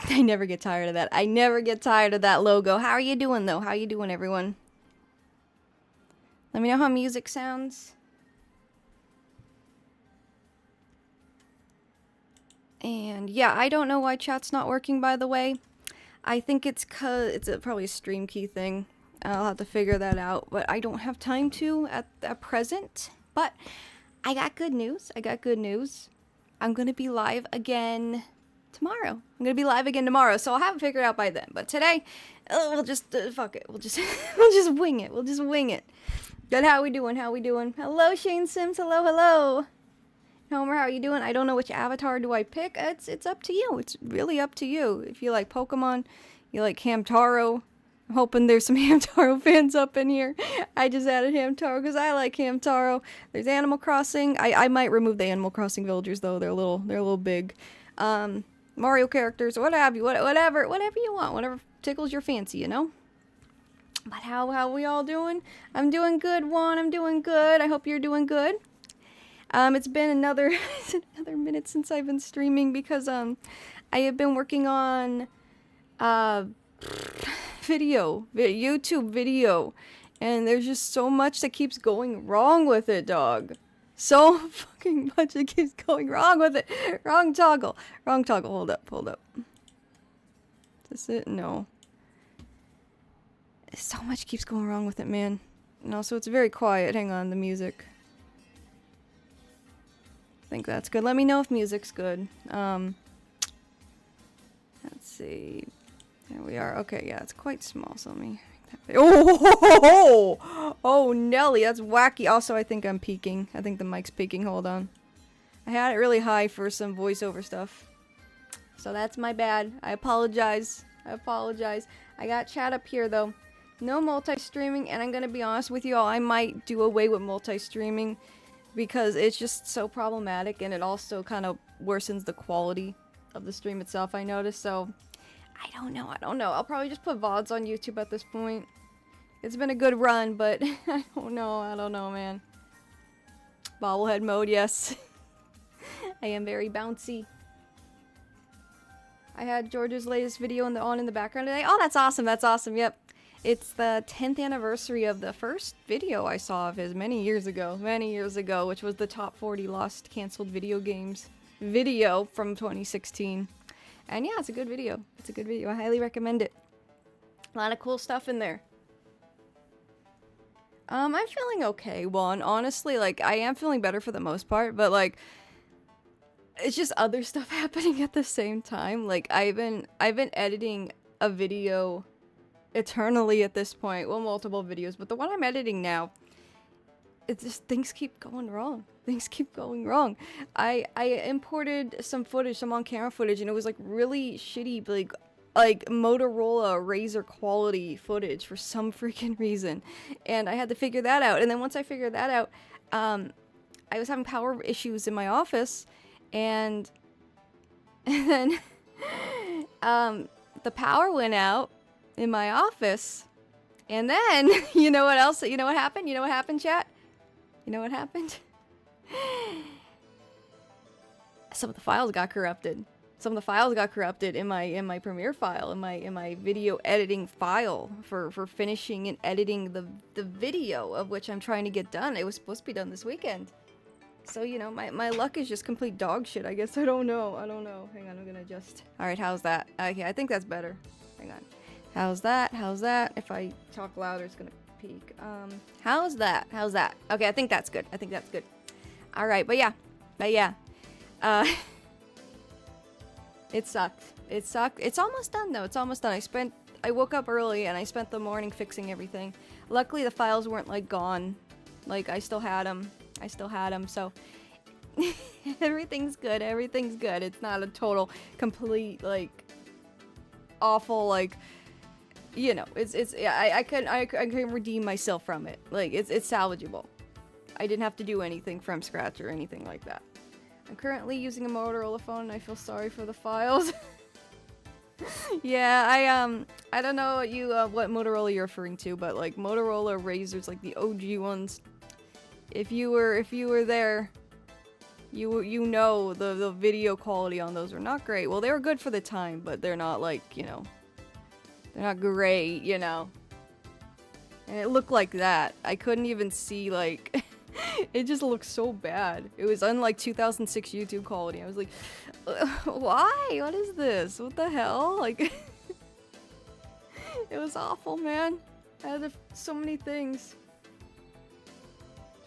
I never get tired of that. I never get tired of that logo. How are you doing, though? How you doing, everyone? Let me know how music sounds. And yeah, I don't know why chat's not working, by the way. I think it's probably a stream key thing. I'll have to figure that out, but I don't have time to at present. But I got good news. I'm going to be live again tomorrow. So I'll have it figured out by then. But today, we'll just, fuck it. We'll just, we'll just wing it. Good, how we doing? Hello, Shane Sims. Hello. Homer, how are you doing? I don't know which avatar do I pick. It's up to you. It's really up to you. If you like Pokemon, you like Hamtaro. I'm hoping there's some Hamtaro fans up in here. I just added Hamtaro because I like Hamtaro. There's Animal Crossing. I might remove the Animal Crossing villagers though. They're a little big. Mario characters, what have you, whatever you want, whatever tickles your fancy, you know. But how we all doing? I'm doing good, Juan. I'm doing good. I hope you're doing good. It's been another minute since I've been streaming because I have been working on YouTube video, and there's just so much that keeps going wrong with it, dog. So fucking much that keeps going wrong with it. Wrong toggle. Hold up. Is this it? No. So much keeps going wrong with it, man. And also it's very quiet. Hang on, the music. I think that's good. Let me know if music's good. Let's see. There we are. Okay, yeah, it's quite small, so let me make that big. Oh, Nelly, that's wacky. Also, I think I'm peaking. I think the mic's peaking. Hold on. I had it really high for some voiceover stuff. So that's my bad. I apologize. I got chat up here, though. No multi-streaming, and I'm gonna be honest with you all, I might do away with multi-streaming because it's just so problematic, and it also kind of worsens the quality of the stream itself, I noticed, so I don't know. I'll probably just put VODs on YouTube at this point. It's been a good run, but I don't know, man. Bobblehead mode, yes. I am very bouncy. I had George's latest video on in the background today. Oh, that's awesome, yep. It's the 10th anniversary of the first video I saw of his many years ago, which was the top 40 lost canceled video games video from 2016. And yeah, it's a good video. I highly recommend it. A lot of cool stuff in there. I'm feeling okay, Juan. Honestly, like, I am feeling better for the most part, but like, it's just other stuff happening at the same time. Like, I've been editing a video eternally at this point. Well, multiple videos, but the one I'm editing now, it's just things keep going wrong. I imported some on-camera footage, and it was like really shitty, like Motorola Razr quality footage for some freaking reason, and I had to figure that out. And then once I figured that out, I was having power issues in my office, and then the power went out in my office, and then you know what happened, chat? You know what happened? Some of the files got corrupted. In my Premiere file, in my video editing file for finishing and editing the video of which I'm trying to get done. It was supposed to be done this weekend. So, you know, my luck is just complete dog shit, I guess. I don't know. Hang on, I'm gonna adjust. Alright, how's that? Okay, I think that's better. Hang on. How's that? If I talk louder, it's gonna peak. How's that? Okay, I think that's good. Alright, but yeah. It sucked. It's almost done, though. I woke up early, and I spent the morning fixing everything. Luckily, the files weren't, like, gone. Like, I still had them, so... Everything's good. It's not a total, complete, like... awful, like... You know, I can redeem myself from it. Like, it's salvageable. I didn't have to do anything from scratch or anything like that. I'm currently using a Motorola phone, and I feel sorry for the files. Yeah, I don't know what Motorola you're referring to, but like Motorola Razrs, like the OG ones. If you were there, You know the video quality on those are not great. Well, they were good for the time, but they're not like, you know, they're not great, you know. And it looked like that. I couldn't even see, like, it just looked so bad. It was unlike 2006 YouTube quality. I was like, why? What is this? What the hell? Like, it was awful, man. I had so many things.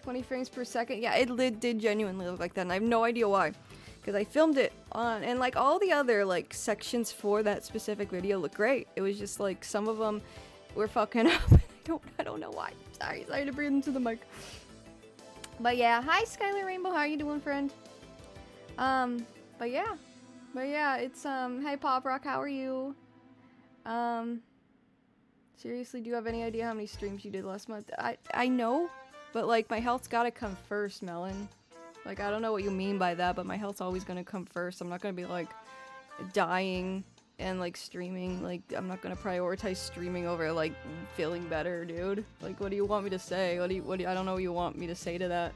20 frames per second. Yeah, it did genuinely look like that, and I have no idea why. Because I filmed it on, and like all the other like sections for that specific video look great. It was just like some of them were fucking up. I don't know why. Sorry to breathe into the mic. But yeah, hi Skylar Rainbow, how are you doing, friend? But yeah, it's hey Pop Rock, how are you? Seriously, do you have any idea how many streams you did last month? I know, but like my health's gotta come first, Melon. Like I don't know what you mean by that, but my health's always gonna come first. I'm not gonna be like dying and like streaming. Like I'm not gonna prioritize streaming over like feeling better, dude. Like what do you want me to say? What do you I don't know what you want me to say to that.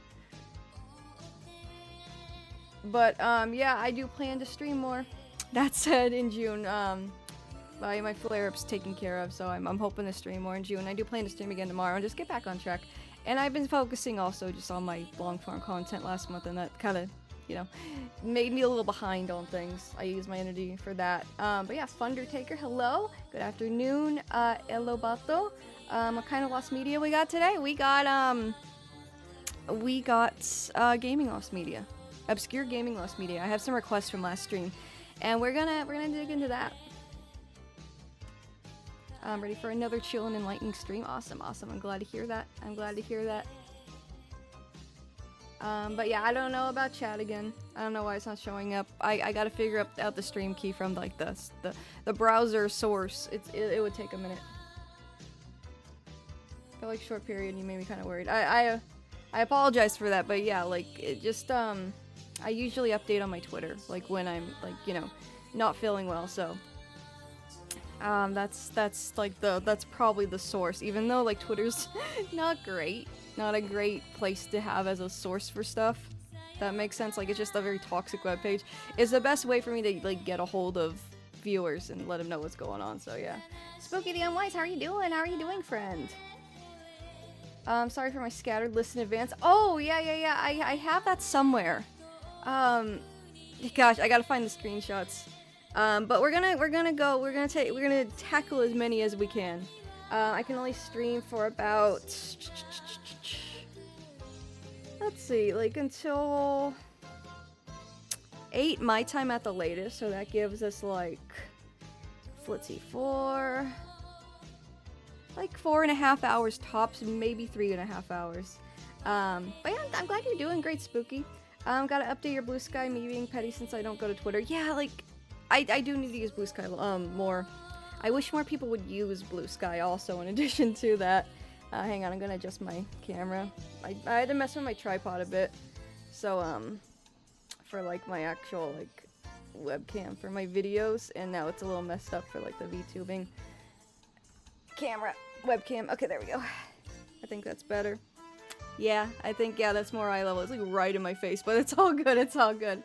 But yeah, I do plan to stream more. That said, in June, my flare-up's taken care of, so I'm hoping to stream more in June. I do plan to stream again tomorrow and just get back on track. And I've been focusing also just on my long-form content last month, and that kind of, you know, made me a little behind on things. I use my energy for that. But yeah, Thundertaker, hello. Good afternoon, Elobato. What kind of lost media we got today? We got gaming lost media. Obscure gaming lost media. I have some requests from last stream, and we're gonna dig into that. Ready for another chill and enlightening stream. Awesome. I'm glad to hear that. But yeah, I don't know about chat again. I don't know why it's not showing up. I gotta figure out the stream key from like the browser source. It would take a minute. For like short period, you made me kind of worried. I apologize for that, but yeah, like it just I usually update on my Twitter like when I'm like, you know, not feeling well, so that's probably the source, even though like Twitter's not a great place to have as a source for stuff. That makes sense. Like it's just a very toxic webpage. It's the best way for me to like get a hold of viewers and let them know what's going on. So yeah. Spooky the Unwise, how are you doing? How are you doing, friend? Sorry for my scattered list in advance. Oh yeah. I have that somewhere. Gosh, I gotta find the screenshots. But we're gonna tackle as many as we can. I can only stream for about, let's see, like until 8 my time at the latest, so that gives us like, let's see, 4.5 hours tops, maybe 3.5 hours. But yeah, I'm glad you're doing great, Spooky. Gotta update your Blue Sky, me being petty since I don't go to Twitter. Yeah, like, I do need to use Blue Sky more. I wish more people would use Blue Sky also in addition to that. Hang on, I'm gonna adjust my camera. I had to mess with my tripod a bit. So, for like my actual like webcam for my videos, and now it's a little messed up for like the VTubing camera webcam. Okay, there we go. I think that's better. Yeah, I think, yeah, that's more eye level. It's like right in my face, but it's all good, it's all good.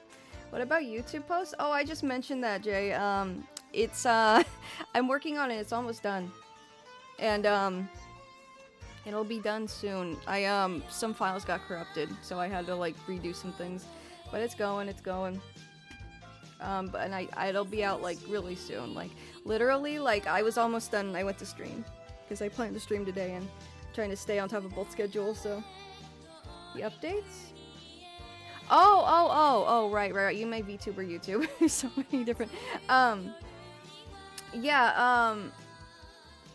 What about YouTube posts? Oh, I just mentioned that, Jay. It's, I'm working on it, it's almost done. And, it'll be done soon. Some files got corrupted, so I had to, like, redo some things. But it's going. It'll be out, like, really soon. Like, literally, like, I was almost done and I went to stream. Because I planned to stream today, and I'm trying to stay on top of both schedules, so... The updates? Oh, right. You may VTuber YouTube. There's so many different...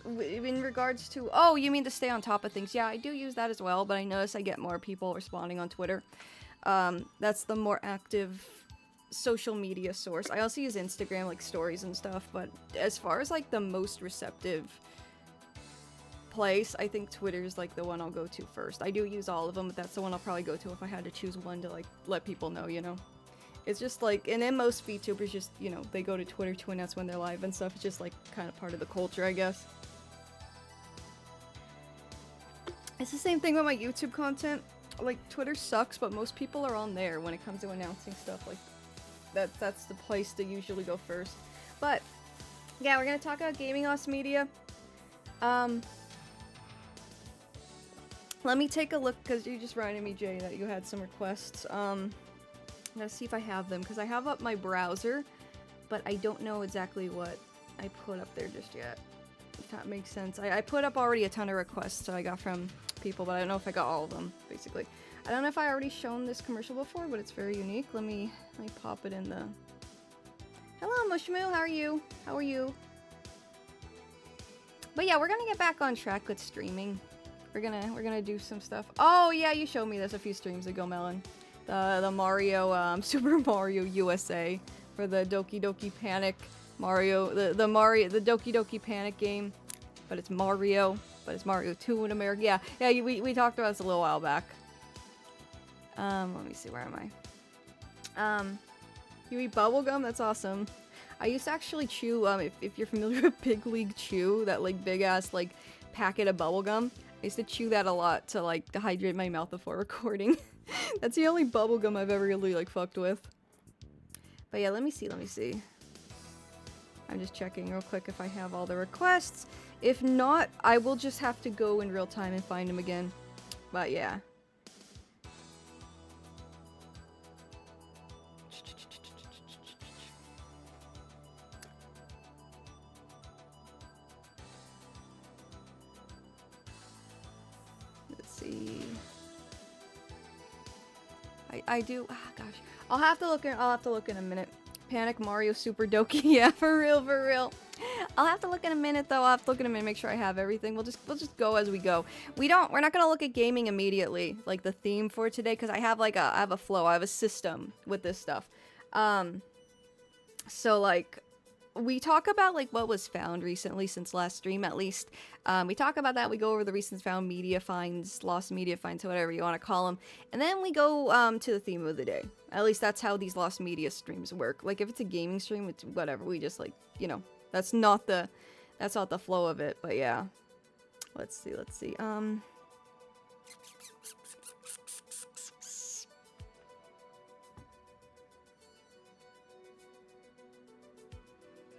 in regards to... Oh, you mean to stay on top of things. Yeah, I do use that as well, but I notice I get more people responding on Twitter. That's the more active social media source. I also use Instagram, like stories and stuff, but as far as like the most receptive place, I think Twitter's like the one I'll go to first. I do use all of them, but that's the one I'll probably go to if I had to choose one to like let people know, you know? It's just like, and then most VTubers just, you know, they go to Twitter to announce when they're live and stuff. It's just like kind of part of the culture, I guess. It's the same thing with my YouTube content. like, Twitter sucks, but most people are on there when it comes to announcing stuff. Like, that's the place to usually go first. But, yeah, we're gonna talk about gaming loss media. Let me take a look, because you just reminded me, Jay, that you had some requests. I'm gonna see if I have them, because I have up my browser, but I don't know exactly what I put up there just yet. If that makes sense. I put up already a ton of requests that I got from people, but I don't know if I got all of them, basically. I don't know if I already shown this commercial before, but it's very unique. Let me pop it in the... Hello, Mushmoo, how are you? How are you? But yeah, we're gonna get back on track with streaming. We're gonna do some stuff. Oh yeah, you showed me this a few streams ago, Melon. The Mario, Super Mario USA for the Doki Doki Panic Mario, the Doki Doki Panic game, but it's Mario 2 in America. Yeah, we talked about this a little while back. Let me see, where am I? You eat bubblegum? That's awesome. I used to actually chew, if you're familiar with Big League Chew, that like big ass like packet of bubblegum. I used to chew that a lot to like dehydrate my mouth before recording. That's the only bubblegum I've ever really like fucked with. But yeah, let me see. I'm just checking real quick if I have all the requests. If not, I will just have to go in real time and find them again. But yeah. Let's see. I do. Ah, gosh. I'll have to look in a minute. Panic Mario Super Doki. Yeah, for real. I'll have to look in a minute though. I'll have to look in a minute, make sure I have everything. We'll just go as we go. We're not gonna look at gaming immediately, like the theme for today, because I have a flow, I have a system with this stuff. So like we talk about like what was found recently since last stream, at least. We talk about that. We go over the recent found media finds, lost media finds, whatever you want to call them, and then we go to the theme of the day. At least that's how these lost media streams work. Like if it's a gaming stream, it's whatever. We just like, you know, that's not the flow of it. But yeah, let's see.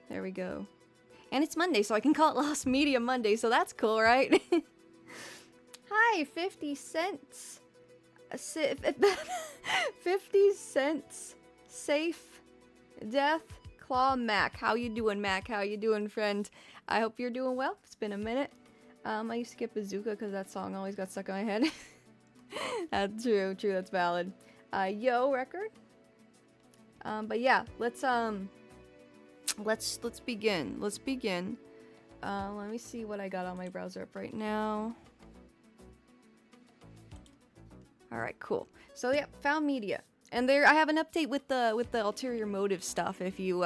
There we go. And it's Monday, so I can call it Lost Media Monday, so that's cool, right? Hi, 50 cents. 50 cents. Safe. Death. Claw Mac. How you doing, Mac? How you doing, friend? I hope you're doing well. It's been a minute. I used to get Bazooka because that song always got stuck in my head. That's true, that's valid. Yo, record. But yeah, let's begin. Let me see what I got on my browser up right now. Alright, cool. So yeah, found media. And there I have an update with the ulterior motive stuff. If you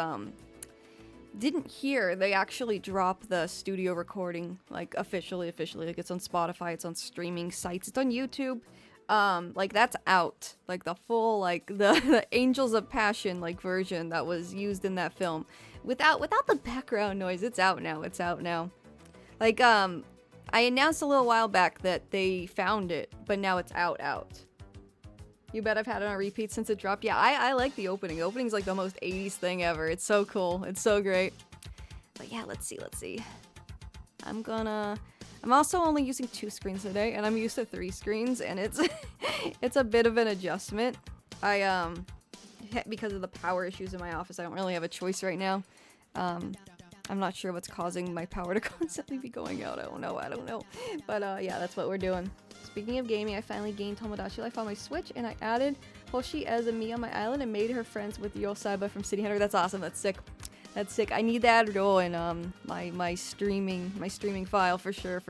didn't hear, they actually dropped the studio recording, like officially. Like it's on Spotify, it's on streaming sites, it's on YouTube. Like that's out. Like the full, like the Angels of Passion like version that was used in that film. Without the background noise. It's out now. Like I announced a little while back that they found it, but now it's out. You bet I've had it on repeat since it dropped. Yeah, I like the opening. The opening's like the most 80s thing ever. It's so cool. It's so great. But yeah, let's see. I'm also only using 2 screens today, and I'm used to 3 screens, and it's a bit of an adjustment. Because of the power issues in my office, I don't really have a choice right now. I'm not sure what's causing my power to constantly be going out. I don't know. But yeah, that's what we're doing. Speaking of gaming, I finally gained Tomodachi Life on my Switch, and I added Hoshi as a me on my island and made her friends with Yosaiba from City Hunter. That's awesome. That's sick. I need that roll in my streaming file for sure.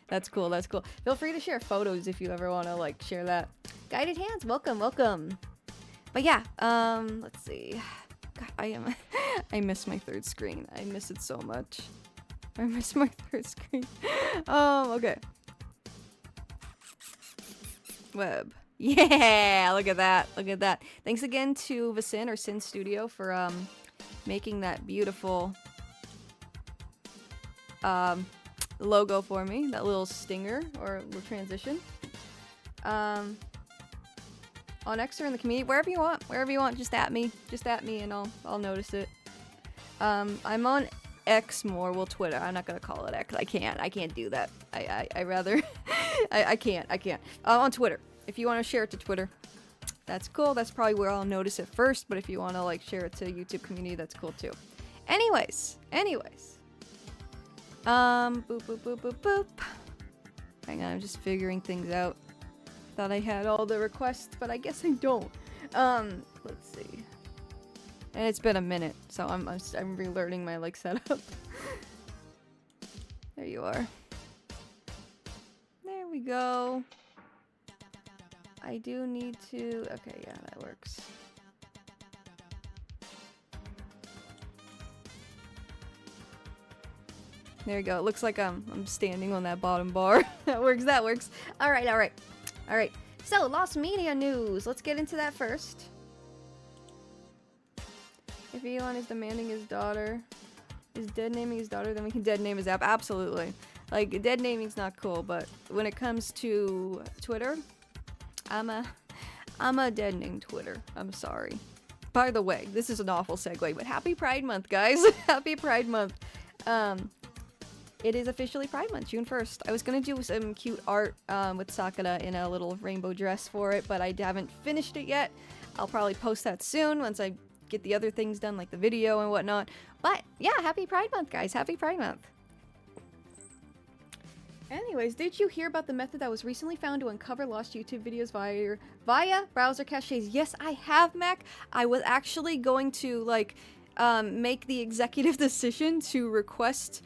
That's cool. Feel free to share photos if you ever want to like share that. Guided hands, welcome. But yeah, let's see. God, I miss my 3rd screen. I miss it so much. I miss my 3rd screen. Okay. Web. Yeah, look at that. Thanks again to Vasin or Sin Studio for making that beautiful logo for me. That little stinger or little transition. On X or in the community, wherever you want, just at me, and I'll notice it. I'm on X more, well, Twitter. I'm not gonna call it X. I can't do that. I rather, I can't. On Twitter, if you want to share it to Twitter, that's cool. That's probably where I'll notice it first. But if you want to like share it to YouTube community, that's cool too. Anyways. Boop, boop, boop, boop, boop. Hang on, I'm just figuring things out. Thought I had all the requests, but I guess I don't. Let's see. And it's been a minute, so I'm relearning my like setup. There you are. There we go. I do need to. Okay, yeah, that works. There you go. It looks like I'm standing on that bottom bar. That works. All right. So, Lost Media news. Let's get into that first. If Elon is demanding his daughter, is dead naming his daughter, then we can dead name his app. Absolutely. Like, dead naming's not cool, but when it comes to Twitter, I'm a dead name Twitter. I'm sorry. By the way, this is an awful segue, but happy Pride Month, guys. Happy Pride Month. It is officially Pride Month, June 1st. I was gonna do some cute art with Sakura in a little rainbow dress for it, but I haven't finished it yet. I'll probably post that soon once I get the other things done, like the video and whatnot. But yeah, happy Pride Month, guys. Happy Pride Month. Anyways, did you hear about the method that was recently found to uncover lost YouTube videos via browser caches? Yes, I have, Mac. I was actually going to like make the executive decision to request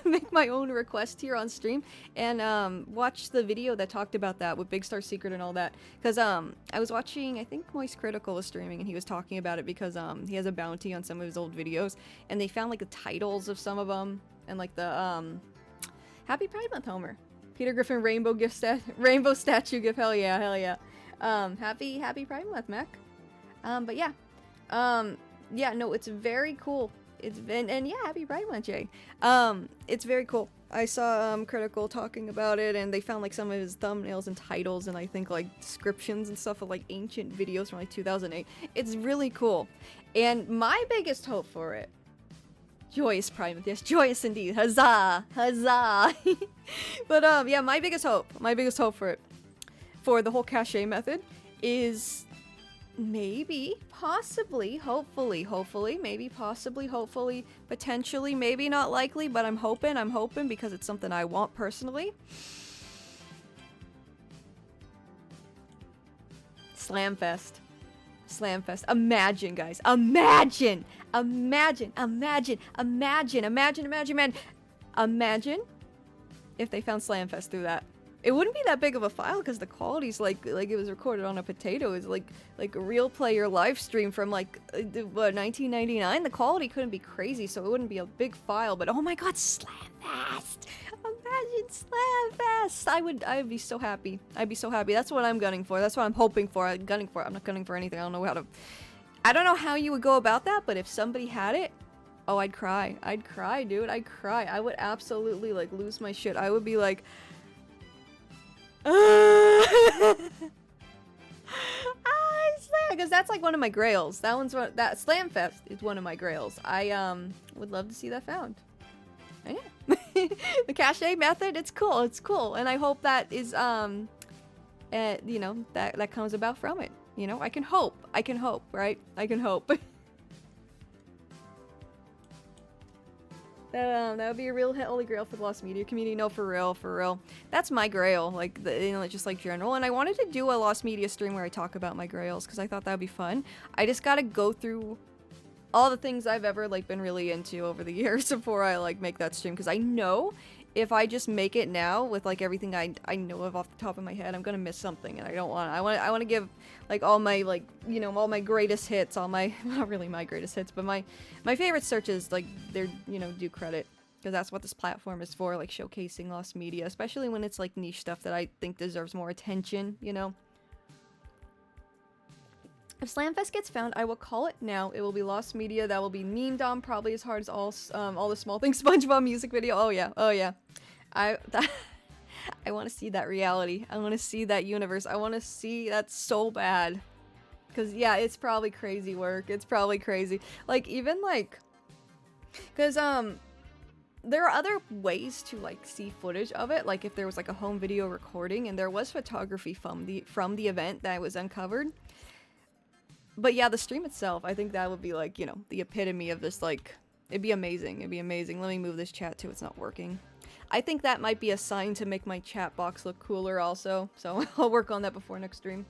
make my own request here on stream and watch the video that talked about that with Big Star Secret and all that, because I was watching, I think Moist Critical was streaming, and he was talking about it because he has a bounty on some of his old videos, and they found like the titles of some of them and like the Happy Pride Month, Homer. Peter Griffin rainbow statue gift. Hell yeah. Happy Pride Month, Mac. But yeah. Yeah, no, it's very cool. And yeah, happy Pride Month, Jay. It's very cool. I saw Critical talking about it, and they found like some of his thumbnails and titles and I think like descriptions and stuff of like ancient videos from like 2008. It's really cool. And my biggest hope for it, joyous Pride Month, yes, joyous indeed, huzzah. But yeah, my biggest hope for it, for the whole cache method, is maybe, possibly, hopefully, potentially, maybe not likely, but I'm hoping because it's something I want personally. Slamfest. Imagine, guys. Imagine if they found Slamfest through that. It wouldn't be that big of a file because the quality's like it was recorded on a potato. It's like a real player live stream from like what, 1999. The quality couldn't be crazy, so it wouldn't be a big file. But oh my God, Slamfest! Imagine Slamfest! I'd be so happy. That's what I'm gunning for. That's what I'm hoping for. I'm not gunning for anything. I don't know how you would go about that. But if somebody had it, oh, I'd cry, dude. I'd cry. I would absolutely like lose my shit. I would be like. Because that's like one of my grails. That Slamfest is one of my grails. I would love to see that found. And yeah. The cache method, it's cool, and I hope that is you know, that comes about from it. You know, I can hope, right? I can hope. That would be a real holy grail for the Lost Media community. No, for real. That's my grail, like, you know, just like general. And I wanted to do a Lost Media stream where I talk about my grails, because I thought that would be fun. I just gotta go through all the things I've ever, like, been really into over the years before I, like, make that stream. Because I know if I just make it now with, like, everything I know of off the top of my head, I'm gonna miss something, and I don't want. I want to give, like, all my, like, you know, all my greatest hits, all my, not really my greatest hits, but my favorite searches, like, they're, you know, due credit, because that's what this platform is for, like, showcasing Lost Media, especially when it's, like, niche stuff that I think deserves more attention, you know. If Slamfest gets found, I will call it now. It will be Lost Media. That will be memed on probably as hard as all the Small Things SpongeBob music video. Oh yeah. I want to see that reality. I want to see that universe. I want to see that so bad. Because, yeah, it's probably crazy work. It's probably crazy. Like, even, like... Because, there are other ways to, like, see footage of it. Like, if there was, like, a home video recording. And there was photography from the event that was uncovered. But, yeah, the stream itself, I think that would be, like, you know, the epitome of this, like... It'd be amazing. It'd be amazing. Let me move this chat, too. It's not working. I think that might be a sign to make my chat box look cooler, also. So, I'll work on that before next stream.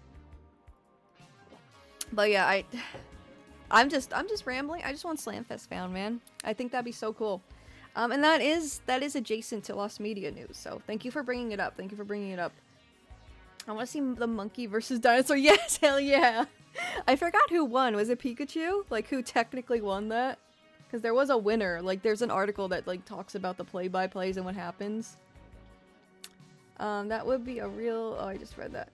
But yeah, I'm just rambling. I just want Slamfest found, man. I think that'd be so cool. And that is adjacent to Lost Media news. So thank you for bringing it up. Thank you for bringing it up. I want to see the monkey versus dinosaur. Yes, hell yeah. I forgot who won. Was it Pikachu? Like, who technically won that? Because there was a winner. Like, there's an article that, like, talks about the play-by-plays and what happens. That would be a real... Oh, I just read that.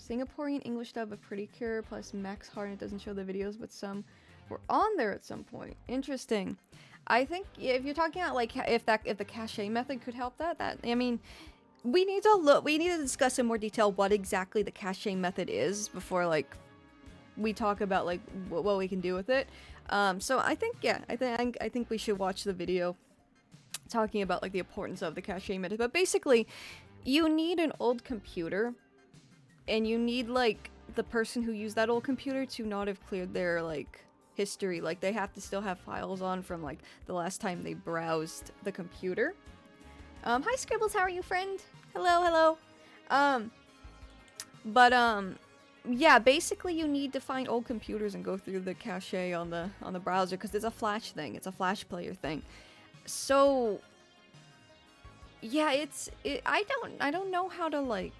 Singaporean English dub of Pretty Cure plus Max Hard. It doesn't show the videos, but some were on there at some point. Interesting. I think if you're talking about like if the cache method could help that I mean, we need to discuss in more detail what exactly the cache method is before like we talk about like what we can do with it. So I think yeah, I think we should watch the video talking about like the importance of the cache method. But basically, you need an old computer. And you need, like, the person who used that old computer to not have cleared their, like, history. Like, they have to still have files on from, like, the last time they browsed the computer. Hi, Scribbles, how are you, friend? Hello, hello. Yeah, basically you need to find old computers and go through the cache on the browser, because it's a Flash thing. It's a Flash player thing. So, yeah, I don't know how to, like...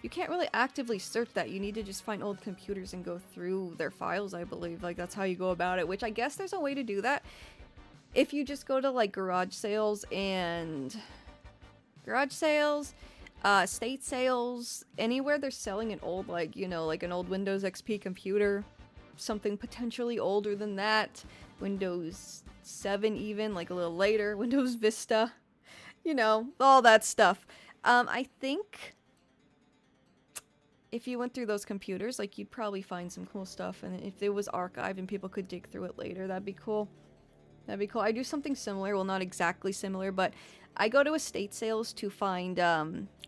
You can't really actively search that. You need to just find old computers and go through their files, I believe. Like, that's how you go about it, which I guess there's a way to do that. If you just go to, like, garage sales, estate sales, anywhere they're selling an old, like, you know, like an old Windows XP computer, something potentially older than that, Windows 7 even, like a little later, Windows Vista, you know, all that stuff. I think... If you went through those computers, like, you'd probably find some cool stuff, and if it was archived and people could dig through it later, that'd be cool. That'd be cool. I do something similar, well, not exactly similar, but I go to estate sales to find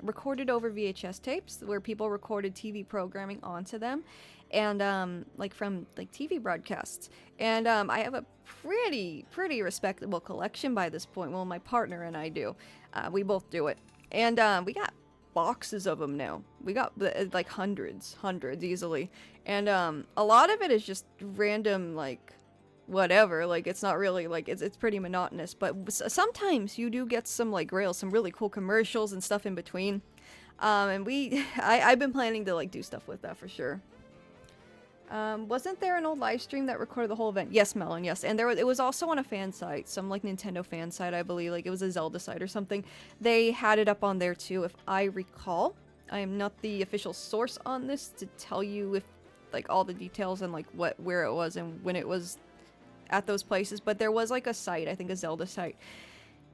recorded over VHS tapes where people recorded TV programming onto them, and like from like TV broadcasts. And I have a pretty respectable collection by this point. Well, my partner and I do. We both do it, and we got boxes of them now. We got like hundreds easily, and a lot of it is just random, like whatever, like it's not really like it's pretty monotonous, but sometimes you do get some like some really cool commercials and stuff in between, and I've been planning to like do stuff with that for sure. Wasn't there an old live stream that recorded the whole event? Yes, Melon, yes. And it was also on a fan site, some like Nintendo fan site, I believe, like it was a Zelda site or something. They had it up on there too, if I recall. I am not the official source on this to tell you if like all the details and like where it was and when it was at those places, but there was like a site, I think a Zelda site.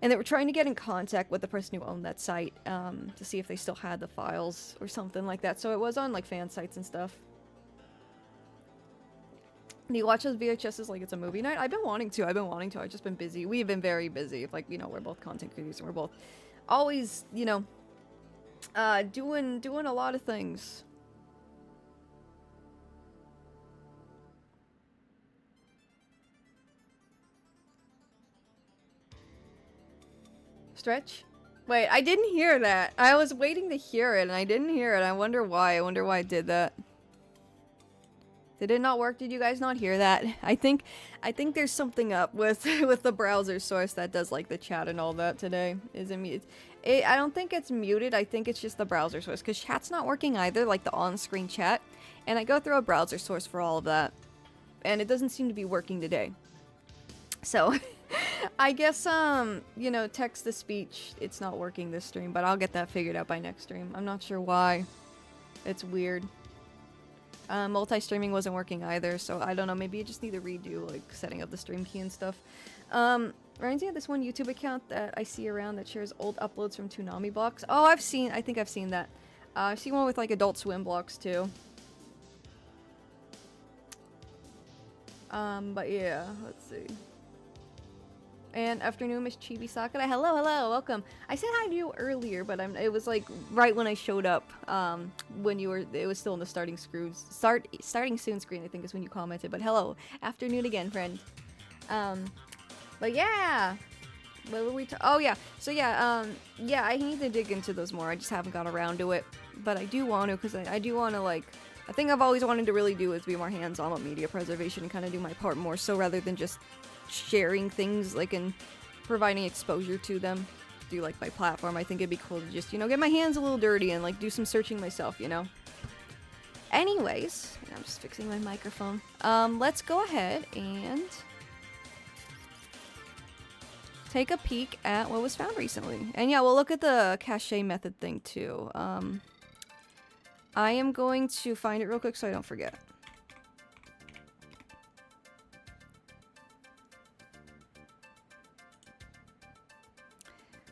And they were trying to get in contact with the person who owned that site, to see if they still had the files or something like that. So it was on like fan sites and stuff. Do you watch those VHSs like it's a movie night? I've been wanting to. I've just been busy. We've been very busy. Like, you know, we're both content creators and we're both always, you know, doing a lot of things. Stretch? Wait, I didn't hear that. I was waiting to hear it and I didn't hear it. I wonder why. I wonder why I did that. Did it not work? Did you guys not hear that? I think there's something up with the browser source that does like the chat and all that today. Is it muted? I don't think it's muted. I think it's just the browser source because chat's not working either, like the on-screen chat. And I go through a browser source for all of that, and it doesn't seem to be working today. So, I guess you know, text to speech. It's not working this stream, but I'll get that figured out by next stream. I'm not sure why. It's weird. Multi-streaming wasn't working either, so I don't know, maybe you just need to redo, like, setting up the stream key and stuff. Reminds me of this one YouTube account that I see around that shares old uploads from Toonami blocks. Oh, I think I've seen that. I've seen one with, like, Adult Swim blocks, too. But yeah, let's see. And afternoon, Miss Chibi Sakura. Hello, hello, welcome. I said hi to you earlier, but it was like right when I showed up. When you were, it was still in the starting soon screen. I think is when you commented. But hello, afternoon again, friend. But yeah, what were we? Oh yeah, so yeah, yeah, I need to dig into those more. I just haven't got around to it, but I do want to because I do want to like. I think I've always wanted to really do is be more hands-on with media preservation and kind of do my part more so rather than just sharing things like and providing exposure to them through like my platform. I think it'd be cool to just, you know, get my hands a little dirty and like do some searching myself, you know. Anyways, I'm just fixing my microphone. Let's go ahead and take a peek at what was found recently. And yeah, we'll look at the cache method thing too. I am going to find it real quick so I don't forget.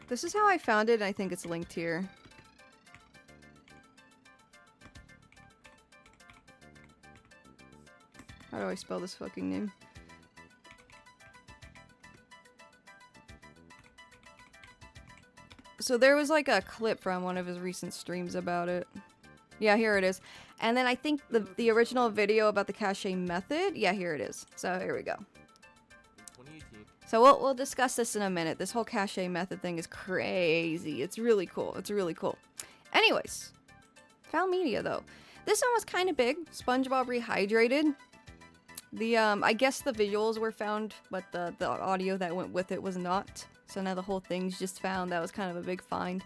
This is how I found it, and I think it's linked here. How do I spell this fucking name? So there was like a clip from one of his recent streams about it. Yeah, here it is. And then I think the original video about the cache method, yeah, here it is. So here we go. 2018. So we'll discuss this in a minute. This whole cache method thing is crazy. It's really cool. It's really cool. Anyways, found media though. This one was kind of big. SpongeBob rehydrated. The I guess the visuals were found, but the audio that went with it was not. So now the whole thing's just found. That was kind of a big find.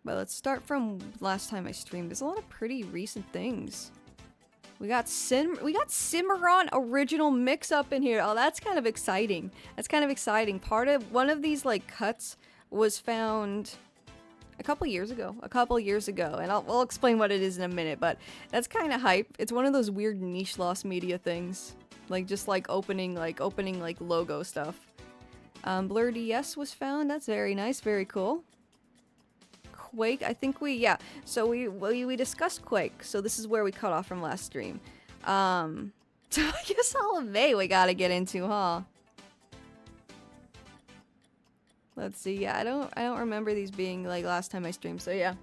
But let's start from last time I streamed. There's a lot of pretty recent things. We got Cimarron original mix up in here. Oh, that's kind of exciting. That's kind of exciting. Part of one of these like cuts was found a couple years ago. And I'll explain what it is in a minute, but that's kind of hype. It's one of those weird niche lost media things. Like just like opening like logo stuff. Blur DS was found. That's very nice, very cool. Quake, I think so we discussed Quake, so this is where we cut off from last stream. So I guess all of May we gotta get into, huh? Let's see, yeah, I don't remember these being like last time I streamed, so yeah.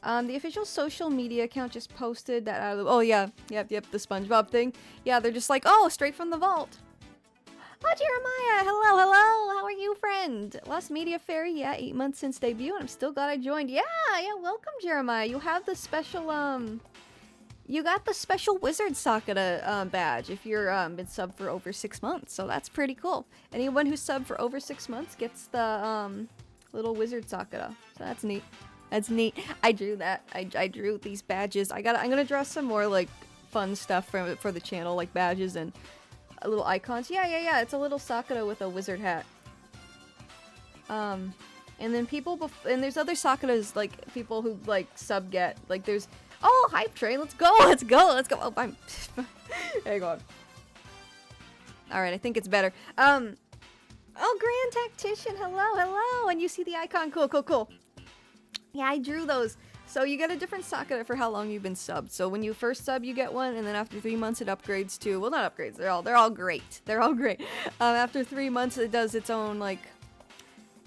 The official social media account just posted that out of the, oh yeah, yep, the SpongeBob thing. Yeah, they're just like, oh, straight from the vault. Oh, Jeremiah! Hello! How are you, friend? Lost Media Fairy, yeah, 8 months since debut, and I'm still glad I joined. Yeah, welcome, Jeremiah. You have the special, you got the special Wizard Sakura, badge if you're, been subbed for over 6 months, so that's pretty cool. Anyone who's subbed for over 6 months gets the, little Wizard Sakura, so that's neat. That's neat. I drew that. I drew these badges. I'm gonna draw some more, like, fun stuff for the channel, like badges and little icons. Yeah. It's a little Sakura with a wizard hat. And then and there's other Sakuras, like, people who, like, sub get. Like, there's... Oh, Hype Train! Let's go! Oh, I'm... Hang on. Alright, I think it's better. Oh, Grand Tactician! Hello! And you see the icon? Cool. Yeah, I drew those. So you get a different Sakura for how long you've been subbed. So when you first sub, you get one, and then after 3 months, it upgrades to, well, not upgrades. They're all great. They're all great. After 3 months, it does its own, like,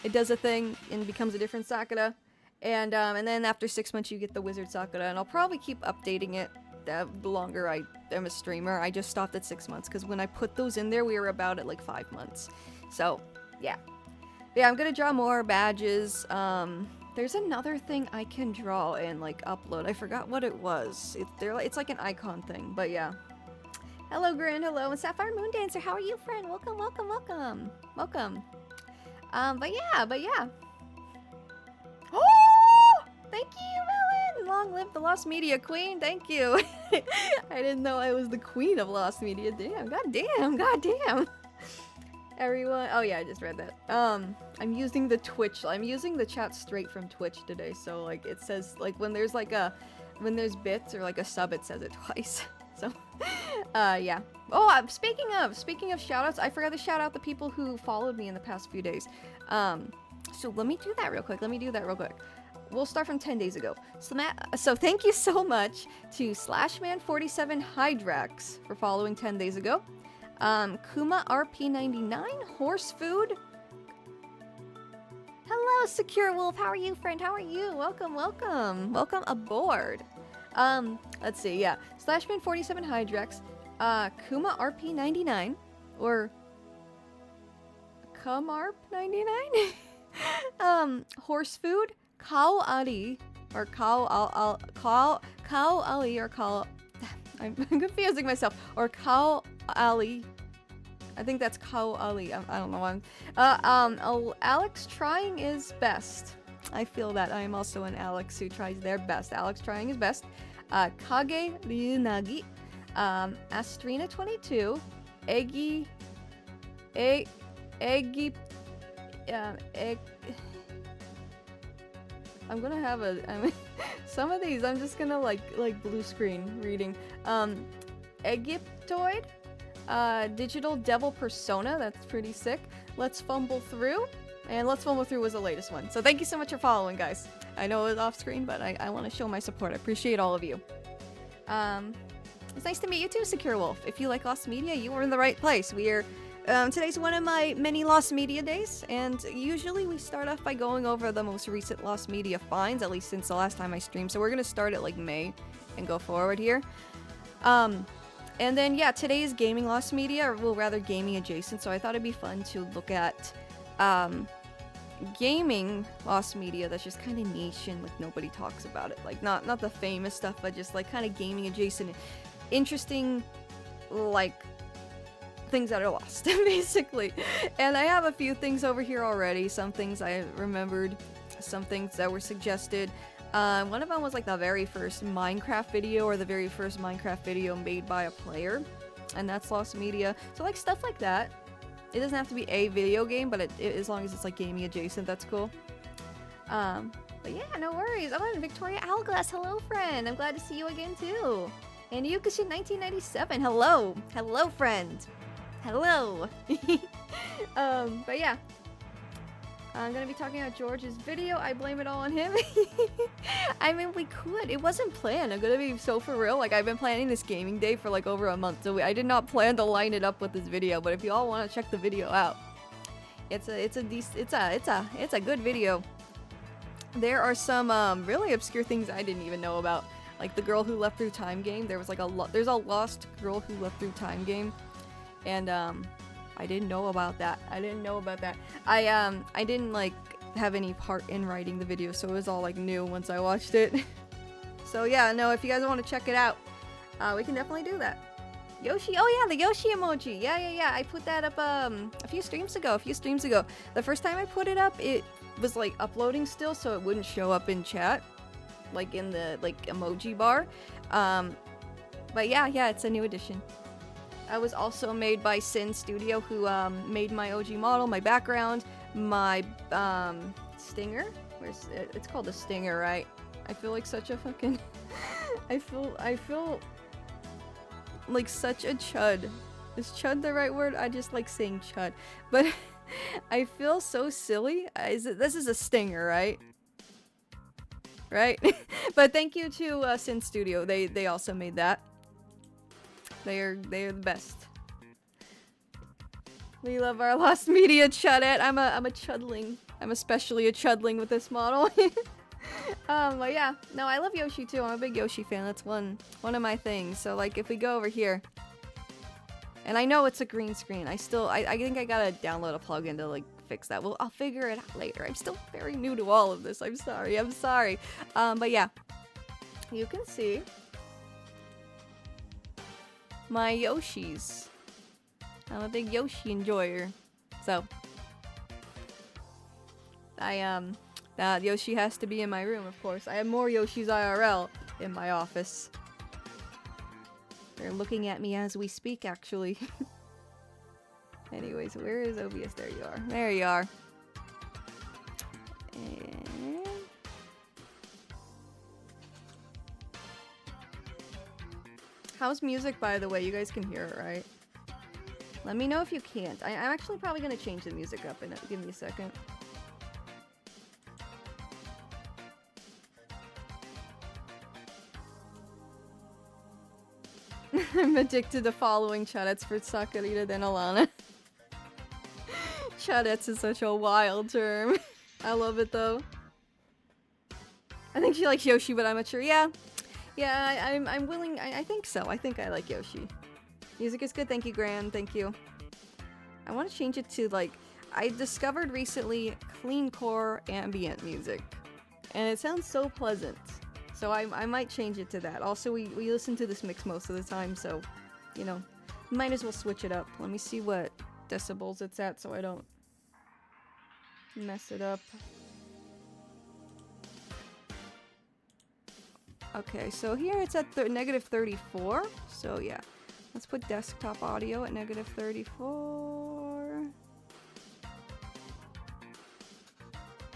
it does a thing and becomes a different Sakura. And then after 6 months, you get the Wizard Sakura, and I'll probably keep updating it the longer I am a streamer. I just stopped at 6 months because when I put those in there, we were about at like 5 months. So yeah, I'm gonna draw more badges. There's another thing I can draw and, like, upload. I forgot what it was. It's like an icon thing, but yeah. Hello, Grand. Hello. And Sapphire Moon Dancer. How are you, friend? Welcome. But yeah. Oh! Thank you, Melon! Long live the Lost Media Queen. Thank you. I didn't know I was the queen of Lost Media. Damn. Goddamn. Everyone, oh yeah, I just read that. I'm using the chat straight from Twitch today, so like it says, like when there's like a when there's bits or like a sub, it says it twice. So, yeah. Oh, speaking of shoutouts, I forgot to shout out the people who followed me in the past few days. So let me do that real quick. We'll start from 10 days ago. So thank you so much to Slashman47 Hydrax for following 10 days ago. Kuma RP99, Horse Food. Hello, Secure Wolf. How are you, friend? How are you? Welcome, welcome. Welcome aboard. Let's see, yeah. Slashman47 Hydrax, Kuma RP99, or Kumarp99? Horse Food, Kao Ali, or I'm confusing myself, or Kao Ali. I think that's Kao Ali. I don't know why. Alex trying is best. I feel that. I am also an Alex who tries their best. Alex trying his best. Kage Ryunagi. Astrina22. Eggy. I'm gonna have some of these I'm just gonna like blue screen reading. Egyptoid. Digital Devil Persona, that's pretty sick. Let's Fumble Through, and Let's Fumble Through was the latest one. So thank you so much for following, guys. I know it was off screen, but I want to show my support. I appreciate all of you. It's nice to meet you too, Secure Wolf. If you like Lost Media, you are in the right place. Today's one of my many Lost Media days, and usually we start off by going over the most recent Lost Media finds, at least since the last time I streamed. So we're gonna start at like May and go forward here. And then, yeah, today's gaming Lost Media, or well, rather gaming adjacent, so I thought it'd be fun to look at gaming Lost Media that's just kind of niche and like nobody talks about it. Like not the famous stuff, but just like kind of gaming adjacent, interesting, like things that are lost, basically. And I have a few things over here already. Some things I remembered, some things that were suggested. One of them was like the very first Minecraft video, or the very first Minecraft video made by a player, and that's Lost Media. So like stuff like that. It doesn't have to be a video game, but as long as it's like gaming adjacent, that's cool. But yeah, no worries. Oh, and Victoria Hourglass, hello friend. I'm glad to see you again too. And Yukishin 1997, hello. Hello friend. Hello. But yeah. I'm gonna be talking about George's video. I blame it all on him. I mean, we could. It wasn't planned. I'm gonna be so for real. Like, I've been planning this gaming day for like over a month, so I did not plan to line it up with this video. But if you all want to check the video out, it's a good video. There are some really obscure things I didn't even know about, like the girl who left through time game. There was like there's a lost girl who left through time game, and I didn't know about that. I didn't like have any part in writing the video, so it was all like new once I watched it. So yeah, no, if you guys want to check it out, we can definitely do that. Yoshi, oh yeah, the Yoshi emoji. Yeah. I put that up a few streams ago. The first time I put it up, it was like uploading still, so it wouldn't show up in chat, like in the like emoji bar. But yeah, it's a new addition. I was also made by Sin Studio, who made my OG model, my background, my stinger. It's called a stinger, right? I feel like such a fucking I feel like such a chud. Is chud the right word? I just like saying chud. But I feel so silly. This is a stinger, right? Right? But thank you to Sin Studio. They also made that. They are the best. We love our Lost Media chudette. I'm a chudling. I'm especially a chudling with this model. But yeah, no, I love Yoshi too. I'm a big Yoshi fan. That's one of my things. So like, if we go over here, and I know it's a green screen. I think I gotta download a plugin to like fix that. Well, I'll figure it out later. I'm still very new to all of this. I'm sorry. But yeah, you can see my Yoshis. I'm a big Yoshi enjoyer. So that Yoshi has to be in my room, of course. I have more Yoshis IRL in my office. They're looking at me as we speak, actually. Anyways, where is OBS? There you are. There you are. And How's music, by the way? You guys can hear it, right? Let me know if you can't. I'm actually probably gonna change the music up in it. Give me a second. I'm addicted to following Chadettes for Sakurita than Alana. Chadettes is such a wild term. I love it though. I think she likes Yoshi, but I'm not sure. Yeah. Yeah, I'm willing. I think so. I think I like Yoshi. Music is good. Thank you, Gran. Thank you. I want to change it to, like, I discovered recently clean core ambient music. And it sounds so pleasant. So I might change it to that. Also, we listen to this mix most of the time, so, you know, might as well switch it up. Let me see what decibels it's at so I don't mess it up. Okay, so here it's at negative 34. So yeah, let's put desktop audio at negative 34.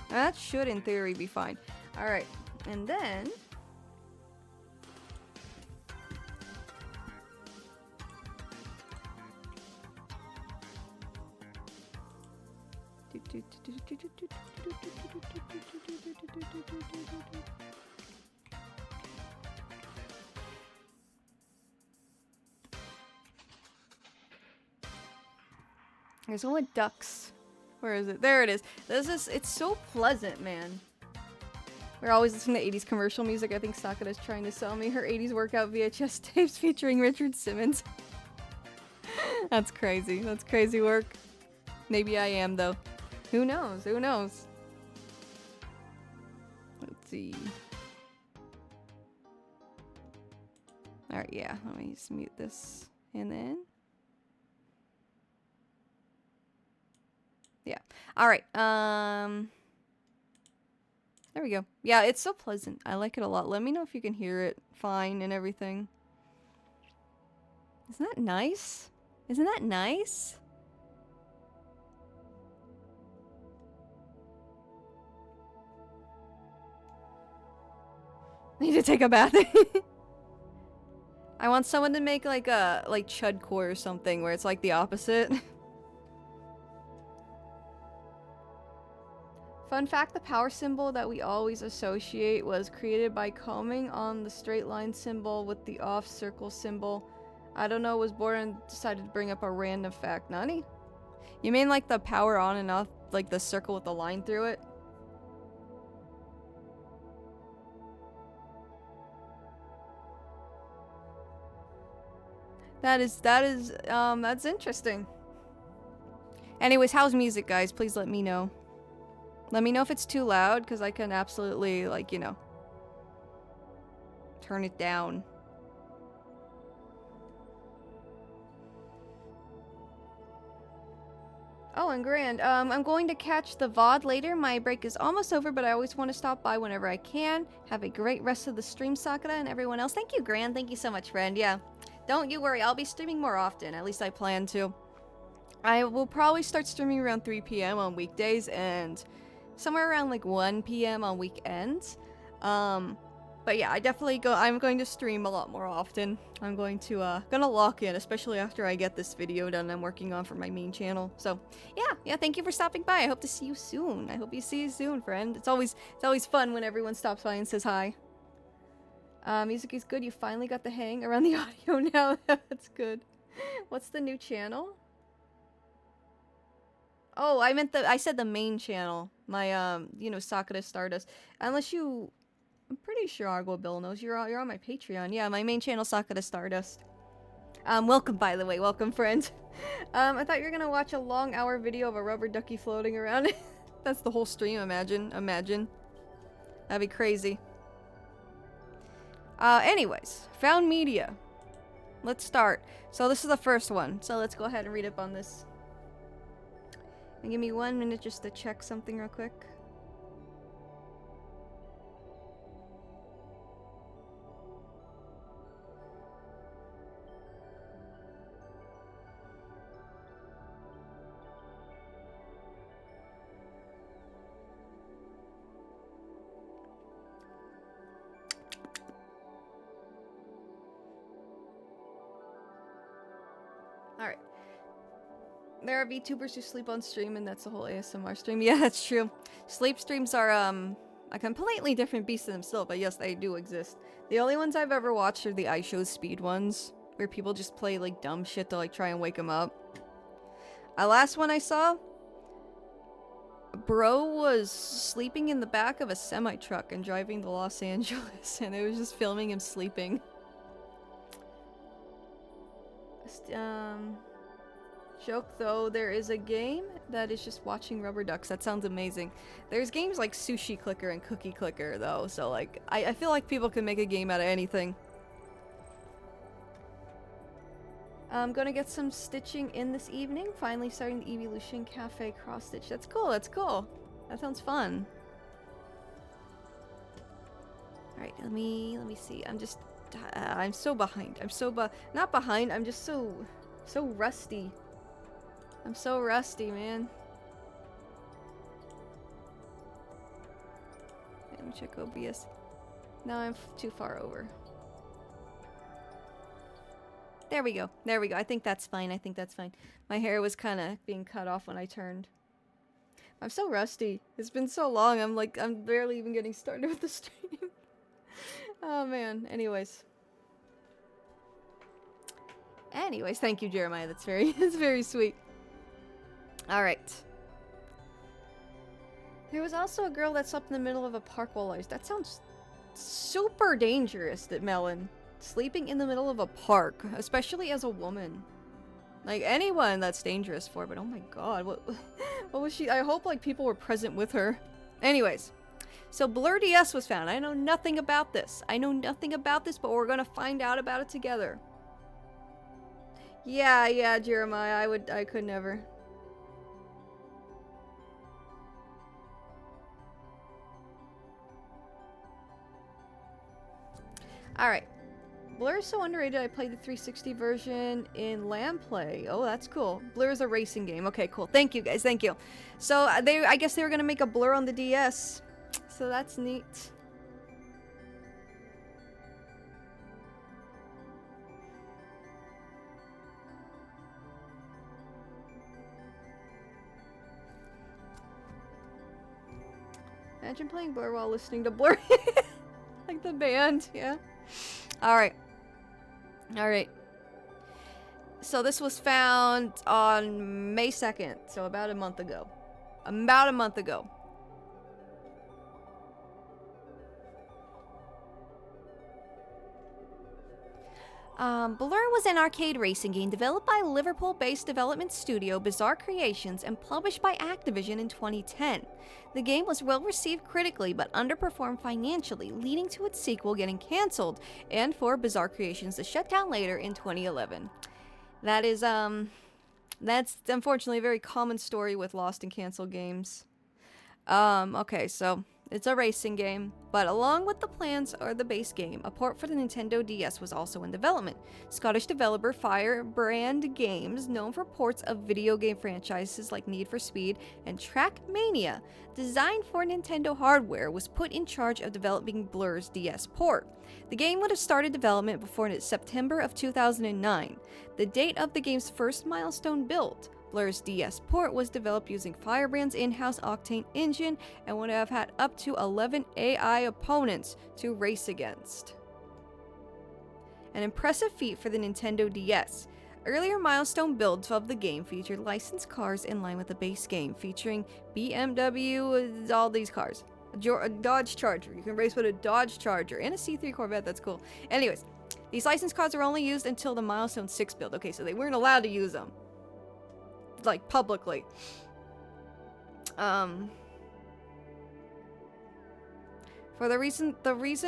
That should, in theory, be fine. All right, and then there's only ducks. Where is it? There it is. It's so pleasant, man. We're always listening to 80s commercial music. I think Sakura's trying to sell me her 80s workout VHS tapes featuring Richard Simmons. That's crazy. That's crazy work. Maybe I am, though. Who knows? Who knows? Let's see. Alright, yeah. Let me just mute this. And then... yeah. Alright, there we go. Yeah, it's so pleasant. I like it a lot. Let me know if you can hear it fine and everything. Isn't that nice? Isn't that nice? Need to take a bath. I want someone to make like a chudcore or something where it's like the opposite. Fun fact, the power symbol that we always associate was created by combing on the straight line symbol with the off circle symbol. I don't know, was born and decided to bring up a random fact. Nani? You mean like the power on and off, like the circle with the line through it? That's interesting. Anyways, how's music, guys? Please let me know. Let me know if it's too loud, because I can absolutely, like, you know, turn it down. Oh, and Grand, I'm going to catch the VOD later. My break is almost over, but I always want to stop by whenever I can. Have a great rest of the stream, Sakura, and everyone else. Thank you, Grand. Thank you so much, friend. Yeah. Don't you worry. I'll be streaming more often. At least I plan to. I will probably start streaming around 3 p.m. on weekdays and somewhere around like 1 p.m. on weekends. But yeah, I'm going to stream a lot more often. I'm gonna lock in, especially after I get this video done I'm working on for my main channel. So yeah, thank you for stopping by. I hope to see you soon. I hope you see you soon, friend. It's always fun when everyone stops by and says hi. Music is good. You finally got the hang around the audio now. That's good. What's the new channel? Oh, I said the main channel. My, you know, Sakura Stardust. Unless you... I'm pretty sure Argo Bill knows. You're on my Patreon. Yeah, my main channel, Sakura Stardust. Welcome, by the way. Welcome, friend. I thought you were gonna watch a long hour video of a rubber ducky floating around. That's the whole stream, imagine. That'd be crazy. Anyways. Found media. Let's start. So this is the first one. So let's go ahead and read up on this. And give me 1 minute just to check something real quick. There are VTubers who sleep on stream, and that's the whole ASMR stream. Yeah, that's true. Sleep streams are a completely different beast in themselves, but yes, they do exist. The only ones I've ever watched are the iShow speed ones, where people just play like dumb shit to like try and wake them up. Last one I saw, bro was sleeping in the back of a semi-truck and driving to Los Angeles, and it was just filming him sleeping. Joke though, there is a game that is just watching rubber ducks. That sounds amazing. There's games like Sushi Clicker and Cookie Clicker though, so like, I feel like people can make a game out of anything. I'm gonna get some stitching in this evening. Finally starting the Evolution Cafe cross stitch. That's cool, that's cool. That sounds fun. Alright, let me see. I'm so behind. Not behind, I'm just so rusty. I'm so rusty, man. Let me check OBS. No, I'm too far over. There we go. There we go. I think that's fine. I think that's fine. My hair was kind of being cut off when I turned. I'm so rusty. It's been so long. I'm barely even getting started with the stream. Oh, man. Anyways, thank you, Jeremiah. That's very sweet. All right. There was also a girl that slept in the middle of a park while I was... That sounds super dangerous, that Melon. Sleeping in the middle of a park, especially as a woman. Like, anyone that's dangerous for, but oh my god, what was she? I hope, like, people were present with her. Anyways, so Blur DS was found. I know nothing about this. But we're gonna find out about it together. Yeah, Jeremiah, I could never. Alright. Blur is so underrated, I played the 360 version in LAN play. Oh, that's cool. Blur is a racing game. Okay, cool. Thank you, guys. Thank you. So, I guess they were gonna make a Blur on the DS. So that's neat. Imagine playing Blur while listening to Blur. Like the band, yeah. Alright. Alright. So this was found on May 2nd, so about a month ago. Blur was an arcade racing game developed by Liverpool-based development studio Bizarre Creations and published by Activision in 2010. The game was well received critically but underperformed financially, leading to its sequel getting cancelled and for Bizarre Creations to shut down later in 2011. That is, that's unfortunately a very common story with lost and canceled games. Okay, so it's a racing game, but along with the plans or the base game, a port for the Nintendo DS was also in development. Scottish developer Firebrand Games, known for ports of video game franchises like Need for Speed and Trackmania, designed for Nintendo hardware, was put in charge of developing Blur's DS port. The game would have started development before September of 2009, the date of the game's first milestone build. Blur's DS port was developed using Firebrand's in-house Octane engine and would have had up to 11 AI opponents to race against. An impressive feat for the Nintendo DS. Earlier milestone builds of the game featured licensed cars in line with the base game, featuring BMW, all these cars. A Dodge Charger. You can race with a Dodge Charger and a C3 Corvette. That's cool. Anyways, these licensed cars were only used until the milestone 6 build. Okay, so they weren't allowed to use them, like, publicly. For the reason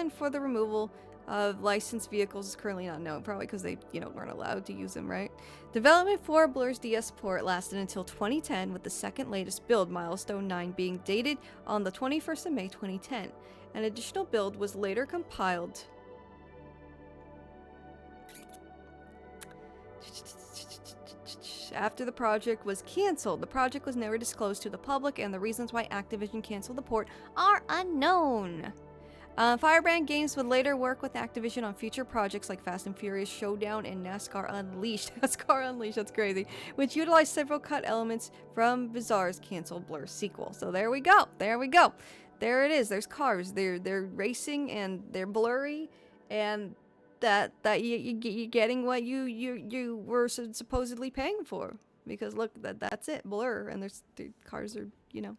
for the removal of licensed vehicles is currently not known, probably because they, weren't allowed to use them, right? Development for Blur's DS port lasted until 2010, with the second latest build, Milestone 9, being dated on the 21st of May 2010. An additional build was later compiled. After the project was cancelled. The project was never disclosed to the public, and the reasons why Activision canceled the port are unknown. Firebrand Games would later work with Activision on future projects like Fast and Furious Showdown and NASCAR Unleashed. NASCAR Unleashed, that's crazy. Which utilized several cut elements from Bizarre's canceled Blur sequel. So there we go. There we go. There it is. There's cars. They're racing and they're blurry, and that you're getting what you were supposedly paying for, because look, that's it, Blur, and the cars are, you know,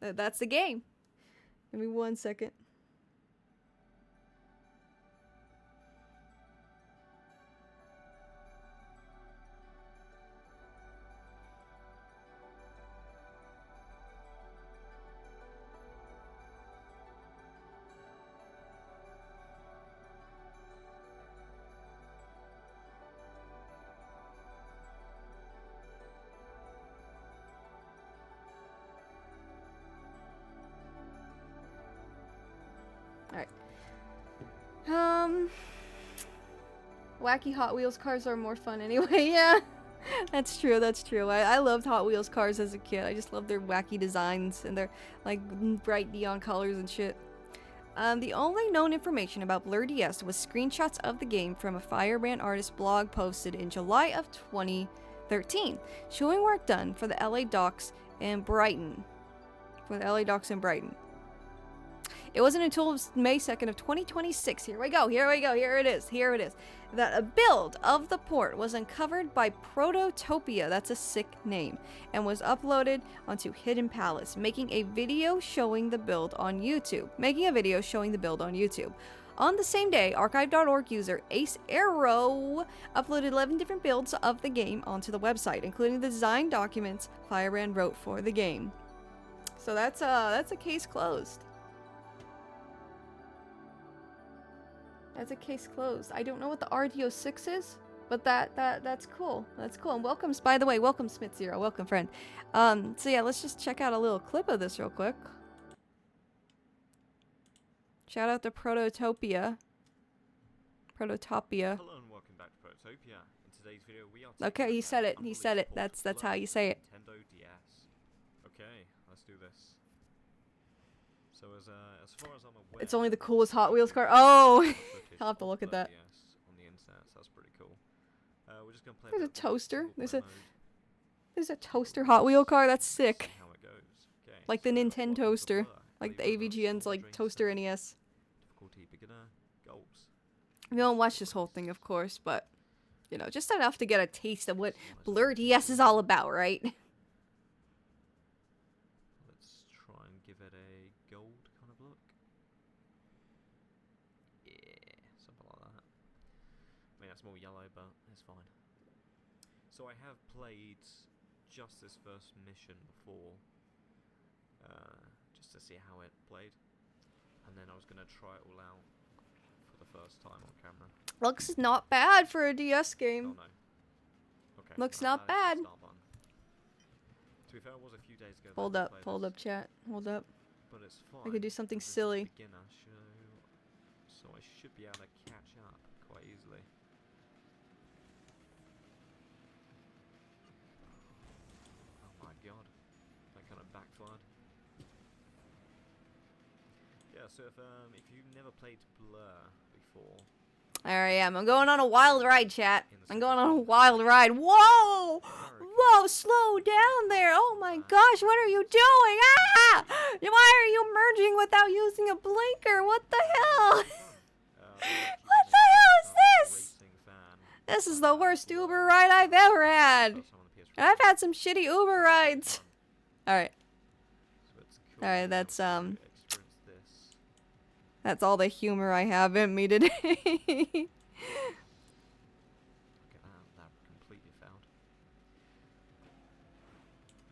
that's the game. Give me 1 second. Alright. Wacky Hot Wheels cars are more fun anyway, yeah. That's true, that's true. I loved Hot Wheels cars as a kid. I just loved their wacky designs and their, like, bright neon colors and shit. The only known information about Blur DS was screenshots of the game from a Firebrand artist blog posted in July of 2013, showing work done for the LA Docks and Brighton. It wasn't until May 2nd of 2026, here it is, that a build of the port was uncovered by Prototopia, that's a sick name, and was uploaded onto Hidden Palace, making a video showing the build on YouTube. On the same day, archive.org user Ace Arrow uploaded 11 different builds of the game onto the website, including the design documents Firebrand wrote for the game. So that's a case closed. That's a case closed. I don't know what the RDO6 is, but that's cool. That's cool. And welcome, by the way, welcome Smith Zero. Welcome, friend. So yeah, let's just check out a little clip of this real quick. Shout out to Prototopia. Hello and welcome back to Protopia. In today's video we are Okay, he said it. He said it. That's how you say it. Nintendo DS. Okay, let's do this. So as far as I'm aware, It's only the coolest Hot Wheels car. Oh, I'll have to look at that. On the internet, so that's pretty cool. We're just gonna play. There's a toaster. There's mode. a toaster Hot Wheel car. That's sick. See how it goes. Okay, Like the so Nintendo welcome to toaster. Blur. Like the Leave with us, AVGN's like drinks toaster and NES. difficulty beginner goals. We don't watch this whole thing, of course, but you know, just enough to get a taste of what Blur DS is all about, right? Let's try and give it a gold kind of look. Yeah, something like that. I mean, that's more yellow, but it's fine. So I have played just this first mission before, just to see how it played, and then I was gonna try it all out for the first time on camera. Looks not bad for a DS Oh game. no. Okay. Looks no, not that is the bad. start button. To be fair, it was a few days ago. that Hold I up, played hold this, up, chat. Hold up. But it's fine. I could do something This is silly. beginner show, so I should be able to catch up quite easily. Oh my god, that kind of backfired. Yeah, so if you've never played Blur before, There I am. I'm going on a wild ride, chat. I'm going on a wild ride. Whoa! Whoa, slow down there. Oh my gosh, what are you doing? Ah! Why are you merging without using a blinker? What the hell? What the hell is this? This is the worst Uber ride I've ever had. And I've had some shitty Uber rides. Alright. Alright, that's all the humor I have in me today. Look at that completely failed.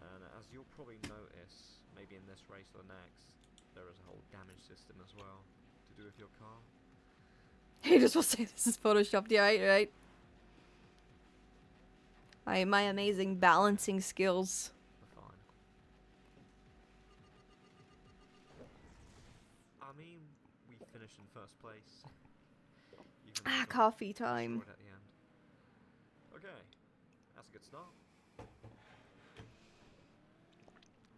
And as you'll probably notice, maybe in this race or the next, there is a whole damage system as well to do with your car. Haters will say this is photoshopped. Yeah, right. My amazing balancing skills. We're fine. I mean, we finished in first place. Even though we Coffee time. scored at the end. Okay, that's a good start.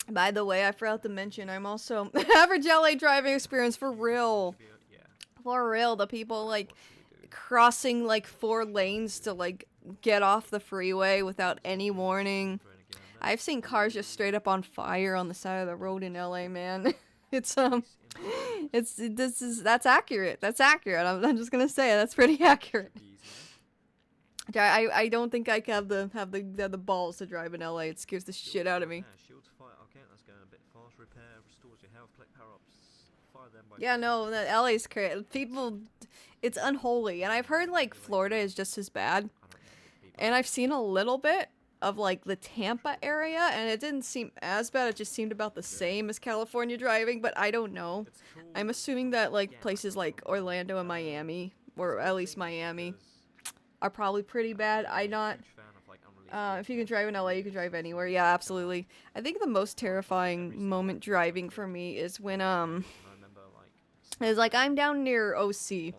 By the way, I forgot to mention, I'm also average LA driving experience for real. Yeah. For real, the people like What should we do? crossing like 4 lanes to like get off the freeway without any warning. Join again. I've seen cars just straight up on fire on the side of the road in LA, man. It's that's accurate. That's accurate. I'm just gonna say that's pretty accurate. I don't think I have the balls to drive in LA. It scares the shit out of me. Shield to fight. Okay, that's going a bit fast. Repair restores your health. Collect power ups. Fire them by. Yeah, no, that LA's crazy. People, it's unholy, and I've heard like Florida is just as bad. And I've seen a little bit of like the Tampa area, and it didn't seem as bad. It just seemed about the same as California driving, but I don't know. I'm assuming that like places like Orlando and Miami, or at least Miami, are probably pretty bad. If you can drive in LA, you can drive anywhere. Yeah, absolutely. I think the most terrifying moment driving for me is when it's like I'm down near OC,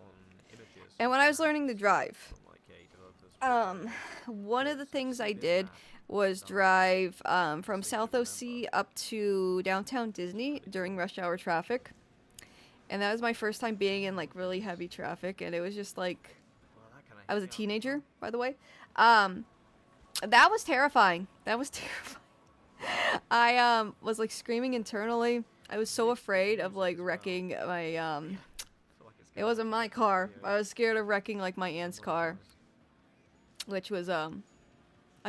and when I was learning to drive, one of the things I did was drive from South OC up to downtown Disney during rush hour traffic, and that was my first time being in like really heavy traffic, and it was just like, I was a teenager, by the way. That was terrifying. That was terrifying. I was like screaming internally. I was so afraid of like wrecking my it wasn't my car. I was scared of wrecking like my aunt's car, which was a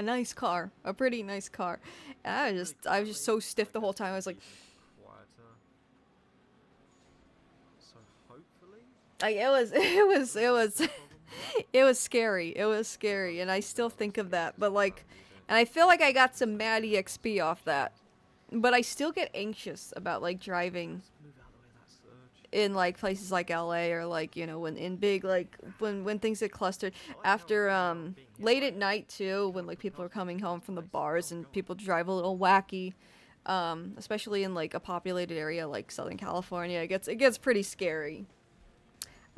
nice car, a pretty nice car. And I was just so stiff the whole time. I was like, like it was scary. It was scary, and I still think of that. But like, and I feel like I got some mad EXP off that. But I still get anxious about like driving in like places like LA, or like, you know, when in big like when things get clustered after late at night too, when like people are coming home from the bars and people drive a little wacky, especially in like a populated area like Southern California. It gets pretty scary.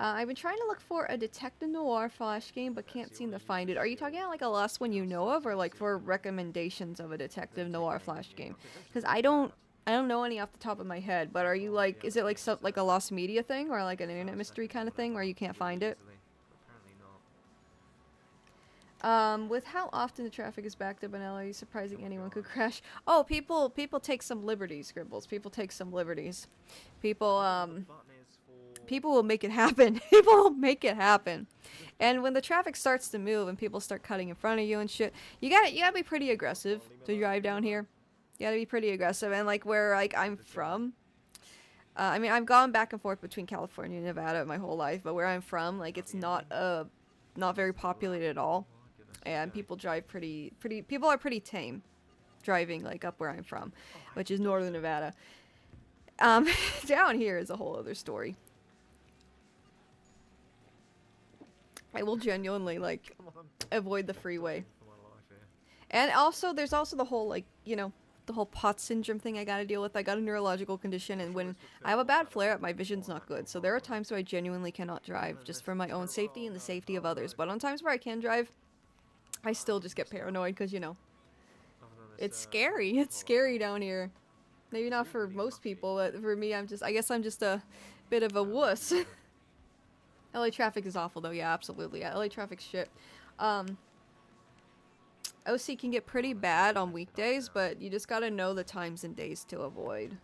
I've been trying to look for a detective noir flash game, but can't seem to find it. Are you talking about like a lost one you know of, or like for recommendations of a detective noir flash game? Because I don't know any off the top of my head. But are you like, is it like like a lost media thing, or like an internet mystery kind of thing where you can't find it? With how often the traffic is backed up in LA, surprising anyone could crash. Oh, people take some liberties, Scribbles. People take some liberties. People will make it happen. People will make it happen. And when the traffic starts to move and people start cutting in front of you and shit, you gotta be pretty aggressive to drive down here. You gotta be pretty aggressive. And like where like I'm from, I mean, I've gone back and forth between California and Nevada my whole life, but where I'm from, like it's not very populated at all, and people drive people are pretty tame driving like up where I'm from, which is northern Nevada. Down here is a whole other story. I will genuinely like avoid the freeway. And also there's also the whole like, you know, the whole pot syndrome thing I gotta deal with. I got a neurological condition, and when I have a bad flare up, my vision's not good. So there are times where I genuinely cannot drive, just for my own safety and the safety of others. But on times where I can drive, I still just get paranoid because, you know, it's scary. It's scary down here. Maybe not for most people, but for me, I guess I'm just a bit of a wuss. LA traffic is awful though, yeah, absolutely. Yeah, LA traffic's shit. OC can get pretty bad on weekdays, but you just gotta know the times and days to avoid.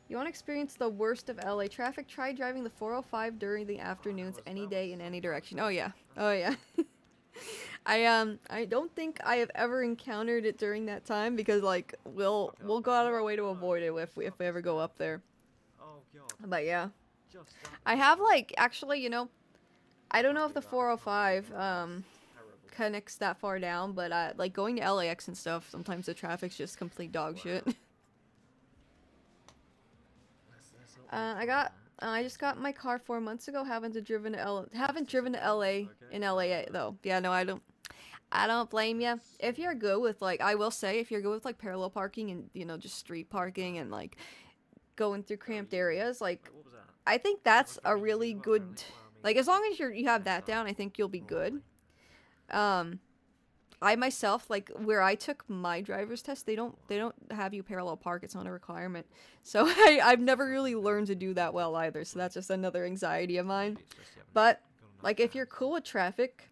You want to experience the worst of LA traffic? Try driving the 405 during the afternoons any day in any direction. Oh yeah. Oh yeah. I don't think I have ever encountered it during that time, because like we'll go out of our way to avoid it if we ever go up there. But yeah. I have like, actually, you know, I don't know if the 405 connects that far down, but like going to LAX and stuff, sometimes the traffic's just complete dog shit. I just got my car 4 months ago. Haven't driven to LA in LA though. Yeah, no, I don't blame you. If you're good with like, I will say, if you're good with like parallel parking and, you know, just street parking and like going through cramped areas, like I think that's a really good, like as long as you have that down, I think you'll be good. I myself, like where I took my driver's test, they don't have you parallel park. It's not a requirement. So I've never really learned to do that well either. So that's just another anxiety of mine. Maybe it's just you haven't But got enough like if you're chance. cool with traffic,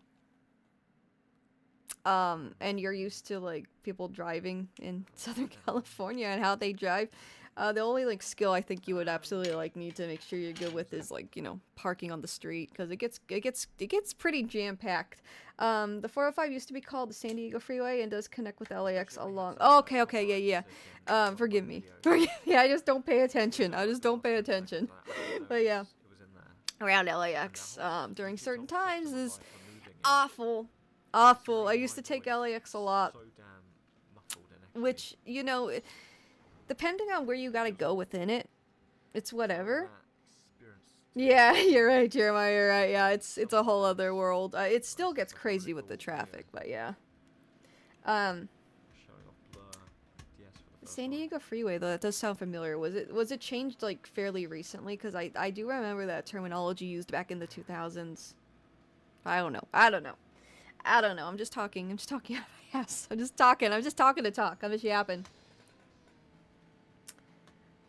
and you're used to like people driving in Southern California and how they drive, the only like skill I think you would absolutely like need to make sure you're good with is like, you know, parking on the street, because it gets pretty jam packed. The 405 used to be called the San Diego Freeway and does connect with LAX along. Oh, okay, yeah. Forgive me. Forgive me. I just don't pay attention. I just don't pay attention. But yeah, It was in there. around LAX, during certain times is awful. Awful. I used to take LAX a lot, So damn muffled and echoey. which, you know, depending on where you gotta go within it, it's whatever. Yeah, you're right, Jeremiah, you're right. Yeah, it's a whole other world. It still gets crazy with the traffic, but yeah. Showing off Blur DS for the The first San one. Diego Freeway, though, that does sound familiar. Was it changed like fairly recently? Because I do remember that terminology used back in the 2000s. I don't know. I'm just talking. I'm just talking out of my ass. I'm just talking to talk. I'm just yapping.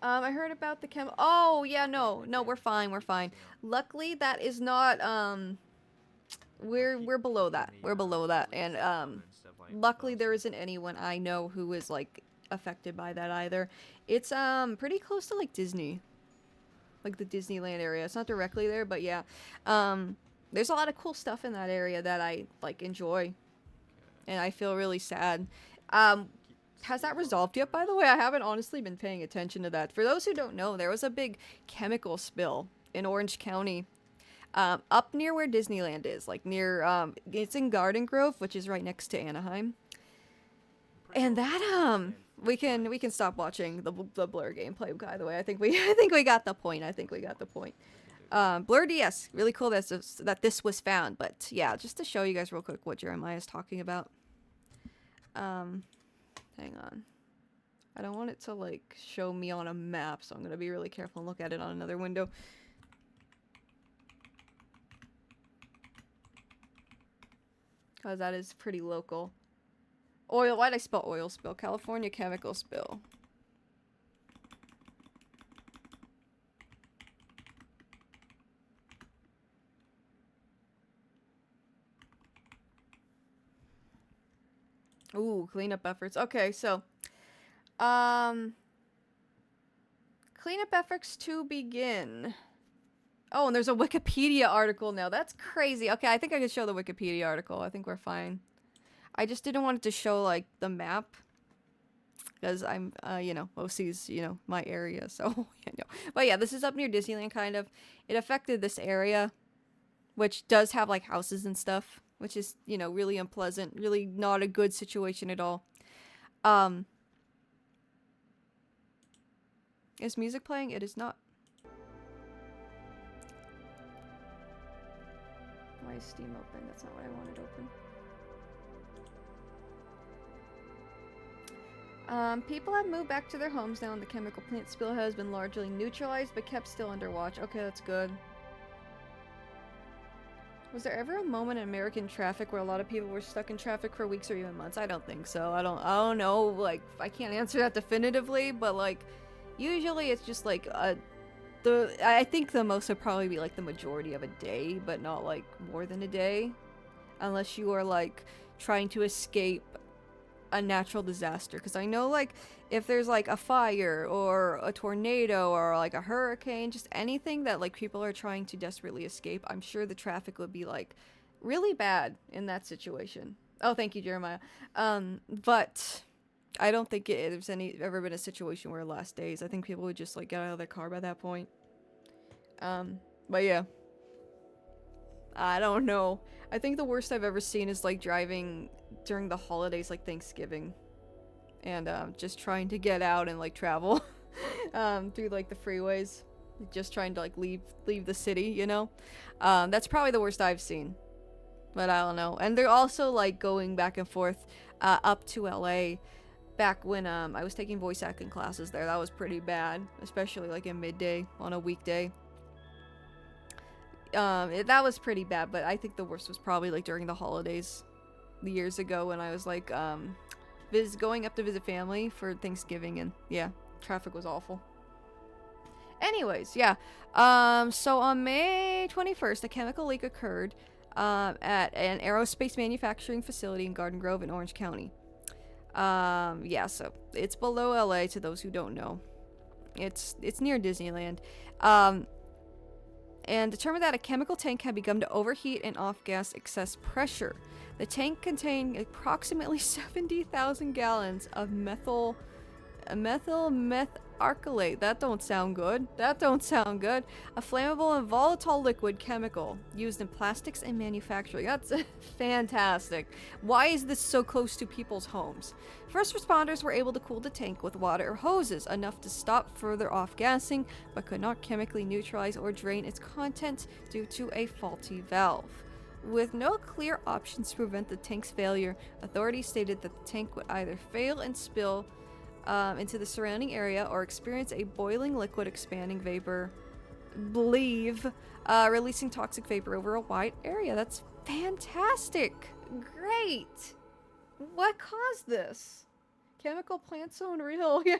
I heard about the chem. Oh yeah, no, we're fine. Luckily, that is not. We're below that. We're below that, and luckily there isn't anyone I know who is like affected by that either. It's pretty close to like Disney, like the Disneyland area. It's not directly there, but yeah. There's a lot of cool stuff in that area that I like enjoy, and I feel really sad. Has that resolved yet, by the way? I haven't honestly been paying attention to that. For those who don't know, there was a big chemical spill in Orange County, up near where Disneyland is, like near, it's in Garden Grove, which is right next to Anaheim. And that, we can stop watching the Blur gameplay, by the way. I think we got the point. Blur DS, really cool that this was found, but yeah, just to show you guys real quick what Jeremiah is talking about. Hang on. I don't want it to like show me on a map, so I'm gonna be really careful and look at it on another window. Cause that is pretty local. Oil, why'd I spell oil spill? California chemical spill. Ooh, cleanup efforts. Okay, so, cleanup efforts to begin. Oh, and there's a Wikipedia article now. That's crazy. Okay, I think I can show the Wikipedia article. I think we're fine. I just didn't want it to show, like, the map. Because I'm, you know, OC's, you know, my area, so, you know. But yeah, this is up near Disneyland, kind of. It affected this area, which does have, like, houses and stuff. Which is, you know, really unpleasant. Really not a good situation at all. Is music playing? It is not. Why is Steam open? That's not what I wanted open. People have moved back to their homes now and the chemical plant spill has been largely neutralized but kept still under watch. Okay, that's good. Was there ever a moment in American traffic where a lot of people were stuck in traffic for weeks or even months? I don't think so. I don't know. Like, I can't answer that definitively, but like, usually it's just like I think the most would probably be like the majority of a day, but not like more than a day, unless you are like trying to escape a natural disaster. Because I know like if there's like a fire or a tornado or like a hurricane, just anything that like people are trying to desperately escape, I'm sure the traffic would be like really bad in that situation. Oh, thank you, Jeremiah. But I don't think there's ever been a situation where it lasts days. I think people would just like get out of their car by that point. But yeah, I don't know. I think the worst I've ever seen is like driving during the holidays, like Thanksgiving. And just trying to get out and like travel through like the freeways, just trying to like leave the city, you know. That's probably the worst I've seen, but I don't know. And they're also like going back and forth up to LA back when I was taking voice acting classes there. That was pretty bad, especially like in midday on a weekday. That was pretty bad, but I think the worst was probably like during the holidays. years ago when I was like going up to visit family for Thanksgiving, and yeah, traffic was awful. Anyways, yeah. So on May 21st, a chemical leak occurred at an aerospace manufacturing facility in Garden Grove in Orange County. Yeah, so it's below LA, to those who don't know. It's near Disneyland. And determined that a chemical tank had begun to overheat and off-gas excess pressure. The tank contained approximately 70,000 gallons of methyl methacrylate. That don't sound good. That don't sound good. A flammable and volatile liquid chemical used in plastics and manufacturing. That's fantastic. Why is this so close to people's homes? First responders were able to cool the tank with water or hoses, enough to stop further off-gassing, but could not chemically neutralize or drain its contents due to a faulty valve. With no clear options to prevent the tank's failure, authorities stated that the tank would either fail and spill into the surrounding area or experience a boiling liquid expanding vapor releasing toxic vapor over a wide area. That's fantastic. Great. What caused this? Chemical plant so unreal. Yeah.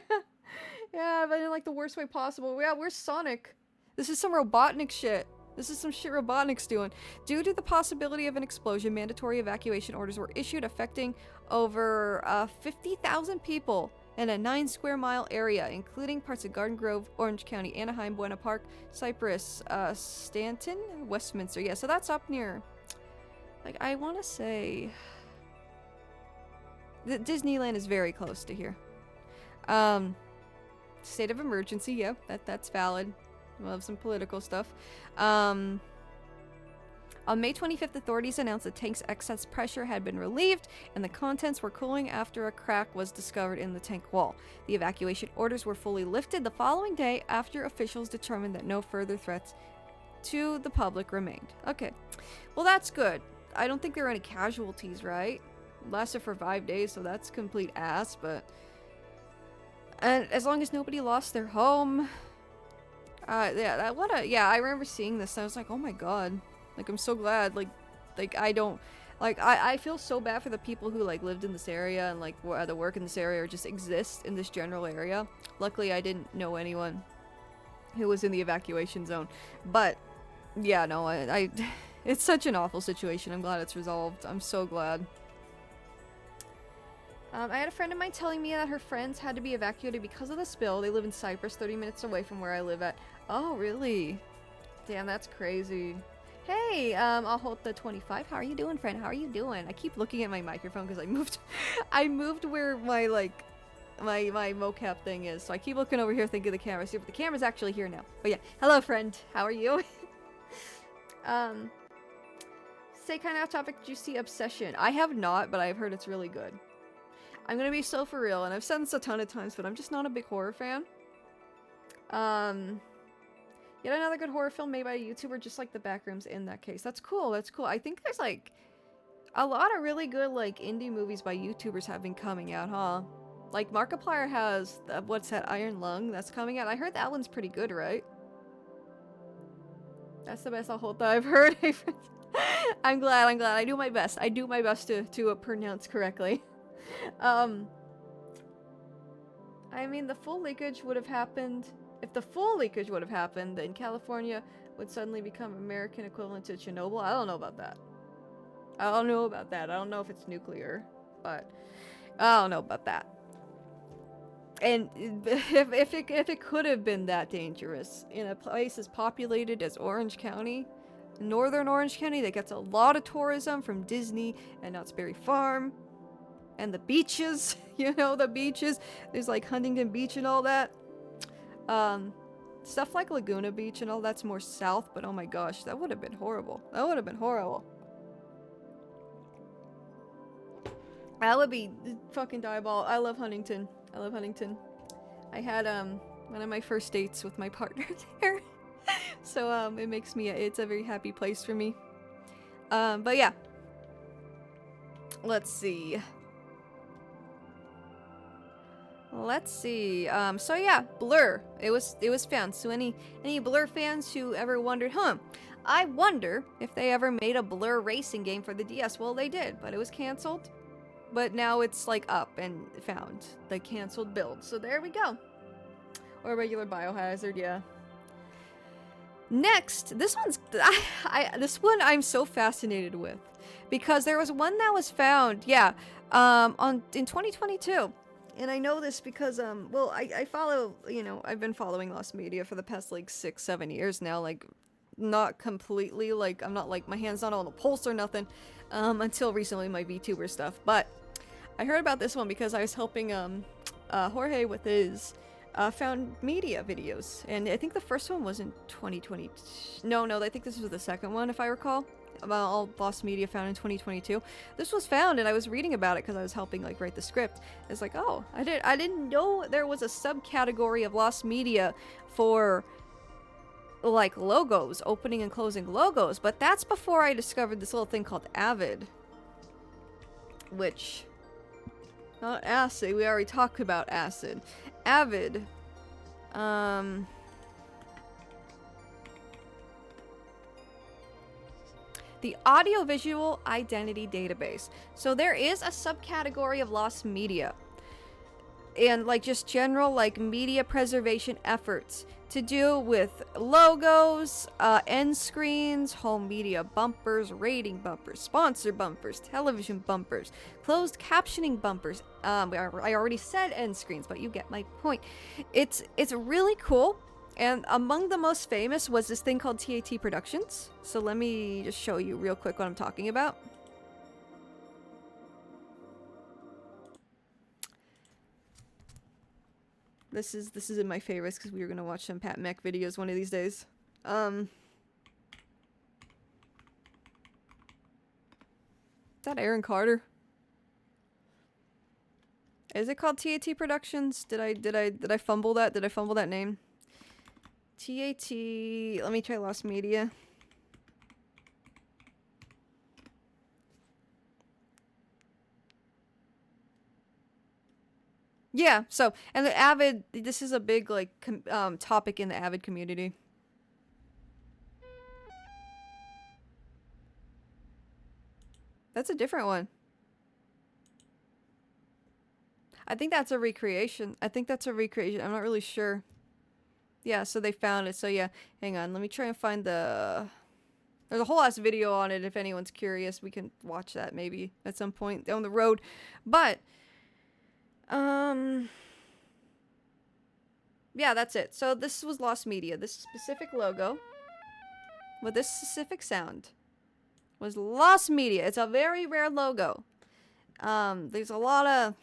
Yeah, but in like the worst way possible. Yeah, where's Sonic? This is some Robotnik shit. This is some shit Robotnik's doing. Due to the possibility of an explosion, mandatory evacuation orders were issued affecting over 50,000 people in a 9 square mile area, including parts of Garden Grove, Orange County, Anaheim, Buena Park, Cypress, Stanton, Westminster. Yeah, so that's up near, like, I want to say Disneyland is very close to here. State of emergency, yep, that's valid. We'll have some political stuff. On May 25th, authorities announced the tank's excess pressure had been relieved and the contents were cooling after a crack was discovered in the tank wall. The evacuation orders were fully lifted the following day after officials determined that no further threats to the public remained. Okay, well that's good. I don't think there were any casualties, right? Lasted for 5 days, so that's complete ass, but... And as long as nobody lost their home... yeah, I remember seeing this and I was like, oh my god. Like, I'm so glad, like, I don't, like, I feel so bad for the people who, like, lived in this area and, like, either work in this area or just exist in this general area. Luckily, I didn't know anyone who was in the evacuation zone. But, yeah, no, it's such an awful situation. I'm glad it's resolved. I'm so glad. I had a friend of mine telling me that her friends had to be evacuated because of the spill. They live in Cypress, 30 minutes away from where I live at. Oh, really? Damn, that's crazy. Hey, I'll hold the 25. How are you doing, friend? How are you doing? I keep looking at my microphone because I moved where my, like, my mocap thing is. So I keep looking over here thinking the camera. See if the camera's actually here now. But yeah, hello, friend. How are you? Say kind of off topic, did you see Obsession? I have not, but I've heard it's really good. I'm gonna be so for real, and I've said this a ton of times, but I'm just not a big horror fan. Yet another good horror film made by a YouTuber, just like the Backrooms in that case. That's cool, that's cool. I think there's, like, a lot of really good, like, indie movies by YouTubers have been coming out, huh? Like, Markiplier has, what's that, Iron Lung that's coming out. I heard that one's pretty good, right? That's the best that I've heard. I'm glad. I do my best. I do my best to pronounce correctly. I mean, the full leakage would have happened... If the full leakage would have happened, then California would suddenly become American equivalent to Chernobyl. I don't know about that. I don't know if it's nuclear, but I don't know about that. And if it could have been that dangerous in a place as populated as Orange County, northern Orange County, that gets a lot of tourism from Disney and Knott's Berry Farm, and the beaches, you know, the beaches. There's like Huntington Beach and all that. Stuff like Laguna Beach and all that's more south, but oh my gosh, that would have been horrible. That would have been horrible. That would be fucking diabolical. I love Huntington. I had, one of my first dates with my partner there. So, it makes me, it's a very happy place for me. But yeah. Let's see. So yeah, Blur. It was found. So any Blur fans who ever wondered, I wonder if they ever made a Blur racing game for the DS. Well, they did, but it was canceled. But now it's like up and found the canceled build. So there we go. Or regular Biohazard, yeah. Next, this one's this one I'm so fascinated with because there was one that was found, yeah, in 2022. And I know this because well, I follow, you know, I've been following Lost Media for the past like 6-7 years now, like not completely, like I'm not like my hands not on the pulse or nothing until recently my VTuber stuff. But I heard about this one because I was helping Jorge with his found media videos, and I think the first one was in 2020. No, I think this was the second one, if I recall. About all Lost Media found in 2022. This was found, and I was reading about it because I was helping like write the script. It's like, oh, I didn't know there was a subcategory of Lost Media for like logos, opening and closing logos. But that's before I discovered this little thing called Avid, which, not Acid. We already talked about Acid. Avid. The Audiovisual Identity Database. So there is a subcategory of Lost Media. And like just general like media preservation efforts to do with logos, end screens, home media bumpers, rating bumpers, sponsor bumpers, television bumpers, closed captioning bumpers. I already said end screens, but you get my point. It's really cool. And among the most famous was this thing called TAT Productions. So let me just show you real quick what I'm talking about. This is in my favorites because we were gonna watch some Pat Mech videos one of these days. Is that Aaron Carter? Is it called TAT Productions? Did I fumble that? Did I fumble that name? TAT. Let me try Lost Media. Yeah, so, and the Avid, this is a big, like, topic in the Avid community. That's a different one. I think that's a recreation. I'm not really sure. Yeah, so they found it. So yeah, hang on. Let me try and find the... There's a whole ass video on it if anyone's curious. We can watch that maybe at some point down the road. But... yeah, that's it. So this was Lost Media. This specific logo with this specific sound was Lost Media. It's a very rare logo. There's a lot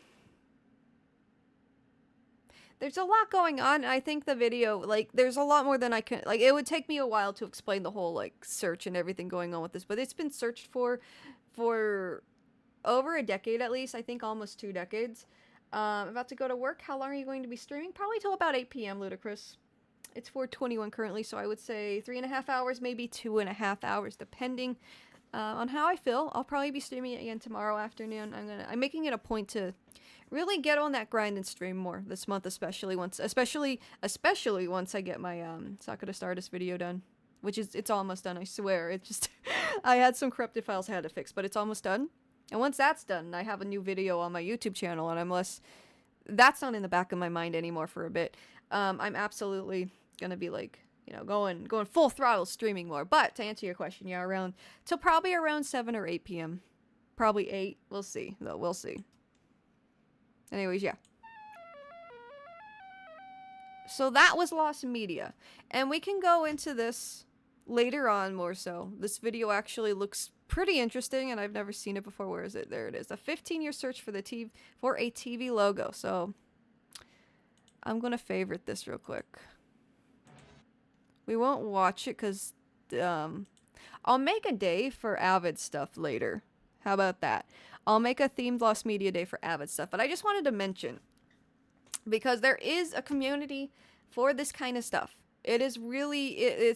going on, and I think the video, like, there's a lot more than I can, like, it would take me a while to explain the whole, like, search and everything going on with this, but it's been searched for over a decade at least, I think almost 2 decades. About to go to work. How long are you going to be streaming? Probably till about 8 p.m. Ludicrous. It's 4:21 currently, so I would say 3.5 hours, maybe 2.5 hours, depending on how I feel. I'll probably be streaming it again tomorrow afternoon. I'm making it a point to really get on that grind and stream more this month, especially once I get my Sakura Stardust video done, which is, it's almost done. I swear. It just I had some corrupted files I had to fix, but it's almost done. And once that's done, I have a new video on my YouTube channel, and that's not in the back of my mind anymore for a bit. I'm absolutely gonna be like, you know, going full throttle streaming more. But to answer your question, yeah, till probably around 7 or 8 p.m. Probably 8. We'll see, though. We'll see. Anyways, yeah. So that was Lost Media. And we can go into this later on more so. This video actually looks pretty interesting, and I've never seen it before. Where is it? There it is. A 15-year search for a TV logo. So I'm gonna favorite this real quick. We won't watch it because I'll make a day for Avid stuff later. How about that? I'll make a themed Lost Media day for Avid stuff. But I just wanted to mention, because there is a community for this kind of stuff. It's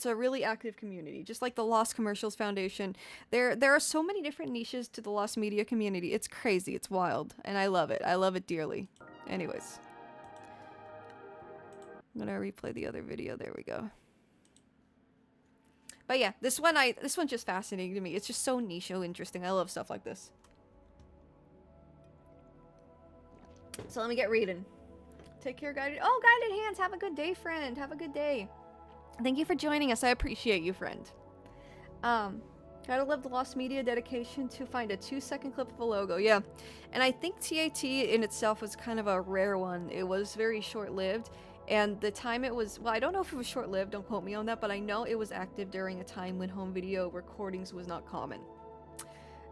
a really active community, just like the Lost Commercials Foundation. There are so many different niches to the Lost Media community. It's crazy, it's wild, and I love it. I love it dearly. Anyways, I'm gonna replay the other video. There we go. But yeah, this one's just fascinating to me. It's just so niche, so interesting. I love stuff like this. So let me get reading. Take care, guided. Oh, guided hands. Have a good day, friend. Have a good day. Thank you for joining us. I appreciate you, friend. Gotta love the Lost Media dedication to find a 2-second clip of a logo. Yeah, and I think TAT in itself was kind of a rare one. It was very short-lived, and the time it was, well, I don't know if it was short-lived, don't quote me on that, but I know it was active during a time when home video recordings was not common.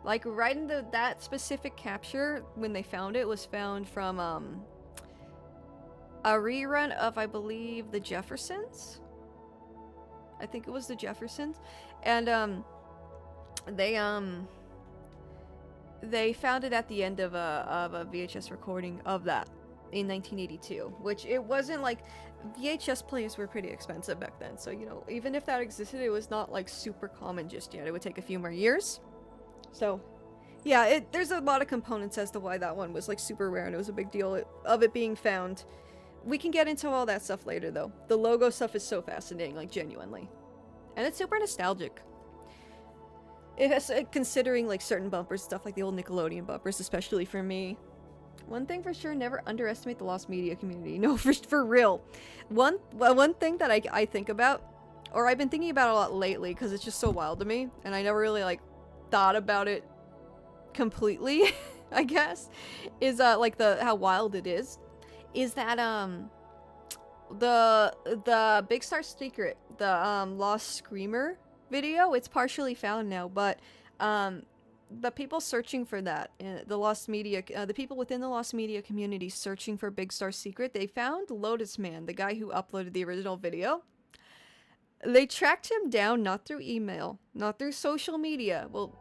Like, right in that specific capture, when they found it, was found from, a rerun of, I believe, The Jeffersons? I think it was The Jeffersons. And, they found it at the end of a VHS recording of that in 1982, which it wasn't like, VHS players were pretty expensive back then, so, you know, even if that existed, it was not, like, super common just yet. It would take a few more years. So, yeah, there's a lot of components as to why that one was, like, super rare, and it was a big deal of it being found. We can get into all that stuff later, though. The logo stuff is so fascinating, like, genuinely. And it's super nostalgic. It has, considering, like, certain bumpers, stuff like the old Nickelodeon bumpers, especially for me. One thing for sure, never underestimate the Lost Media community. No, for real. One thing that I think about, or I've been thinking about a lot lately, because it's just so wild to me, and I never really, like, thought about it completely, I guess, is, like, how wild it is that, the Big Star Secret, the, Lost Screamer video, it's partially found now, but, the people searching for that, the Lost Media, the people within the Lost Media community searching for Big Star Secret, they found Lotus Man, the guy who uploaded the original video. They tracked him down not through email, not through social media, well,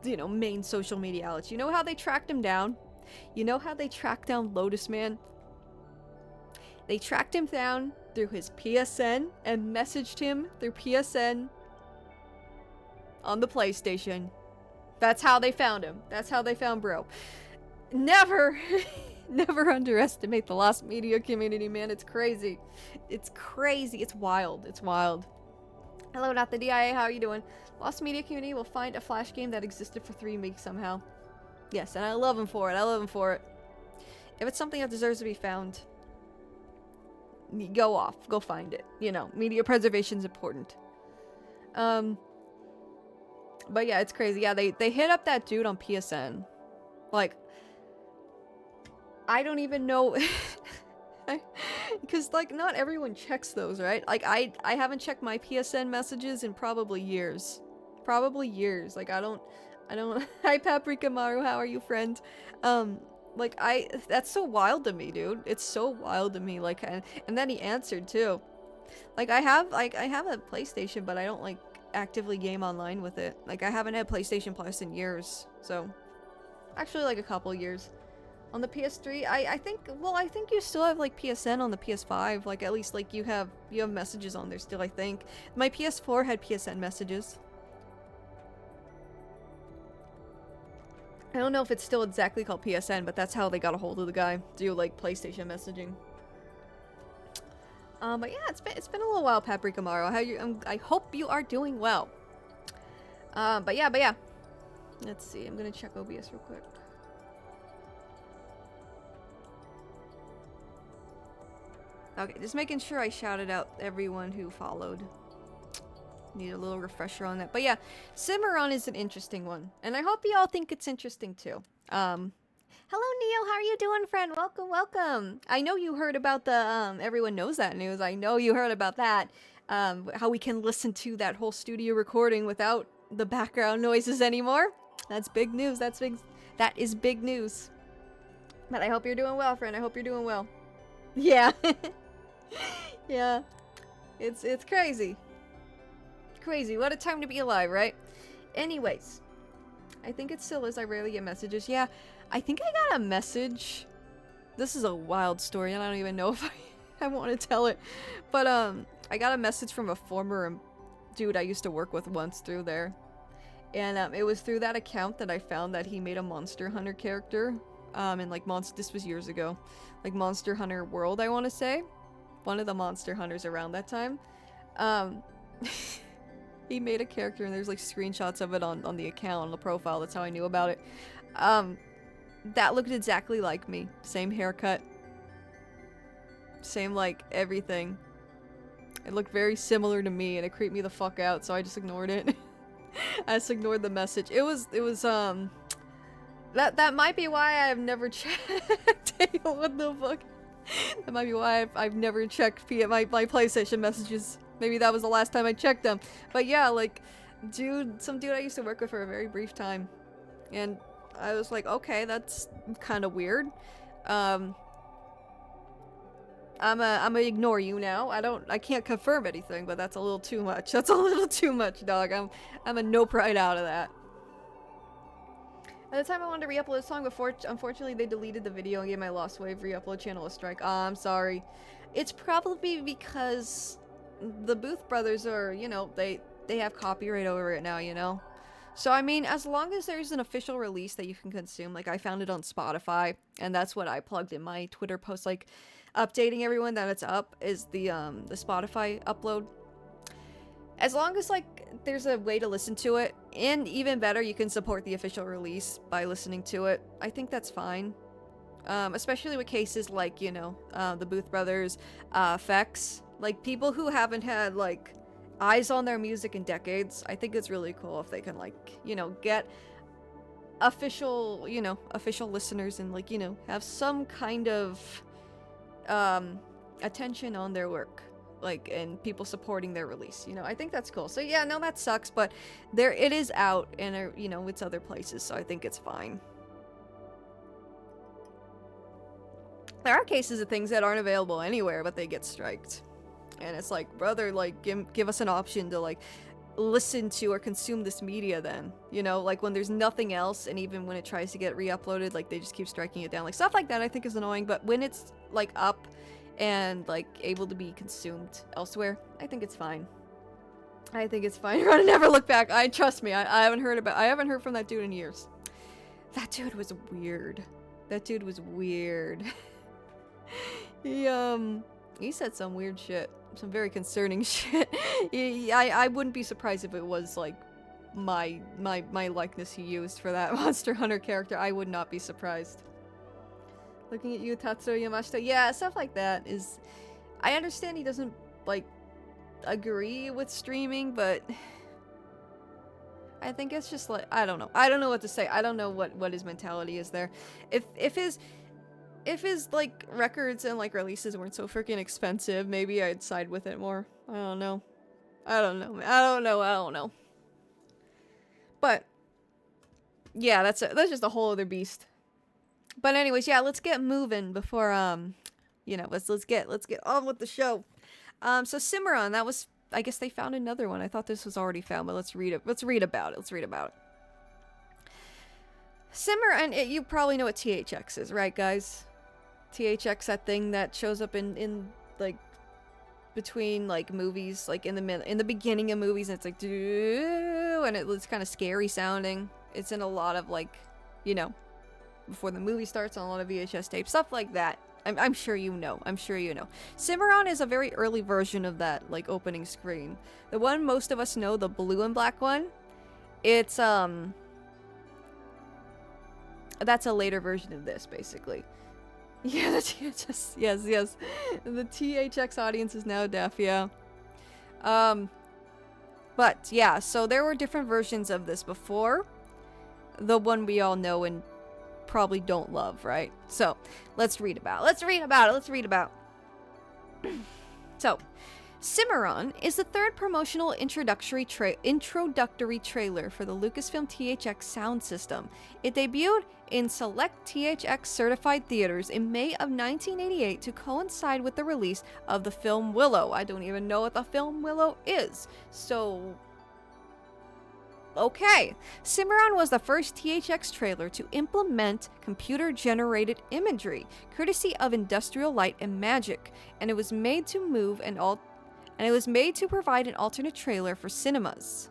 you know, main social media outlets. You know how they tracked him down? You know how they tracked down Lotus Man? They tracked him down through his PSN and messaged him through PSN on the PlayStation. That's how they found him. That's how they found bro. Never, never underestimate the Lost Media community, man. It's crazy. It's crazy. It's wild. It's wild. Hello, not the DIA. How are you doing? Lost Media community will find a Flash game that existed for 3 weeks somehow. Yes, and I love him for it. I love him for it. If it's something that deserves to be found, go off. Go find it. You know, media preservation's important. But yeah, it's crazy. Yeah, they hit up that dude on PSN. Like, I don't even know... Because, like, not everyone checks those, right? Like, I haven't checked my PSN messages in probably years. Probably years. Like, I don't... Hi, Paprika Maru, how are you, friend? Like, that's so wild to me, dude. It's so wild to me, like, and then he answered, too. Like, I have a PlayStation, but I don't, like, actively game online with it. Like, I haven't had PlayStation Plus in years, so... Actually, like, a couple years. On the PS3, I think you still have, like, PSN on the PS5. Like, at least, like, you have messages on there still, I think. My PS4 had PSN messages. I don't know if it's still exactly called PSN, but that's how they got a hold of the guy. Do, like, PlayStation messaging. But yeah, it's been a little while, Paprika Maro. I hope you are doing well. But yeah. Let's see, I'm gonna check OBS real quick. Okay, just making sure I shouted out everyone who followed. Need a little refresher on that. But yeah, Cimarron is an interesting one. And I hope you all think it's interesting too. Hello Neil, how are you doing, friend? Welcome, welcome. I know you heard about the, everyone knows that news. I know you heard about that. How we can listen to that whole studio recording without the background noises anymore. That's big news. That is big news. But I hope you're doing well, friend. I hope you're doing well. Yeah. Yeah. It's crazy. Crazy. What a time to be alive, right? Anyways. I think it still is. I rarely get messages. Yeah. I think I got a message. This is a wild story and I don't even know if I want to tell it. But I got a message from a former dude I used to work with once through there. And it was through that account that I found that he made a Monster Hunter character. And like this was years ago. Like Monster Hunter World, I want to say. One of the Monster Hunters around that time. He made a character and there's like screenshots of it on the account, on the profile. That's how I knew about it. That looked exactly like me. Same haircut. Same like everything. It looked very similar to me and it creeped me the fuck out, so I just ignored it. I just ignored the message. It was that might be why I've never checked. What the fuck? That might be why I've never checked my PlayStation messages. Maybe that was the last time I checked them. But yeah, like, some dude I used to work with for a very brief time. And I was like, okay, that's kind of weird. I'm gonna ignore you now. I can't confirm anything, but that's a little too much. That's a little too much, dog. I'm a nope right out of that. At the time I wanted to re-upload a song before, unfortunately they deleted the video and gave my Lost Wave re-upload channel a strike. I'm sorry. It's probably because the Booth brothers are, you know, they have copyright over it now, you know? So, I mean, as long as there's an official release that you can consume, like, I found it on Spotify, and that's what I plugged in my Twitter post, like, updating everyone that it's up, is the Spotify upload. As long as, like, there's a way to listen to it, and even better, you can support the official release by listening to it, I think that's fine. Especially with cases like, you know, the Booth brothers, Fex, like, people who haven't had, like, eyes on their music in decades. I think it's really cool if they can, like, you know, get official, you know, official listeners and, like, you know, have some kind of attention on their work, like, and people supporting their release, you know. I think that's cool. So yeah, no, that sucks, but it is out, and you know, it's other places, so I think it's fine. There are cases of things that aren't available anywhere, but they get striked. And it's like, brother, like, give us an option to, like, listen to or consume this media then. You know, like, when there's nothing else, and even when it tries to get re-uploaded, like, they just keep striking it down. Like, stuff like that I think is annoying, but when it's, like, up and, like, able to be consumed elsewhere, I think it's fine. I think it's fine. You're gonna never look back. Trust me, I haven't heard from that dude in years. That dude was weird. That dude was weird. He said some weird shit. Some very concerning shit. I wouldn't be surprised if it was, like, my likeness he used for that Monster Hunter character. I would not be surprised. Looking at you, Tatsuo Yamashita. Yeah, stuff like that is... I understand he doesn't, like, agree with streaming, but... I think it's just, like, I don't know. I don't know what to say. I don't know what his mentality is there. If his, like, records and, like, releases weren't so freaking expensive, maybe I'd side with it more. I don't know. I don't know. But, yeah, that's just a whole other beast. But anyways, yeah, let's get moving before, you know, let's get on with the show. So Cimarron, that was, I guess they found another one. I thought this was already found, but let's read about it. Cimarron, you probably know what THX is, right, guys? THX, that thing that shows up in like between, like, movies, like in the beginning of movies, and it's like and it's kind of scary sounding. It's in a lot of, like, you know, before the movie starts, on a lot of VHS tapes, stuff like that. I'm sure you know. Cimarron is a very early version of that, like, opening screen. The one most of us know, the blue and black one, it's that's a later version of this, basically. Yeah, the THX, yes. The THX audience is now deaf, yeah. But, yeah, so there were different versions of this before. The one we all know and probably don't love, right? So, let's read about it. So, Cimarron is the third promotional introductory trailer for the Lucasfilm THX sound system. It debuted in select THX certified theaters in May of 1988 to coincide with the release of the film Willow. I don't even know what the film Willow is. So, okay. Cimarron was the first THX trailer to implement computer-generated imagery, courtesy of Industrial Light and Magic, and it was made to provide an alternate trailer for cinemas.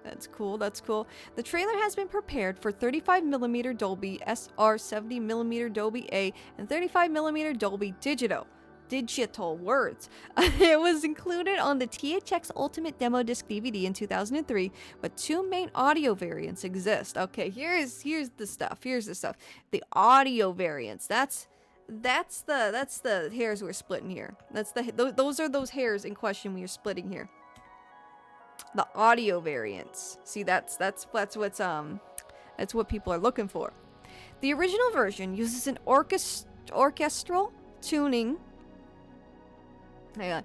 That's cool. The trailer has been prepared for 35mm Dolby SR, 70mm Dolby A, and 35mm Dolby Digital. digital words. It was included on the THX Ultimate Demo Disc DVD in 2003, but 2 main audio variants exist. Okay, here's the stuff. Here's the stuff. The audio variants. That's the hairs we're splitting here. Those are those hairs in question we are splitting here. The audio variants. See, that's what people are looking for. The original version uses an orchestral tuning. Hang on.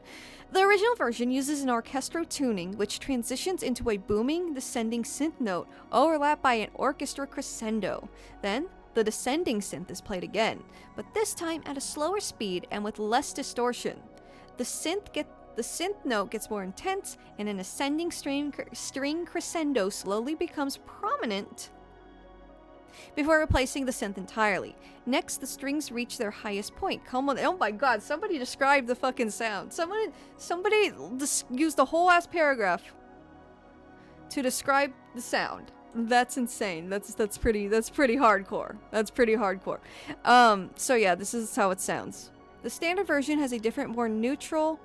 The original version uses an orchestral tuning which transitions into a booming descending synth note overlapped by an orchestra crescendo. Then, the descending synth is played again, but this time at a slower speed and with less distortion. The synth note gets more intense, and an ascending string crescendo slowly becomes prominent before replacing the synth entirely. Next, the strings reach their highest point. Come on, oh my god, somebody describe the fucking sound. Somebody used the whole ass paragraph to describe the sound. That's insane. That's pretty hardcore. That's pretty hardcore. So yeah, this is how it sounds. The standard version has a different, more neutral,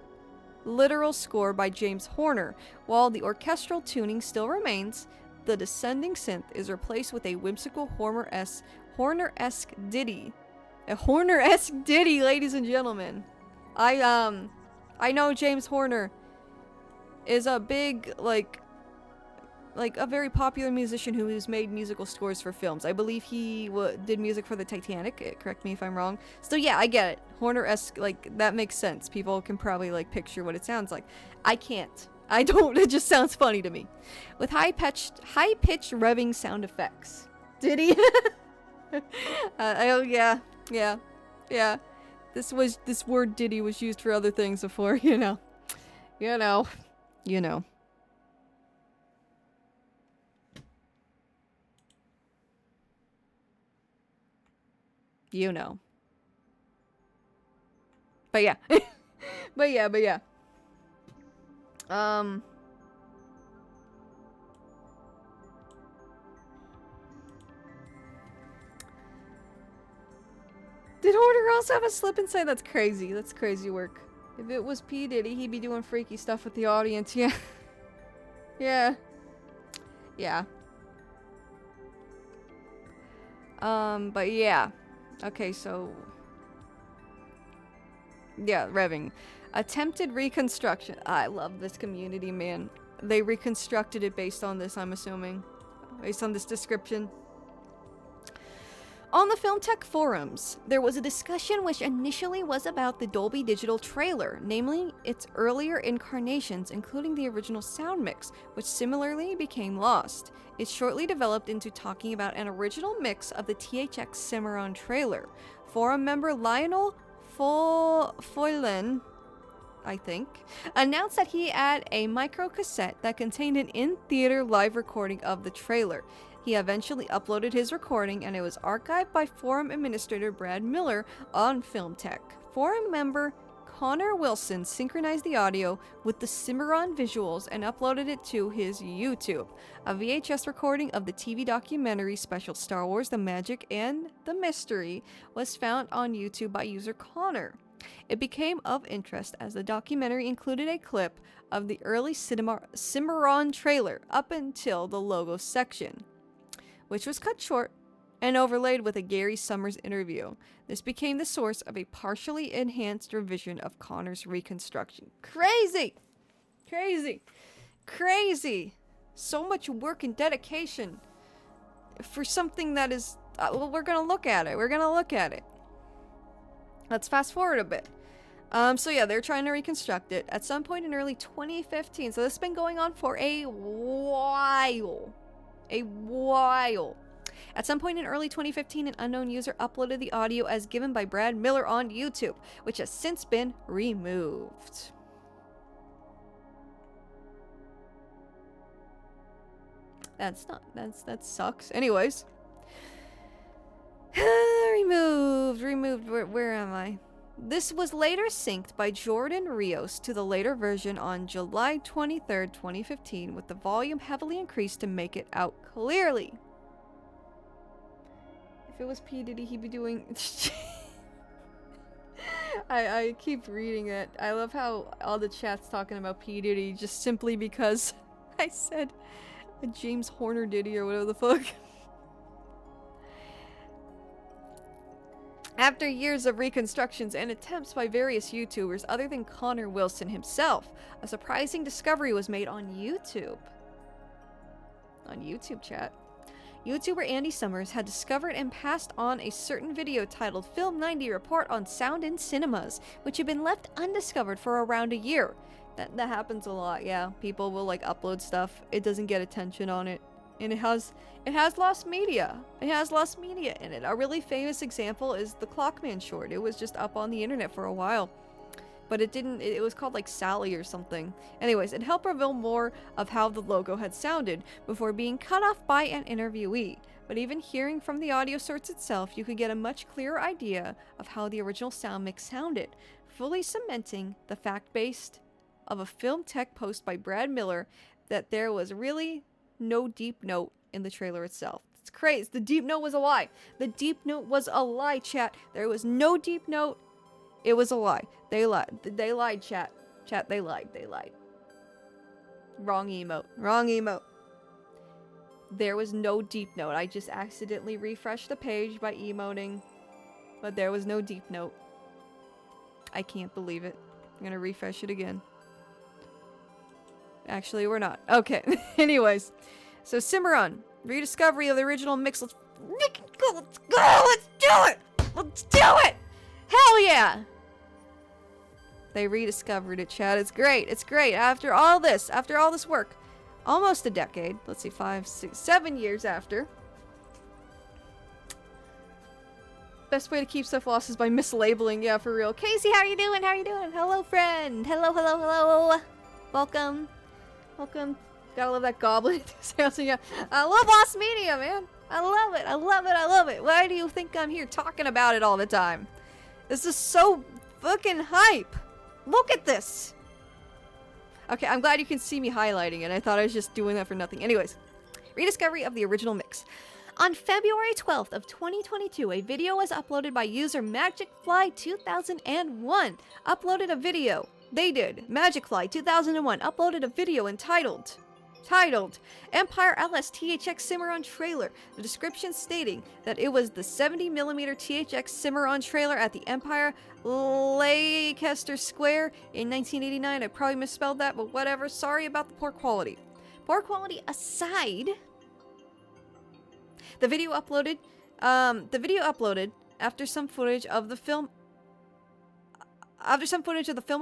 literal score by James Horner, while the orchestral tuning still remains. The descending synth is replaced with a whimsical Horner-esque ditty. A Horner-esque ditty, ladies and gentlemen. I know James Horner is a big, like a very popular musician who has made musical scores for films. I believe he did music for the Titanic. Correct me if I'm wrong. So yeah, I get it. Horner-esque, like, that makes sense. People can probably, like, picture what it sounds like. I can't. I don't. It just sounds funny to me. With high-pitched revving sound effects. Did he? Oh yeah. This word "diddy" was used for other things before, you know. You know. But yeah. but yeah. Did Horner also have a slip and say? That's crazy. That's crazy work. If it was P. Diddy, he'd be doing freaky stuff with the audience. Yeah. Yeah. But yeah. Okay, so... yeah, revving. Attempted reconstruction. I love this community, man. They reconstructed it based on this, I'm assuming. Based on this description. On the Film Tech forums, there was a discussion which initially was about the Dolby Digital trailer, namely its earlier incarnations, including the original sound mix, which similarly became lost. It shortly developed into talking about an original mix of the THX Cimarron trailer. Forum member Lionel Foylen, I think, announced that he had a micro cassette that contained an in-theater live recording of the trailer. He eventually uploaded his recording, and it was archived by forum administrator Brad Miller on Film Tech. Forum member Connor Wilson synchronized the audio with the Cimarron visuals and uploaded it to his YouTube. A VHS recording of the TV documentary special Star Wars: The Magic and the Mystery was found on YouTube by user Connor. It became of interest as the documentary included a clip of the early Cimarron trailer up until the logo section, which was cut short and overlaid with a Gary Summers interview. This became the source of a partially enhanced revision of Connor's reconstruction. Crazy! So much work and dedication for something that is... well, we're gonna look at it. Let's fast forward a bit. So yeah, they're trying to reconstruct it. At some point in early 2015, so this has been going on for a while. At some point in early 2015, an unknown user uploaded the audio as given by Brad Miller on YouTube, which has since been removed. That sucks. Anyways. Removed. Where am I? This was later synced by Jordan Rios to the later version on July 23rd, 2015, with the volume heavily increased to make it out clearly. If it was P. Diddy, he'd be doing... I keep reading it. I love how all the chat's talking about P. Diddy just simply because I said a James Horner Diddy or whatever the fuck. After years of reconstructions and attempts by various YouTubers other than Connor Wilson himself, a surprising discovery was made on YouTube. On YouTube, chat. YouTuber Andy Summers had discovered and passed on a certain video titled Film 90 Report on Sound in Cinemas, which had been left undiscovered for around a year. That happens a lot, yeah. People will like upload stuff, it doesn't get attention on it, and it has lost media. It has lost media in it. A really famous example is the Clockman short. It was just up on the internet for a while, but it was called like Sally or something. Anyways, it helped reveal more of how the logo had sounded before being cut off by an interviewee. But even hearing from the audio source itself, you could get a much clearer idea of how the original sound mix sounded, fully cementing the fact-based of a film tech post by Brad Miller that there was really no deep note in the trailer itself. It's crazy. The deep note was a lie. The deep note was a lie, chat. There was no deep note. It was a lie. They lied. They lied, chat. Chat, they lied. They lied. Wrong emote. Wrong emote. There was no deep note. I just accidentally refreshed the page by emoting, but there was no deep note. I can't believe it. I'm gonna refresh it again. Actually, we're not. Okay. Anyways. So, Cimarron. Rediscovery of the original mix. Let's go. Let's go. Let's do it. Let's do it. Hell yeah. They rediscovered it, chat. It's great. It's great. After all this work. Almost a decade. Let's see. 5, 6, 7 years after. Best way to keep stuff lost is by mislabeling. Yeah, for real. Casey, how you doing? How you doing? Hello, friend. Hello, hello, hello. Welcome. Welcome. Gotta love that goblin. I love Lost Media, man. I love it. I love it. I love it. Why do you think I'm here talking about it all the time? This is so fucking hype. Look at this. Okay, I'm glad you can see me highlighting it. I thought I was just doing that for nothing. Anyways, rediscovery of the original mix. On February 12th of 2022, a video was uploaded by user MagicFly2001. Uploaded a video. They did. MagicFly2001 uploaded a video entitled Empire LS THX Cimarron trailer. The description stating that it was the 70mm THX Cimarron trailer at the Empire Leicester Square in 1989. I probably misspelled that, but whatever. Sorry about the poor quality. Poor quality aside, the video uploaded after some footage of the film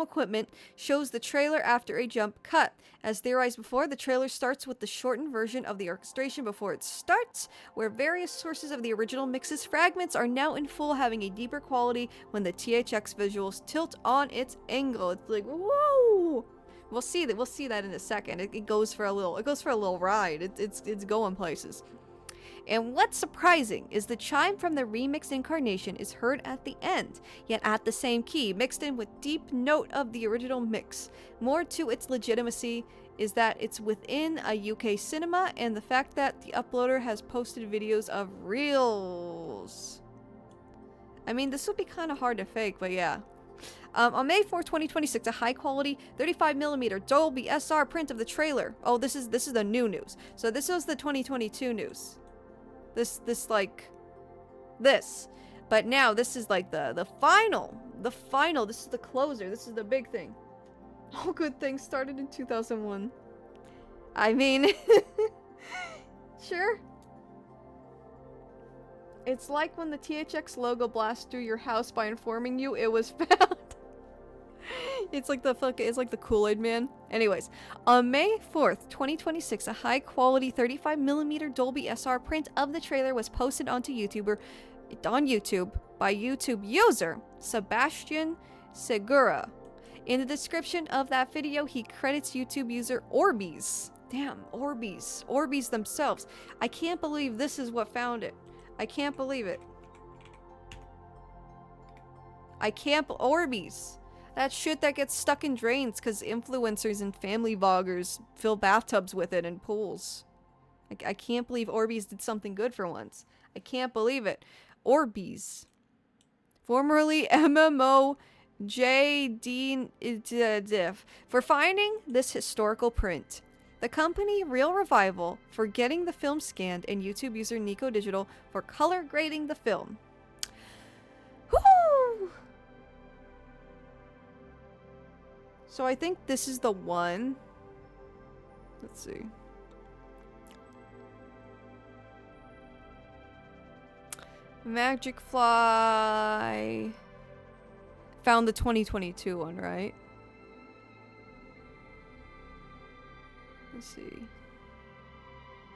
equipment shows the trailer after a jump cut. As theorized before, the trailer starts with the shortened version of the orchestration before it starts, where various sources of the original mix's fragments are now in full, having a deeper quality when the THX visuals tilt on its angle. It's like, whoa! We'll see that in a second. It goes for a little ride. It's going places. And what's surprising is the chime from the remixed incarnation is heard at the end, yet at the same key, mixed in with deep note of the original mix. More to its legitimacy is that it's within a UK cinema and the fact that the uploader has posted videos of reels. I mean, this would be kind of hard to fake, but yeah. On May 4, 2026, a high-quality 35mm Dolby SR print of the trailer. Oh, this is the new news. So this was the 2022 news. This. But now this is like the final. This is the closer. This is the big thing. All good things started in 2001. I mean, sure. It's like when the THX logo blasts through your house by informing you it was found. It's like the Kool-Aid Man. Anyways, on May 4th, 2026, a high-quality 35mm Dolby SR print of the trailer was posted on YouTube by YouTube user Sebastian Segura. In the description of that video, he credits YouTube user Orbeez. Damn, Orbeez. Orbeez themselves. I can't believe this is what found it. I can't believe it. Orbeez. That shit that gets stuck in drains because influencers and family vloggers fill bathtubs with it and pools. I can't believe Orbeez did something good for once. I can't believe it. Orbeez. Formerly MMO J. Dean Diff for finding this historical print. The company Real Revival for getting the film scanned, and YouTube user Nico Digital for color grading the film. Woo! So I think this is the one. Let's see. Magic Fly. Found the 2022 one, right? Let's see.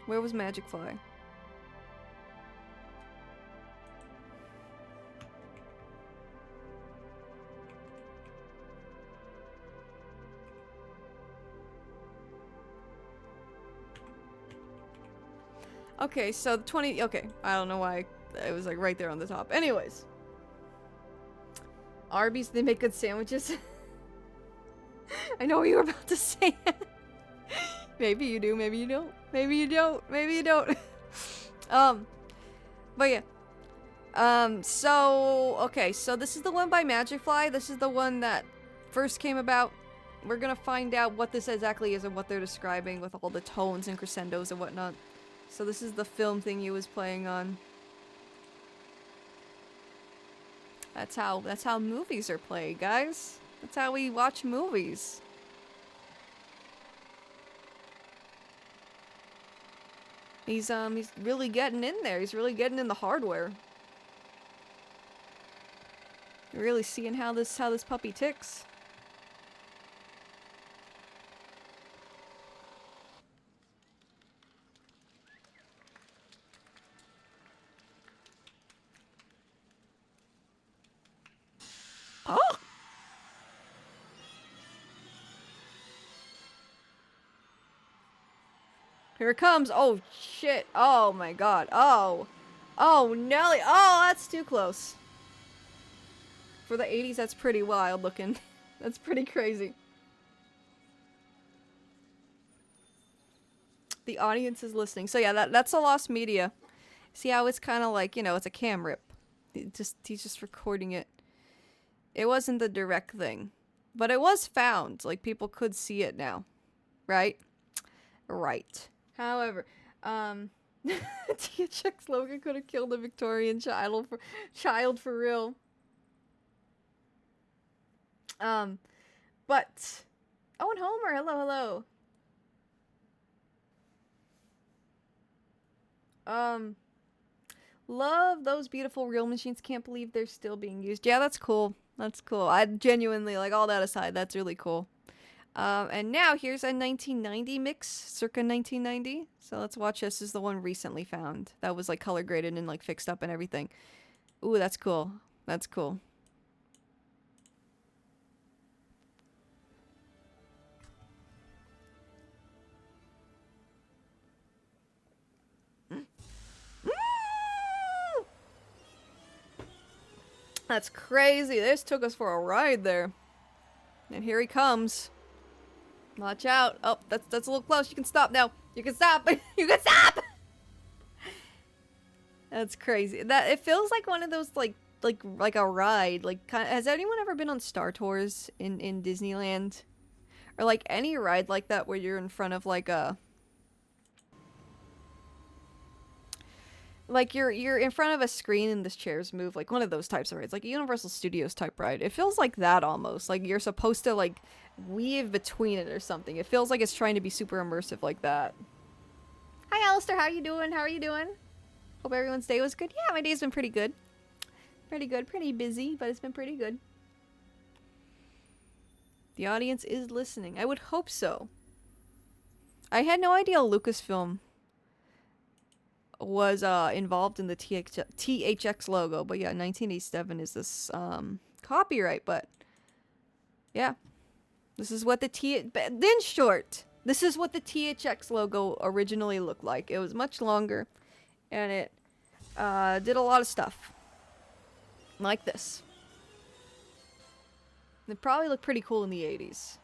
Where was Magic Fly? Okay, so the 20... Okay, I don't know why it was like right there on the top. Anyways. Arby's, they make good sandwiches. I know what you were about to say. Maybe you do, maybe you don't. Maybe you don't, maybe you don't. But yeah. So, okay, so this is the one by Magic Fly. This is the one that first came about. We're gonna find out what this exactly is and what they're describing with all the tones and crescendos and whatnot. So this is the film thing he was playing on. That's how movies are played, guys. That's how we watch movies. He's really getting in there. He's really getting in the hardware. You're really seeing how this puppy ticks. Oh! Here it comes. Oh, shit. Oh, my God. Oh. Oh, Nelly. Oh, that's too close. For the 80s, that's pretty wild looking. That's pretty crazy. The audience is listening. So, yeah, that's a lost media. See how it's kind of like, you know, it's a cam rip. He's just recording it. It wasn't the direct thing. But it was found. Like, people could see it now. Right? Right. However, THX Logan could have killed a Victorian child for real. But... Oh, and Homer, hello, hello. Love those beautiful real machines. Can't believe they're still being used. Yeah, that's cool. That's cool. I genuinely, like, all that aside, that's really cool. And now here's a 1990 mix, circa 1990. So let's watch this. This is the one recently found. That was, like, color graded and, like, fixed up and everything. Ooh, that's cool. That's cool. That's crazy. This took us for a ride there. And here he comes. Watch out. Oh, that's a little close. You can stop now. You can stop. You can stop! That's crazy. That it feels like one of those like a ride. Like, has anyone ever been on Star Tours in Disneyland? Or like any ride like that where you're in front of like a... Like, you're in front of a screen and the chairs move, like one of those types of rides, like a Universal Studios type ride. It feels like that almost, like you're supposed to like weave between it or something. It feels like it's trying to be super immersive like that. Hi Alistair, how you doing? How are you doing? Hope everyone's day was good. Yeah, my day's been pretty good. Pretty good, pretty busy, but it's been pretty good. The audience is listening. I would hope so. I had no idea Lucasfilm was involved in the THX logo, but yeah, 1987 is this copyright, but yeah, this is what then short, this is what the THX logo originally looked like. It was much longer, and it did a lot of stuff like this. It probably looked pretty cool in the 80s.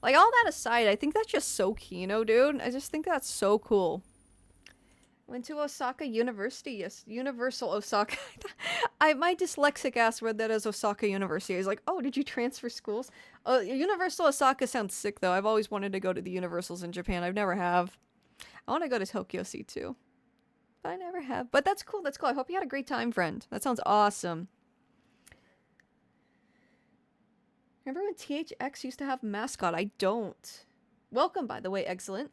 Like, all that aside, I think that's just so Kino, dude. I just think that's so cool. Went to Osaka University, yes. Universal Osaka. My dyslexic ass read that as Osaka University. I was like, oh, did you transfer schools? Universal Osaka sounds sick, though. I've always wanted to go to the Universals in Japan. I've never have. I want to go to Tokyo Sea, too. But I never have. But that's cool, that's cool. I hope you had a great time, friend. That sounds awesome. Remember when THX used to have a mascot? I don't. Welcome, by the way, excellent.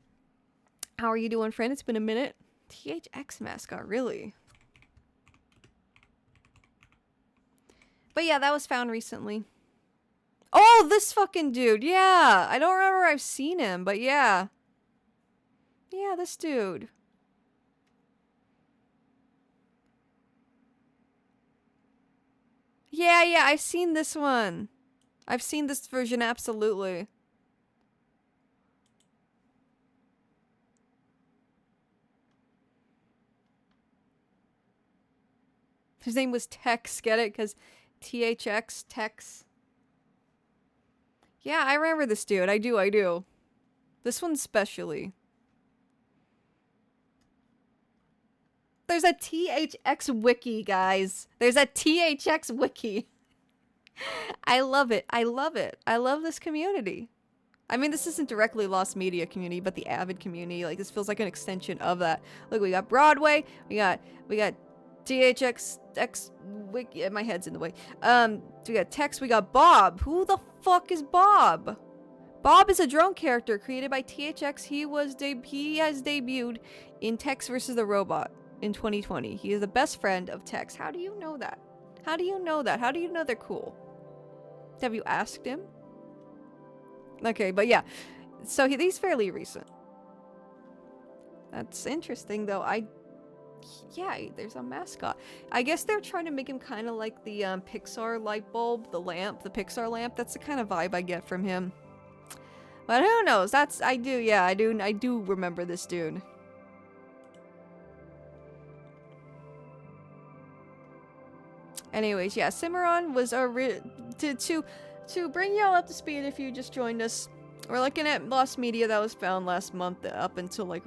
How are you doing, friend? It's been a minute. THX mascot, really? But yeah, that was found recently. Oh, this fucking dude. Yeah. I don't remember I've seen him, but yeah. Yeah, this dude. Yeah, I've seen this one. I've seen this version, absolutely. His name was Tex, get it? Because THX, Tex. Yeah, I remember this dude. I do. This one especially. There's a THX wiki, guys. There's a THX wiki. I love it. I love this community. I mean, this isn't directly Lost Media community, but the Avid community. Like, this feels like an extension of that. Look, we got Broadway. We got THX wiki. My head's in the way. We got Tex. We got Bob. Who the fuck is Bob? Bob is a drone character created by THX. He has debuted in Tex vs. the Robot in 2020. He is the best friend of Tex. How do you know that? How do you know that? How do you know they're cool? Have you asked him? Okay, but yeah. So he's fairly recent. That's interesting, though. Yeah, there's a mascot. I guess they're trying to make him kind of like the Pixar light bulb, the Pixar lamp. That's the kind of vibe I get from him. But who knows? I do remember this dude. Anyways, yeah, Cimarron was to bring y'all up to speed if you just joined us. We're looking at Lost Media that was found last month up until like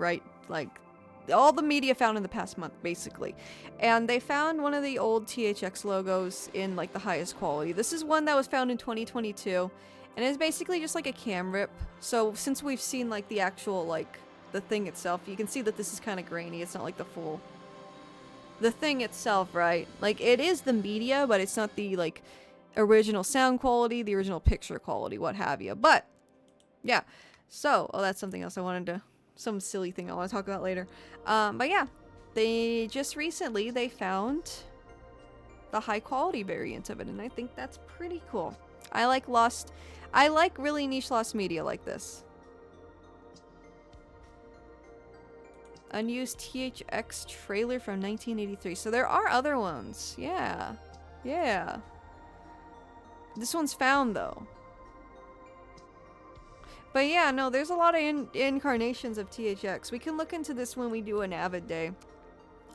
all the media found in the past month, basically. And they found one of the old THX logos in like the highest quality. This is one that was found in 2022, and it's basically just like a cam rip. So since we've seen like the actual like the thing itself, you can see that this is kind of grainy. It's not like the thing itself, right? Like, it is the media, but it's not the like original sound quality, the original picture quality, what have you. But yeah, so that's something else I wanted to, some silly thing I want to talk about later. But yeah, they just recently they found the high quality variant of it, and I think that's pretty cool. I like really niche Lost Media like this. Unused THX trailer from 1983. So there are other ones. Yeah. Yeah. This one's found, though. But yeah, no, there's a lot of incarnations of THX. We can look into this when we do an Avid day.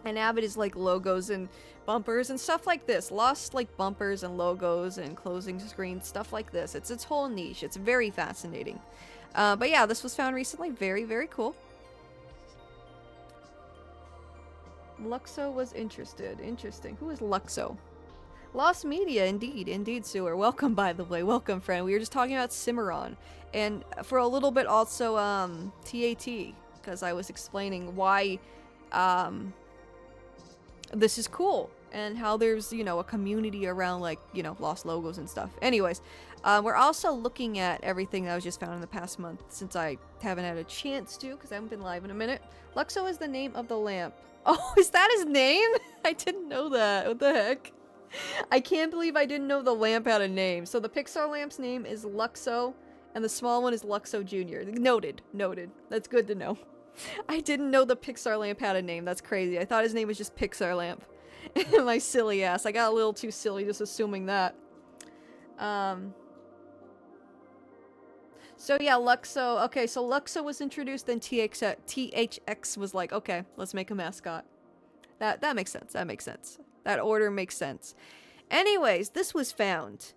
And Avid is like logos and bumpers and stuff like this. Lost like bumpers and logos and closing screens, stuff like this. It's its whole niche. It's very fascinating. But yeah, this was found recently. Very, very cool. Luxo was interested. Interesting. Who is Luxo? Lost Media, indeed, Sewer. Welcome, by the way. Welcome, friend. We were just talking about Cimarron. And for a little bit also, TAT. Because I was explaining why, this is cool. And how there's, you know, a community around, like, you know, lost logos and stuff. Anyways, we're also looking at everything that was just found in the past month. Since I haven't had a chance to, because I haven't been live in a minute. Luxo is the name of the lamp. Oh, is that his name? I didn't know that. What the heck? I can't believe I didn't know the lamp had a name. So the Pixar lamp's name is Luxo, and the small one is Luxo Jr. Noted. That's good to know. I didn't know the Pixar lamp had a name. That's crazy. I thought his name was just Pixar lamp. My silly ass. I got a little too silly just assuming that. So yeah, Luxo. Okay, so Luxo was introduced, then THX was like, okay, let's make a mascot. That makes sense. That makes sense. That order makes sense. Anyways, this was found.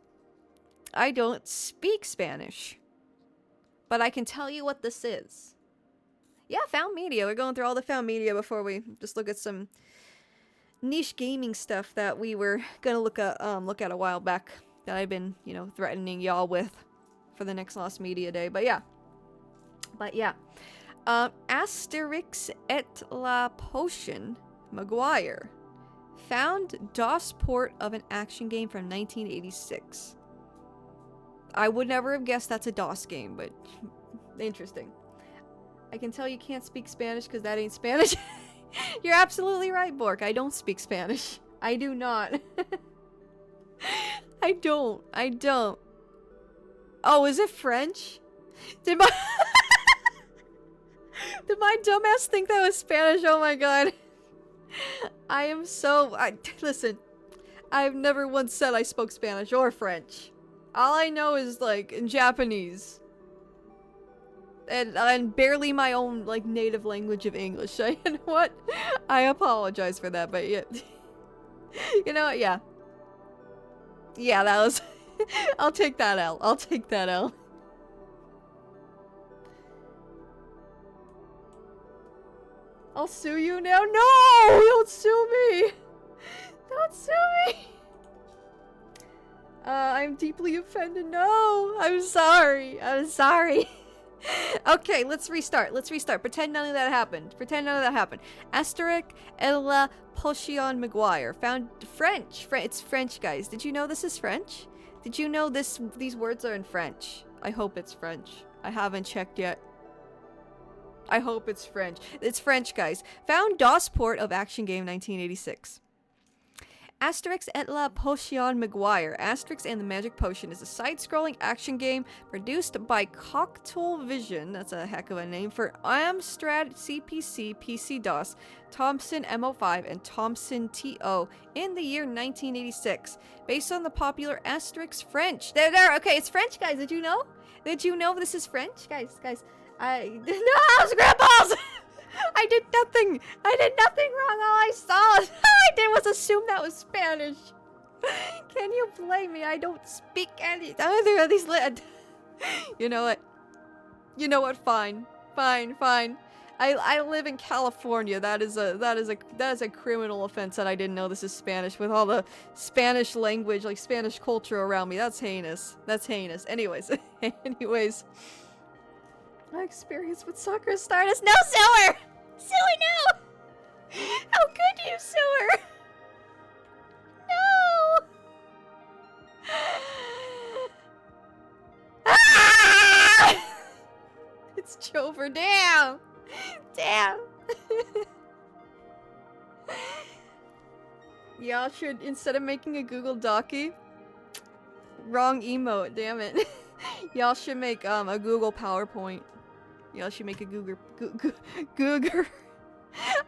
I don't speak Spanish, but I can tell you what this is. Yeah, found media. We're going through all the found media before we just look at some niche gaming stuff that we were gonna look at a while back that I've been, you know, threatening y'all with for the next Lost Media Day. But yeah. Asterix et la Potion Maguire. Found DOS port of an action game from 1986. I would never have guessed that's a DOS game, but interesting. I can tell you can't speak Spanish because that ain't Spanish. You're absolutely right, Bork. I don't speak Spanish. I do not. I don't. Oh, is it French? Did my did my dumbass think that was Spanish? Oh my god. I am so... listen, I've never once said I spoke Spanish or French. All I know is, like, in Japanese. And barely my own, like, native language of English. You know what? I apologize for that, but yeah. You know what? Yeah. Yeah, that was... I'll take that L. I'll take that L. I'll sue you now. No! Don't sue me! Don't sue me! I'm deeply offended. No! I'm sorry. I'm sorry. Okay, let's restart. Let's restart. Pretend none of that happened. Pretend none of that happened. Asterix et la Potion Maguire. Found French. It's French, guys. Did you know this is French? Did you know these words are in French? I hope it's French. I haven't checked yet. I hope it's French. It's French, guys. Found DOS port of action game 1986. Asterix et la Potion Maguire. Asterix and the Magic Potion is a side-scrolling action game produced by Cocktail Vision, that's a heck of a name, for Amstrad CPC PC-DOS, Thomson MO5, and Thomson TO in the year 1986. Based on the popular Asterix French. There, okay, it's French, guys. Did you know? Did you know this is French? Guys, no, Scrabbles! I did nothing wrong. All I was assume that was Spanish. Can you blame me? I don't speak either of these You know what? Fine. I live in California. That is a criminal offense that I didn't know this is Spanish with all the Spanish language, like Spanish culture around me. That's heinous. Anyways. My experience with soccer stardust. No, sewer! Sewer, no! How could you, sewer? No! Ah! It's Jover. Damn! Y'all should, instead of making a Google Docky, wrong emote, damn it. Y'all should make a Google PowerPoint. Y'all should make a Google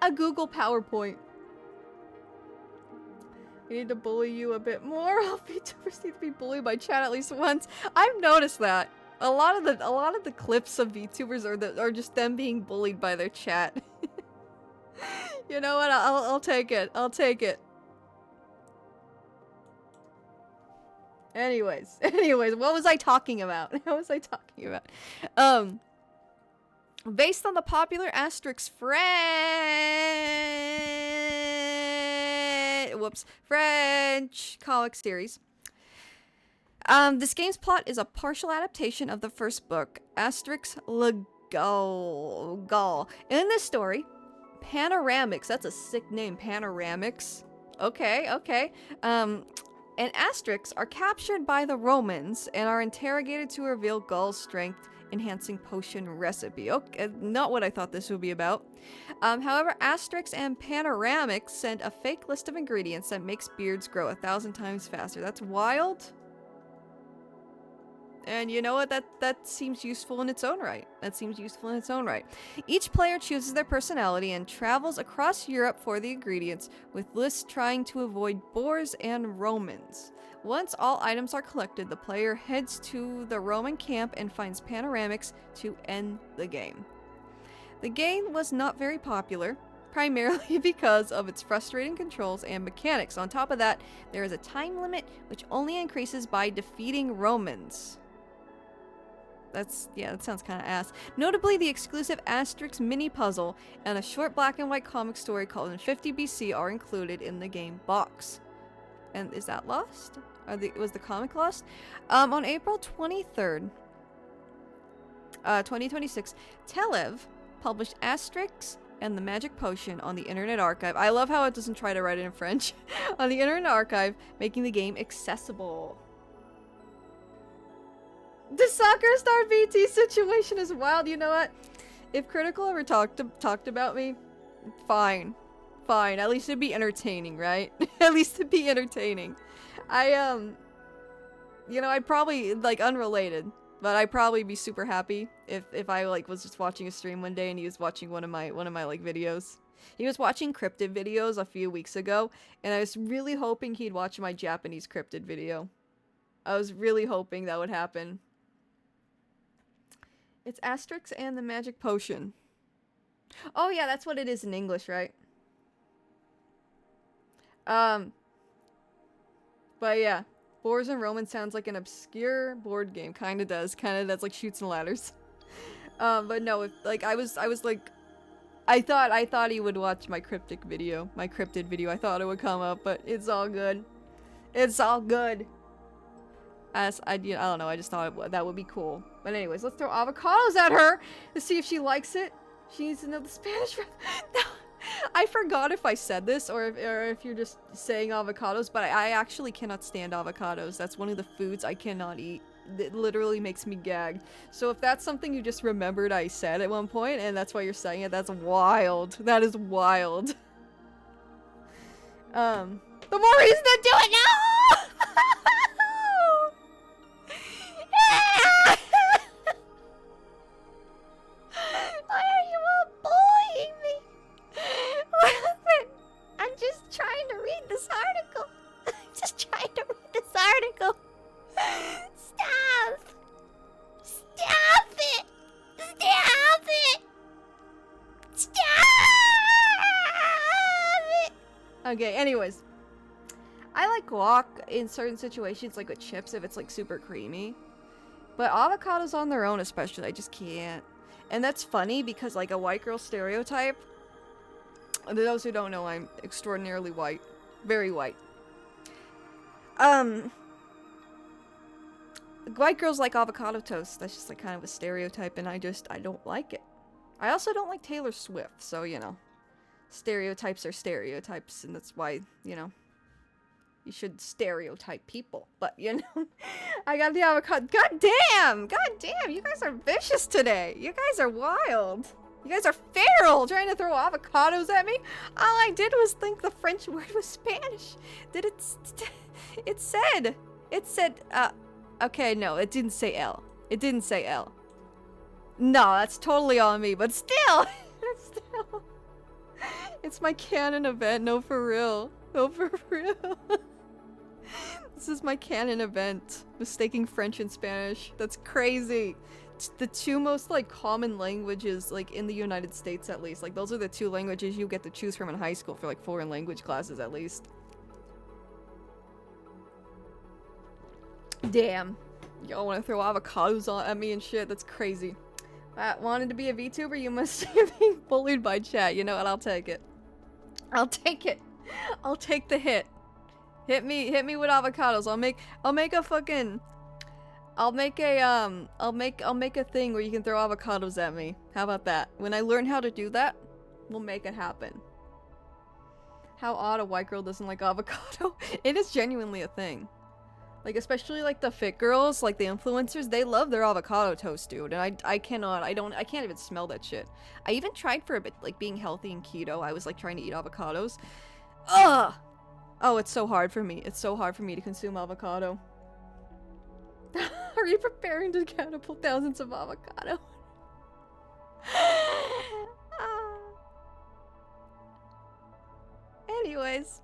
a Google PowerPoint. I need to bully you a bit more. All VTubers need to be bullied by chat at least once. I've noticed that a lot of the clips of VTubers are just them being bullied by their chat. You know what? I'll take it. Anyways, what was I talking about? Based on the popular Asterix French comic series. This game's plot is a partial adaptation of the first book, Asterix Le Gaul. In this story, Panoramics, that's a sick name, Panoramics. Okay. And Asterix are captured by the Romans and are interrogated to reveal Gaul's strength enhancing potion recipe. Okay, not what I thought this would be about. However, Asterix and Panoramics send a fake list of ingredients that makes beards grow 1,000 times faster. That's wild. And you know what? That seems useful in its own right. Each player chooses their personality and travels across Europe for the ingredients, with lists trying to avoid boars and Romans. Once all items are collected, the player heads to the Roman camp and finds Panoramics to end the game. The game was not very popular, primarily because of its frustrating controls and mechanics. On top of that, there is a time limit which only increases by defeating Romans. Yeah, that sounds kind of ass. Notably, the exclusive Asterix mini puzzle and a short black and white comic story called In 50 BC are included in the game box. And is that lost? Was the comic lost? On April 23rd, 2026, Telev published Asterix and the Magic Potion on the Internet Archive. I love how it doesn't try to write it in French. On the Internet Archive, making the game accessible. The soccer star BT situation is wild. You know what? If Critical ever talked about me, fine. Fine. At least it'd be entertaining, right? At least it'd be entertaining. You know, I'd probably, like, unrelated, but I'd probably be super happy if I, like, was just watching a stream one day and he was watching one of my like, videos. He was watching cryptid videos a few weeks ago, and I was really hoping he'd watch my Japanese cryptid video. I was really hoping that would happen. It's Asterix and the Magic Potion. Oh yeah, that's what it is in English, right? But yeah, Boars and Romans sounds like an obscure board game. Kinda does, like Shoots and Ladders. But no, like I was like, I thought he would watch my cryptid video. I thought it would come up, but it's all good. It's all good. I don't know, I just thought that would be cool. But anyways, let's throw avocados at her to see if she likes it. She needs to know the Spanish. No, I forgot if I said this or if you're just saying avocados, but I actually cannot stand avocados. That's one of the foods I cannot eat. It literally makes me gag. So if that's something you just remembered I said at one point and that's why you're saying it, that's wild. That is wild. The more reason to do it now! Why are you all bullying me? I'm just trying to read this article. Stop! Stop it! Stop it! Stop it! Okay, anyways. I like guac in certain situations, like with chips, if it's like super creamy. But avocados on their own especially, I just can't. And that's funny because like a white girl stereotype, those who don't know, I'm extraordinarily white. Very white. White girls like avocado toast. That's just like kind of a stereotype and I don't like it. I also don't like Taylor Swift, so you know. Stereotypes are stereotypes and that's why, you know, you should stereotype people, but you know, I got the avocado. God damn, you guys are vicious today. You guys are wild. You guys are feral, trying to throw avocados at me. All I did was think the French word was Spanish. It said, okay, no, it didn't say L. It didn't say L. No, that's totally on me, but still, it's my canon event, no for real. No, for real. This is my canon event. Mistaking French and Spanish. That's crazy. It's the two most, like, common languages, like, in the United States, at least. Like, those are the two languages you get to choose from in high school for, like, foreign language classes, at least. Damn. Y'all want to throw avocados at me and shit? That's crazy. Wanted to be a VTuber? You must be being bullied by chat. You know what? I'll take it. I'll take it. I'll take the hit. Hit me with avocados. I'll make a thing where you can throw avocados at me. How about that? When I learn how to do that, we'll make it happen. How odd a white girl doesn't like avocado. It is genuinely a thing. Like, especially like the fit girls, like the influencers, they love their avocado toast, dude. And I can't even smell that shit. I even tried for a bit, like being healthy and keto. I was like trying to eat avocados. Ugh! Oh, it's so hard for me. It's so hard for me to consume avocado. Are you preparing to catapult thousands of avocado? Anyways.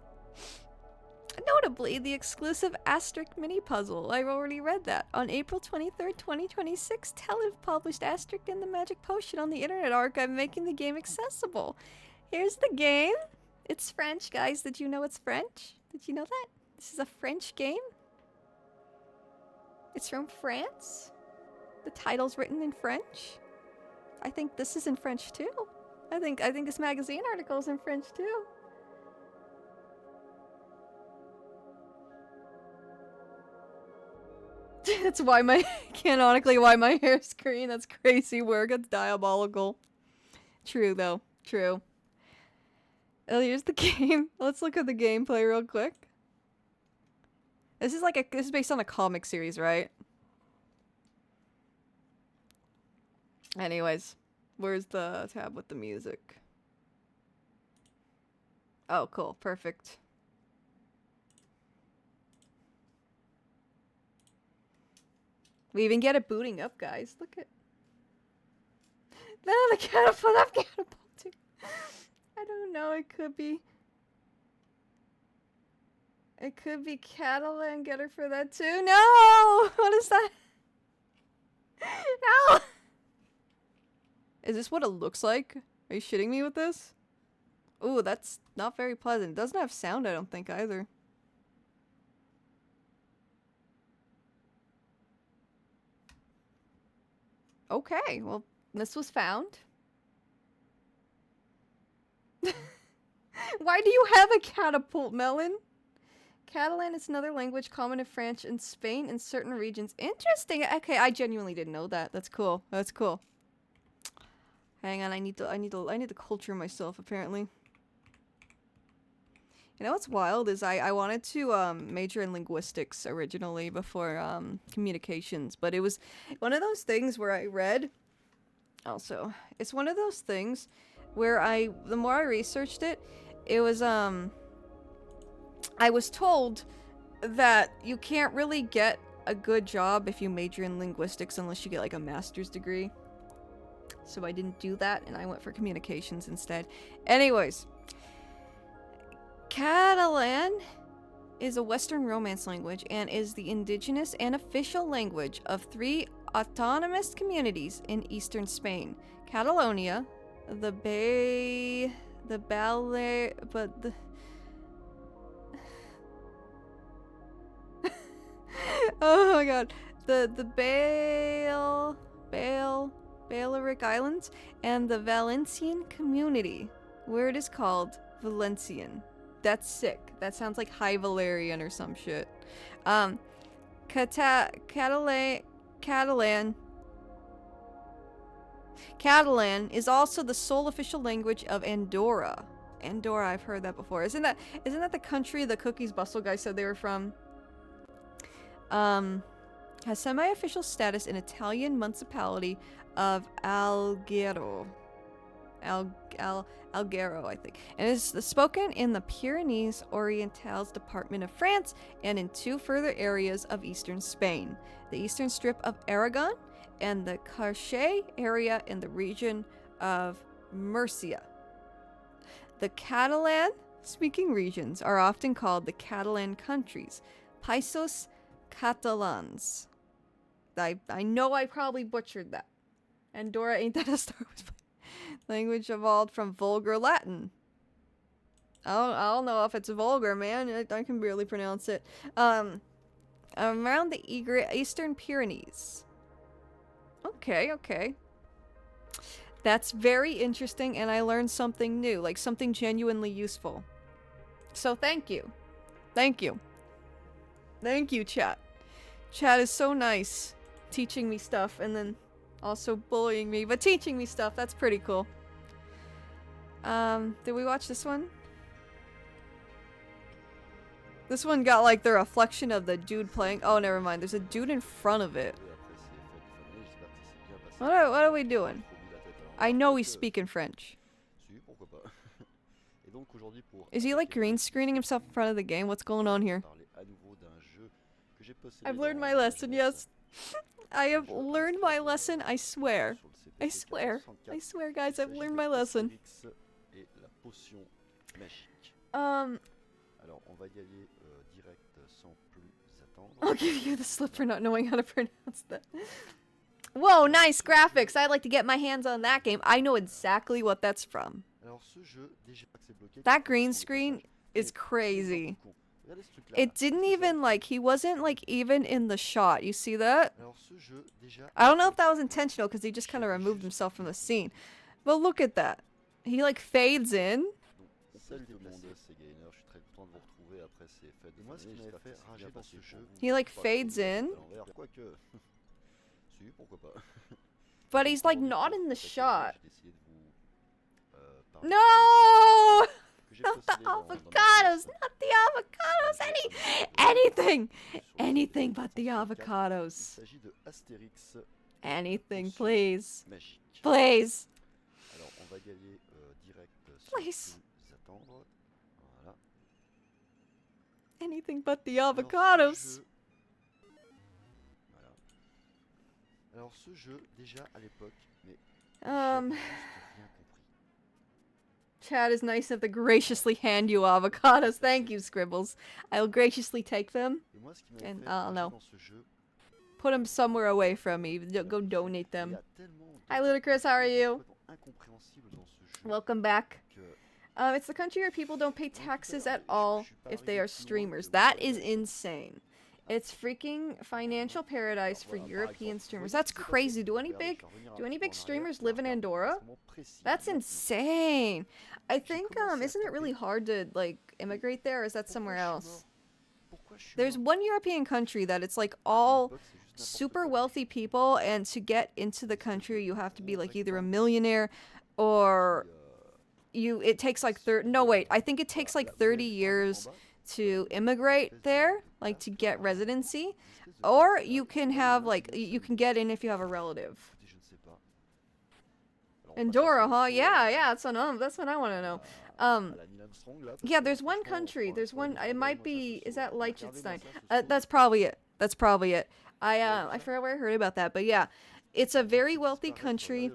Notably, the exclusive Asterix mini puzzle. I've already read that. On April 23rd, 2026, Telev published Asterix and the Magic Potion on the Internet Archive, making the game accessible. Here's the game. It's French, guys. Did you know it's French? Did you know that? This is a French game. It's from France. The title's written in French. I think this is in French too. I think this magazine article is in French too. That's why canonically why my hair's green. That's crazy work. That's diabolical. True though. True. Oh, here's the game. Let's look at the gameplay real quick. This is based on a comic series, right? Anyways, where's the tab with the music? Oh, cool. Perfect. We even get it booting up, guys. Look at... No, the catapult. I'm catapulting. I don't know. It could be... It could be Catalan. Get her for that too. No! What is that? No! Is this what it looks like? Are you shitting me with this? Ooh, that's not very pleasant. It doesn't have sound, I don't think, either. Okay, well, this was found. Why do you have a catapult, Melon? Catalan is another language common in France and Spain in certain regions. Interesting. Okay, I genuinely didn't know that. That's cool. That's cool. Hang on, I need to culture myself, apparently. You know what's wild is I wanted to major in linguistics originally before communications, but it was one of those things where I read also. It's one of those things where the more I researched it, it was I was told that you can't really get a good job if you major in linguistics unless you get like a master's degree. So I didn't do that and I went for communications instead. Anyways, Catalan is a Western Romance language and is the indigenous and official language of 3 autonomous communities in eastern Spain. Catalonia, oh my god. The Balearic Islands and the Valencian community, where it is called Valencian. That's sick. That sounds like High Valerian or some shit. Catalan is also the sole official language of Andorra. Andorra, I've heard that before. Isn't that the country the Cookies Bustle guy said they were from? Has semi-official status in Italian municipality of Alghero. Alghero, I think. And is spoken in the Pyrenees Orientales department of France and in 2 further areas of eastern Spain. The eastern strip of Aragon and the Carche area in the region of Murcia. The Catalan-speaking regions are often called the Catalan countries, Països Catalans. I know I probably butchered that. Andorra, ain't that a Star Wars language evolved from vulgar Latin? I don't know if it's vulgar, man. I can barely pronounce it. Around the Eastern Pyrenees. Okay. That's very interesting, and I learned something new, like something genuinely useful. So thank you. Thank you, chat. Chat is so nice. Teaching me stuff, and then also bullying me, but teaching me stuff. That's pretty cool. Did we watch this one? This one got like the reflection of the dude playing. Oh, never mind. There's a dude in front of it. What are we doing? I know he's speaking French. Is he like green screening himself in front of the game? What's going on here? I've learned my lesson, yes. I have learned my lesson, I swear. I swear, guys, I've learned my lesson. I'll give you the slip for not knowing how to pronounce that. Whoa, nice graphics. I'd like to get my hands on that game. I know exactly what that's from. That green screen is crazy. Regardez ce truc-là. It didn't even, like, he wasn't, like, even in the shot. You see that? Alors ce jeu, déjà, I don't know if that was intentional because he just kind of removed himself from the scene. But look at that. He, like, fades in. Salut tout le monde, c'est Gainer, je suis très content de vous retrouver après ces fêtes de fin d'année. J'espère que c'est bien passé pour vous. He, like, Pas fades trop de in. tête à l'envers, quoique. Si, pourquoi pas. But he's, like, Aujourd'hui, not pour in the cette shot. j'ai décidé de vous parler No! que j'ai Not posté the dans ma avocados! playlist. Not the avocados! Anything! Anything but the Il avocados. s'agit de Astérix Anything, please. magique. Please. Alors, on va y aller direct sans Please. plus attendre. Voilà. Anything but the Alors, avocados. ce jeu... Voilà. Alors, ce jeu, déjà à l'époque, mais j'avais juste rien compris. Chad is nice enough to graciously hand you avocados. Thank you, Scribbles. I'll graciously take them. Et moi, ce qui m'avait And fait I'll rager know. dans ce jeu, Put them somewhere away from me. Go donate il y them. a tellement Hi, de Ludacris. How are you? complètement incompréhensible dans ce jeu Welcome back. que It's the country where people don't pay taxes at all if they are streamers. That is insane. It's freaking financial paradise for European streamers. That's crazy. Do any big streamers live in Andorra? That's insane. I think isn't it really hard to like immigrate there, or is that somewhere else? There's one European country that it's like all super wealthy people, and to get into the country you have to be like either a millionaire or it takes like I think it takes like 30 years to immigrate there, like to get residency, or you can have like you can get in if you have a relative. Andorra, huh? Yeah, that's what I want to know. Yeah, there's one country. There's one. It might be. Is that Liechtenstein? That's probably it. That's probably it. I forgot where I heard about that, but yeah, it's a very wealthy country,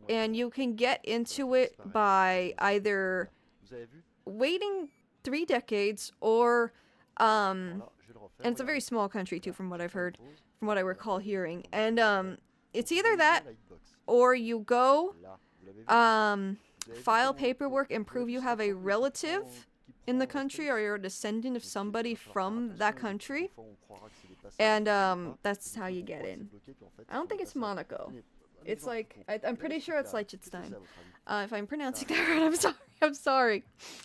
and you can get into it by either waiting 3 decades or and it's a very small country too, from what I've heard, from what I recall hearing, and it's either that or you go file paperwork and prove you have a relative in the country or you're a descendant of somebody from that country, and that's how you get in. I don't think it's Monaco. It's like I'm pretty sure it's Liechtenstein. If I'm pronouncing that right, I'm sorry.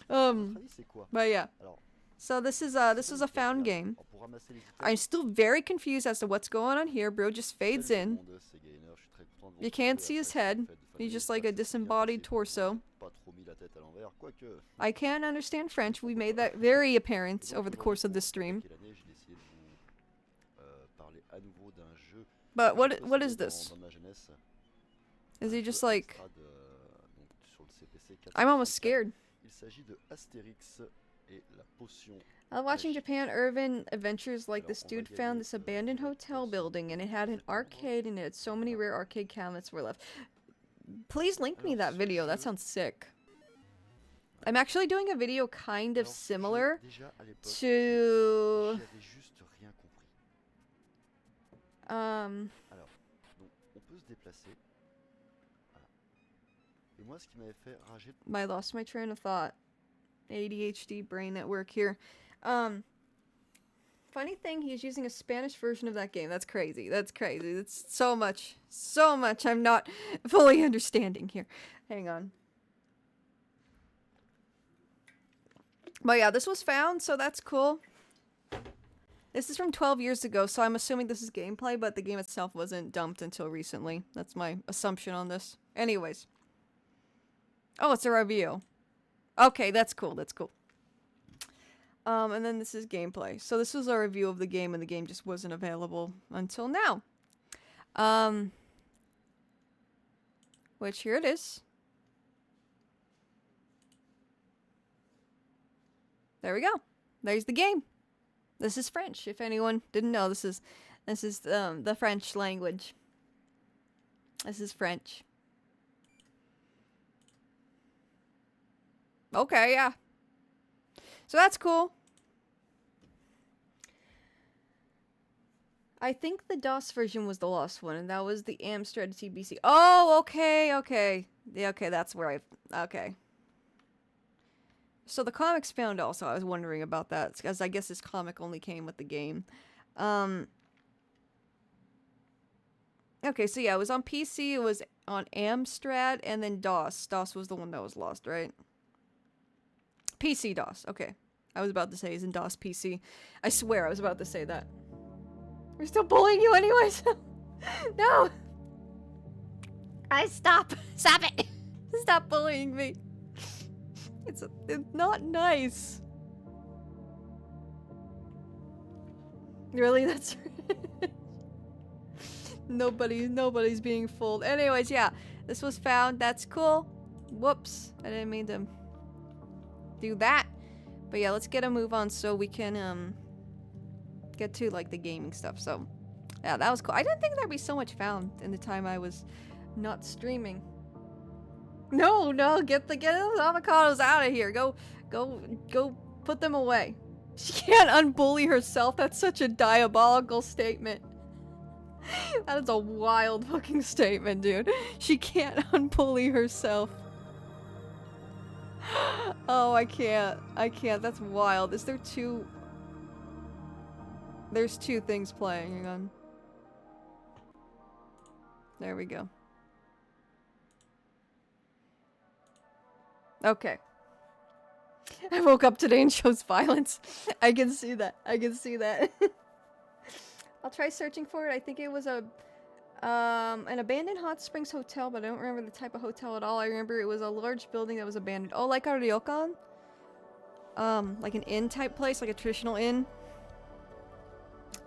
But yeah. So this is a found game. I'm still very confused as to what's going on here. Bro just fades in. You can't see his head. He's just like a disembodied torso. I can't understand French. We made that very apparent over the course of this stream. But what is this? Is he just like... I'm almost scared. Watching Japan Urban Adventures, like this dude found this abandoned hotel building and it had an arcade and it had so many rare arcade cabinets were left. Please link me that video. That sounds sick. I'm actually doing a video kind of similar to... I lost my train of thought. ADHD brain at work here. Funny thing, he's using a Spanish version of that game. That's crazy. That's crazy. That's so much I'm not fully understanding here. Hang on. But yeah, this was found, so that's cool. This is from 12 years ago, so I'm assuming this is gameplay, but the game itself wasn't dumped until recently. That's my assumption on this. Anyways. Oh, it's a review. Okay, that's cool. That's cool. And then this is gameplay. So this was a review of the game, and the game just wasn't available until now. Which, here it is. There we go. There's the game. This is French. If anyone didn't know, this is the French language. This is French. Okay, yeah. So that's cool. I think the DOS version was the lost one, and that was the Amstrad TBC. Oh, okay. Yeah, okay, that's where okay. So the comics found also, I was wondering about that, because I guess this comic only came with the game. Okay, so yeah, it was on PC, it was on Amstrad, and then DOS. DOS was the one that was lost, right? PC DOS, okay. I was about to say, isn't DOS PC? I swear I was about to say that. We're still bullying you anyways! No! Stop it! Stop bullying me! It's not nice. Really? That's nobody's being fooled. Anyways, yeah. This was found. That's cool. Whoops. I didn't mean to do that. But yeah, let's get a move on so we can get to like the gaming stuff. So yeah, that was cool. I didn't think there'd be so much found in the time I was not streaming. No, get those avocados out of here. Go put them away. She can't unbully herself. That's such a diabolical statement. That is a wild fucking statement, dude. She can't unbully herself. Oh, I can't. That's wild. Is there two? There's two things playing. Hang on. There we go. Okay. I woke up today and chose violence. I can see that. I'll try searching for it. I think it was an abandoned hot springs hotel, but I don't remember the type of hotel at all. I remember it was a large building that was abandoned. Oh, like a ryokan? Like an inn type place, like a traditional inn.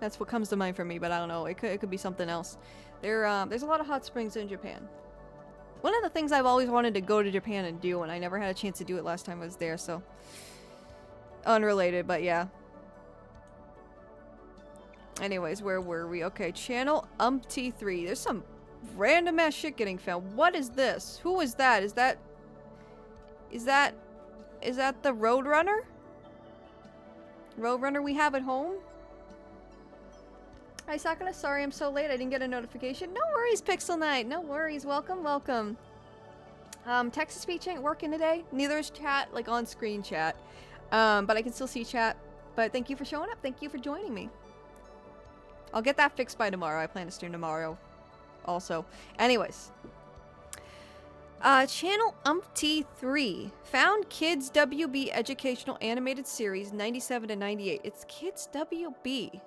That's what comes to mind for me, but I don't know. It could be something else. There's a lot of hot springs in Japan. One of the things I've always wanted to go to Japan and do, and I never had a chance to do it last time I was there, so... Unrelated, but yeah. Anyways, where were we? Okay, channel T3. There's some random ass shit getting found. What is this? Who is that? Is that the Roadrunner? Roadrunner we have at home? Hi Sakura, sorry I'm so late. I didn't get a notification. No worries, Pixel Knight. No worries. Welcome. Text-to-speech ain't working today. Neither is chat, like on-screen chat. But I can still see chat. But thank you for showing up. Thank you for joining me. I'll get that fixed by tomorrow. I plan to stream tomorrow also. Anyways. Channel T3 found Kids WB educational animated series 97 to 98. It's Kids WB.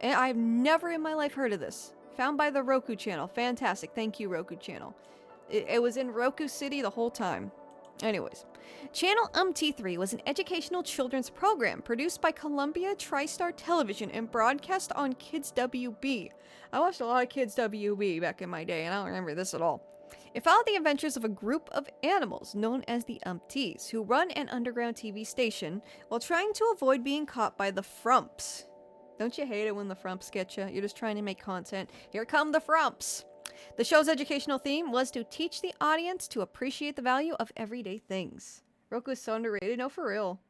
And I've never in my life heard of this. Found by the Roku channel. Fantastic. Thank you, Roku channel. It was in Roku City the whole time. Anyways. Channel T3 was an educational children's program produced by Columbia TriStar Television and broadcast on Kids WB. I watched a lot of Kids WB back in my day, and I don't remember this at all. It followed the adventures of a group of animals known as the Umpties, who run an underground TV station while trying to avoid being caught by the Frumps. Don't you hate it when the Frumps get you? You're just trying to make content. Here come the Frumps! The show's educational theme was to teach the audience to appreciate the value of everyday things. Roku is so underrated. No, for real.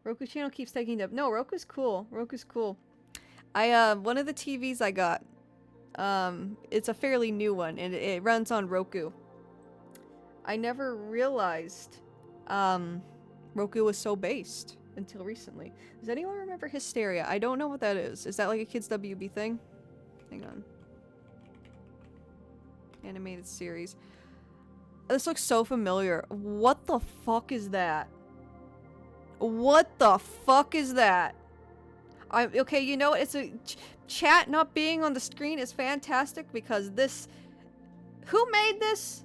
Roku channel keeps taking up. No, Roku's cool. Roku's cool. One of the TVs I got, it's a fairly new one, and it runs on Roku. I never realized, Roku was so based until recently. Does anyone remember Hysteria? I don't know what that is. Is that like a Kids WB thing? Hang on. Animated series. This looks so familiar. What the fuck is that? What the fuck is that? Okay, you know what? It's a chat not being on the screen is fantastic because this... Who made this?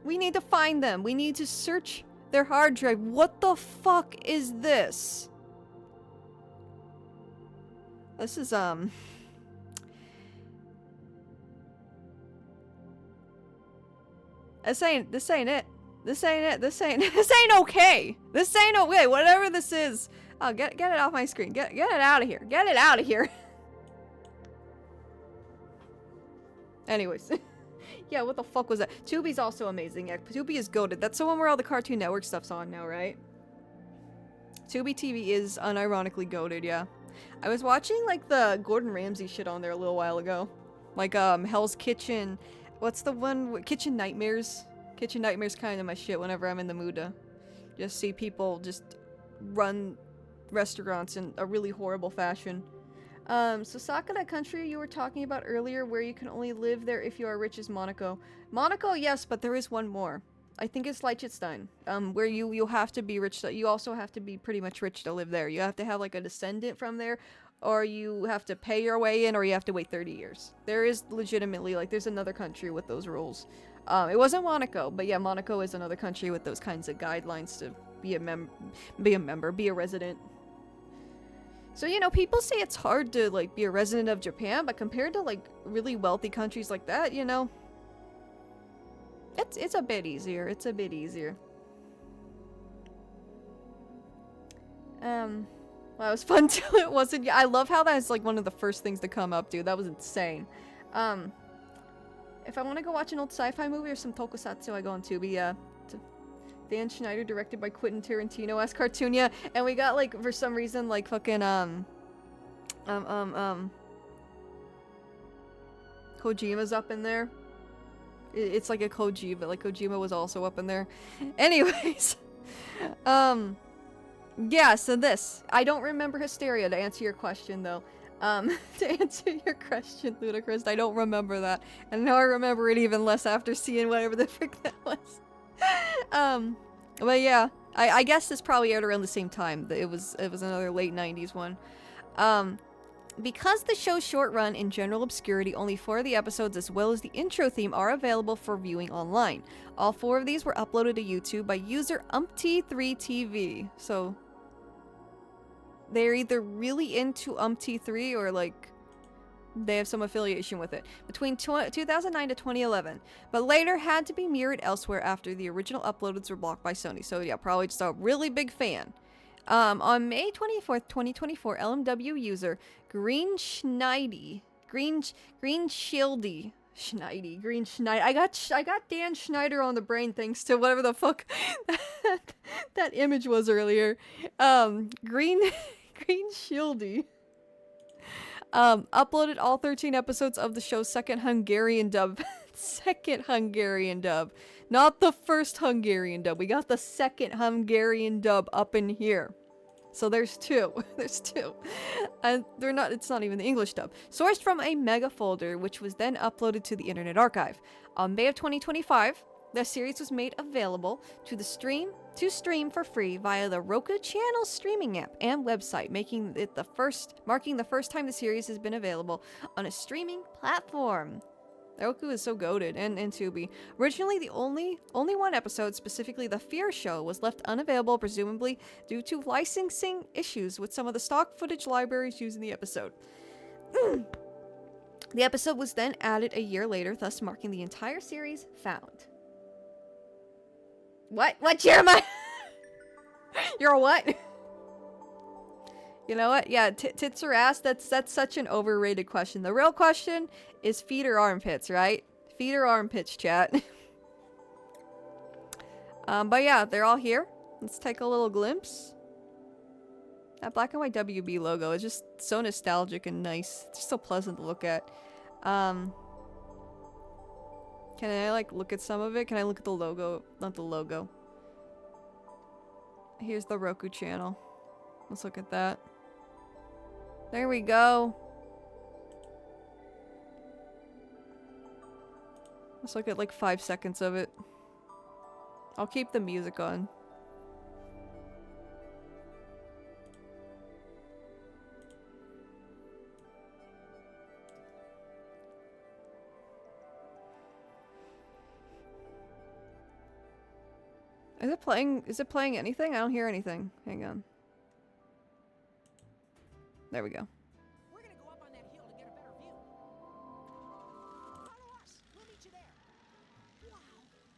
We need to find them. We need to search their hard drive. What the fuck is this? This is, This ain't it. This ain't okay. This ain't okay. Whatever this is. Oh, get it off my screen. Get it out of here. Get it out of here. Anyways. Yeah, what the fuck was that? Tubi's also amazing. Yeah, Tubi is goated. That's the one where all the Cartoon Network stuff's on now, right? Tubi TV is unironically goated, yeah. I was watching, like, the Gordon Ramsay shit on there a little while ago. Like, Hell's Kitchen. What's the one? Kitchen Nightmares. Kitchen Nightmares kind of my shit whenever I'm in the mood to Just see people just run restaurants in a really horrible fashion. So Sakura country you were talking about earlier, where you can only live there if you are rich, is Monaco. Monaco, yes, but there is one more. I think it's Liechtenstein, where you have to be rich. You also have to be pretty much rich to live there. You have to have like a descendant from there, or you have to pay your way in, or you have to wait 30 years. There is legitimately, like, there's another country with those rules. It wasn't Monaco, but yeah, Monaco is another country with those kinds of guidelines to be a member, be a resident. So, you know, people say it's hard to, like, be a resident of Japan, but compared to, like, really wealthy countries like that, you know, it's a bit easier. It's a bit easier. Well, it was fun till it wasn't. Yeah, I love how that's, like, one of the first things to come up, dude. That was insane. If I want to go watch an old sci-fi movie or some tokusatsu, I go on Tubi, yeah. Dan Schneider, directed by Quentin Tarantino-esque cartoon, yeah. And we got, like, for some reason, like, fucking, Kojima's up in there. It's like a Kojima, but, like, Kojima was also up in there. Anyways. Yeah, so this. I don't remember Hysteria, to answer your question, though. To answer your question, Ludicrous, I don't remember that. And now I remember it even less after seeing whatever the frick that was. But yeah, I guess this probably aired around the same time. It was another late 90s one. Because the show's short run in general obscurity, only 4 of the episodes as well as the intro theme are available for viewing online. All 4 of these were uploaded to YouTube by user umpty3tv. So they're either really into umpty3 or like they have some affiliation with it. Between 2009 to 2011, but later had to be mirrored elsewhere after the original uploads were blocked by Sony. So yeah, probably just a really big fan. On May 24th, 2024, LMW user Green Schneidy. I got Dan Schneider on the brain thanks to whatever the fuck that image was earlier. Green Shieldy. Uploaded all 13 episodes of the show's second Hungarian dub. Second Hungarian dub. Not the first Hungarian dub. We got the second Hungarian dub up in here. So there's 2. There's 2. And it's not even the English dub. Sourced from a mega folder, which was then uploaded to the Internet Archive. On May of 2025, the series was made available to stream for free via the Roku Channel streaming app and website, marking the first time the series has been available on a streaming platform. Roku is so goated, and Tubi. Originally, the only one episode, specifically The Fear Show, was left unavailable, presumably due to licensing issues with some of the stock footage libraries used in the episode. The episode was then added a year later, thus marking the entire series found. What year am I? You're a what? You know what? Yeah, tits or ass? That's such an overrated question. The real question is feet or armpits, right? Feet or armpits, chat. But yeah, they're all here. Let's take a little glimpse. That black and white WB logo is just so nostalgic and nice. It's just so pleasant to look at. Can I, like, look at some of it? Can I look at the logo? Not the logo. Here's the Roku channel. Let's look at that. There we go. Let's look at like 5 seconds of it. I'll keep the music on. Is it playing? Is it playing anything? I don't hear anything. Hang on. There we go. We're gonna go up on that hill to get a better view. Follow us. We'll meet you there. Wow,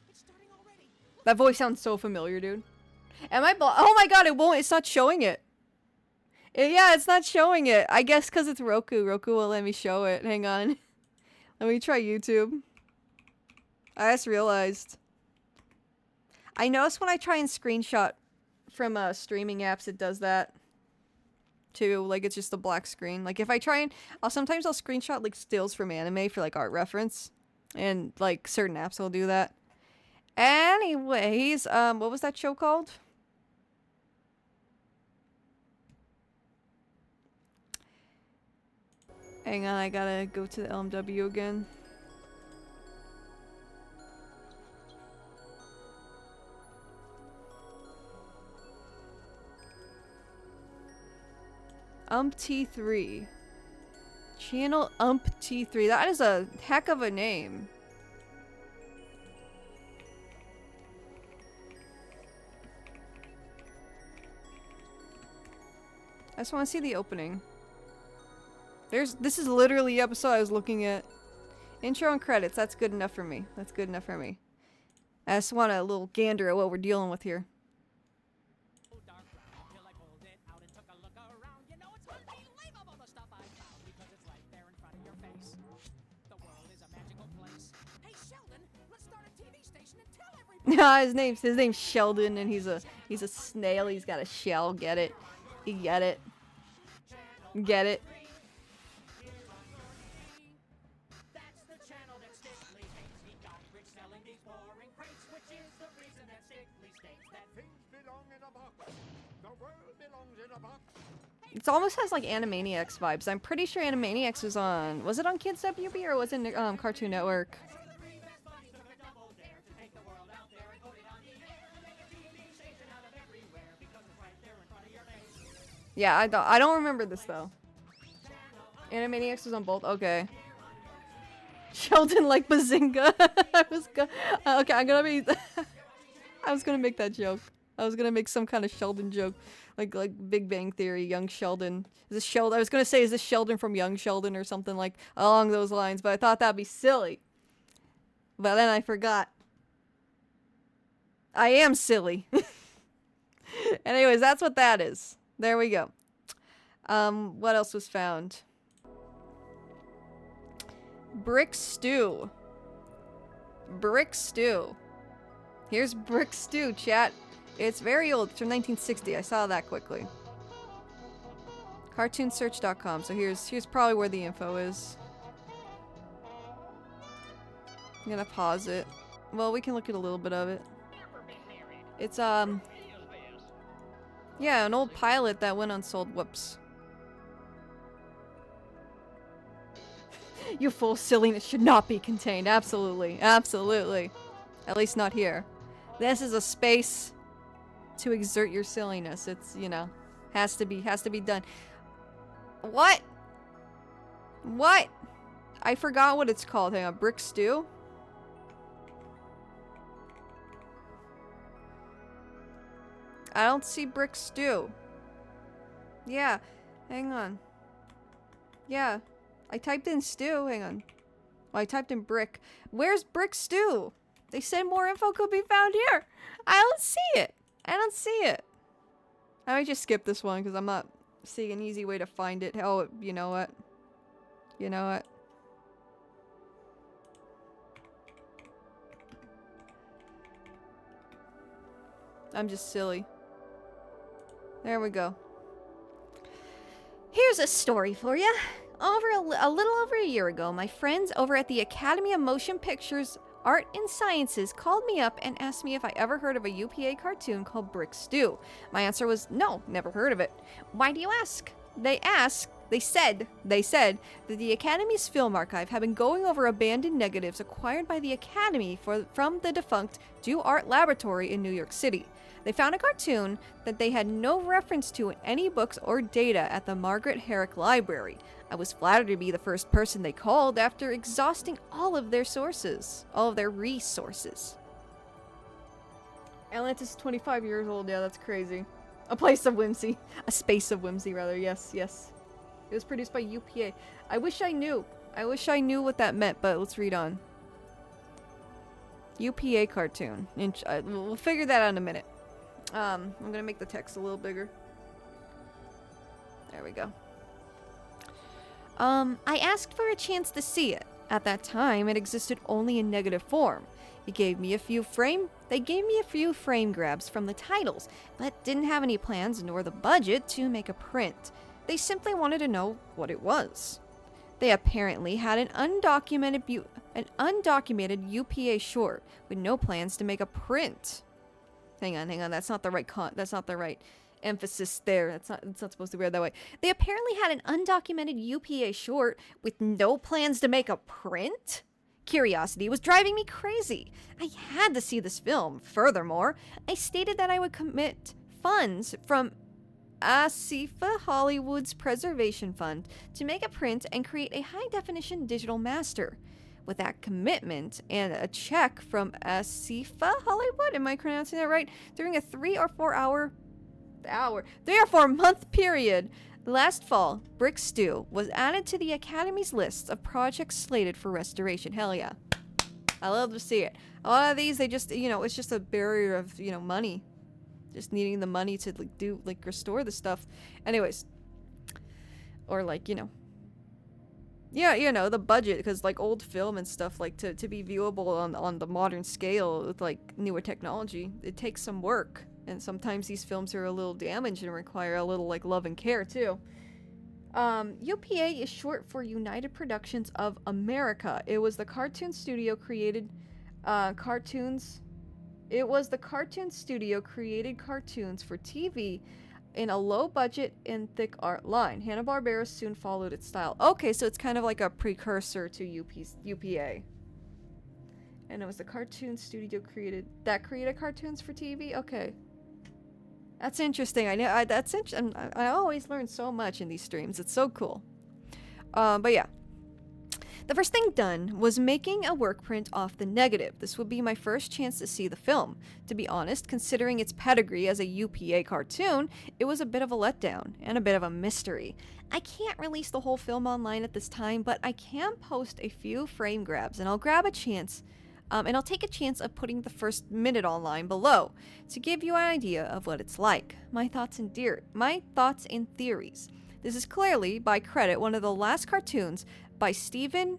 it's starting already. That voice sounds so familiar, dude. Am I oh my god, it won't. It's not showing it. Yeah, it's not showing it. I guess because it's Roku. Roku will let me show it. Hang on. Let me try YouTube. I just realized. I noticed when I try and screenshot from streaming apps, it does that. Too, like it's just a black screen. Like if I try and sometimes I'll screenshot like stills from anime for like art reference, and like certain apps will do that. Anyways, what was that show called? Hang on, I gotta go to the LMW again. T3. Channel T3. That is a heck of a name. I just want to see the opening. This is literally the episode I was looking at. Intro and credits. That's good enough for me. That's good enough for me. I just want a little gander at what we're dealing with here. Nah, his name's Sheldon, and he's a snail. He's got a shell. Get it? You get it? Get it? It almost has like Animaniacs vibes. I'm pretty sure Animaniacs was it on Kids WB or was it Cartoon Network? Yeah, I don't remember this though. Animaniacs was on both. Okay. Sheldon like Bazinga. Okay, I'm gonna be. I was gonna make that joke. I was gonna make some kind of Sheldon joke, like Big Bang Theory, Young Sheldon. Is this Sheldon? I was gonna say, is this Sheldon from Young Sheldon or something like along those lines? But I thought that'd be silly. But then I forgot. I am silly. Anyways, that's what that is. There we go. What else was found? Brick stew. Brick stew. Here's brick stew, chat. It's very old. It's from 1960. I saw that quickly. Cartoonsearch.com. So here's probably where the info is. I'm gonna pause it. Well, we can look at a little bit of it. It's yeah, an old pilot that went unsold. Whoops. Your full silliness should not be contained. Absolutely. Absolutely. At least not here. This is a space to exert your silliness. It's, you know, has to be done. What? What? I forgot what it's called. Hang on. Brick stew? I don't see brick stew. Yeah. Hang on. Yeah. I typed in stew. Hang on. Well, I typed in brick. Where's brick stew? They said more info could be found here. I don't see it. I don't see it. I might just skip this one because I'm not seeing an easy way to find it. Oh, you know what? You know what? I'm just silly. There we go. Here's a story for you. A little over a year ago, my friends over at the Academy of Motion Pictures Art and Sciences called me up and asked me if I ever heard of a UPA cartoon called Brick Stew. My answer was no, never heard of it. Why do you ask? They said that the Academy's Film Archive had been going over abandoned negatives acquired by the Academy from the defunct Do Art Laboratory in New York City. They found a cartoon that they had no reference to in any books or data at the Margaret Herrick Library. I was flattered to be the first person they called after exhausting all of their resources. Atlantis is 25 years old. Yeah, that's crazy. A place of whimsy. A space of whimsy, rather. Yes, yes. It was produced by UPA. I wish I knew. I wish I knew what that meant, but let's read on. UPA cartoon. We'll figure that out in a minute. I'm gonna make the text a little bigger. There we go. I asked for a chance to see it. At that time, it existed only in negative form. They gave me a few frame grabs from the titles, but didn't have any plans nor the budget to make a print. They simply wanted to know what it was. They apparently had an undocumented UPA short with no plans to make a print. Hang on, that's not the right emphasis there. It's not supposed to be read that way. They apparently had an undocumented UPA short with no plans to make a print. Curiosity was driving me crazy. I had to see this film. Furthermore, I stated that I would commit funds from Asifa Hollywood's Preservation Fund to make a print and create a high-definition digital master. With that commitment and a check from Asifa Hollywood, am I pronouncing that right? During a 3 or 4 month period last fall, Brick Stew was added to the Academy's list of projects slated for restoration. Hell yeah. I love to see it. A lot of these, they just, it's just a barrier of, money. Just needing the money to restore the stuff. Anyways. Or yeah, the budget, because old film and stuff, to be viewable on the modern scale with newer technology, it takes some work. And sometimes these films are a little damaged and require a little love and care too. UPA is short for United Productions of America. It was the cartoon studio created cartoons for TV in a low budget and thick art line. Hanna-Barbera soon followed its style. Okay, so it's kind of like a precursor to UPA. And it was the cartoon studio created cartoons for TV? Okay. That's interesting. I always learn so much in these streams. It's so cool. But yeah. The first thing done was making a work print off the negative. This would be my first chance to see the film. To be honest, considering its pedigree as a UPA cartoon, it was a bit of a letdown and a bit of a mystery. I can't release the whole film online at this time, but I can post a few frame grabs, and I'll take a chance of putting the first minute online below to give you an idea of what it's like. My thoughts and theories. This is clearly, by credit, one of the last cartoons by Stephen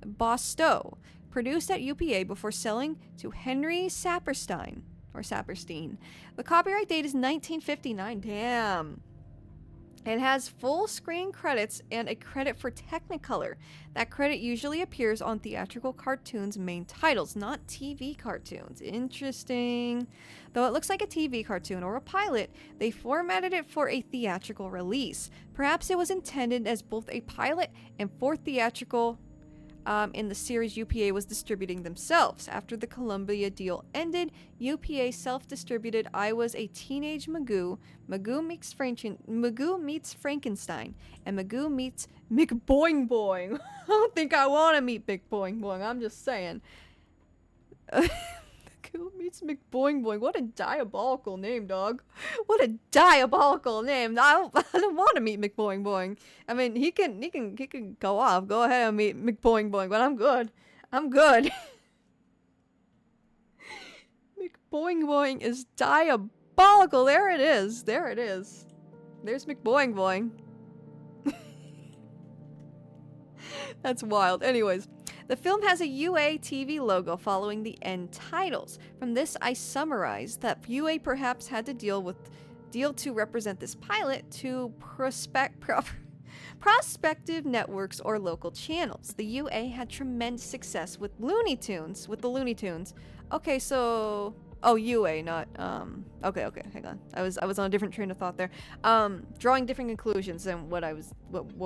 Bostow, produced at UPA before selling to Henry Saperstein. The copyright date is 1959. Damn. It has full screen credits and a credit for Technicolor. That credit usually appears on theatrical cartoons' main titles, not TV cartoons. Interesting. Though it looks like a TV cartoon or a pilot, they formatted it for a theatrical release. Perhaps it was intended as both a pilot and for theatrical in the series UPA was distributing themselves. After the Columbia deal ended, UPA self-distributed I Was a Teenage Magoo, Magoo Meets Frankenstein, and Magoo Meets McBoing Boing. I don't think I want to meet McBoing Boing, I'm just saying. Magoo Meets McBoing Boing. What a diabolical name, dog. What a diabolical name. I don't want to meet McBoing Boing. I mean, he can go off. Go ahead and meet McBoing Boing, but I'm good. McBoing Boing is diabolical. There it is. There's McBoing Boing. That's wild. Anyways. The film has a UA TV logo following the end titles. From this, I summarized that UA perhaps had to deal to represent this pilot to prospective networks or local channels. The UA had tremendous success with the Looney Tunes. Okay, so UA, not okay, hang on. I was on a different train of thought there. Drawing different conclusions than what it is. With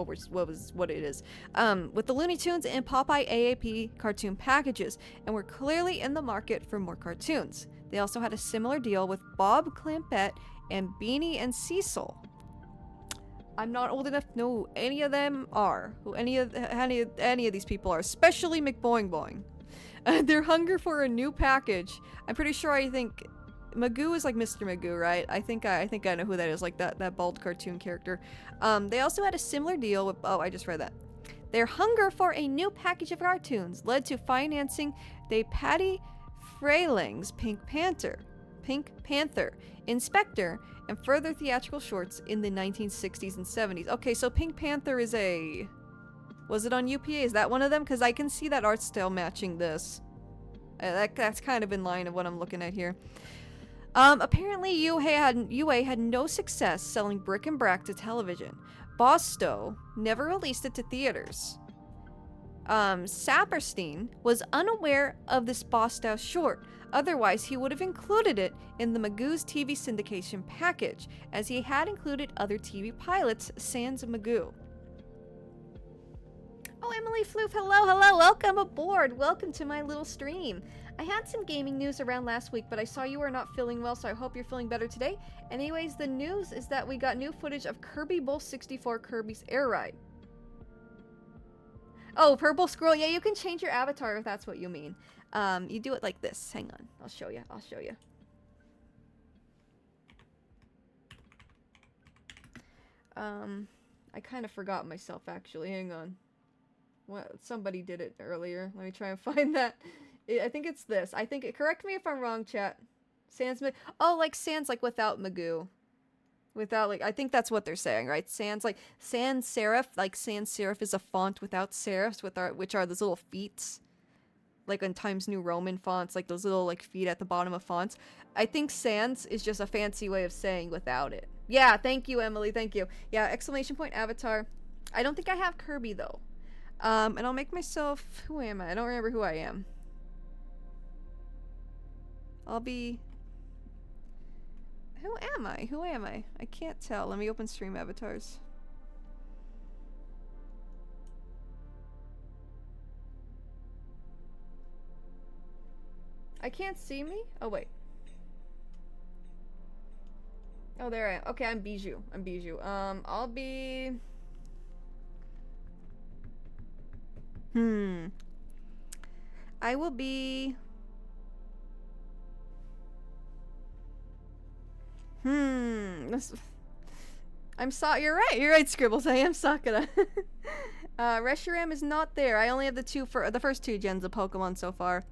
the Looney Tunes and Popeye AAP cartoon packages, and were clearly in the market for more cartoons. They also had a similar deal with Bob Clampett and Beanie and Cecil. I'm not old enough to know who any of them are. Who any of these people are, especially McBoing Boing. Their hunger for a new package. I'm pretty sure I think Magoo is like Mr. Magoo, right? I think I know who that is, like that bald cartoon character. They also had a similar deal with I just read that. Their hunger for a new package of cartoons led to financing the Patty Freiling's Pink Panther, Inspector, and further theatrical shorts in the 1960s and 70s. Okay, so Pink Panther is a... Was it on UPA? Is that one of them? Because I can see that art style matching this. That's kind of in line of what I'm looking at here. Apparently UA had no success selling Brick and Brack to television. Bostow never released it to theaters. Saperstein was unaware of this Bostow short. Otherwise, he would have included it in the Magoo's TV syndication package, as he had included other TV pilots sans Magoo. Oh, Emily Floof, hello, hello, welcome aboard. Welcome to my little stream. I had some gaming news around last week, but I saw you were not feeling well, so I hope you're feeling better today. Anyways, the news is that we got new footage of Kirby Bowl 64 Kirby's Air Ride. Oh, purple scroll. Yeah, you can change your avatar if that's what you mean. You do it like this. Hang on. I'll show you. I'll show you. I kind of forgot myself, actually. Hang on. What? Somebody did it earlier. Let me try and find that. I think it's this. I think correct me if I'm wrong, chat. Sans oh, like sans like without Magoo. Without like I think that's what they're saying, right? Sans like sans serif, like sans serif is a font without serifs which are those little feet. Like in Times New Roman fonts, like those little like feet at the bottom of fonts. I think sans is just a fancy way of saying without it. Yeah, thank you, Emily, thank you. Yeah, exclamation point avatar. I don't think I have Kirby though. And I'll make myself, who am I? I don't remember who I am. I'll be, who am I? Who am I? I can't tell. Let me open stream avatars. I can't see me? Oh, wait. Oh, there I am. Okay, I'm Bijou. I'm Bijou. I'll be... I will be... I'm you're right, Scribbles. I am Sakura. Reshiram is not there. I only have the first two gens of Pokemon so far.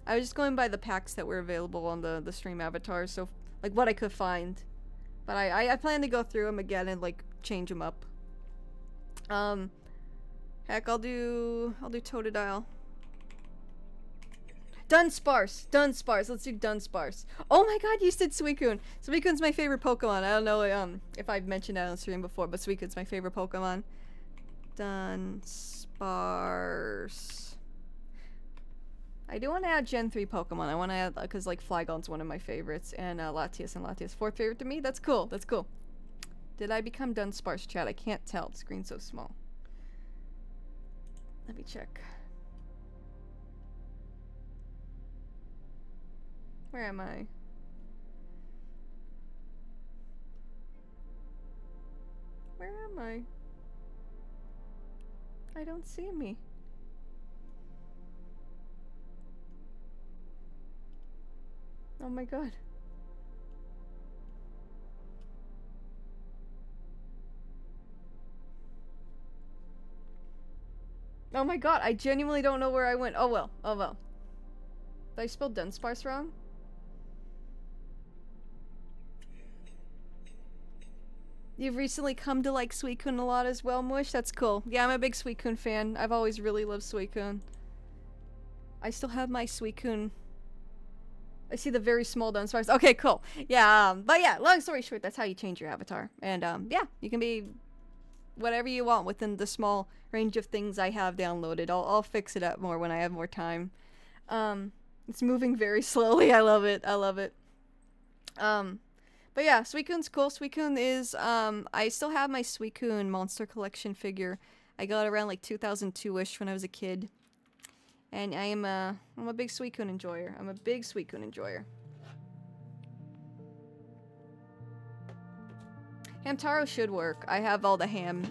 I was just going by the packs that were available on the stream avatars, so like what I could find. But I plan to go through them again and like change them up. Heck, I'll do Totodile. Dunsparce! Let's do Dunsparce. Oh my god, you said Suicune! Suicune's my favorite Pokemon. I don't know if I've mentioned that on the stream before, but Suicune's my favorite Pokemon. Dunsparce. I do want to add Gen 3 Pokemon. I want to add, because like Flygon's one of my favorites, and Latias. 4th favorite to me? That's cool, that's cool. Did I become Dunsparce, chat? I can't tell. The screen's so small. Let me check. Where am I? Where am I? I don't see me. Oh my god. Oh my god, I genuinely don't know where I went. Oh well, oh well. Did I spell Dunsparce wrong? You've recently come to like Suicune a lot as well, Mush? That's cool. Yeah, I'm a big Suicune fan. I've always really loved Suicune. I still have my Suicune. I see the very small Dunsparce. Okay, cool. Yeah, but yeah, long story short, that's how you change your avatar. And yeah, you can be whatever you want within the small range of things I have downloaded. I'll fix it up more when I have more time. It's moving very slowly. I love it. I love it. But yeah, Suicune's cool. Suicune is, I still have my Suicune Monster Collection figure. I got it around like 2002-ish when I was a kid. And I'm a big Suicune enjoyer. I'm a big Suicune enjoyer. Hamtaro should work. I have all the hams.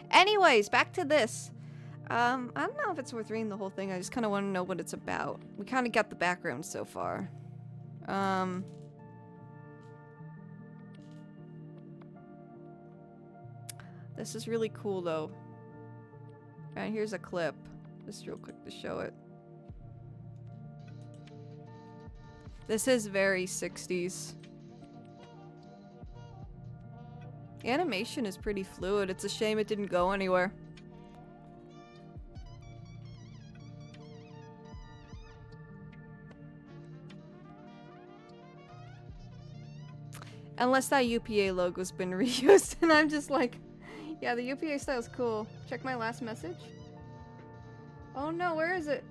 Anyways, back to this. I don't know if it's worth reading the whole thing. I just kind of want to know what it's about. We kind of got the background so far. This is really cool though. And here's a clip. Just real quick to show it. This is very 60s. Animation is pretty fluid. It's a shame it didn't go anywhere. Unless that UPA logo's been reused, and I'm just like, Yeah, the UPA style's cool. Check my last message. Oh no, where is it?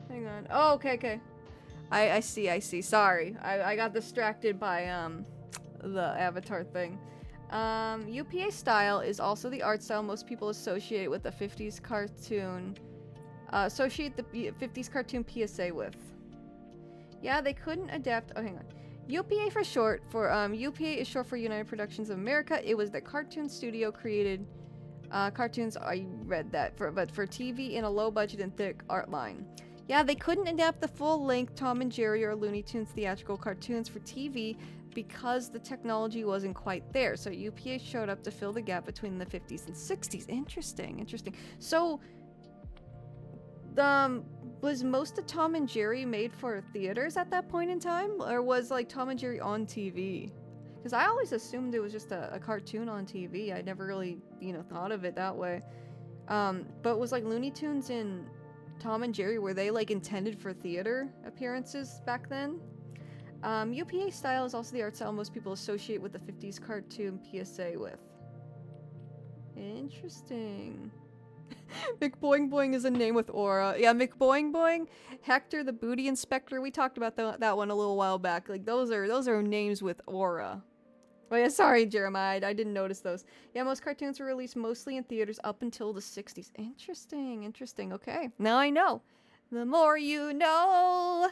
Hang on. Oh, okay. I see. Sorry. I got distracted by, the avatar thing. UPA style is also the art style most people associate with the 50s cartoon. Associate the 50s cartoon PSA with. Yeah, they couldn't adapt. Oh, hang on. UPA for short. UPA is short for United Productions of America. It was the cartoon studio created cartoons. I read that but for TV in a low budget and thick art line. Yeah, they couldn't adapt the full-length Tom and Jerry or Looney Tunes theatrical cartoons for TV because the technology wasn't quite there. So UPA showed up to fill the gap between the 50s and 60s. Interesting. So, was most of Tom and Jerry made for theaters at that point in time? Or was, like, Tom and Jerry on TV? Because I always assumed it was just a cartoon on TV. I never really, thought of it that way. But was, like, Looney Tunes and Tom and Jerry, were they, like, intended for theater appearances back then? UPA style is also the art style most people associate with the 50s cartoon PSA with. Interesting. McBoing Boing is a name with aura. Yeah, McBoing Boing, Hector the Booty Inspector. We talked about that one a little while back. Like, those are names with aura. Oh yeah, sorry, Jeremiah. I didn't notice those. Yeah, most cartoons were released mostly in theaters up until the 60s. Interesting. Okay, now I know. The more you know.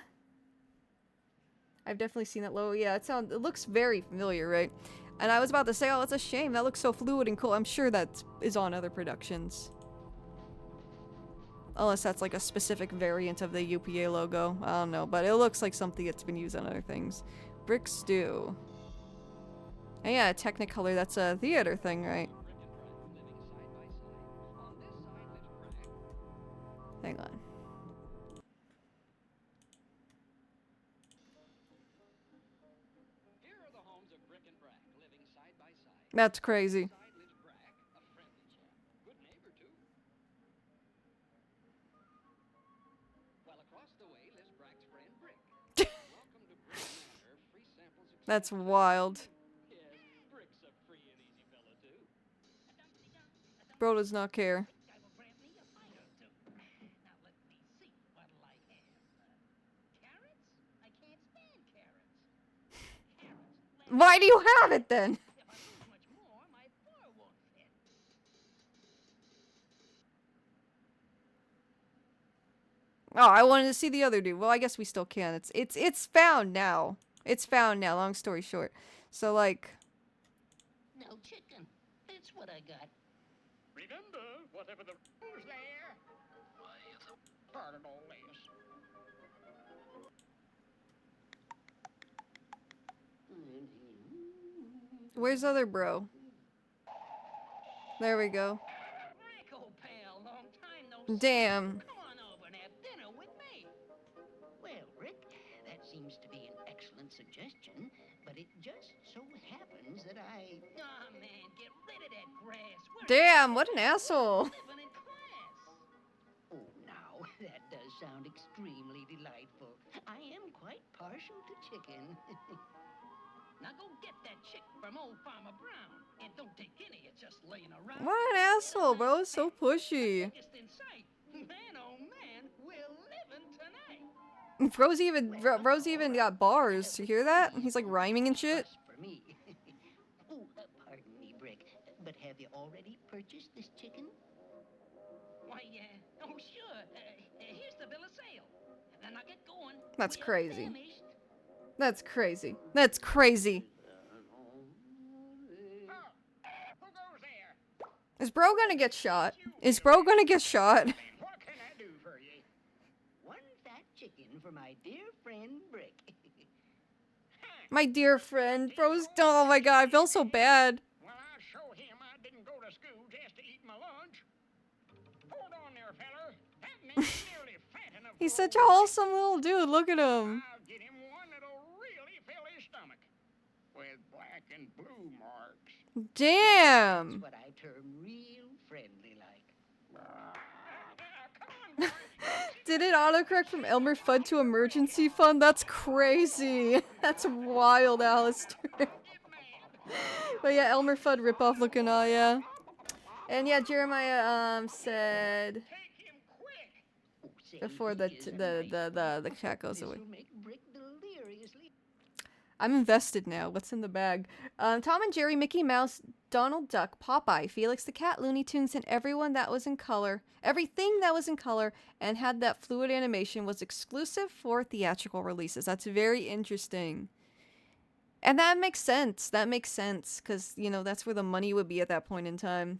I've definitely seen that logo. Yeah, it looks very familiar, right? And I was about to say, oh, it's a shame. That looks so fluid and cool. I'm sure that is on other productions. Unless that's like a specific variant of the UPA logo. I don't know, but it looks like something that's been used on other things. Brick Stew. And yeah, Technicolor, that's a theater thing, right? Hang on. That's crazy. That's wild. Bro does not care. Why do you have it then? Oh, I wanted to see the other dude. Well, I guess we still can. It's found now. It's found now, long story short. So like No chicken. That's what I got. Remember, whatever the rules there. Part of all this. where's other bro? There we go. Rick, old pal, long time no see. Damn. Come on over and have dinner with me. Well, Rick, that seems to be an excellent suggestion, but it just so happens that I... Aw, man, get rid of that grass. Damn, what an asshole. Living in class. Oh, now, that does sound extremely delightful. I am quite partial to chicken. Now go get that chick from old Farmer Brown. And don't take any, it's just laying around. What an asshole, bro. It's so pushy. Just in sight. Man, oh man, we're living tonight. Bro's even got bars. You hear that? He's like rhyming and shit. For me. Oh, pardon me, Brick, but have you already purchased this chicken? Why, oh sure. Here's the bill of sale. Then I'll get going. That's We are crazy. famished. That's crazy. That's crazy. Who goes there? Is bro gonna get shot? Is bro gonna get shot? What can I do for you? One fat chicken for my dear friend Brick. My dear friend. Bro's. Oh my god, I feel so bad. Well, I'll show him I didn't go to school just to eat my lunch. Hold on there, feller. That man's nearly fat enough. He's for such a old wholesome little dude. Look at him. I'll get him one that'll really fill his stomach. With black and blue marks. Damn. That's what I term real friendly like. Come on, boy. Did it autocorrect from Elmer Fudd to emergency fund? That's crazy. That's wild, Alistair. But yeah, Elmer Fudd ripoff looking eye, yeah. And yeah, Jeremiah said Take him quick. Oh, say, before he is right. the chat goes This away. will make Brick deliriously. I'm invested now. What's in the bag? Tom and Jerry, Mickey Mouse, Donald Duck, Popeye, Felix the Cat, Looney Tunes, and everyone that was in color. Everything that was in color and had that fluid animation was exclusive for theatrical releases. That's very interesting. And that makes sense. That makes sense. Because, you know, that's where the money would be at that point in time.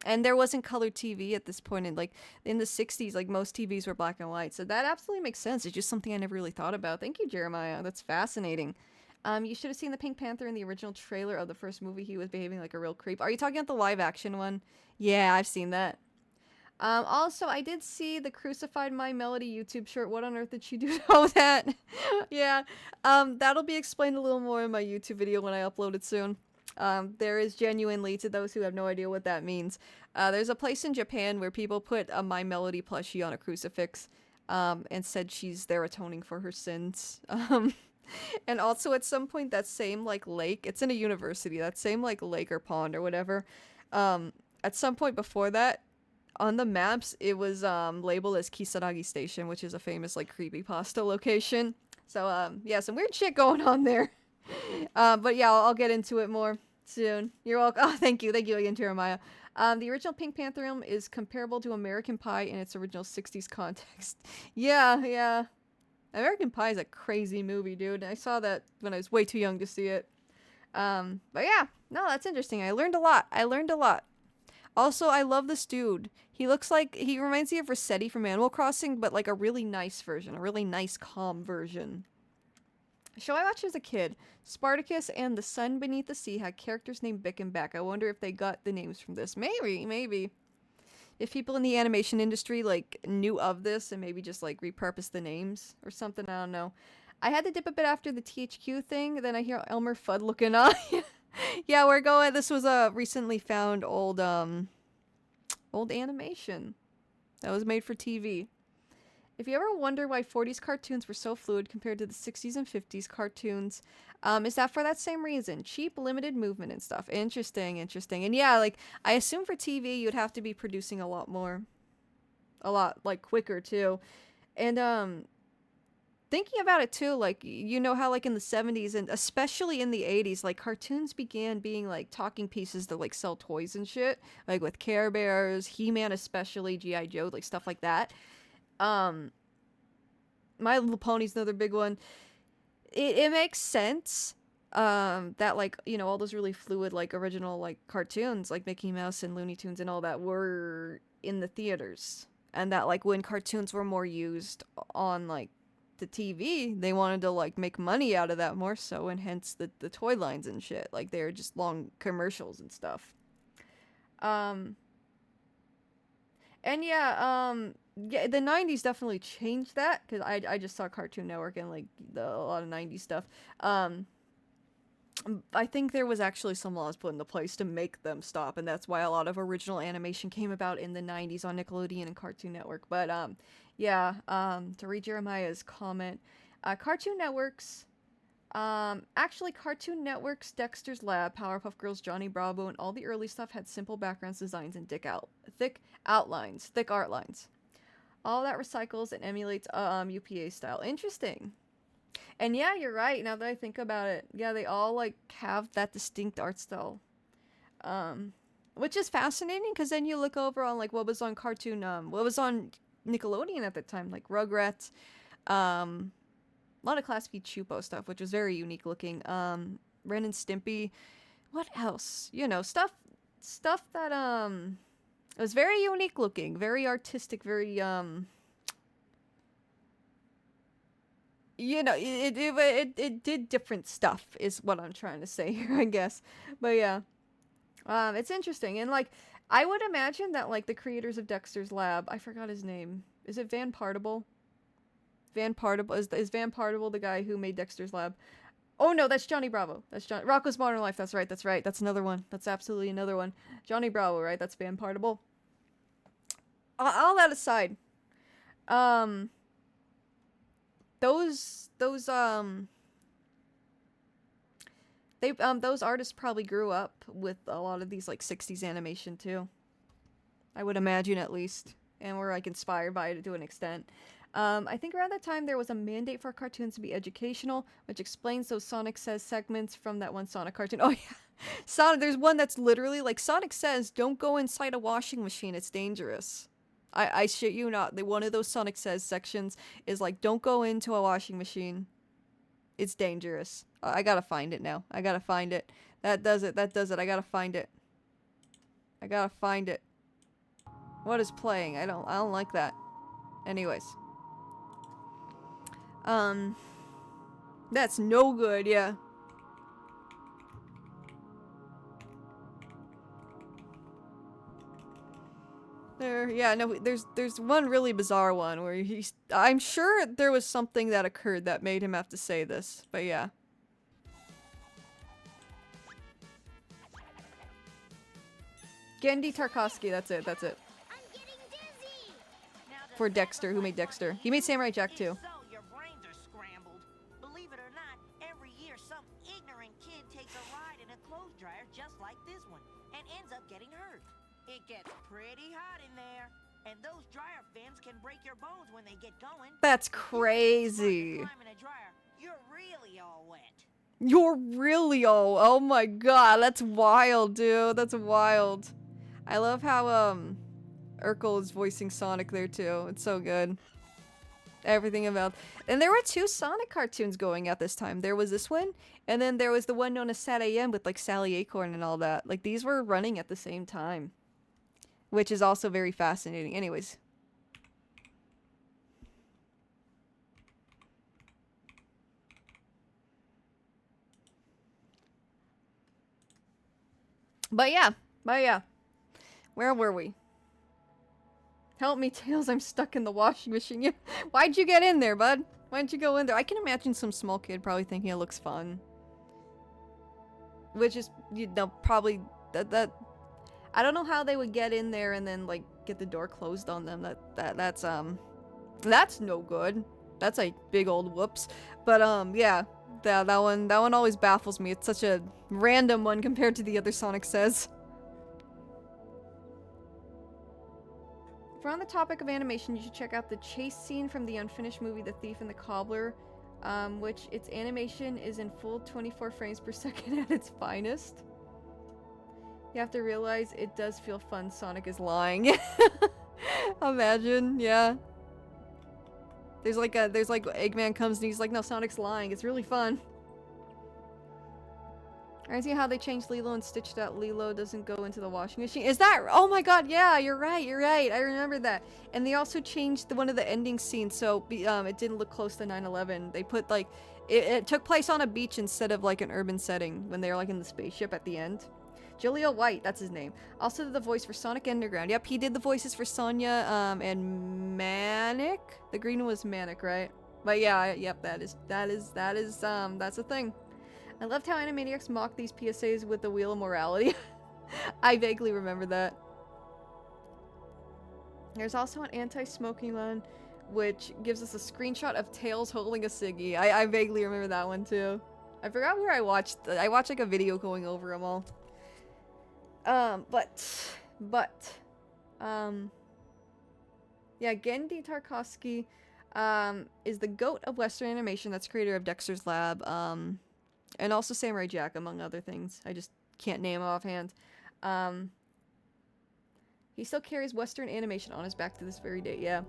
And there wasn't color TV at this point. In the 60s, like, most TVs were black and white. So that absolutely makes sense. It's just something I never really thought about. Thank you, Jeremiah. That's fascinating. You should have seen the Pink Panther in the original trailer of the first movie. He was behaving like a real creep. Are you talking about the live action one? Yeah, I've seen that. Also, I did see the Crucified My Melody YouTube short. What on earth did she do to all that? Yeah. That'll be explained a little more in my YouTube video when I upload it soon. There is genuinely, to those who have no idea what that means, there's a place in Japan where people put a My Melody plushie on a crucifix, and said she's there atoning for her sins. And also at some point that same, like, lake, it's in a university, that same, like, lake or pond or whatever, at some point before that, on the maps, it was, labeled as Kisaragi Station, which is a famous, like, creepypasta location. So, yeah, some weird shit going on there. But yeah, I'll get into it more soon. You're welcome. Oh, thank you again, Jeremiah. The original Pink Panther film is comparable to American Pie in its original 60s context. Yeah. American Pie is a crazy movie, dude. I saw that when I was way too young to see it. But yeah, no, that's interesting. I learned a lot. Also, I love this dude. He reminds me of Rossetti from Animal Crossing, but like a really nice version, a really nice, calm version. Show I watched as a kid, Spartacus and The Sun Beneath the Sea had characters named Bick and Back. I wonder if they got the names from this. Maybe. If people in the animation industry, like, knew of this and maybe just, like, repurposed the names or something, I don't know. I had to dip a bit after the THQ thing, then I hear Elmer Fudd looking on. Yeah, we're going, this was a recently found old animation that was made for TV. If you ever wonder why 40s cartoons were so fluid compared to the 60s and 50s cartoons, is that for that same reason? Cheap, limited movement and stuff. Interesting. And yeah, like, I assume for TV you'd have to be producing a lot more. A lot, like, quicker, too. And, thinking about it, too, like, you know how, like, in the 70s and especially in the 80s, like, cartoons began being, like, talking pieces that, like, sell toys and shit. Like, with Care Bears, He-Man especially, G.I. Joe, like, stuff like that. My Little Pony's another big one. It makes sense that, like, you know, all those really fluid, like, original, like, cartoons like Mickey Mouse and Looney Tunes and all that were in the theaters, and that, like, when cartoons were more used on, like, the TV, they wanted to, like, make money out of that more so, and hence the toy lines and shit, like, they're just long commercials and stuff. And yeah, yeah, the 90s definitely changed that, because I just saw Cartoon Network and, like, a lot of 90s stuff. I think there was actually some laws put into place to make them stop, and that's why a lot of original animation came about in the 90s on Nickelodeon and Cartoon Network. But, yeah, to read Jeremiah's comment, Cartoon Network's Dexter's Lab, Powerpuff Girls, Johnny Bravo, and all the early stuff had simple backgrounds, designs, and thick art lines. All that recycles and emulates UPA style. Interesting. And yeah, you're right. Now that I think about it, yeah, they all, like, have that distinct art style, which is fascinating. Because then you look over on, like, what was on Nickelodeon at the time, like Rugrats, a lot of Class B Chupo stuff, which was very unique looking. Ren and Stimpy. What else? You know, stuff that it was very unique looking, very artistic, very you know, it did different stuff is what I'm trying to say here, I guess. But yeah, it's interesting. And, like, I would imagine that, like, the creators of Dexter's Lab, I forgot his name. Is it Van Partible? Is Van Partible the guy who made Dexter's Lab? Oh no, that's Johnny Bravo. That's Rocko's Modern Life. That's right. That's another one. That's absolutely another one. Johnny Bravo, right? That's Van Partible. All that aside, They those artists probably grew up with a lot of these like 60s animation too. I would imagine at least, and were like inspired by it to an extent. I think around that time there was a mandate for cartoons to be educational, which explains those Sonic Says segments from that one Sonic cartoon. Oh yeah, Sonic. There's one that's literally like Sonic says, "Don't go inside a washing machine. It's dangerous." I shit you not. One of those Sonic Says sections is like, "Don't go into a washing machine. It's dangerous." I gotta find it now. I gotta find it. That does it. That does it. I gotta find it. I gotta find it. What is playing? I don't like that. Anyways. That's no good, yeah. There's one really bizarre one where I'm sure there was something that occurred that made him have to say this, but yeah. Gendy Tarkovsky, that's it. For Dexter, who made Dexter. He made Samurai Jack too. So your brains are scrambled. Believe it or not, every year some ignorant kid takes a ride in a clothes dryer just like this one and ends up getting hurt. It gets pretty hot in there, and those dryer fins can break your bones when they get going. That's crazy. In a dryer, you're really all wet. Oh my god, that's wild, dude. That's wild. I love how Urkel is voicing Sonic there too. It's so good. Everything about... And there were 2 Sonic cartoons going at this time. There was this one, and then there was the one known as Sad AM with like Sally Acorn and all that. Like these were running at the same time. Which is also very fascinating. Anyways. But yeah. Where were we? Help me, Tails, I'm stuck in the washing machine. Why'd you get in there, bud? Why'd you go in there? I can imagine some small kid probably thinking it looks fun. Which is, you know, probably... That I don't know how they would get in there and then, like, get the door closed on them. That's no good. That's a big old whoops. But, yeah. That one always baffles me. It's such a random one compared to the other Sonic Says. If we're on the topic of animation, you should check out the chase scene from the unfinished movie The Thief and the Cobbler, which its animation is in full 24 frames per second at its finest. You have to realize it does feel fun. Sonic is lying. Imagine, yeah. There's like Eggman comes and he's like, no, Sonic's lying. It's really fun. I see how they changed Lilo and Stitch that Lilo doesn't go into the washing machine. Is that? Oh my god, yeah, you're right. I remember that. And they also changed one of the ending scenes so it didn't look close to 9/11. They put like, it took place on a beach instead of like an urban setting when they were like in the spaceship at the end. Jaleel White, that's his name. Also did the voice for Sonic Underground. Yep, he did the voices for Sonya and Manic. The green one was Manic, right? But yeah, yep, that's a thing. I loved how Animaniacs mocked these PSAs with the Wheel of Morality. I vaguely remember that. There's also an anti-smoking one, which gives us a screenshot of Tails holding a ciggy. I vaguely remember that one too. I forgot where I watched like a video going over them all. Yeah, Gendy Tarkovsky is the GOAT of Western animation. That's creator of Dexter's Lab, and also Samurai Jack, among other things. I just can't name him offhand. He still carries Western animation on his back to this very day. Yeah,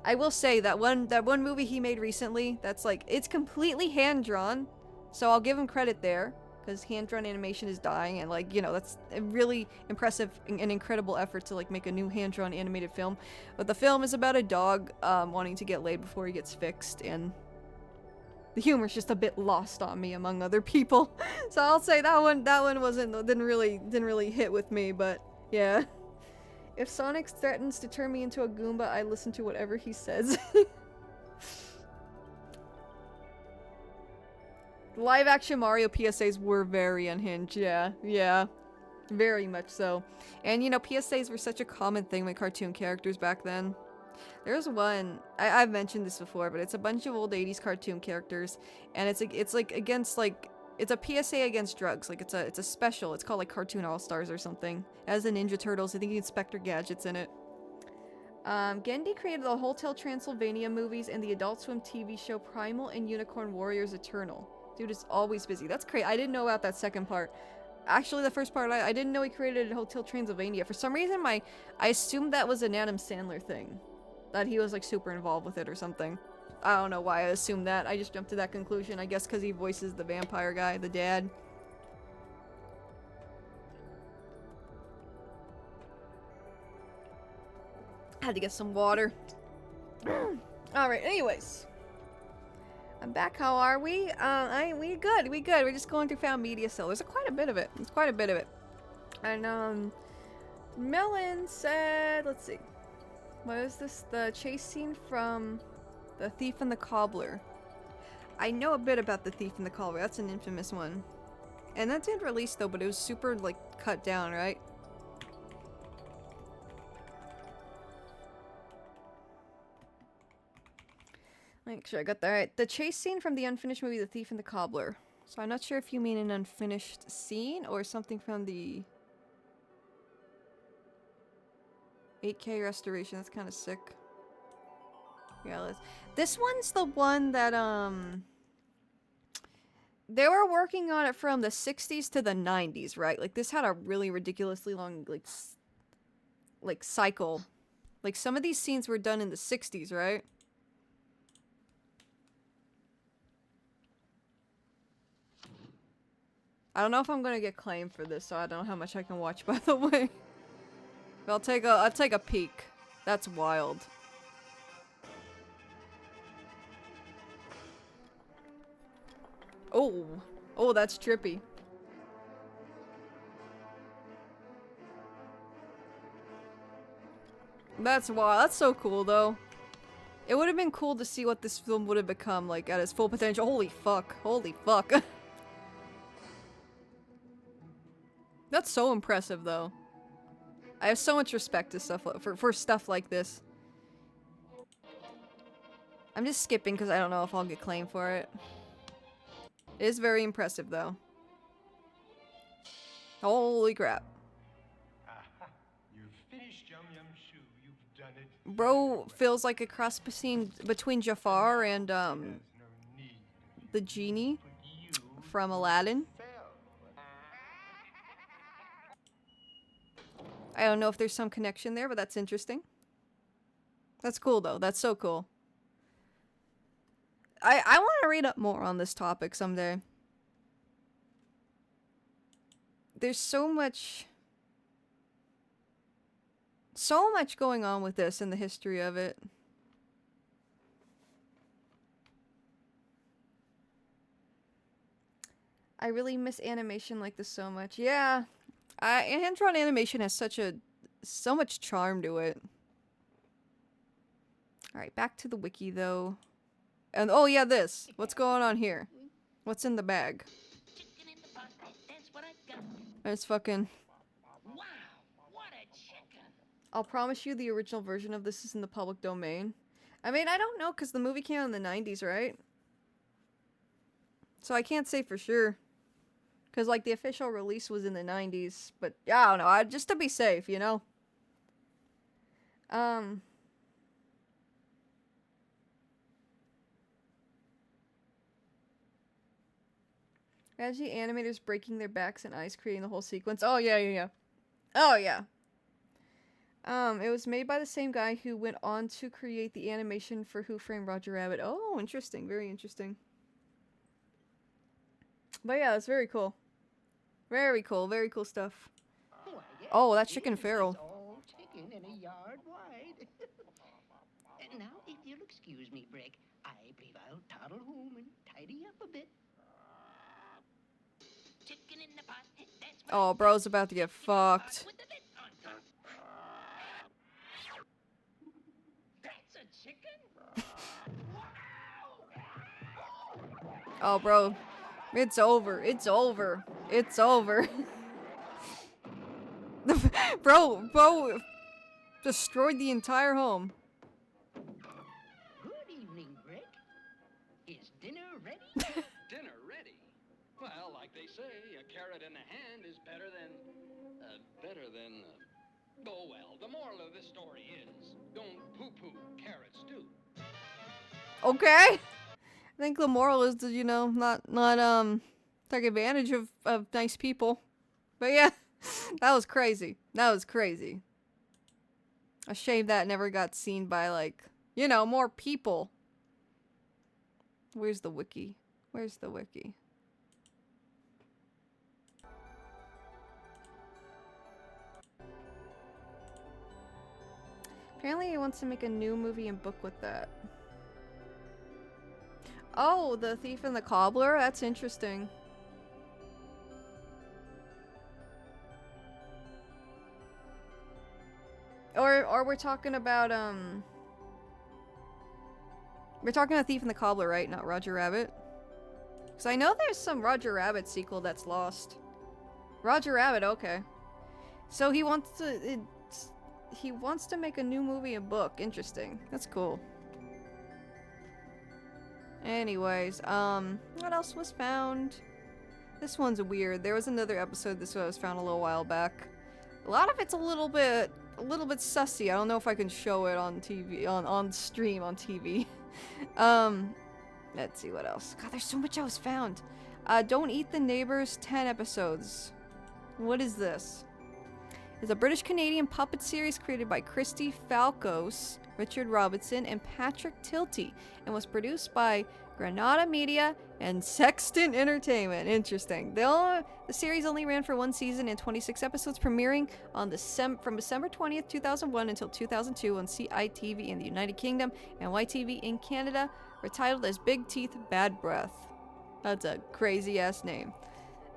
I will say that one movie he made recently, that's like, it's completely hand drawn, so I'll give him credit there. Because hand-drawn animation is dying, and like, you know, that's a really impressive and incredible effort to like make a new hand-drawn animated film. But the film is about a dog wanting to get laid before he gets fixed, and the humor's just a bit lost on me among other people. So I'll say that one didn't really hit with me, but yeah. If Sonic threatens to turn me into a Goomba, I listen to whatever he says. Live action Mario PSAs were very unhinged, yeah. Very much so. And you know, PSAs were such a common thing with cartoon characters back then. There's one, I've mentioned this before, but it's a bunch of old 80s cartoon characters, and it's like against like It's a PSA against drugs. Like, it's a special. It's called, like, Cartoon All-Stars or something. It has the Ninja Turtles. I think Inspector Gadget's in it. Gendy created the Hotel Transylvania movies and the Adult Swim TV show Primal and Unicorn Warriors Eternal. Dude is always busy. That's crazy. I didn't know about that second part. Actually, the first part, I didn't know he created Hotel Transylvania. For some reason, I assumed that was an Adam Sandler thing. That he was, like, super involved with it or something. I don't know why I assumed that. I just jumped to that conclusion. I guess because he voices the vampire guy, the dad. Had to get some water. Alright, anyways. I'm back. How are we? We good. We're just going through found media still. There's quite a bit of it. There's quite a bit of it. And, Melon said, let's see. What is this? The chase scene from The Thief and the Cobbler. I know a bit about The Thief and the Cobbler. That's an infamous one. And that did release though, but it was super, like, cut down, right? Make sure I got that right. The chase scene from the unfinished movie The Thief and the Cobbler. So I'm not sure if you mean an unfinished scene or something from the 8K restoration. That's kind of sick. Yeah, let's... This one's the one that, they were working on it from the 60s to the 90s, right? Like, this had a really ridiculously long, like cycle. Like, some of these scenes were done in the 60s, right? I don't know if I'm gonna get claimed for this, so I don't know how much I can watch, by the way. But I'll take a peek. That's wild. Oh. Oh, that's trippy. That's wild. That's so cool, though. It would have been cool to see what this film would have become, like, at its full potential. Holy fuck. Holy fuck. That's so impressive, though. I have so much respect to stuff for stuff like this. I'm just skipping because I don't know if I'll get claimed for it. It is very impressive, though. Holy crap. You've finished Yum Yum Shoe. You've done it. Bro feels like a cross between Jafar and, There's no need the genie for you from Aladdin. fail. I don't know if there's some connection there, but that's interesting. That's cool, though. That's so cool. I want to read up more on this topic someday. There's so much going on with this and the history of it. I really miss animation like this so much. Yeah. Hand-drawn animation has so much charm to it. Alright, back to the wiki, though. And, oh yeah, this. What's going on here? What's in the bag? Chicken in the pot, that's what I got. There's fucking... Wow, what a chicken. I'll promise you the original version of this is in the public domain. I mean, I don't know, because the movie came out in the 90s, right? So I can't say for sure. Because, like, the official release was in the 90s. But, yeah, I don't know. Just to be safe, you know? As the animators breaking their backs and eyes, creating the whole sequence. Oh, yeah. Oh, yeah. It was made by the same guy who went on to create the animation for Who Framed Roger Rabbit. Oh, interesting. Very interesting. But yeah, that's very cool. Very cool stuff. Why, yes, Oh, that chicken this is feral. all chicken in a yard wide. And now, if you'll excuse me, Brick, I believe I'll toddle home and tidy up a bit. Chicken in the pot, that's what Oh, bro's about to get fucked. with the lid on top. That's a chicken? Oh, bro. It's over. It's over. It's over. Bro destroyed the entire home. Good evening, Brick. Is dinner ready? Dinner ready? Well, like they say, a carrot in the hand is better than... Oh well, the moral of this story is, don't poo-poo carrots too. Okay. I think the moral is to, you know, not take advantage of nice people. But yeah, that was crazy. That was crazy. A shame that never got seen by, like, you know, more people. Where's the wiki? Where's the wiki? Apparently he wants to make a new movie and book with that. Oh, The Thief and the Cobbler? That's interesting. Or we're talking about, we're talking about Thief and the Cobbler, right? Not Roger Rabbit? Because I know there's some Roger Rabbit sequel that's lost. Roger Rabbit, okay. So he wants to make a new movie and book. Interesting. That's cool. Anyways, what else was found? This one's weird. There was another episode this was found a little while back. A lot of it's a little bit sussy. I don't know if I can show it on TV, on stream on TV. Let's see what else. God, there's so much else found. Don't Eat the Neighbors 10 episodes. What is this? It's a British-Canadian puppet series created by Christy Falcos, Richard Robinson, and Patrick Tilty, and was produced by Granada Media and Sexton Entertainment. Interesting. The series only ran for one season and 26 episodes, premiering on from December 20th, 2001 until 2002 on CITV in the United Kingdom and YTV in Canada, were titled as Big Teeth, Bad Breath. That's a crazy-ass name.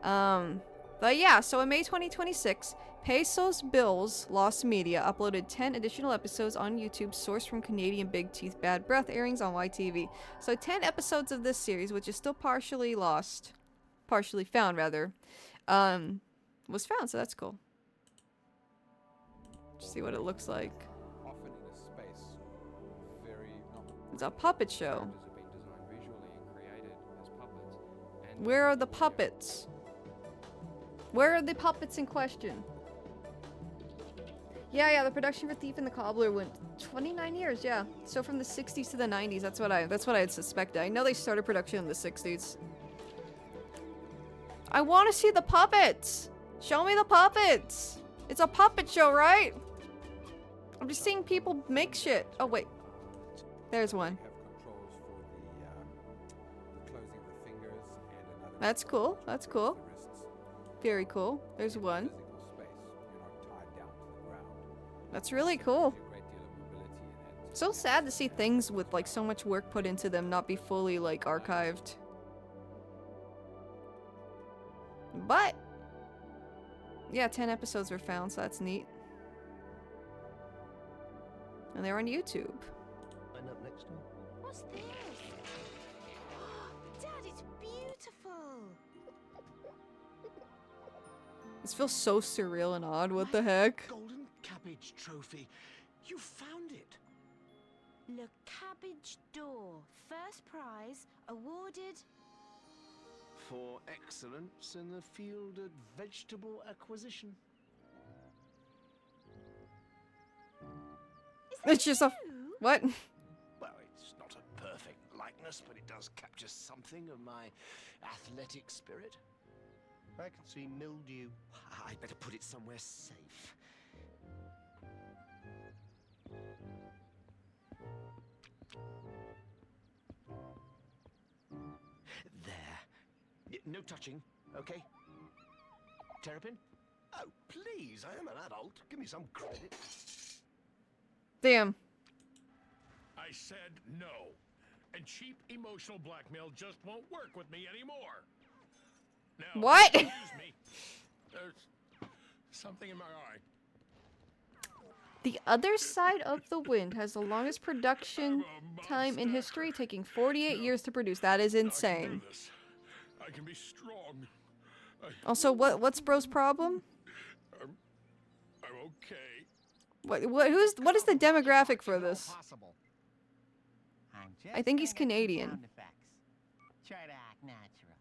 But yeah, so in May 2026, Pesos Bills Lost Media uploaded 10 additional episodes on YouTube sourced from Canadian Big Teeth Bad Breath airings on YTV. So 10 episodes of this series, which is still partially found rather, was found, so that's cool. Just see what it looks like. Often in a space It's a puppet show. have been designed visually and created as puppets. And Where are the puppets? Where are the puppets in question? Yeah, the production for Thief and the Cobbler went 29 years, yeah. So from the 60s to the 90s, that's what I had suspected. I know they started production in the 60s. I want to see the puppets! Show me the puppets! It's a puppet show, right? I'm just seeing people make shit. Oh, wait. There's one. have controls for the closing of the fingers and another That's cool. That's cool. the wrists. Very cool. There's one. Physical space. You're not tied down to the ground. That's really cool. There's a great deal of mobility in it. So sad to see things with like so much work put into them not be fully like archived. But yeah, 10 episodes were found, so that's neat. And they're on YouTube. Line up next one. What's this? Dad, it's beautiful. This feels so surreal and odd. What the heck? Golden Cabbage Trophy. You found it. Le Cabbage d'Or. First prize awarded. For excellence in the field of vegetable acquisition. It's just a what? Well, it's not a perfect likeness, but it does capture something of my athletic spirit. I can see mildew. I'd better put it somewhere safe. There. No touching, okay? Terrapin? Oh, please, I am an adult. Give me some credit. Damn. I said no. And cheap emotional blackmail just won't work with me anymore. Now, What? excuse me. There's something in my eye. The Other Side of the Wind has the longest production time in history, taking 48 years to produce. That is I can insane. do this. I can be strong. Also, what's Bro's problem? I'm okay. What is the demographic for this? Possible. I think he's Canadian. Try to act natural.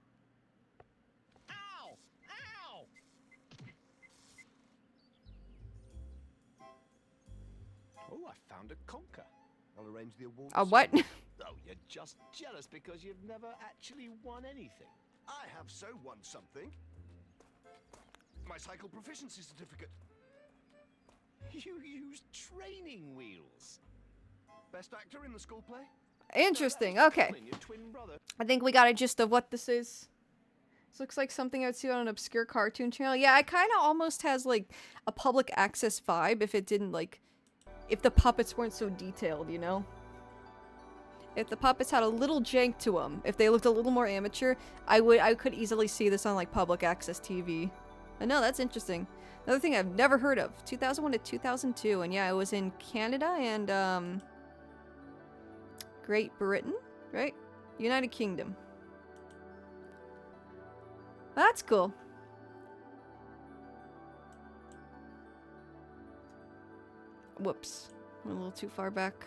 crowned a conker. I'll arrange the award. A what? Oh, you're just jealous because you've never actually won anything. I have so won something. My cycle proficiency certificate. You used training wheels. Best actor in the school play. Interesting. Okay. Your twin brother. I think we got a gist of what this is. This looks like something I'd see on an obscure cartoon channel. Yeah, it kind of almost has like a public access vibe if it didn't like... if the puppets weren't so detailed, you know? If the puppets had a little jank to them, if they looked a little more amateur, I could easily see this on like public access TV. But no, that's interesting. Another thing I've never heard of. 2001 to 2002, and yeah, it was in Canada and Great Britain, right? United Kingdom. That's cool. Whoops. Went a little too far back.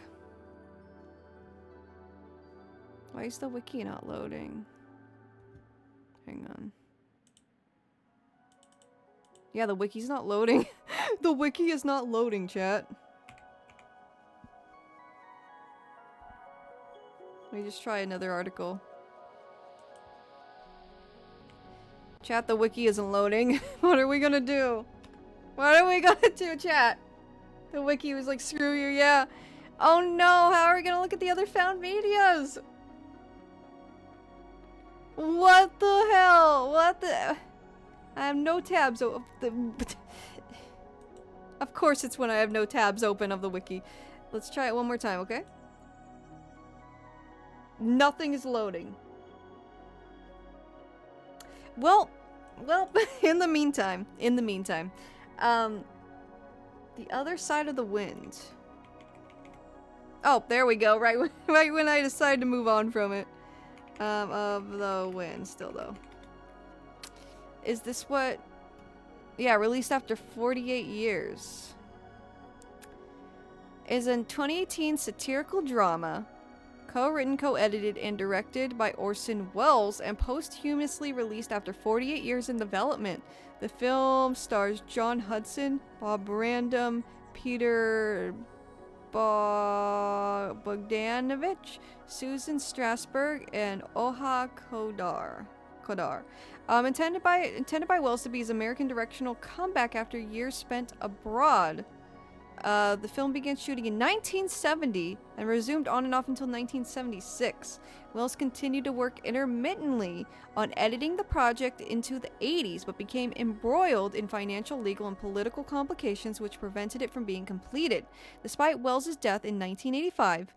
Why is the wiki not loading? Hang on. Yeah, the wiki's not loading. The wiki is not loading, chat. Let me just try another article. Chat, the wiki isn't loading. What are we gonna do? What are we gonna do, chat? The wiki was like, screw you, yeah. Oh no, how are we gonna look at the other found medias? What the hell? What the... I have no tabs of the... Of course it's when I have no tabs open of the wiki. Let's try it one more time, okay? Nothing is loading. Well, in the meantime, the other side of the wind. Oh, there we go, right when I decide to move on from it. Of the wind, still though. Is this what... Yeah, released after 48 years. Is a 2018 satirical drama, co-written, co-edited, and directed by Orson Welles, and posthumously released after 48 years in development. The film stars John Hudson, Bob Random, Peter Bogdanovich, Susan Strasberg, and Oha Kodar. Intended by Wells to be his American directional comeback after years spent abroad. The film began shooting in 1970 and resumed on and off until 1976. Wells continued to work intermittently on editing the project into the 80s, but became embroiled in financial, legal, and political complications which prevented it from being completed. Despite Wells' death in 1985,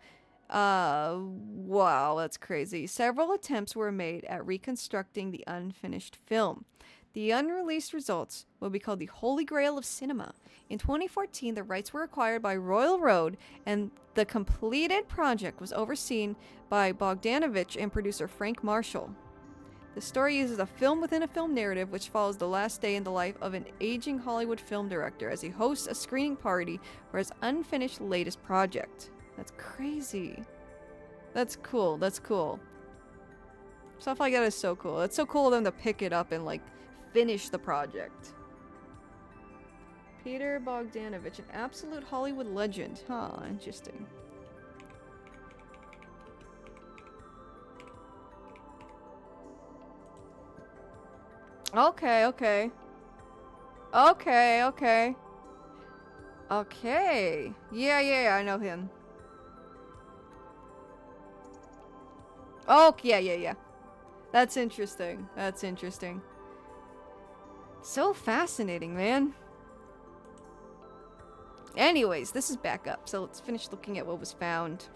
wow, that's crazy. Several attempts were made at reconstructing the unfinished film. The unreleased results will be called the Holy Grail of Cinema. In 2014, the rights were acquired by Royal Road, and the completed project was overseen by Bogdanovich and producer Frank Marshall. The story uses a film within a film narrative which follows the last day in the life of an aging Hollywood film director as he hosts a screening party for his unfinished latest project. That's crazy. That's cool. That's cool. Stuff like that is so cool. It's so cool of them to pick it up and, like, finish the project. Peter Bogdanovich, an absolute Hollywood legend. Huh, interesting. Okay, okay. Okay, okay. Okay. Yeah, I know him. Oh, yeah. That's interesting. That's interesting. So fascinating, man. Anyways, this is back up, so let's finish looking at what was found.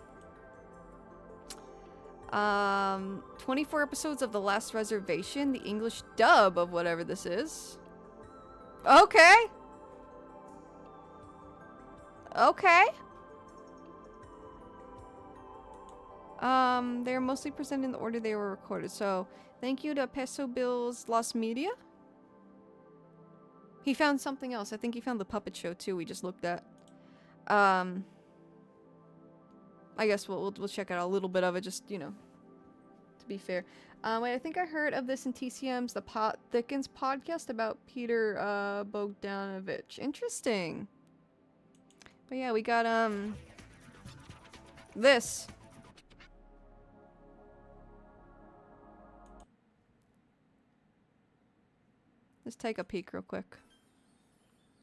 24 episodes of The Last Reservation, the English dub of whatever this is. Okay. Okay. They're mostly presented in the order they were recorded, so thank you to Peso Bills Lost Media. He found something else. I think he found the puppet show too we just looked at. I guess we'll check out a little bit of it, just, you know, to be fair. Wait, I think I heard of this in TCM's The Pot Thickens podcast about Peter Bogdanovich. Interesting. But yeah, we got This. Let's take a peek real quick.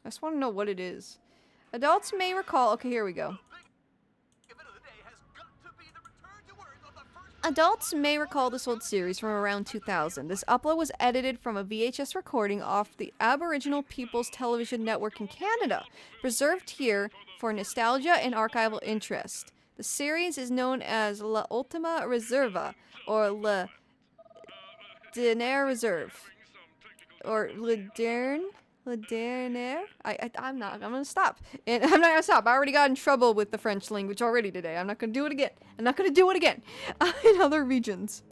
I just want to know what it is. Adults may recall... Okay, here we go. Adults may recall this old series from around 2000. This upload was edited from a VHS recording off the Aboriginal People's Television Network in Canada, preserved here for nostalgia and archival interest. The series is known as La Ultima Reserva, or La Dernière Reserve, or Le Dernière? I'm gonna stop. And I'm not gonna stop. I already got in trouble with the French language already today. I'm not gonna do it again. I'm not gonna do it again in other regions.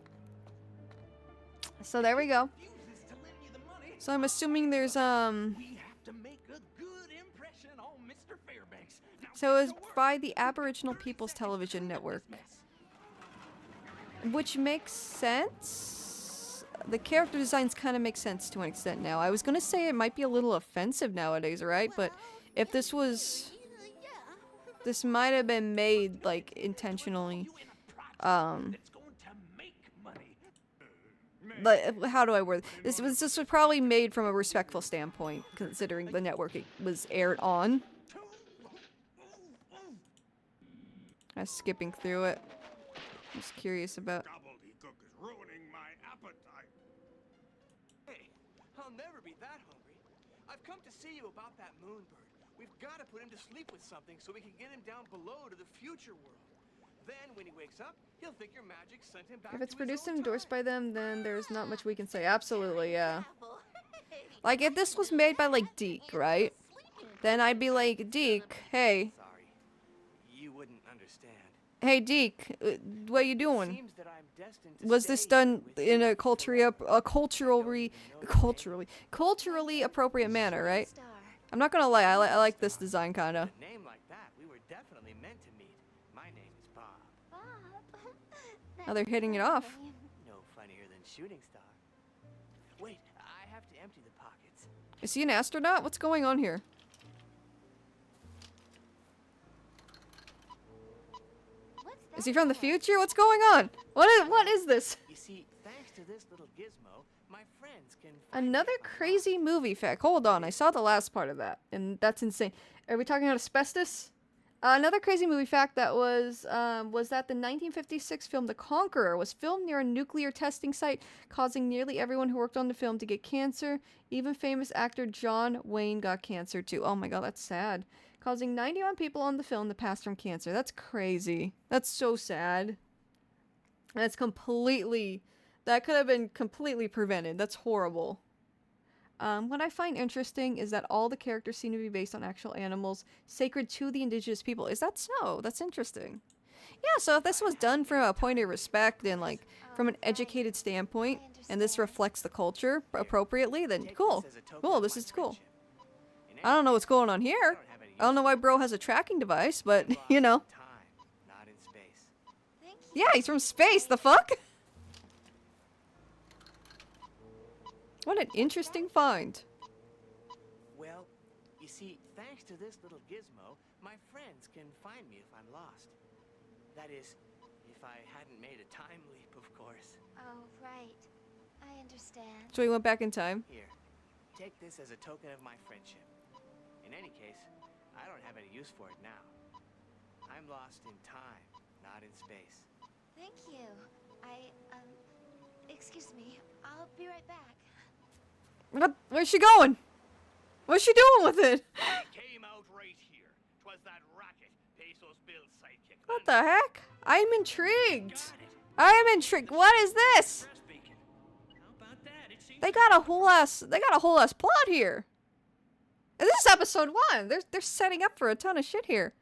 So there we go. So I'm assuming there's So it was by the Aboriginal People's Television Network, which makes sense. The character designs kind of make sense to an extent now. I was gonna say it might be a little offensive nowadays, right? But if this was... This might have been made, like, intentionally. But how do I word this? This was probably made from a respectful standpoint, considering the network it was aired on. I was skipping through it. I'm just curious about... I'll never be that hungry. I've come to see you about that moonbird. We've got to put him to sleep with something so we can get him down below to the future world. Then, when he wakes up, he'll think your magic sent him back. If it's produced and endorsed by them, then there's not much we can say. Absolutely, yeah. Like, if this was made by, like, Deke, right? Then I'd be like, Deke, hey. Sorry. You wouldn't understand. Hey, Deke, what you doing? Was this done in a culturally appropriate manner, right? I'm not gonna lie, I like this design, kinda. A name like that, we were definitely meant to meet. My name is Bob. Oh, they're hitting it off. No funnier than shooting star. Wait, I have to empty the pockets. Is he an astronaut? What's going on here? Is he from the future? What's going on? What is this? You see, thanks to this little gizmo, my friends can Another crazy movie fact. Hold on, I saw the last part of that, and that's insane. Are we talking about asbestos? Another crazy movie fact that was that the 1956 film The Conqueror was filmed near a nuclear testing site, causing nearly everyone who worked on the film to get cancer. Even famous actor John Wayne got cancer too. Oh my god, that's sad. Causing 91 people on the film to pass from cancer. That's crazy. That's so sad. That's completely... That could have been completely prevented. That's horrible. What I find interesting is that all the characters seem to be based on actual animals sacred to the indigenous people. Is that so? That's interesting. Yeah, so if this was done from a point of respect and, like, from an educated standpoint, and this reflects the culture appropriately, then cool. Cool, this is cool. I don't know what's going on here. I don't know why bro has a tracking device, but, you know. Yeah, he's from space, the fuck? What an interesting find. Well, you see, thanks to this little gizmo, my friends can find me if I'm lost. That is, if I hadn't made a time leap, of course. Oh, right. I understand. So he went back in time. Here, take this as a token of my friendship. In any case, I don't have any use for it now. I'm lost in time, not in space. Thank you. Excuse me. I'll be right back. Where's she going? What's she doing with it? Came out right here. 'Twas that racket, Pesos Bill's sidekick. What the heck? I'm intrigued. I am intrigued. What is this? They got a whole ass plot here. And this is episode 1. They're setting up for a ton of shit here.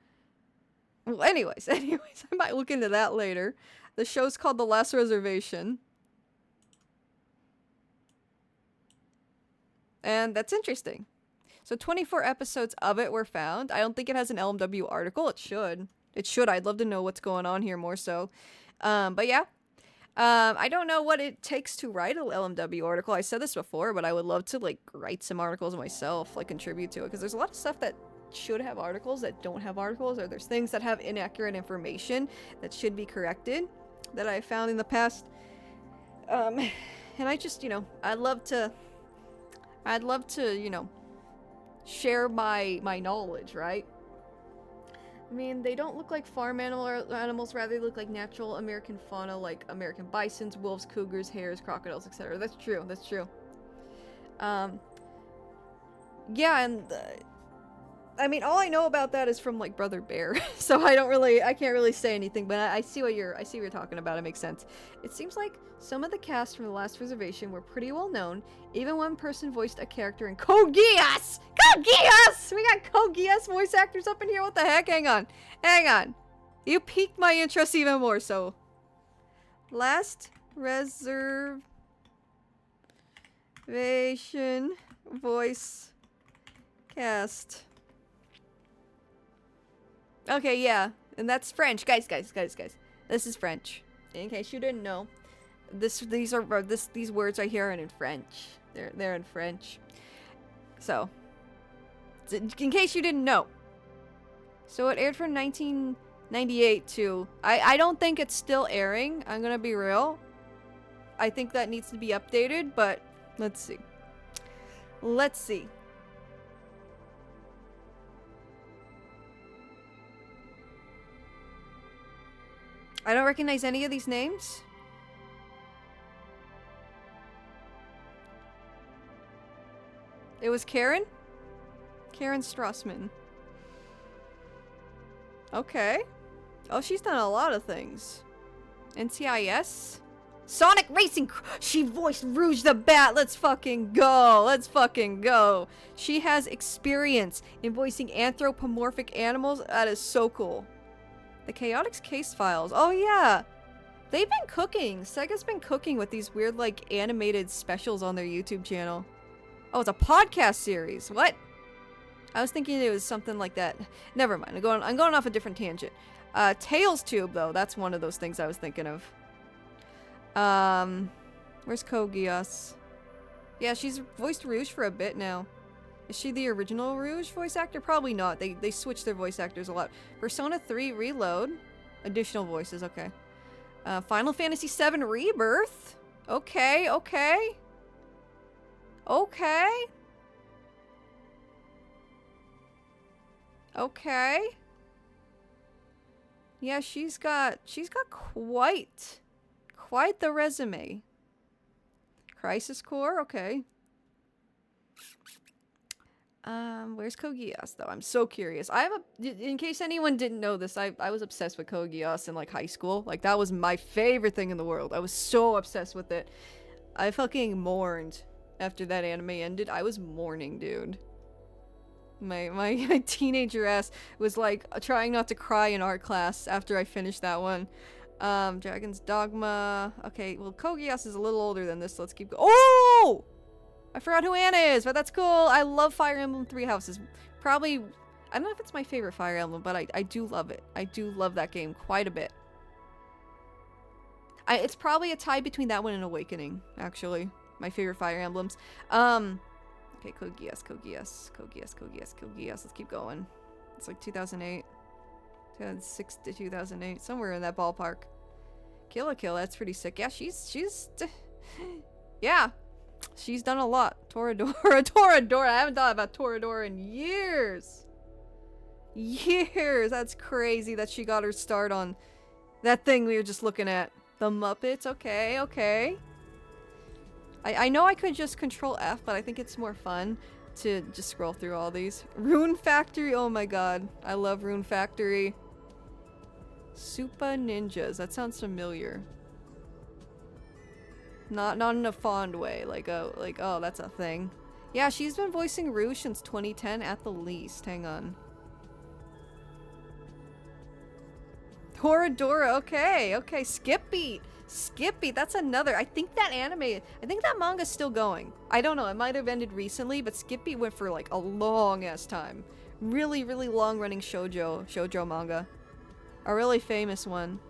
Well, anyways, I might look into that later. The show's called The Last Reservation. And that's interesting. So 24 episodes of it were found. I don't think it has an LMW article. It should. It should. I'd love to know what's going on here more so. But yeah. I don't know what it takes to write an LMW article. I said this before, but I would love to, like, write some articles myself, like, contribute to it. Because there's a lot of stuff that should have articles that don't have articles, or there's things that have inaccurate information that should be corrected that I found in the past. And I just, you know, I'd love to, you know, share my knowledge, right? I mean, they don't look like farm animals, rather they look like natural American fauna, like American bisons, wolves, cougars, hares, crocodiles, etc. That's true, that's true. Yeah, and I mean, all I know about that is from like Brother Bear, so I can't really say anything. But I see what you're talking about. It makes sense. It seems like some of the cast from the last reservation were pretty well known. Even one person voiced a character in Code Geass. Code Geass! We got Code Geass voice actors up in here. What the heck? Hang on. You piqued my interest even more. So, last reservation voice cast. Okay, yeah, and that's French, guys. This is French. In case you didn't know, these words I hear are in French. They're in French. So, in case you didn't know, so it aired from 1998 to I don't think it's still airing. I'm gonna be real. I think that needs to be updated, but let's see. Let's see. I don't recognize any of these names. It was Karen? Karen Strassman. Okay. Oh, she's done a lot of things. NCIS? Sonic Racing! She voiced Rouge the Bat! Let's fucking go! Let's fucking go! She has experience in voicing anthropomorphic animals. That is so cool. The Chaotix Case Files. Oh yeah! They've been cooking. Sega's been cooking with these weird, like, animated specials on their YouTube channel. Oh, it's a podcast series. What? I was thinking it was something like that. Never mind. I'm going off a different tangent. Tails Tube, though. That's one of those things I was thinking of. Where's Kogias? Yeah, she's voiced Rouge for a bit now. Is she the original Rouge voice actor? Probably not. They switch their voice actors a lot. Persona 3 Reload. Additional voices, okay. Final Fantasy VII Rebirth. Okay. Yeah, she's got quite the resume. Crisis Core, okay. Where's Kogias though? I'm so curious. In case anyone didn't know this, I was obsessed with Kogias in like high school. Like that was my favorite thing in the world. I was so obsessed with it. I fucking mourned after that anime ended. I was mourning, dude. My teenager ass was like trying not to cry in art class after I finished that one. Dragon's Dogma. Okay, well Kogias is a little older than this, so let's keep going. Oh! I forgot who Anna is, but that's cool. I love Fire Emblem Three Houses. Probably, I don't know if it's my favorite Fire Emblem, but I do love it. I do love that game quite a bit. It's probably a tie between that one and Awakening, actually. My favorite Fire Emblems. Okay, Kogias. Let's keep going. It's like 2008. 2006 to 2008. Somewhere in that ballpark. Kill la Kill, that's pretty sick. Yeah, she's yeah. She's done a lot. Toradora. I haven't thought about Toradora in years. That's crazy that she got her start on that thing we were just looking at. The Muppets. Okay. I know I could just control F, but I think it's more fun to just scroll through all these. Rune Factory. Oh my god. I love Rune Factory. Supa Ninjas. That sounds familiar. Not in a fond way, like oh, that's a thing. Yeah, she's been voicing Rouge since 2010 at the least. Hang on. Toradora, okay. Skippy, that's another. I think that manga's still going. I don't know, it might have ended recently, but Skippy went for like a long ass time. Really long running shoujo manga. A really famous one.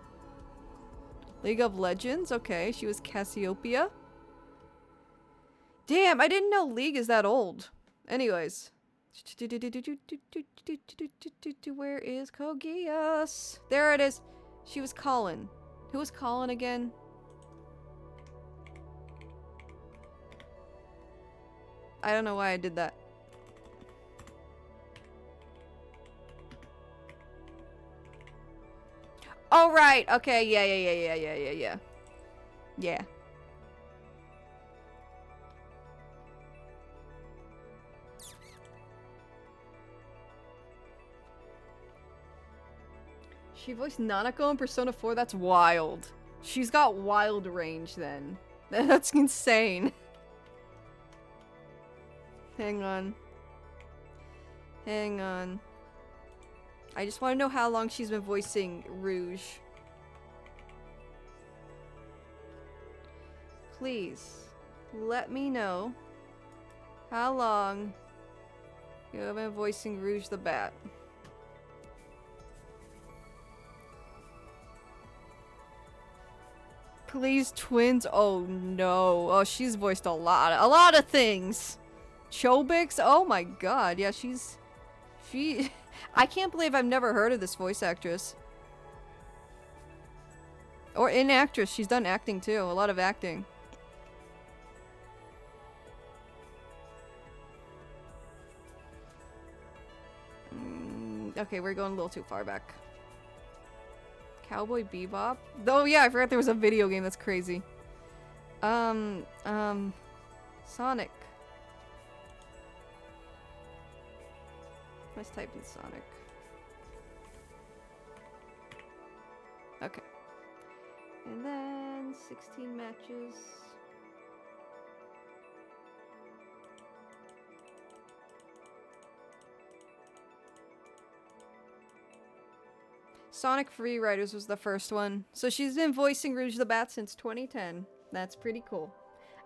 League of Legends, okay, she was Cassiopeia. Damn, I didn't know League is that old. Anyways, Where is Kogias? There it is. She was calling. Who was calling again? I don't know why I did that. Oh, right. Okay. Yeah. Yeah. She voiced Nanako in Persona 4? That's wild. She's got wild range then. That's insane. Hang on. Hang on. I just want to know how long she's been voicing Rouge. Please, let me know how long you have been voicing Rouge the Bat. Please, twins. Oh no. Oh, she's voiced a lot of things. Chobix. Oh my god. Yeah, she. I can't believe I've never heard of this voice actress. Or in actress. She's done acting too. A lot of acting. Okay, we're going a little too far back. Cowboy Bebop? Oh yeah, I forgot there was a video game. That's crazy. Sonic. Let's type in Sonic. Okay. And then 16 matches. Sonic Free Riders was the first one. So she's been voicing Rouge the Bat since 2010. That's pretty cool.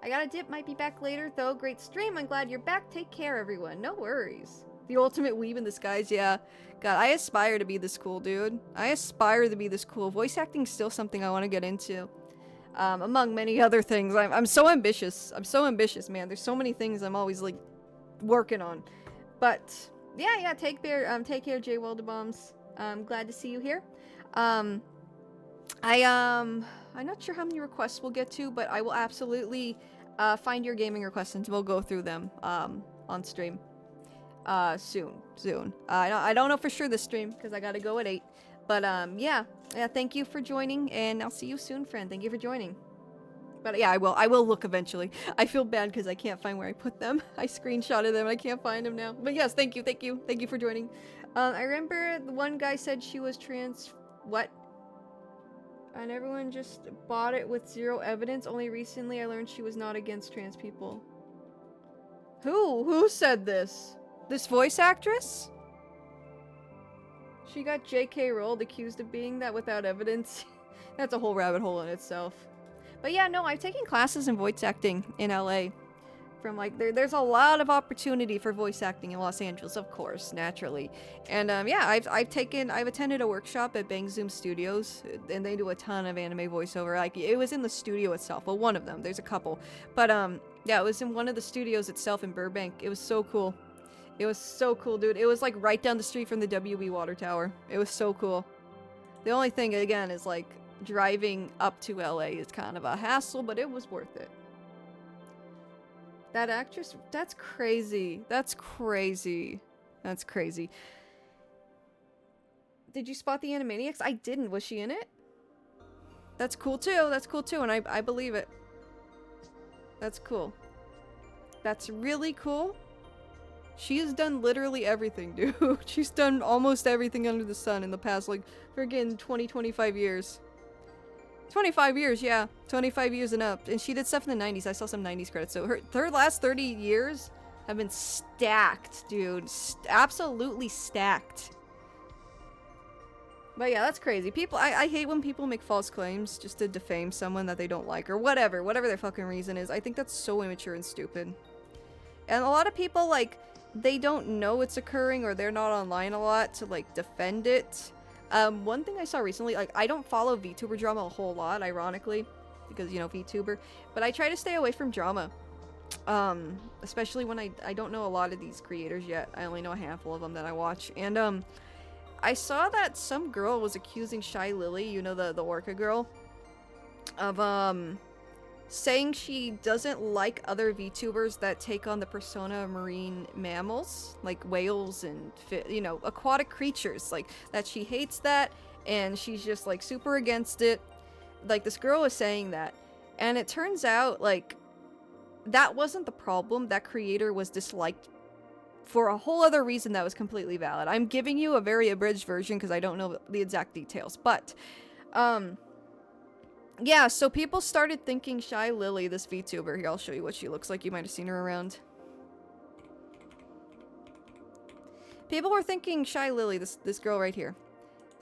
I gotta dip, might be back later though. Great stream, I'm glad you're back. Take care everyone. No worries. The ultimate weeb in disguise, yeah. God, I aspire to be this cool, dude. I aspire to be this cool. Voice acting's still something I want to get into. Among many other things. I'm so ambitious. I'm so ambitious, man. There's so many things I'm always, like, working on. But, yeah, take care, Jay Waldebombs. Glad to see you here. I'm not sure how many requests we'll get to, but I will absolutely, find your gaming requests and we'll go through them, on stream. Soon. I don't know for sure this stream, because I gotta go at 8. But, yeah, thank you for joining, and I'll see you soon, friend. Thank you for joining. But, yeah, I will look eventually. I feel bad because I can't find where I put them. I screenshotted them, I can't find them now. But, yes, thank you for joining. I remember the one guy said she was trans... What? And everyone just bought it with zero evidence. Only recently I learned she was not against trans people. Who said this? This voice actress? She got J.K. Rowling accused of being that without evidence. That's a whole rabbit hole in itself. But yeah, no, I've taken classes in voice acting in LA. From like, there's a lot of opportunity for voice acting in Los Angeles, of course, naturally. And yeah, I've attended a workshop at Bang Zoom Studios, and they do a ton of anime voiceover. Like, it was in the studio itself. Well, one of them. There's a couple. But yeah, it was in one of the studios itself in Burbank. It was so cool. It was so cool, dude. It was like right down the street from the WB Water Tower. It was so cool. The only thing, again, is like driving up to LA is kind of a hassle, but it was worth it. That actress, that's crazy. That's crazy. That's crazy. Did you spot the Animaniacs? I didn't. Was she in it? That's cool too. That's cool too, and I believe it. That's cool. That's really cool. She has done literally everything, dude. She's done almost everything under the sun in the past, like, friggin' 25 years. 25 years, yeah. 25 years and up. And she did stuff in the 90s. I saw some 90s credits. So her last 30 years have been stacked, dude. Absolutely stacked. But yeah, that's crazy. People, I hate when people make false claims just to defame someone that they don't like or whatever their fucking reason is. I think that's so immature and stupid. And a lot of people, like, they don't know it's occurring or they're not online a lot to, like, defend it. One thing I saw recently, like, I don't follow VTuber drama a whole lot, ironically, because, you know, VTuber, but I try to stay away from drama. Especially when I don't know a lot of these creators yet. I only know a handful of them that I watch. And, I saw that some girl was accusing Shy Lily, you know, the orca girl, of, saying she doesn't like other VTubers that take on the persona of marine mammals, like whales and, you know, aquatic creatures, like, that she hates that, and she's just, like, super against it. Like, this girl was saying that, and it turns out, like, that wasn't the problem. That creator was disliked for a whole other reason that was completely valid. I'm giving you a very abridged version because I don't know the exact details, but, yeah, so people started thinking Shy Lily, this VTuber, here, I'll show you what she looks like, you might have seen her around. People were thinking Shy Lily, this girl right here,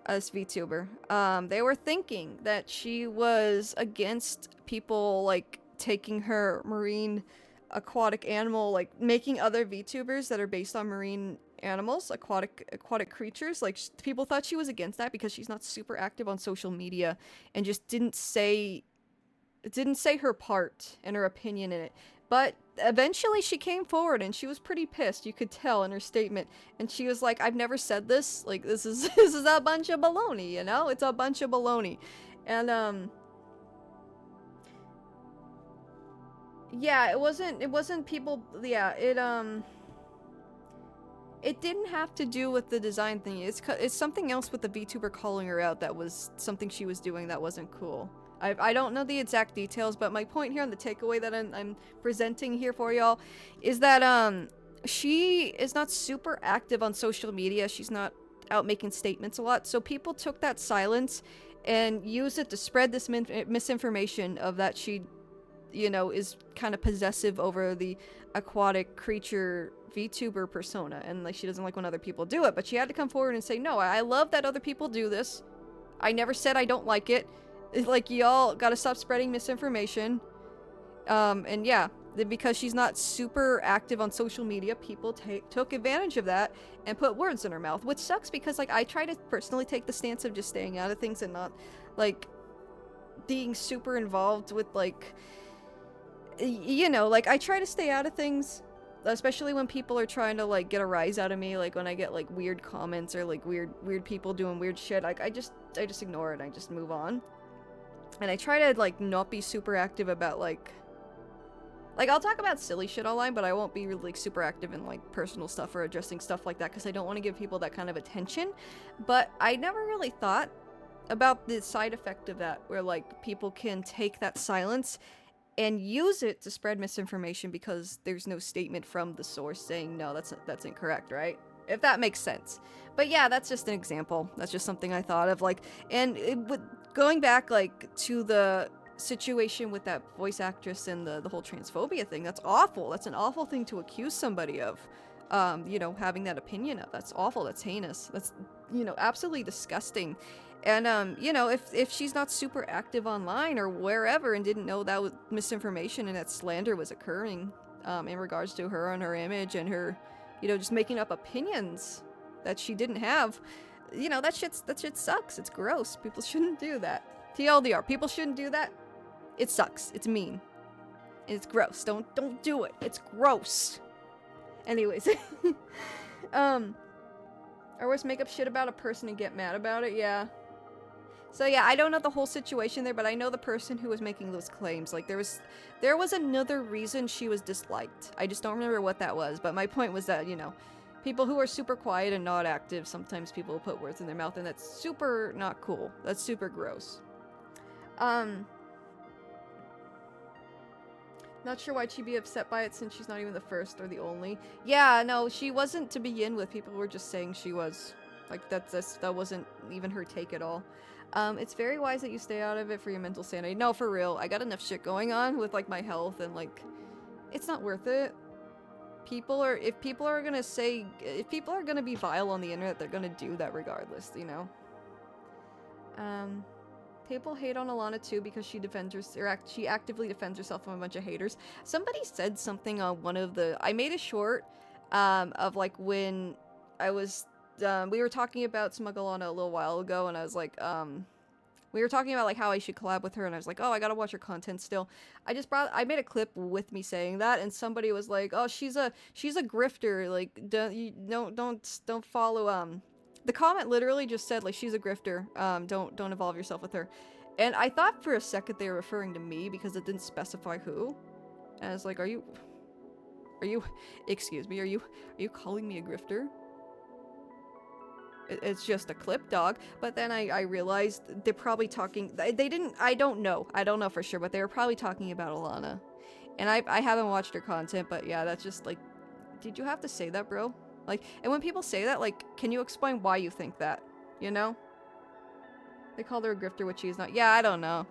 this VTuber, they were thinking that she was against people, like, taking her marine aquatic animal, like, making other VTubers that are based on marine animals, aquatic creatures, like, people thought she was against that because she's not super active on social media and just didn't say her part and her opinion in it. But eventually she came forward and she was pretty pissed, you could tell in her statement, and she was like, I've never said this, like, this is a bunch of baloney, you know, it's a bunch of baloney. And yeah, it wasn't people, yeah, it didn't have to do with the design thing. It's something else with the VTuber calling her out that was something she was doing that wasn't cool. I don't know the exact details, but my point here and the takeaway that I'm presenting here for y'all is that she is not super active on social media. She's not out making statements a lot. So people took that silence and used it to spread this misinformation of that she, you know, is kind of possessive over the aquatic creature VTuber persona, and like she doesn't like when other people do it, but she had to come forward and say, no, I love that other people do this. I never said I don't like it. It's like, y'all gotta stop spreading misinformation. And yeah, because she's not super active on social media, people took advantage of that and put words in her mouth, which sucks because, like, I try to personally take the stance of just staying out of things and not, like, being super involved with, like, you know, like, I try to stay out of things, especially when people are trying to, like, get a rise out of me, like, when I get, like, weird comments or, like, weird people doing weird shit, like, I just ignore it, I just move on. And I try to, like, not be super active about, like, I'll talk about silly shit online, but I won't be really, like, super active in, like, personal stuff or addressing stuff like that, because I don't want to give people that kind of attention. But I never really thought about the side effect of that, where, like, people can take that silence and use it to spread misinformation because there's no statement from the source saying, no, that's incorrect, right? If that makes sense. But yeah, that's just an example. That's just something I thought of, like, and going back, like, to the situation with that voice actress and the whole transphobia thing, that's awful. That's an awful thing to accuse somebody of, you know, having that opinion of. That's awful. That's heinous. That's, you know, absolutely disgusting. And, you know, if she's not super active online or wherever and didn't know that was misinformation and that slander was occurring, in regards to her and her image and her, you know, just making up opinions that she didn't have, you know, that shit sucks. It's gross. People shouldn't do that. TLDR, people shouldn't do that. It sucks. It's mean. It's gross. Don't do it. It's gross. Anyways. I always make up shit about a person and get mad about it, yeah. So yeah, I don't know the whole situation there, but I know the person who was making those claims. Like, there was another reason she was disliked. I just don't remember what that was, but my point was that, you know, people who are super quiet and not active, sometimes people put words in their mouth, and that's super not cool. That's super gross. Not sure why she'd be upset by it since she's not even the first or the only. Yeah, no, she wasn't to begin with. People were just saying she was. Like, that wasn't even her take at all. It's very wise that you stay out of it for your mental sanity. No, for real. I got enough shit going on with, like, my health, and, like, it's not worth it. If people are gonna be vile on the internet, they're gonna do that regardless, you know? People hate on Alana too because she actively defends herself from a bunch of haters. Somebody said something on one of the... I made a short, of, like, when I was... we were talking about Smuggalana a little while ago, and I was like, We were talking about like how I should collab with her, and I was like, oh, I gotta watch her content still. I made a clip with me saying that, and somebody was like, oh, she's a grifter. Like, don't follow. The comment literally just said like she's a grifter. Don't involve yourself with her. And I thought for a second they were referring to me because it didn't specify who. And I was like, are you? Excuse me, are you calling me a grifter? It's just a clip, dog. But then I realized they're probably talking, they didn't, I don't know for sure, but they were probably talking about Alana. And I haven't watched her content, but yeah, that's just like, did you have to say that, bro? Like, and when people say that, like, can you explain why you think that? You know? They called her a grifter, which she's not. Yeah, I don't know.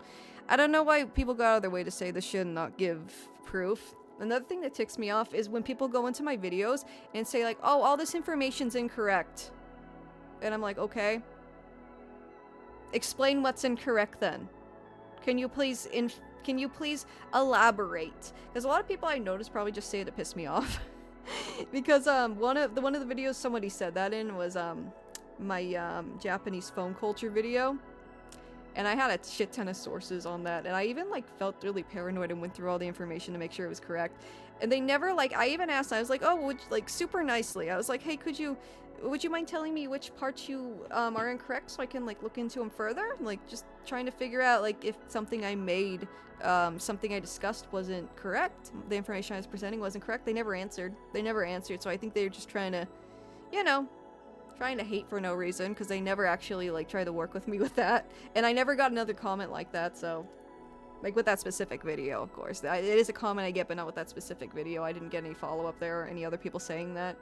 I don't know why people go out of their way to say this should not give proof. Another thing that ticks me off is when people go into my videos and say like, oh, all this information's incorrect. And I'm like, okay. Explain what's incorrect then. Can you please elaborate? Because a lot of people I noticed probably just say it to piss me off. Because one of the videos somebody said that in was my Japanese phone culture video. And I had a shit ton of sources on that, and I even like felt really paranoid and went through all the information to make sure it was correct. And they never like, I even asked, I was like, oh, like super nicely, I was like, hey, would you mind telling me which parts you are incorrect so I can like look into them further? Like just trying to figure out like if something I made, something I discussed wasn't correct, the information I was presenting wasn't correct. They never answered. So I think they were just trying to, you know, trying to hate for no reason, because they never actually like try to work with me with that. And I never got another comment like that, so like with that specific video, of course. It is a comment I get, but not with that specific video. I didn't get any follow-up there or any other people saying that.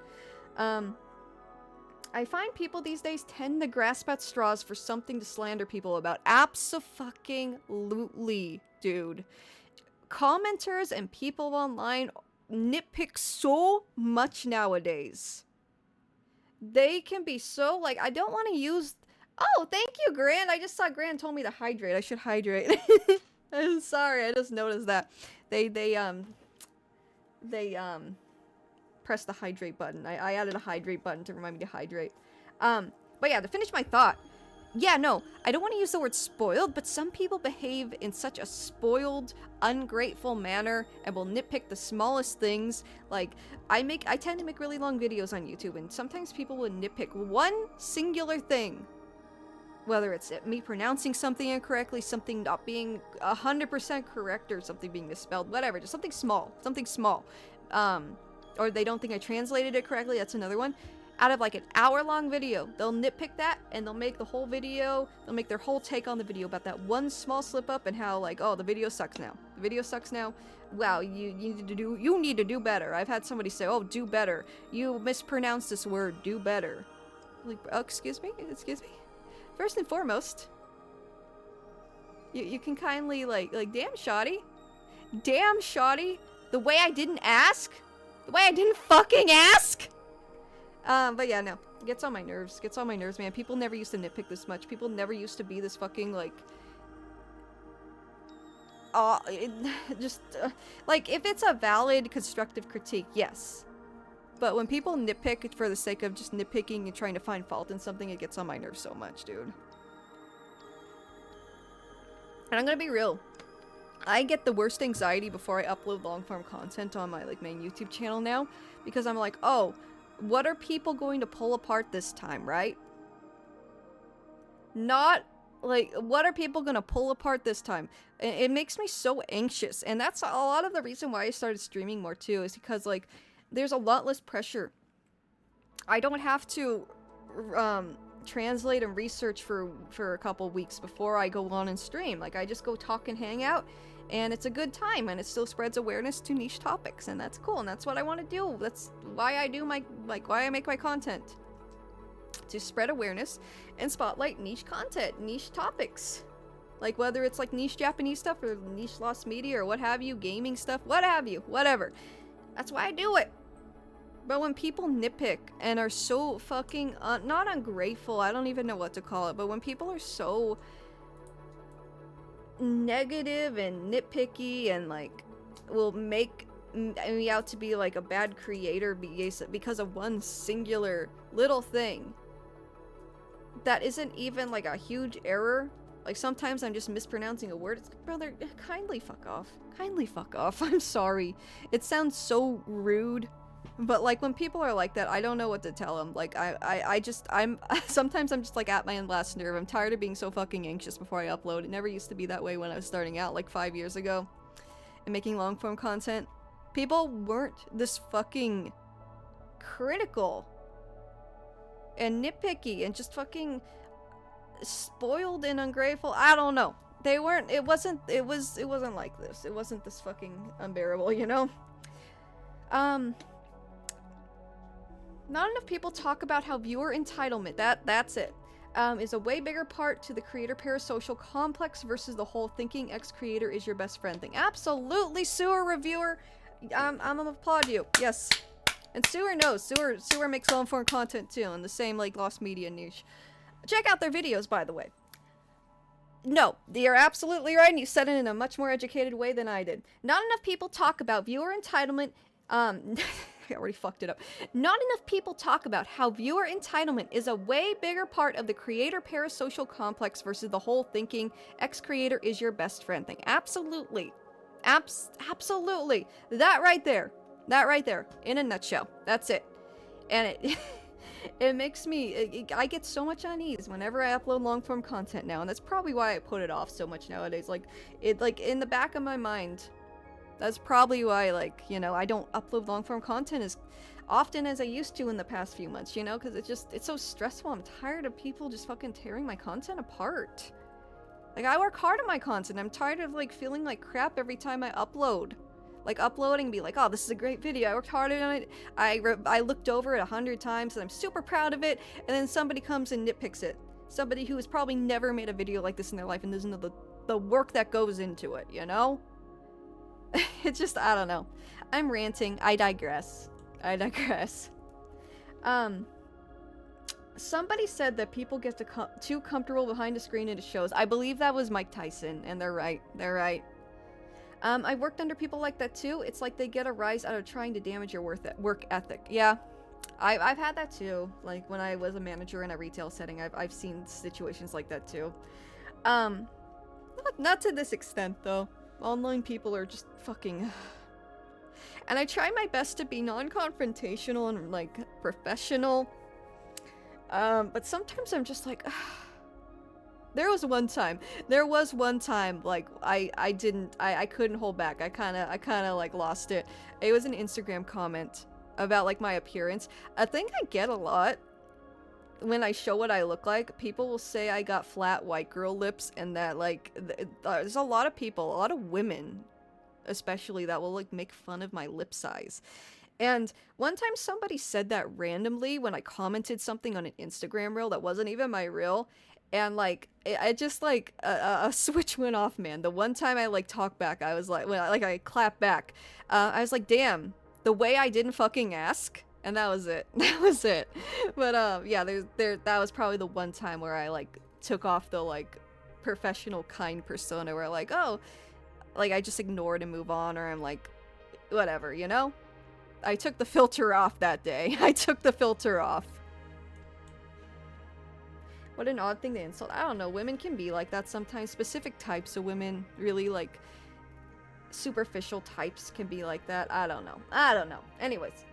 I find people these days tend to grasp at straws for something to slander people about. Abso-fucking-lutely, dude. Commenters and people online nitpick so much nowadays. They can be so, like, I don't want to use... Oh, thank you, Grant! I just saw Grant told me to hydrate. I should hydrate. I'm sorry, I just noticed that. They press the hydrate button. I added a hydrate button to remind me to hydrate. But yeah, to finish my thought. Yeah, no, I don't want to use the word spoiled, but some people behave in such a spoiled, ungrateful manner and will nitpick the smallest things. Like, I tend to make really long videos on YouTube, and sometimes people will nitpick one singular thing. Whether it's me pronouncing something incorrectly, something not being 100% correct, or something being misspelled, whatever, just something small. Or they don't think I translated it correctly, that's another one. Out of like an hour-long video, they'll nitpick that, and they'll make the whole video, they'll make their whole take on the video about that one small slip-up and how like, oh, the video sucks now. The video sucks now. Wow, you need to do better. I've had somebody say, oh, do better. You mispronounced this word, do better. Like, oh, excuse me? First and foremost, you can kindly like, damn, shoddy. Damn, shoddy. The way I didn't ask? The way I didn't fucking ask? But yeah, no. Gets on my nerves, man. People never used to nitpick this much. People never used to be this fucking, like... like, if it's a valid, constructive critique, yes. But when people nitpick for the sake of just nitpicking and trying to find fault in something, it gets on my nerves so much, dude. And I'm gonna be real. I get the worst anxiety before I upload long-form content on my, like, main YouTube channel now. Because I'm like, oh... what are people going to pull apart this time, right? Not, like, what are people gonna pull apart this time? It makes me so anxious, and that's a lot of the reason why I started streaming more too, is because, like, there's a lot less pressure. I don't have to, translate and research for a couple weeks before I go on and stream. Like, I just go talk and hang out, and it's a good time, and it still spreads awareness to niche topics, and that's cool, and that's what I want to do. That's why I do why I make my content. To spread awareness and spotlight niche content, niche topics. Like, whether it's like niche Japanese stuff or niche lost media or what have you, gaming stuff, what have you, whatever. That's why I do it. But when people nitpick and are so fucking, not ungrateful, I don't even know what to call it, but when people are so negative and nitpicky and, like, will make me out to be, like, a bad creator because of one singular little thing that isn't even, like, a huge error, Like, sometimes I'm just mispronouncing a word. It's like, brother, kindly fuck off. Kindly fuck off. I'm sorry. It sounds so rude. But, like, when people are like that, I don't know what to tell them. Like, sometimes I'm just, like, at my last nerve. I'm tired of being so fucking anxious before I upload. It never used to be that way when I was starting out, like, 5 years ago. And making long-form content. People weren't this fucking critical. And nitpicky. And just fucking spoiled and ungrateful. I don't know. They weren't, it wasn't like this. It wasn't this fucking unbearable, you know? Not enough people talk about how viewer entitlement, that's it, is a way bigger part to the creator-parasocial complex versus the whole thinking ex-creator is your best friend thing. Absolutely, Sewer Reviewer! I'm gonna applaud you, yes. And Sewer knows, Sewer makes long-form content too, in the same, like, lost media niche. Check out their videos, by the way. No, you're absolutely right, and you said it in a much more educated way than I did. Not enough people talk about viewer entitlement, I already fucked it up. Not enough people talk about how viewer entitlement is a way bigger part of the creator-parasocial complex versus the whole thinking ex-creator is your best friend thing. Absolutely. Absolutely. That right there. That right there. In a nutshell. That's it. And it... It makes me, I get so much unease whenever I upload long-form content now, and that's probably why I put it off so much nowadays. Like, in the back of my mind, that's probably why, like, you know, I don't upload long-form content as often as I used to in the past few months, you know, because it's so stressful. I'm tired of people just fucking tearing my content apart. Like, I work hard on my content. I'm tired of, like, feeling like crap every time I upload. Like, uploading, be like, oh, this is a great video, I worked hard on it, I looked over it 100 times, and I'm super proud of it, and then somebody comes and nitpicks it. Somebody who has probably never made a video like this in their life and doesn't know the work that goes into it, you know? It's just, I don't know. I'm ranting, I digress. Somebody said that people get too comfortable behind a screen at shows. I believe that was Mike Tyson, and they're right. I worked under people like that too. It's like they get a rise out of trying to damage your work ethic. Yeah, I've had that too. Like when I was a manager in a retail setting, I've seen situations like that too. Not to this extent though. Online people are just fucking... And I try my best to be non-confrontational and like professional. But sometimes I'm just like... There was one time, like, I couldn't hold back. I kinda, like, lost it. It was an Instagram comment about, like, my appearance. A thing I get a lot when I show what I look like, people will say I got flat white girl lips, and that, like, there's a lot of people, a lot of women, especially, that will, like, make fun of my lip size. And one time somebody said that randomly when I commented something on an Instagram reel that wasn't even my reel. And, like, I just, like, a switch went off, man. The one time I, like, talked back, I was like, I clapped back. I was like, damn, the way I didn't fucking ask. And that was it. That was it. But, yeah, that was probably the one time where I, like, took off the, like, professional kind persona where, like, oh, like, I just ignored and move on, or I'm like, whatever, you know? I took the filter off that day. I took the filter off. What an odd thing to insult. I don't know, women can be like that sometimes. Specific types of women, really, like, superficial types can be like that. I don't know. Anyways.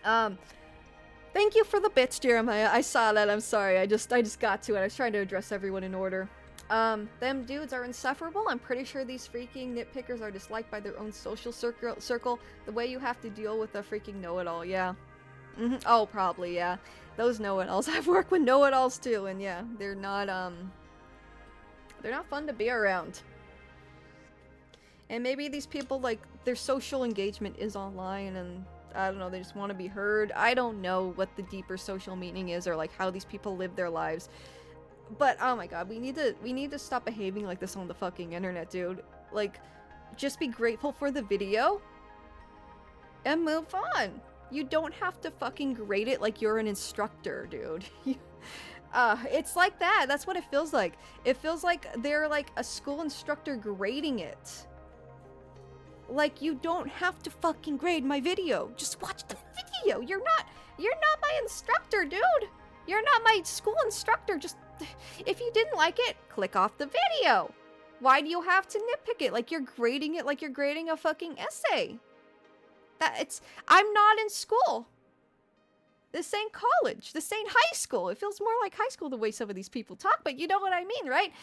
Thank you for the bits, Jeremiah. I saw that, I'm sorry. I just got to it. I was trying to address everyone in order. Them dudes are insufferable. I'm pretty sure these freaking nitpickers are disliked by their own social circle. The way you have to deal with a freaking know-it-all, yeah. Oh, probably, yeah. Those know-it-alls. I've worked with know-it-alls too, and yeah, they're not fun to be around. And maybe these people, like, their social engagement is online, and I don't know, they just want to be heard. I don't know what the deeper social meaning is, or like how these people live their lives. But oh my god, we need to stop behaving like this on the fucking internet, dude. Like, just be grateful for the video and move on. You don't have to fucking grade it like you're an instructor, dude. It's like that. That's what it feels like. It feels like they're like a school instructor grading it. Like, you don't have to fucking grade my video. Just watch the video. You're not my instructor, dude. You're not my school instructor. Just if you didn't like it, click off the video. Why do you have to nitpick it like you're grading it like you're grading a fucking essay? I'm not in school. This ain't college. This ain't high school. It feels more like high school the way some of these people talk, but you know what I mean, right?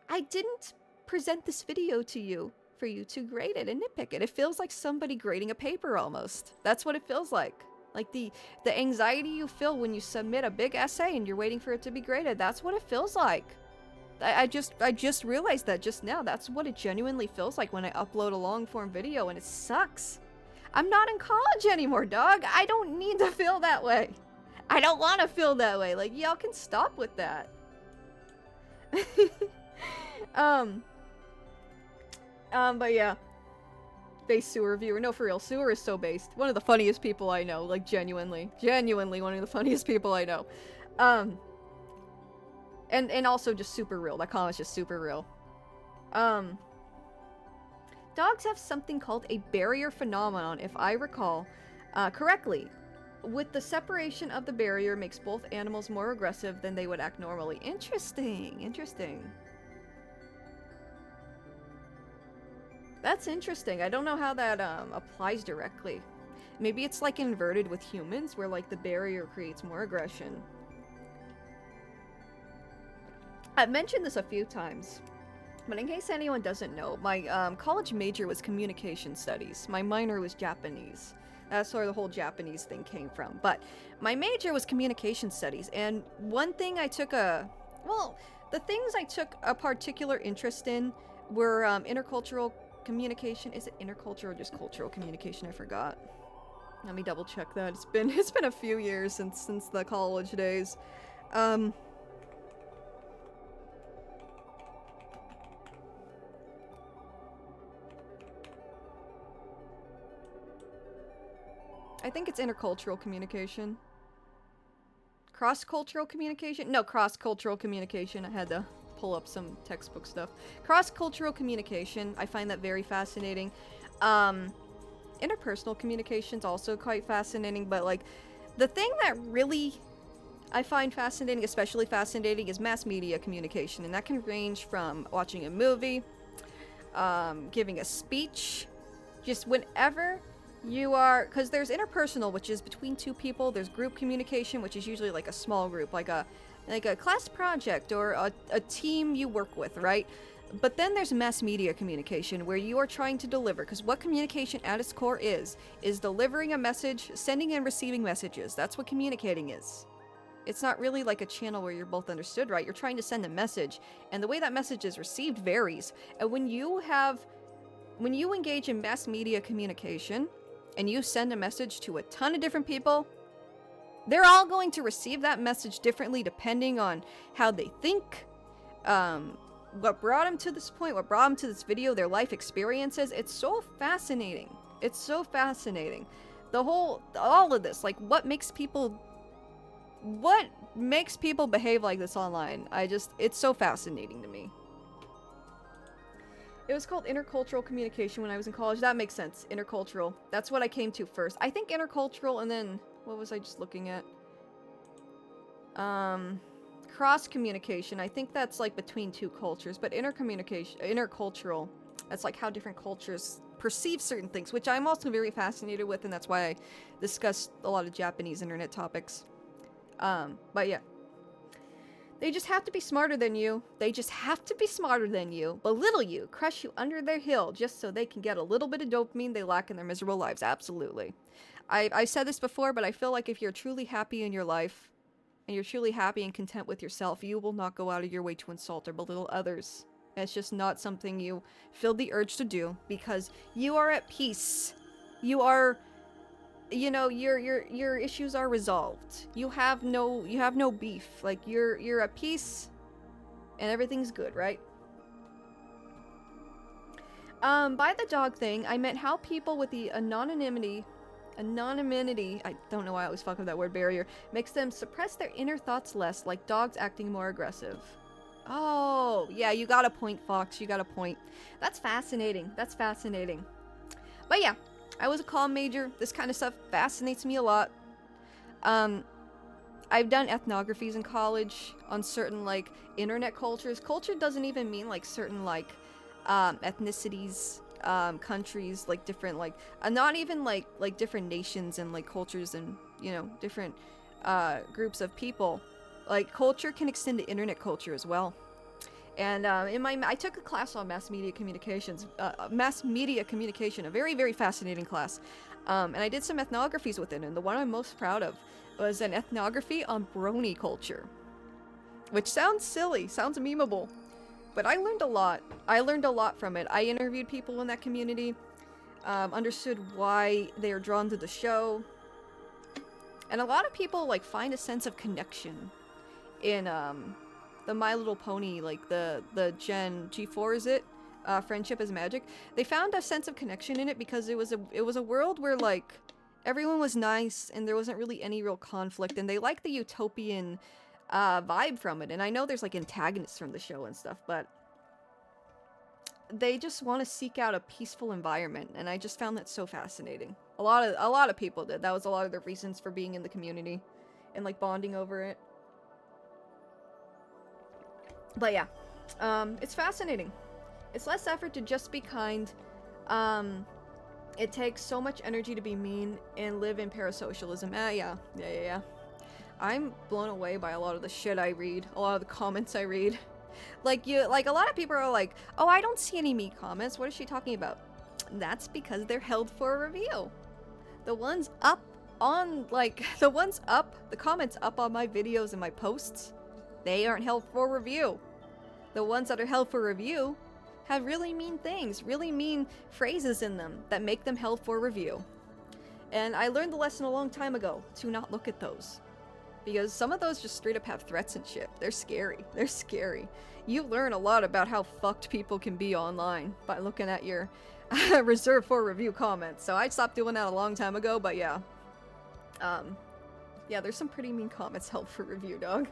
I didn't present this video to you for you to grade it and nitpick it. It feels like somebody grading a paper almost. That's what it feels like. Like the anxiety you feel when you submit a big essay and you're waiting for it to be graded. That's what it feels like. I just realized that just now. That's what it genuinely feels like when I upload a long form video, and it sucks. I'm not in college anymore, dog. I don't need to feel that way. I don't want to feel that way. Like, y'all can stop with that. But yeah. Base Sewer viewer. No, for real. Sewer is so based. One of the funniest people I know. Like, genuinely. Genuinely one of the funniest people I know. And also just super real. That comment's just super real. Dogs have something called a barrier phenomenon, if I recall correctly. With the separation of the barrier makes both animals more aggressive than they would act normally. Interesting. Interesting. That's interesting. I don't know how that applies directly. Maybe it's like inverted with humans, where like the barrier creates more aggression. I've mentioned this a few times, but in case anyone doesn't know, my college major was communication studies. My minor was Japanese. That's where the whole Japanese thing came from. But my major was communication studies, and one thing I took the things I took a particular interest in were intercultural communication. Is it intercultural or just cultural communication? I forgot. Let me double check that. It's been a few years since the college days. I think it's intercultural communication. Cross-cultural communication? No, cross-cultural communication. I had to pull up some textbook stuff. Cross-cultural communication, I find that very fascinating. Interpersonal communication's also quite fascinating, but like, the thing that really I find fascinating, especially fascinating, is mass media communication, and that can range from watching a movie, giving a speech, just whenever you are, because there's interpersonal, which is between two people. There's group communication, which is usually like a small group, like a class project or a team you work with, right? But then there's mass media communication, where you are trying to deliver, because what communication at its core is delivering a message, sending and receiving messages. That's what communicating is. It's not really like a channel where you're both understood, right? You're trying to send a message, and the way that message is received varies. And when you engage in mass media communication, and you send a message to a ton of different people, they're all going to receive that message differently depending on how they think, what brought them to this point, what brought them to this video, their life experiences. It's so fascinating. It's so fascinating. All of this, like what makes people behave like this online? It's so fascinating to me. It was called intercultural communication when I was in college. That makes sense. Intercultural. That's what I came to first. I think intercultural, and then what was I just looking at? Cross communication. I think that's like between two cultures, but intercultural, that's like how different cultures perceive certain things, which I'm also very fascinated with, and that's why I discuss a lot of Japanese internet topics. But yeah. They just have to be smarter than you. They just have to be smarter than you. Belittle you. Crush you under their heel just so they can get a little bit of dopamine they lack in their miserable lives. Absolutely. I've said this before, but I feel like if you're truly happy in your life, and you're truly happy and content with yourself, you will not go out of your way to insult or belittle others. It's just not something you feel the urge to do, because you are at peace. You are... your issues are resolved. You have no beef. Like you're at peace and everything's good, right? By the dog thing, I meant how people with the anonymity, I don't know why I always fuck with that word, barrier, makes them suppress their inner thoughts less, like dogs acting more aggressive. Oh, yeah, you got a point, Fox. You got a point. That's fascinating. That's fascinating. But yeah, I was a comm major. This kind of stuff fascinates me a lot. I've done ethnographies in college on certain like internet cultures. Culture doesn't even mean like certain like ethnicities, countries, like different like not even like different nations and like cultures and, you know, different groups of people. Like culture can extend to internet culture as well. And I took a class on mass media communication, a very, very fascinating class. And I did some ethnographies with it, and the one I'm most proud of was an ethnography on brony culture. Which sounds silly, sounds memeable, but I learned a lot. I learned a lot from it. I interviewed people in that community, understood why they are drawn to the show. And a lot of people, like, find a sense of connection in, the My Little Pony, like, the Gen G4, is it? Friendship is Magic. They found a sense of connection in it because it was a world where, like, everyone was nice and there wasn't really any real conflict, and they liked the utopian vibe from it. And I know there's like antagonists from the show and stuff, but they just want to seek out a peaceful environment, and I just found that so fascinating. A lot of people did. That was a lot of their reasons for being in the community and like bonding over it. But yeah, it's fascinating. It's less effort to just be kind. It takes so much energy to be mean and live in parasocialism. Yeah. I'm blown away by a lot of the shit I read, a lot of the comments I read. Like a lot of people are like, oh, I don't see any mean comments. What is she talking about? That's because they're held for a review. The ones up on, the comments up on my videos and my posts, they aren't held for review. The ones that are held for review have really mean things, really mean phrases in them that make them held for review. And I learned the lesson a long time ago to not look at those. Because some of those just straight up have threats and shit. They're scary. They're scary. You learn a lot about how fucked people can be online by looking at your reserved for review comments. So I stopped doing that a long time ago, but yeah. Yeah, there's some pretty mean comments held for review, dog.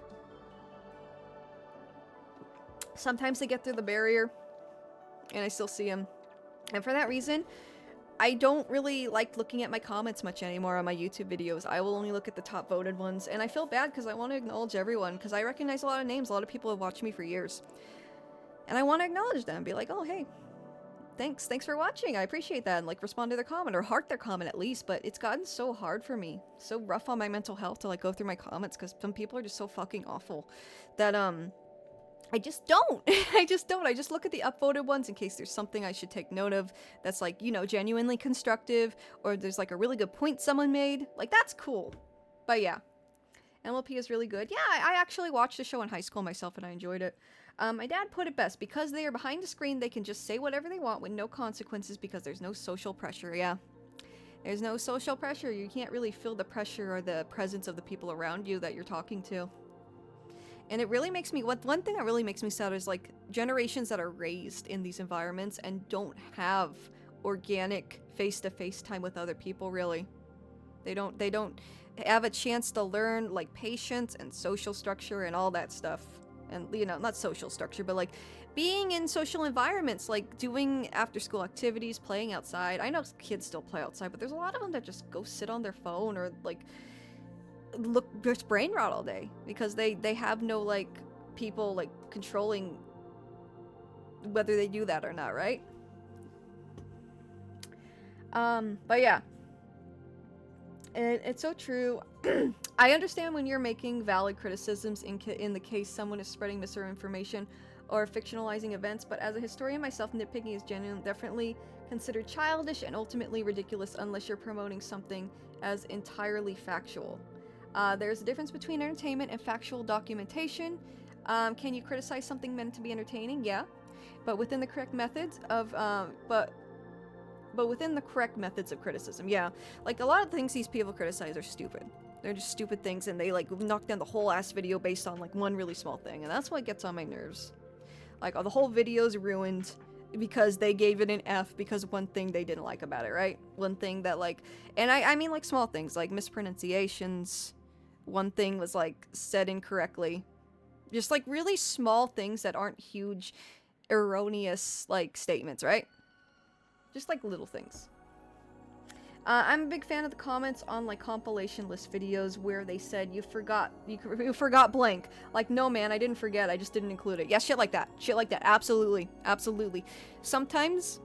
Sometimes they get through the barrier, and I still see them. And for that reason, I don't really like looking at my comments much anymore on my YouTube videos. I will only look at the top voted ones, and I feel bad because I want to acknowledge everyone, because I recognize a lot of names. A lot of people have watched me for years. And I want to acknowledge them, be like, oh, hey, thanks for watching, I appreciate that, and like respond to their comment, or heart their comment at least. But it's gotten so hard for me, so rough on my mental health to like go through my comments, because some people are just so fucking awful that I just don't. I just look at the upvoted ones in case there's something I should take note of that's like, you know, genuinely constructive, or there's like a really good point someone made. Like, that's cool. But yeah, MLP is really good. Yeah, I actually watched the show in high school myself, and I enjoyed it. My dad put it best: because they are behind the screen, they can just say whatever they want with no consequences because there's no social pressure. Yeah. There's no social pressure. You can't really feel the pressure or the presence of the people around you that you're talking to. And it really makes me, one thing that really makes me sad is like generations that are raised in these environments and don't have organic face-to-face time with other people, really. They don't have a chance to learn like patience and social structure and all that stuff. And, you know, not social structure, but like being in social environments, like doing after-school activities, playing outside. I know kids still play outside, but there's a lot of them that just go sit on their phone or like just brain rot all day because they have no like people like controlling whether they do that or not, right? But yeah, it's so true. I understand when you're making valid criticisms in the case someone is spreading misinformation or fictionalizing events, but as a historian myself, nitpicking is definitely considered childish and ultimately ridiculous unless you're promoting something as entirely factual. There's a difference between entertainment and factual documentation. Can you criticize something meant to be entertaining? Yeah, but within the correct methods of but within the correct methods of criticism. Yeah, like a lot of things these people criticize are stupid. They're just stupid things, and they like knock down the whole ass video based on like one really small thing, and that's what gets on my nerves. Like, the whole video's ruined because they gave it an F because one thing they didn't like about it, right? One thing that like, and I mean like small things like mispronunciations. One thing was like said incorrectly. Just like really small things that aren't huge, erroneous like statements, right? Just like little things. I'm a big fan of the comments on like compilation list videos where they said you forgot blank. Like, no man, I didn't forget, I just didn't include it. Yeah, shit like that. Shit like that. Absolutely. Absolutely. Sometimes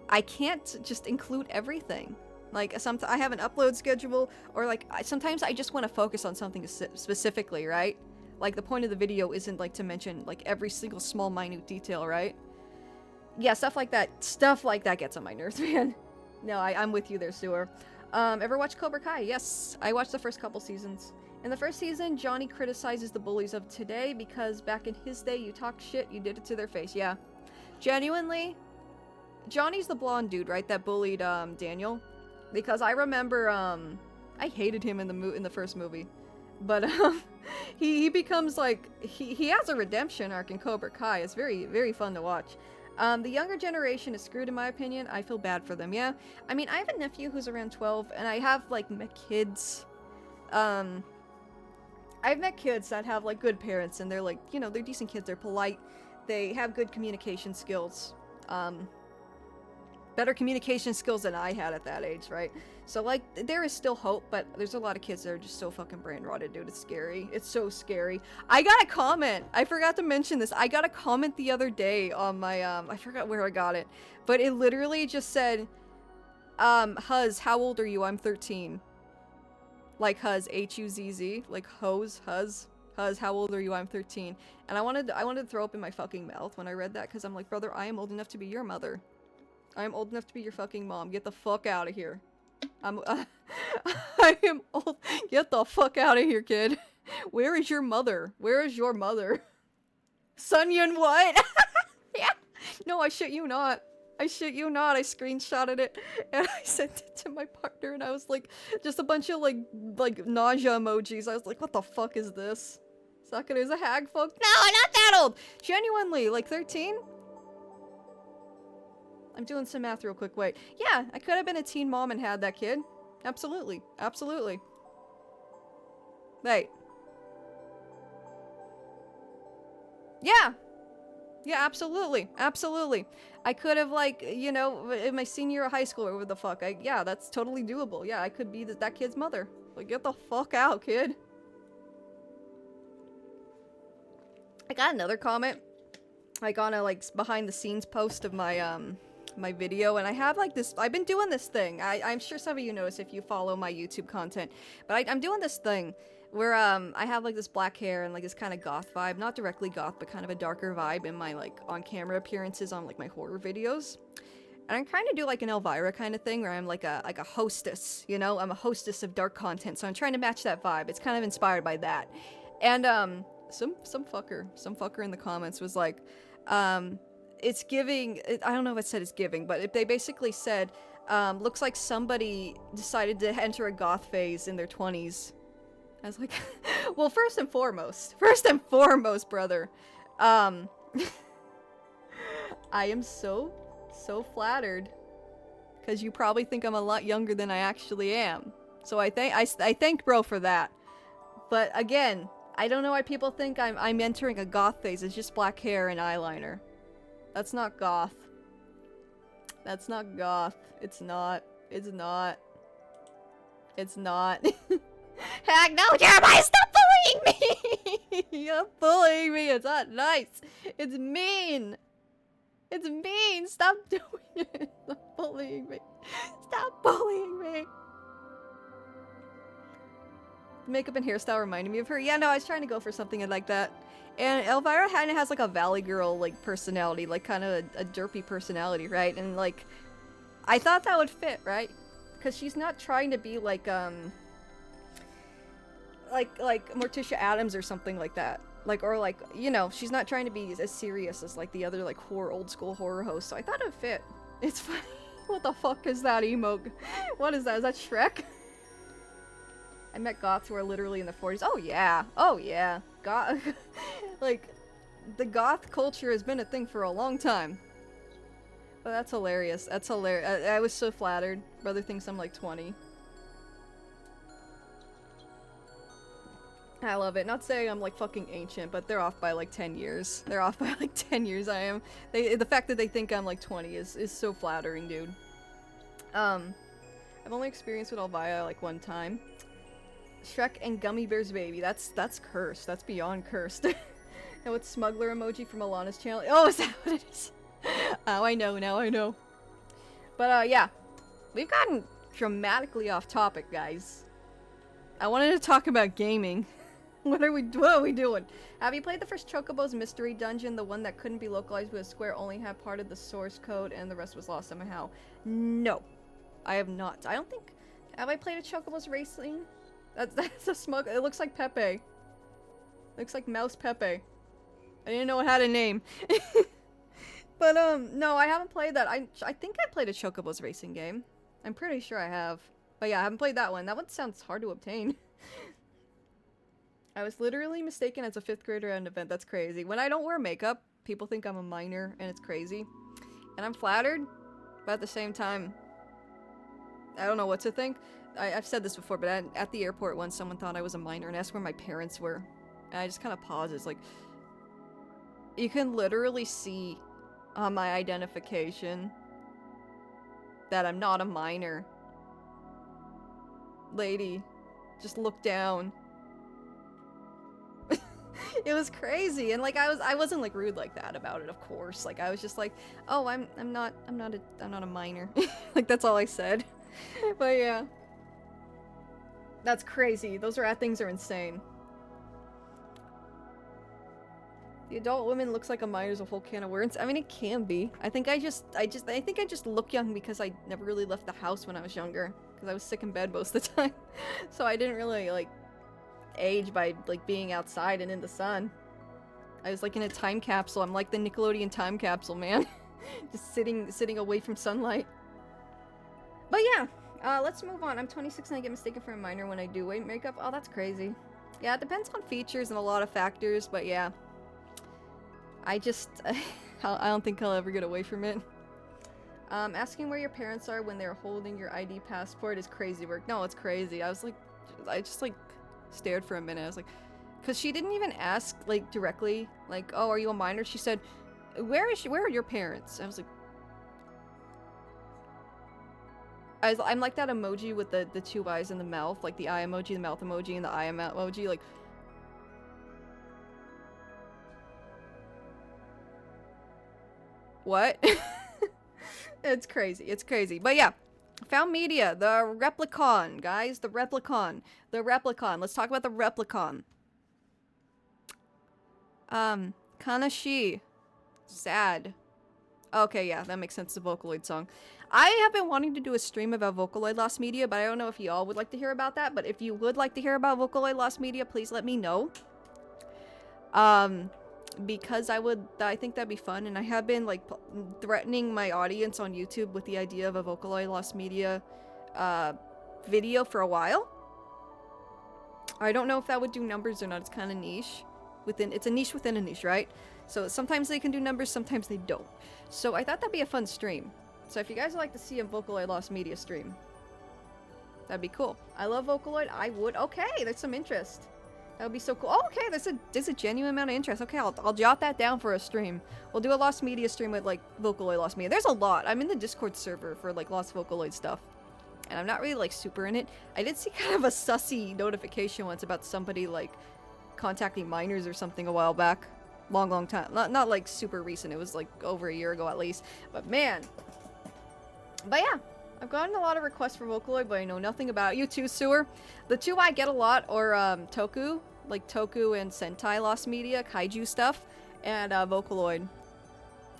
I can't just include everything. Like, I have an upload schedule, or like, sometimes I just want to focus on something specifically, right? Like, the point of the video isn't like to mention like every single small minute detail, right? Yeah, stuff like that gets on my nerves, man. No, I'm with you there, Sewer. Ever watch Cobra Kai? Yes, I watched the first couple seasons. In the first season, Johnny criticizes the bullies of today because back in his day, you talk shit, you did it to their face. Yeah. Genuinely, Johnny's the blonde dude, right, that bullied, Daniel? Because I remember, I hated him in the first movie. But, he becomes, like, he has a redemption arc in Cobra Kai. It's very, very fun to watch. The younger generation is screwed in my opinion. I feel bad for them, yeah? I mean, I have a nephew who's around 12, and I have, like, met kids. I've met kids that have, like, good parents, and they're, like, you know, they're decent kids, they're polite, they have good communication skills. Better communication skills than I had at that age, right? So, like, there is still hope, but there's a lot of kids that are just so fucking brain rotted, dude. It's scary. It's so scary. I got a comment. I forgot to mention this. I got a comment the other day on my, I forgot where I got it, but it literally just said, Huz, how old are you? I'm 13. Like Huz, H-U-Z-Z, like Huz, Huz, how old are you? I'm 13. And I wanted to throw up in my fucking mouth when I read that, because I'm like, brother, I am old enough to be your mother. I am old enough to be your fucking mom. Get the fuck out of here. I am old. Get the fuck out of here, kid. Where is your mother? Where is your mother? Sun Yun what? Yeah. No, I shit you not. I shit you not. I screenshotted it and I sent it to my partner and I was like, just a bunch of like nausea emojis. I was like, what the fuck is this? Suck it as a hag fuck. No, I'm not that old. Genuinely, like 13? I'm doing some math real quick, wait. Yeah, I could have been a teen mom and had that kid. Absolutely. Absolutely. Wait. Yeah. Yeah, absolutely. Absolutely. I could have, like, you know, in my senior year of high school or whatever the fuck. Yeah, that's totally doable. Yeah, I could be that kid's mother. Like, get the fuck out, kid. I got another comment. Like, on a, like, behind the scenes post of my, my video, and I have like this, I've been doing this thing, I'm sure some of you notice if you follow my YouTube content, but I'm doing this thing where I have like this black hair and like this kind of goth vibe, not directly goth, but kind of a darker vibe in my like on-camera appearances on like my horror videos. And I'm trying to do like an Elvira kind of thing where I'm like a hostess, you know? I'm a hostess of dark content, so I'm trying to match that vibe. It's kind of inspired by that. And some fucker in the comments was like, it's giving, I don't know if it said it's giving, but they basically said, looks like somebody decided to enter a goth phase in their 20s. I was like, well, first and foremost, brother, I am so flattered, because you probably think I'm a lot younger than I actually am. So I thank bro for that. But again, I don't know why people think I'm entering a goth phase. It's just black hair and eyeliner. That's not goth. That's not goth. It's not. It's not. It's not. Heck no, Jeremiah, stop bullying me! You're bullying me. It's not nice. It's mean. It's mean. Stop doing it. Stop bullying me. Stop bullying me. Makeup and hairstyle reminded me of her. Yeah, no, I was trying to go for something like that. And Elvira kind of has like a Valley Girl like personality, like kind of a derpy personality, right? And like, I thought that would fit, right? Because she's not trying to be like Morticia Addams or something like that. Like, or like, you know, she's not trying to be as serious as like the other like old school horror hosts. So I thought it would fit. It's funny. What the fuck is that emote? What is that? Is that Shrek? I met goths who are literally in the 40s. Oh yeah. Oh yeah. Goth. Like, the goth culture has been a thing for a long time. But that's hilarious. That's hilarious. I was so flattered. Brother thinks I'm like 20. I love it. Not saying I'm like fucking ancient, but they're off by like 10 years. They're off by like 10 years I am. The fact that they think I'm like 20 is so flattering, dude. I've only experienced it all via like one time. Shrek and Gummy Bears Baby. That's cursed. That's beyond cursed. And with smuggler emoji from Alana's channel. Oh, is that what it is? Oh, I know. Now I know. But yeah, we've gotten dramatically off topic, guys. I wanted to talk about gaming. What are we doing? Have you played the first Chocobo's Mystery Dungeon, the one that couldn't be localized because Square only had part of the source code and the rest was lost somehow? No, I have not. I don't think. Have I played a Chocobo's Racing? That's a smug. It looks like Pepe. Looks like Mouse Pepe. I didn't know it had a name. But no, I haven't played that. I think I played a Chocobo's Racing game. I'm pretty sure I have. But yeah, I haven't played that one. That one sounds hard to obtain. I was literally mistaken as a 5th grader at an event. That's crazy. When I don't wear makeup, people think I'm a minor, and it's crazy. And I'm flattered, but at the same time, I don't know what to think. I've said this before, but at the airport once, someone thought I was a minor and asked where my parents were. And I just kind of paused. It's like, you can literally see on my identification that I'm not a minor. Lady, just look down. It was crazy, and like I wasn't like rude like that about it, of course. Like I was just like, oh, I'm not a minor. Like that's all I said. But yeah, that's crazy. Those things are insane. The adult woman looks like a minor's a whole can of worms. I mean, it can be. I think I think I just look young because I never really left the house when I was younger. Because I was sick in bed most of the time. So I didn't really, like, age by, like, being outside and in the sun. I was, like, in a time capsule. I'm like the Nickelodeon time capsule, man. Just sitting away from sunlight. But yeah, let's move on. I'm 26 and I get mistaken for a minor when I do wear makeup. Oh, that's crazy. Yeah, it depends on features and a lot of factors, but yeah. I don't think I'll ever get away from it. Asking where your parents are when they're holding your ID passport is crazy work. No, it's crazy. I just like stared for a minute. I was like, cause she didn't even ask like directly, like, oh, are you a minor? She said, where are your parents? I was like, I'm like that emoji with the 2 eyes in the mouth, like the eye emoji, the mouth emoji, and the eye emoji, like. What? It's crazy. It's crazy. But yeah, found media. The Replicon, guys. The Replicon. The Replicon. Let's talk about the Replicon. Kanashi. Sad. Okay, yeah, that makes sense. The Vocaloid song. I have been wanting to do a stream about Vocaloid Lost Media, but I don't know if y'all would like to hear about that. But if you would like to hear about Vocaloid Lost Media, please let me know. Because I think that'd be fun, and I have been like threatening my audience on YouTube with the idea of a Vocaloid Lost Media video for a while. I don't know if that would do numbers or not. It's kind of niche. It's a niche within a niche, right? So sometimes they can do numbers, sometimes they don't. So I thought that'd be a fun stream. So if you guys would like to see a Vocaloid Lost Media stream, that'd be cool. I love Vocaloid. I would. Okay, there's some interest. That would be so cool. Oh, okay, there's a genuine amount of interest. Okay, I'll jot that down for a stream. We'll do a Lost Media stream with, like, Vocaloid Lost Media. There's a lot. I'm in the Discord server for, like, Lost Vocaloid stuff. And I'm not really, like, super in it. I did see kind of a sussy notification once about somebody, like, contacting minors or something a while back. Long time. Not like, super recent. It was, like, over a year ago at least. But, man. But, yeah. I've gotten a lot of requests for Vocaloid, but I know nothing about it. You too, Sewer. The two I get a lot are Toku, like Toku and Sentai Lost Media, Kaiju stuff, and Vocaloid.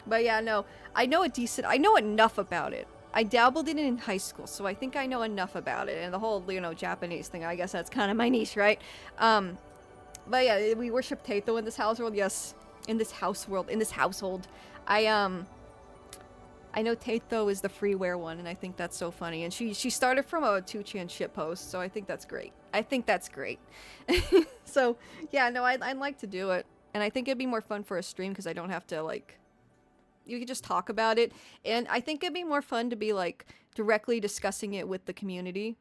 But yeah, no, I know enough about it. I dabbled in it in high school, so I think I know enough about it. And the whole, Japanese thing, I guess that's kind of my niche, right? But yeah, we worship Taito in this household. Yes, in this household. I know Taito is the freeware one, and I think that's so funny. And she started from a 2chan shitpost, so I think that's great. So, yeah, no, I'd like to do it. And I think it'd be more fun for a stream, because I don't have to, like... You could just talk about it. And I think it'd be more fun to be, like, directly discussing it with the community.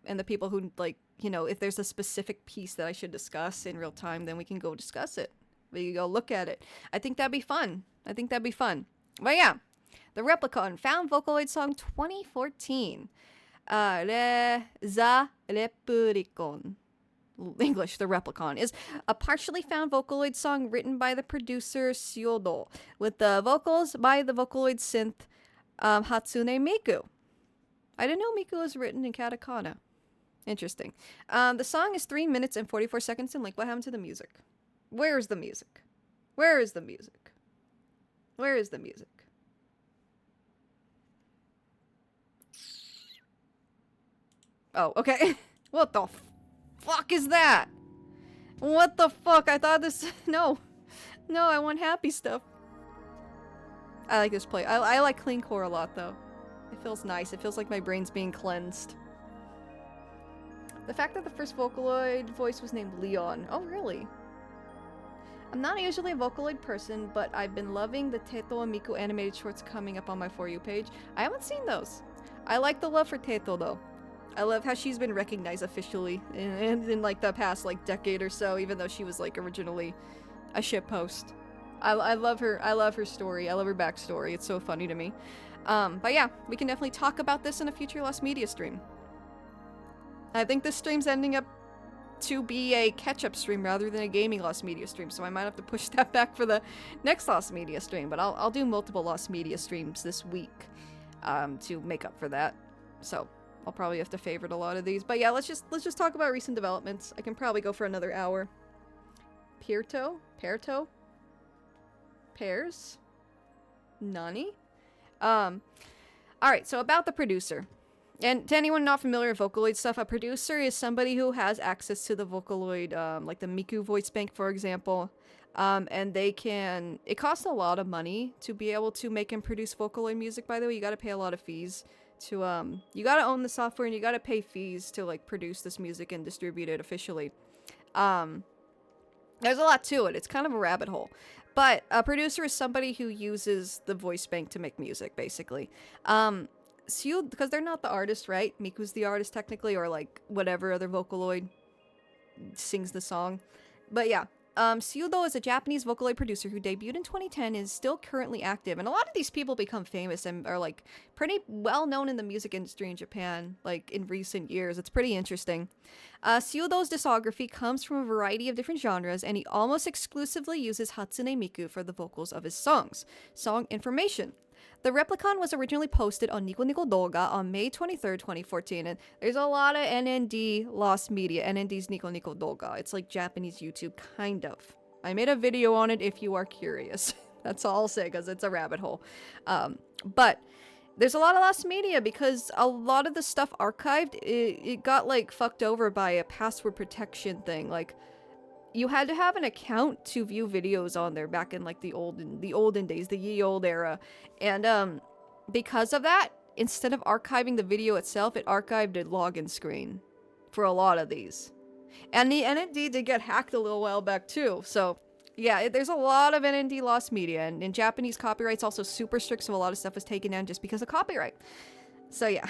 And the people who, like, if there's a specific piece that I should discuss in real time, then we can go discuss it. We can go look at it. I think that'd be fun. But yeah. The Replicon found Vocaloid song 2014. The Replicon. English, the Replicon, is a partially found Vocaloid song written by the producer Syodo, with the vocals by the Vocaloid synth Hatsune Miku. I didn't know Miku was written in katakana. Interesting. The song is 3 minutes and 44 seconds in length. What happened to the music? Where's the music? Where is the music? Where is the music? Oh, okay. What the fuck is that? What the fuck? I thought this... No. No, I want happy stuff. I like this play. I like clean core a lot, though. It feels nice. It feels like my brain's being cleansed. The fact that the first Vocaloid voice was named Leon. Oh, really? I'm not usually a Vocaloid person, but I've been loving the Teto and Miku animated shorts coming up on my For You page. I haven't seen those. I like the love for Teto, though. I love how she's been recognized officially in like the past like decade or so, even though she was like originally a shitpost. I love her. I love her story. I love her backstory. It's so funny to me. But yeah, we can definitely talk about this in a future Lost Media stream. I think this stream's ending up to be a catch-up stream rather than a gaming Lost Media stream, so I might have to push that back for the next Lost Media stream. But I'll do multiple Lost Media streams this week to make up for that. So I'll probably have to favorite a lot of these. But yeah, let's just talk about recent developments. I can probably go for another hour. Pierto? Pairs? Nani? Alright, so about the producer. And to anyone not familiar with Vocaloid stuff, a producer is somebody who has access to the Vocaloid, like the Miku voice bank, for example. And they can... It costs a lot of money to be able to make and produce Vocaloid music, by the way. You gotta pay a lot of fees to, you gotta own the software and you gotta pay fees to, like, produce this music and distribute it officially. There's a lot to it. It's kind of a rabbit hole. But a producer is somebody who uses the voice bank to make music, basically. Because they're not the artist, right? Miku's the artist, technically, or, like, whatever other Vocaloid sings the song. But yeah. Syodo is a Japanese Vocaloid producer who debuted in 2010 and is still currently active. And a lot of these people become famous and are, like, pretty well known in the music industry in Japan, like, in recent years. It's pretty interesting. Syodo's discography comes from a variety of different genres, and he almost exclusively uses Hatsune Miku for the vocals of his songs. Song information. The Replicon was originally posted on Nico Nico Doga on May 23rd, 2014, and there's a lot of NND Lost Media. NND's Nico Nico Doga. It's like Japanese YouTube, kind of. I made a video on it if you are curious. That's all I'll say, because it's a rabbit hole. But there's a lot of Lost Media, because a lot of the stuff archived, it got, like, fucked over by a password protection thing. Like, you had to have an account to view videos on there back in, like, the olden days, the ye olde era. And, because of that, instead of archiving the video itself, it archived a login screen for a lot of these. And the NND did get hacked a little while back, too. So, yeah, there's a lot of NND Lost Media. And in Japanese, copyright's also super strict, so a lot of stuff was taken down just because of copyright. So, yeah.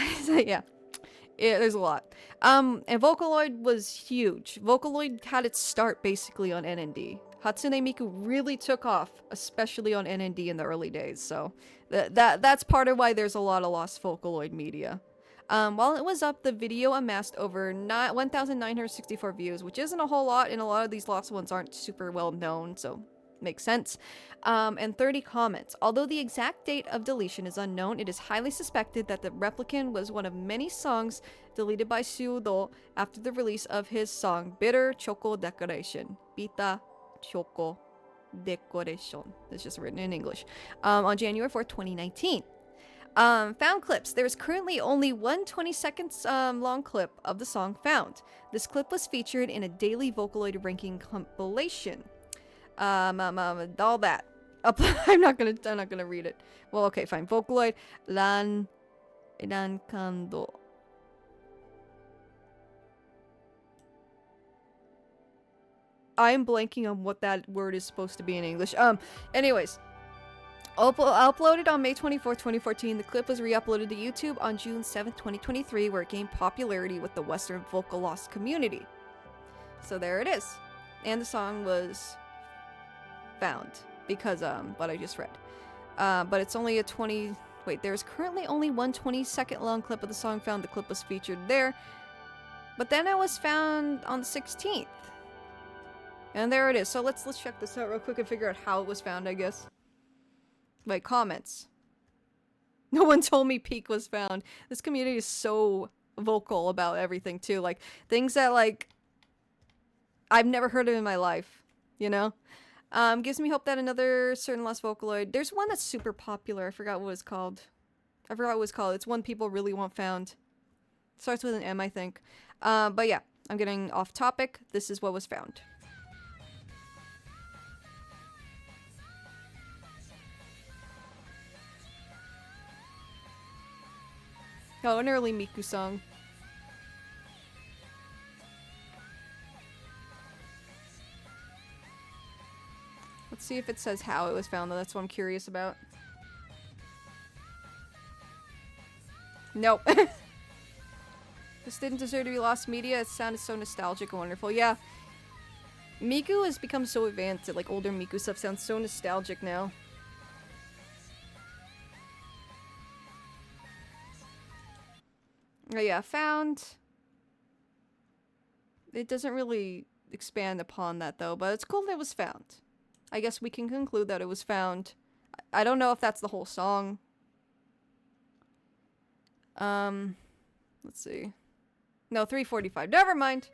Yeah, there's a lot. And Vocaloid was huge. Vocaloid had its start basically on NND. Hatsune Miku really took off, especially on NND in the early days. So that's part of why there's a lot of lost Vocaloid media. While it was up, the video amassed over 1,964 views, which isn't a whole lot, and a lot of these lost ones aren't super well known, so makes sense. And 30 comments. Although the exact date of deletion is unknown, it is highly suspected that the Replicant was one of many songs deleted by Syodo after the release of his song Bitter Choco Decoration. Bita Choco Decoration. It's just written in English. On January 4th, 2019. Found clips. There is currently only one 20 seconds long clip of the song found. This clip was featured in a daily Vocaloid ranking compilation. All that. I'm not gonna read it. Well, okay, fine. Vocaloid Rankando. I'm blanking on what that word is supposed to be in English. Anyways. Uploaded on May 24th, 2014, the clip was re-uploaded to YouTube on June 7th, 2023, where it gained popularity with the Western Vocalost community. So there it is. And the song was found because what I just read. But it's only a 20 Wait, there's currently only one 20-second long clip of the song found. The clip was featured there. But then it was found on the 16th. And there it is. So let's check this out real quick and figure out how it was found, I guess. Wait, comments. No one told me Peak was found. This community is so vocal about everything too. Like things that like I've never heard of in my life, you know? Gives me hope that another certain lost Vocaloid. There's one that's super popular. I forgot what it's called. It's one people really want found. Starts with an M, I think. But yeah, I'm getting off topic. This is what was found. Oh, an early Miku song. Let's see if it says how it was found, though. That's what I'm curious about. Nope. This didn't deserve to be lost media. It sounded so nostalgic and wonderful. Yeah. Miku has become so advanced that, like, older Miku stuff sounds so nostalgic now. Oh yeah, found. It doesn't really expand upon that, though, but it's cool that it was found. I guess we can conclude that it was found. I don't know if that's the whole song. Let's see. No, 3:45. Never mind.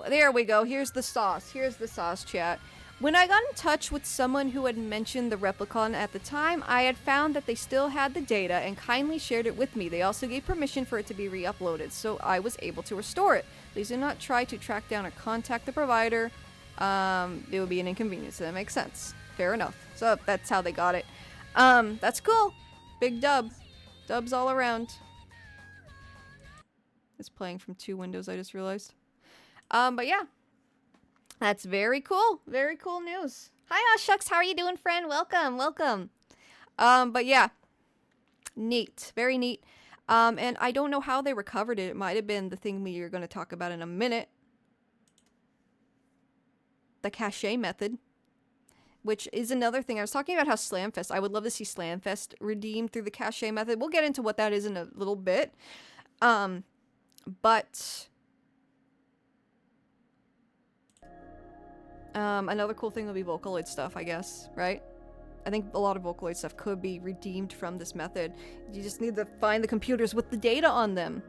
There we go. Here's the sauce. Here's the sauce, chat. When I got in touch with someone who had mentioned the Replicon at the time, I had found that they still had the data and kindly shared it with me. They also gave permission for it to be re-uploaded, so I was able to restore it. Please do not try to track down or contact the provider. It would be an inconvenience, so that makes sense. Fair enough. So that's how they got it. That's cool. Big dub. Dubs all around. It's playing from 2 windows, I just realized. But yeah. That's very cool. Very cool news. Hi, Shucks. How are you doing, friend? Welcome. Welcome. But yeah. Neat. Very neat. And I don't know how they recovered it. It might have been the thing we are going to talk about in a minute. The cache method. Which is another thing. I was talking about how Slamfest. I would love to see Slamfest redeemed through the cache method. We'll get into what that is in a little bit. But... another cool thing would be Vocaloid stuff, I guess, right? I think a lot of Vocaloid stuff could be redeemed from this method. You just need to find the computers with the data on them,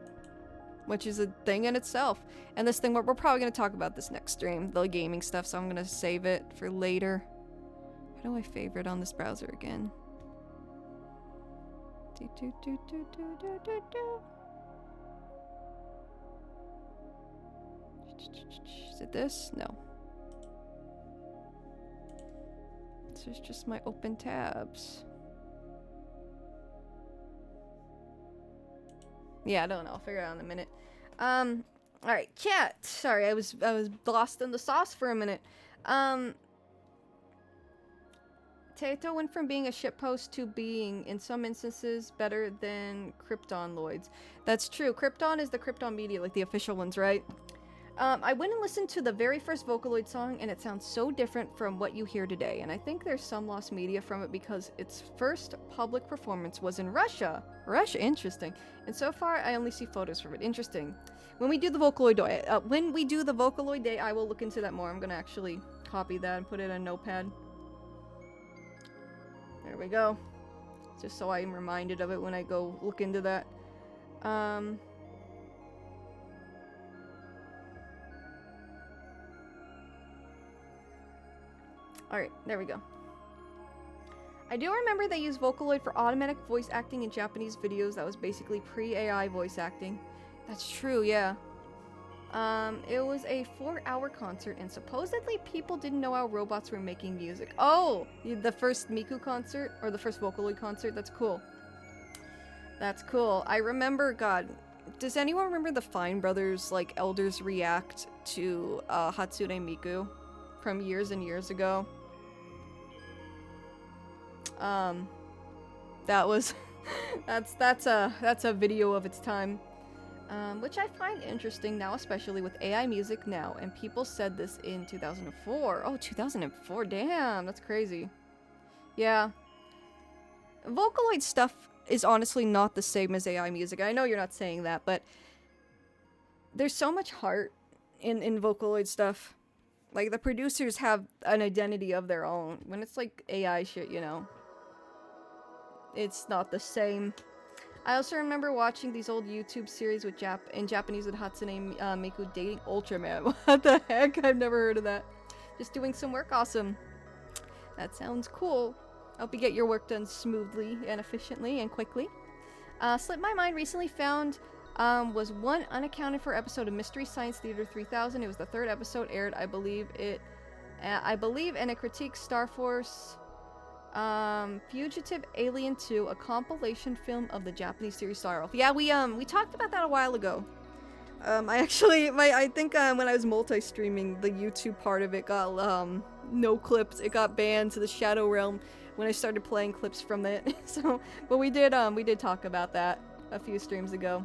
which is a thing in itself. And this thing, we're probably going to talk about this next stream, the gaming stuff, so I'm going to save it for later. How do I favorite on this browser again? Is it this? No. This is just my open tabs. Yeah, I don't know. I'll figure it out in a minute. Alright, chat. Sorry, I was lost in the sauce for a minute. Taito went from being a shitpost to being, in some instances, better than Krypton Lloyds. That's true. Krypton is the Krypton media, like the official ones, right? I went and listened to the very first Vocaloid song, and it sounds so different from what you hear today. And I think there's some lost media from it because its first public performance was in Russia. Russia, interesting. And so far, I only see photos from it. Interesting. When we do the Vocaloid Day, I will look into that more. I'm gonna actually copy that and put it in a notepad. There we go. Just so I'm reminded of it when I go look into that. Alright, there we go. I do remember they used Vocaloid for automatic voice acting in Japanese videos that was basically pre-AI voice acting. That's true, yeah. It was a 4-hour concert, and supposedly people didn't know how robots were making music. Oh! The first Miku concert, or the first Vocaloid concert? That's cool. That's cool. I remember, God, does anyone remember the Fine Brothers, like, Elders React to Hatsune Miku from years and years ago? That was... that's a video of its time. Which I find interesting now, especially with AI music now, and people said this in 2004. Oh, 2004, damn, that's crazy. Yeah. Vocaloid stuff is honestly not the same as AI music. I know you're not saying that, but there's so much heart in Vocaloid stuff. Like, the producers have an identity of their own. When it's like AI shit, you know, it's not the same. I also remember watching these old YouTube series with in Japanese with Hatsune Miku dating Ultraman. What the heck? I've never heard of that. Just doing some work, awesome. That sounds cool. I hope you get your work done smoothly and efficiently and quickly. Slipped My Mind recently found was one unaccounted for episode of Mystery Science Theater 3000. It was the 3rd episode aired, I believe, and it critiques Star Force Fugitive Alien 2, a compilation film of the Japanese series Star Wolf. Yeah, we talked about that a while ago. I think when I was multi-streaming, the YouTube part of it got no clips. It got banned to the Shadow Realm when I started playing clips from it. So, but we did talk about that a few streams ago.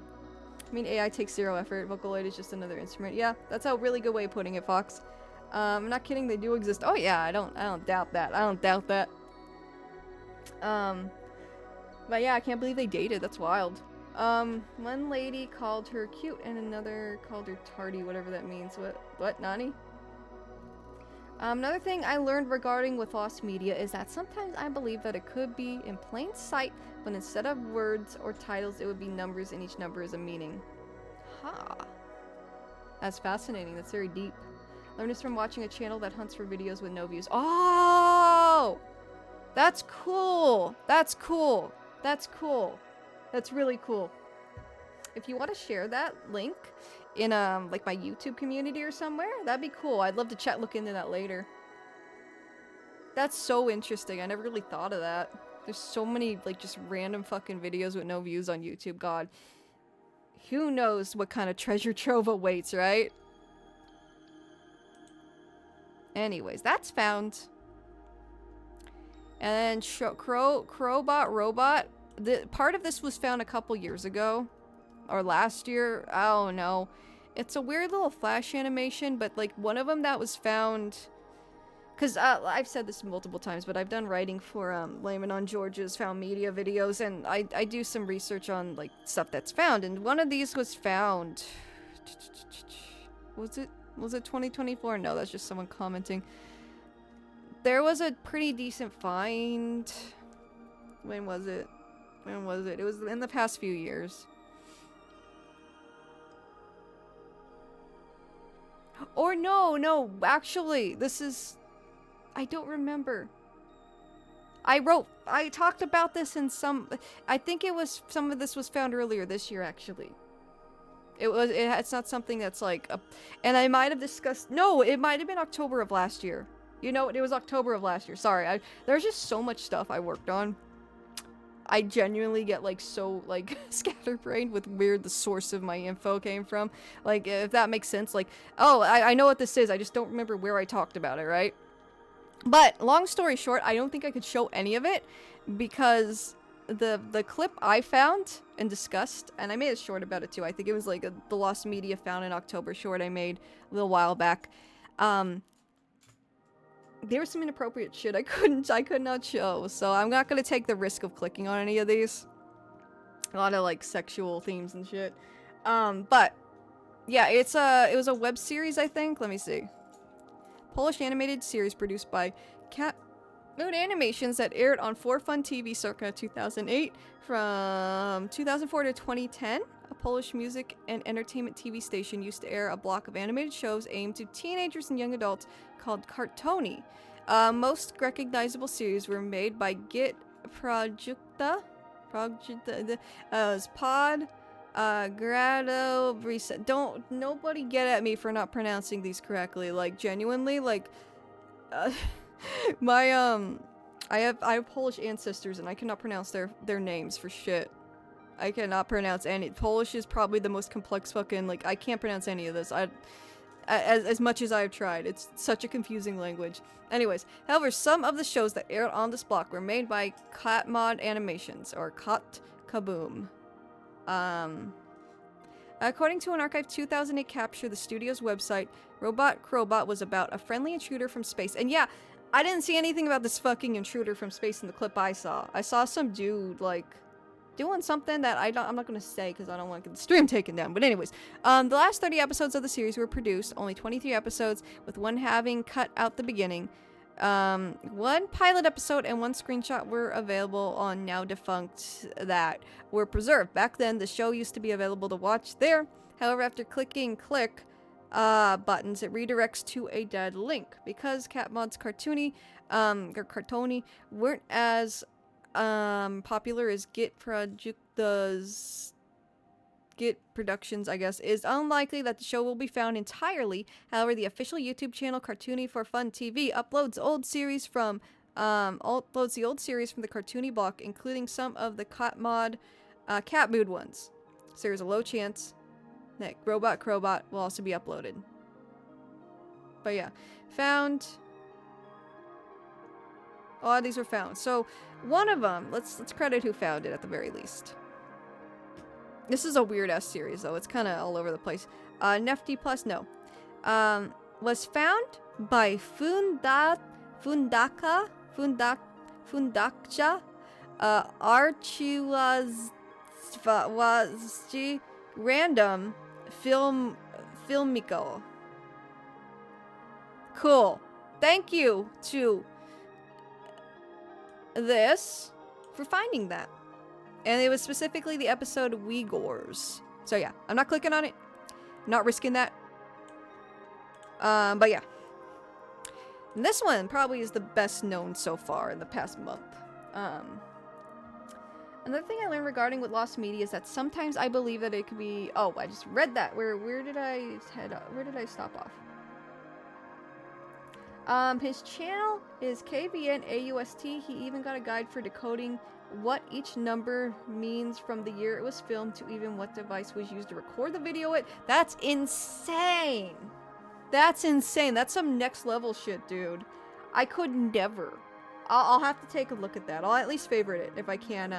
I mean, AI takes 0 effort. Vocaloid is just another instrument. Yeah, that's a really good way of putting it, Fox. I'm not kidding. They do exist. Oh yeah, I don't doubt that. I don't doubt that. But yeah, I can't believe they dated. That's wild. One lady called her cute and another called her tardy, whatever that means. What, Nani? Another thing I learned regarding with lost media is that sometimes I believe that it could be in plain sight, but instead of words or titles, it would be numbers, and each number is a meaning. Ha! That's fascinating. That's very deep. Learned this from watching a channel that hunts for videos with no views. Oh! That's cool! That's cool! That's cool! That's really cool. If you want to share that link in like my YouTube community or somewhere, that'd be cool. I'd love to look into that later. That's so interesting. I never really thought of that. There's so many like just random fucking videos with no views on YouTube. God, who knows what kind of treasure trove awaits, right? Anyways, that's found. And then Crowbot Robot. Part of this was found a couple years ago. Or last year. I don't know. It's a weird little flash animation, but like one of them that was found... Because I've said this multiple times, but I've done writing for Layman on George's Found Media videos, and I do some research on like stuff that's found, and one of these was found... Was it 2024? No, that's just someone commenting. There was a pretty decent find. When was it? When was it? It was in the past few years. Or no, actually, this is... I don't remember. I talked about this in some... I think it was... Some of this was found earlier this year, actually. It's not something that's like... and I might have discussed... No, it might have been October of last year. You know, it was October of last year. Sorry, there's just so much stuff I worked on. I genuinely get like so like scatterbrained with where the source of my info came from. Like, if that makes sense. Like, oh, I know what this is. I just don't remember where I talked about it, right? But long story short, I don't think I could show any of it because the clip I found and discussed, and I made a short about it too. I think it was like the Lost Media Found in October short I made a little while back. There was some inappropriate shit I could not show, so I'm not gonna take the risk of clicking on any of these. A lot of like sexual themes and shit. But yeah, it was a web series, I think. Let me see. Polish animated series produced by Cat Mood Animations that aired on 4Fun TV circa 2008 from 2004 to 2010. A Polish music and entertainment TV station used to air a block of animated shows aimed to teenagers and young adults called Kartoni. Most recognizable series were made by Git Projekta, Pod, Grado, Reset. Nobody get at me for not pronouncing these correctly. Like, genuinely, like, I have Polish ancestors and I cannot pronounce their names for shit. I cannot pronounce any. Polish is probably the most complex fucking, like, I can't pronounce any of this. As much as I've tried. It's such a confusing language. Anyways, however, some of the shows that aired on this block were made by Katmod Animations, or Kot Kaboom. According to an archived 2008 capture, the studio's website, Robot Crowbot was about a friendly intruder from space. And yeah, I didn't see anything about this fucking intruder from space in the clip I saw. I saw some dude, like, doing something that I'm not gonna say because I don't want to get the stream taken down. But anyways, the last 30 episodes of the series were produced, only 23 episodes, with one having cut out the beginning. One pilot episode and one screenshot were available on now defunct that were preserved. Back then, the show used to be available to watch there. However, after clicking click buttons, it redirects to a dead link. Because Catmod's cartoony weren't as popular as Git Productions, I guess, is unlikely that the show will be found entirely. However, the official YouTube channel Cartoony for Fun TV uploads the old series from the Cartoony block, including some of the Cat Mood ones. So there's a low chance that Robot Crowbot will also be uploaded. But yeah, found. A lot of these were found. So one of them, let's credit who found it at the very least. This is a weird-ass series, though. It's kind of all over the place. Nefty Plus, no. Was found by Fundaksha, Archiwazji Random Filmico. Cool. Thank you to this for finding that. And it was specifically the episode Uyghurs. So yeah, I'm not clicking on it. Not risking that. But yeah. And this one probably is the best known so far in the past month. Another thing I learned regarding with lost media is that sometimes I believe that it could be... Oh, I just read that. Where did I head up? Where did I stop off? His channel is KVN-AUST. He even got a guide for decoding what each number means from the year it was filmed to even what device was used to record the video. That's insane. That's insane. That's some next level shit, dude. I could never. I'll have to take a look at that. I'll at least favorite it if I can,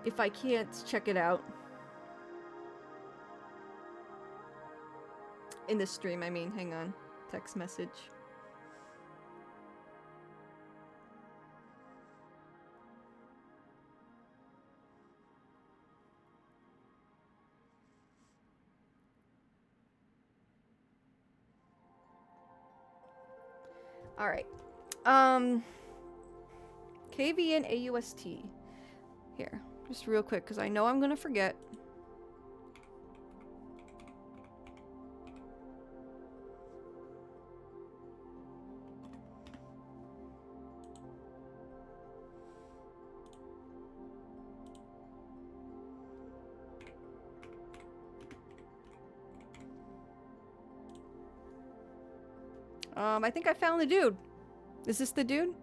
if I can't check it out. In this stream, I mean. Hang on. Text message. Alright. KVN-AUST. Here. Just real quick, because I know I'm going to forget. I think I found the dude. Is this the dude?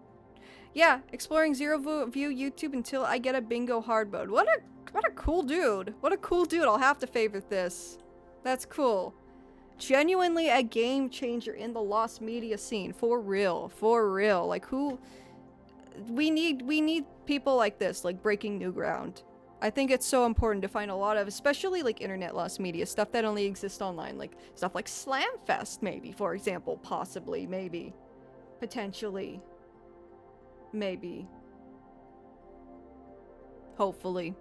Yeah, exploring zero view YouTube until I get a bingo hard mode. What a cool dude. What a cool dude. I'll have to favorite this. That's cool. Genuinely a game changer in the lost media scene. For real. For real. Like who... We need people like this, like breaking new ground. I think it's so important to find a lot of, especially like internet lost media, stuff that only exists online, like stuff like Slamfest maybe, for example, possibly, maybe, potentially, maybe, hopefully.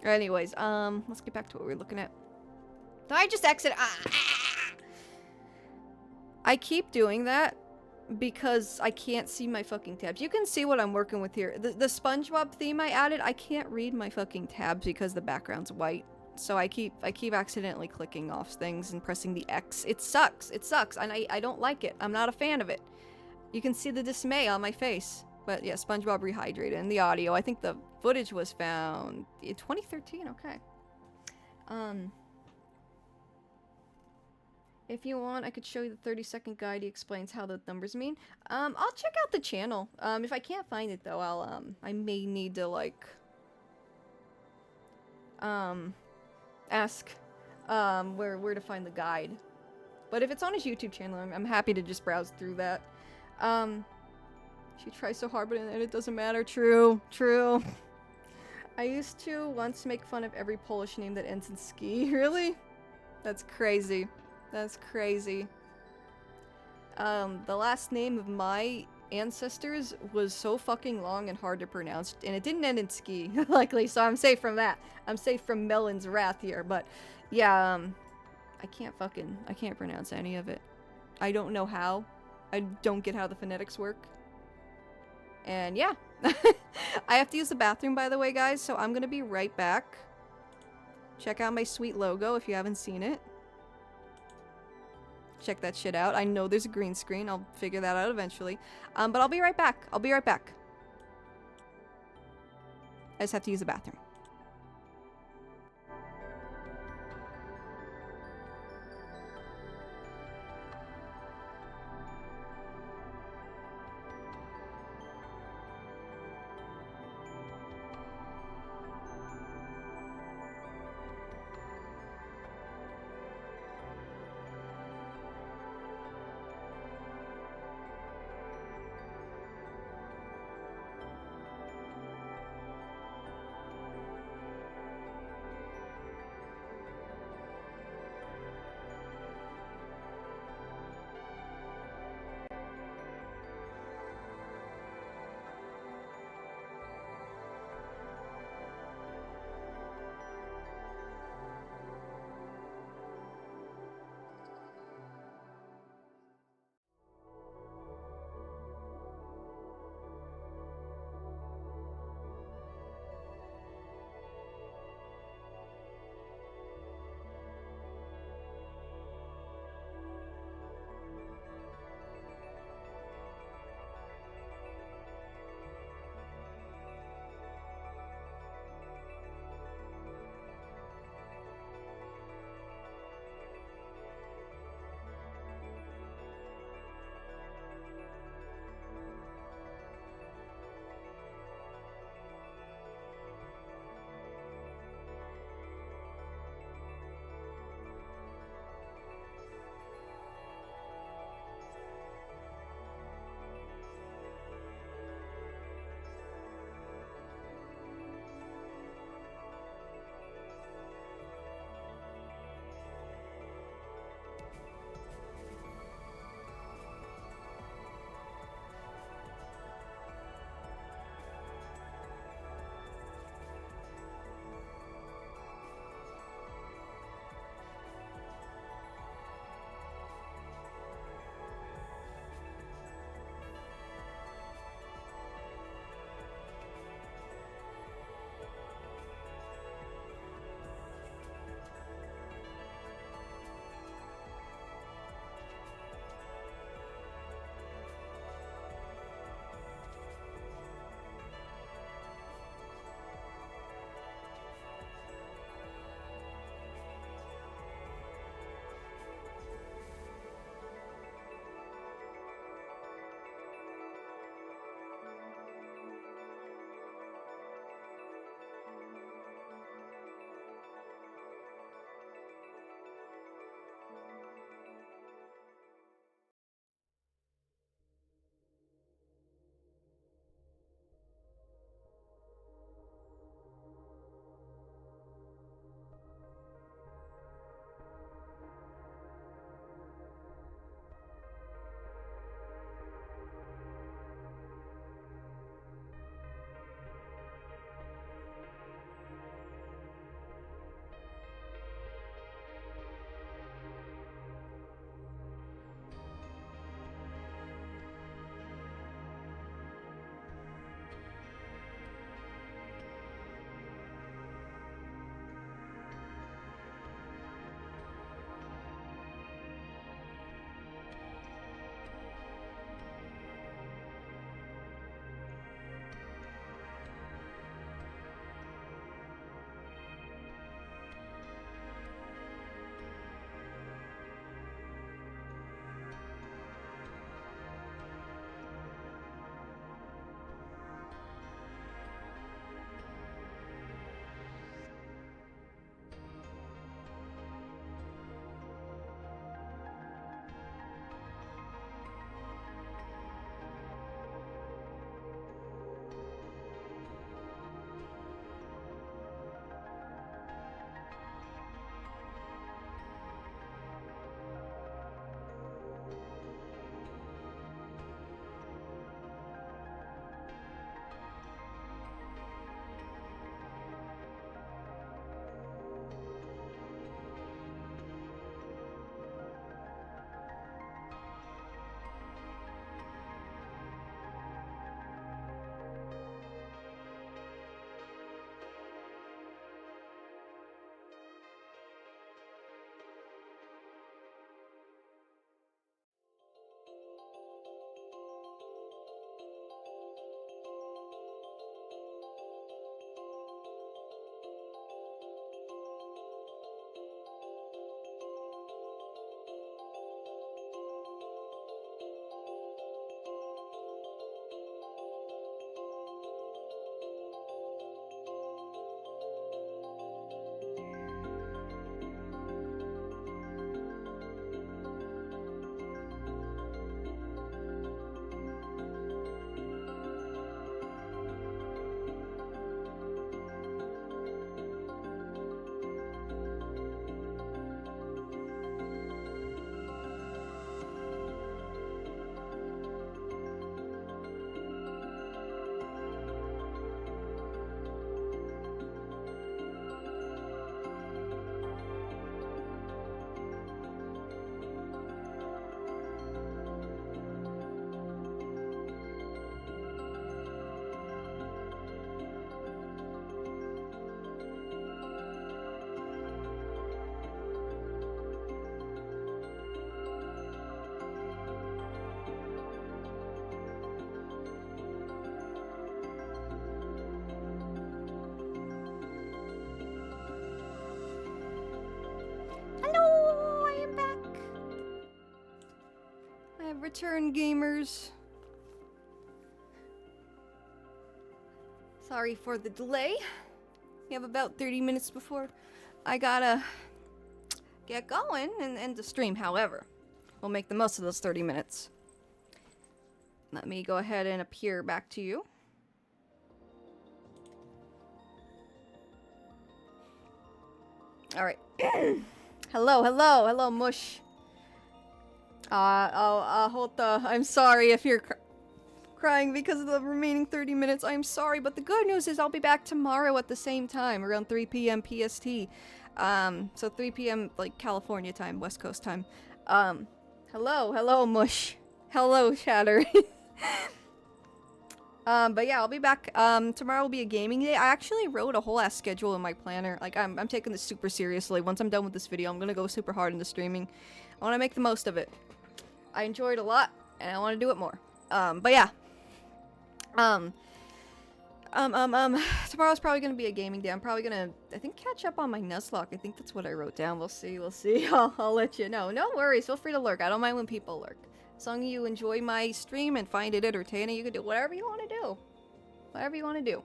Anyways, let's get back to what we were looking at. Did I just exit? I keep doing that because I can't see my fucking tabs. You can see what I'm working with here. The SpongeBob theme I added, I can't read my fucking tabs because the background's white. So I keep accidentally clicking off things and pressing the X. It sucks. It sucks. And I don't like it. I'm not a fan of it. You can see the dismay on my face. But yeah, SpongeBob Rehydrated. And the audio, I think the footage was found in 2013. Okay. If you want, I could show you the 30-second guide. He explains how the numbers mean. I'll check out the channel. If I can't find it though, I may need to like ask where to find the guide. But if it's on his YouTube channel, I'm happy to just browse through that. She tries so hard, but it doesn't matter. True. I used to once make fun of every Polish name that ends in ski. Really? That's crazy. That's crazy. The last name of my ancestors was so fucking long and hard to pronounce, and it didn't end in ski, luckily, so I'm safe from that. I'm safe from Melon's wrath here, but yeah, I can't pronounce any of it. I don't know how. I don't get how the phonetics work. And yeah. I have to use the bathroom, by the way, guys, so I'm gonna be right back. Check out my sweet logo if you haven't seen it. Check that shit out. I know there's a green screen. I'll figure that out eventually. But I'll be right back. I'll be right back. I just have to use the bathroom. return, gamers. Sorry for the delay. We have about 30 minutes before I gotta get going and end the stream. However, we'll make the most of those 30 minutes. Let me go ahead and appear back to you. Alright. hello, Mush. I'm sorry if you're crying because of the remaining 30 minutes. I'm sorry, but the good news is I'll be back tomorrow at the same time, around 3 p.m. PST. So 3 p.m. like California time, West Coast time. Hello, Mush. Hello, Shatter. But yeah, I'll be back. Tomorrow will be a gaming day. I actually wrote a whole ass schedule in my planner. Like, I'm taking this super seriously. Once I'm done with this video, I'm gonna go super hard into streaming. I want to make the most of it. I enjoyed it a lot, and I want to do it more. But yeah. Tomorrow's probably gonna be a gaming day. I'm probably gonna, I think, catch up on my Nuzlocke. I think that's what I wrote down. We'll see. I'll let you know. No worries. Feel free to lurk. I don't mind when people lurk. As long as you enjoy my stream and find it entertaining, you can do whatever you want to do. Whatever you want to do.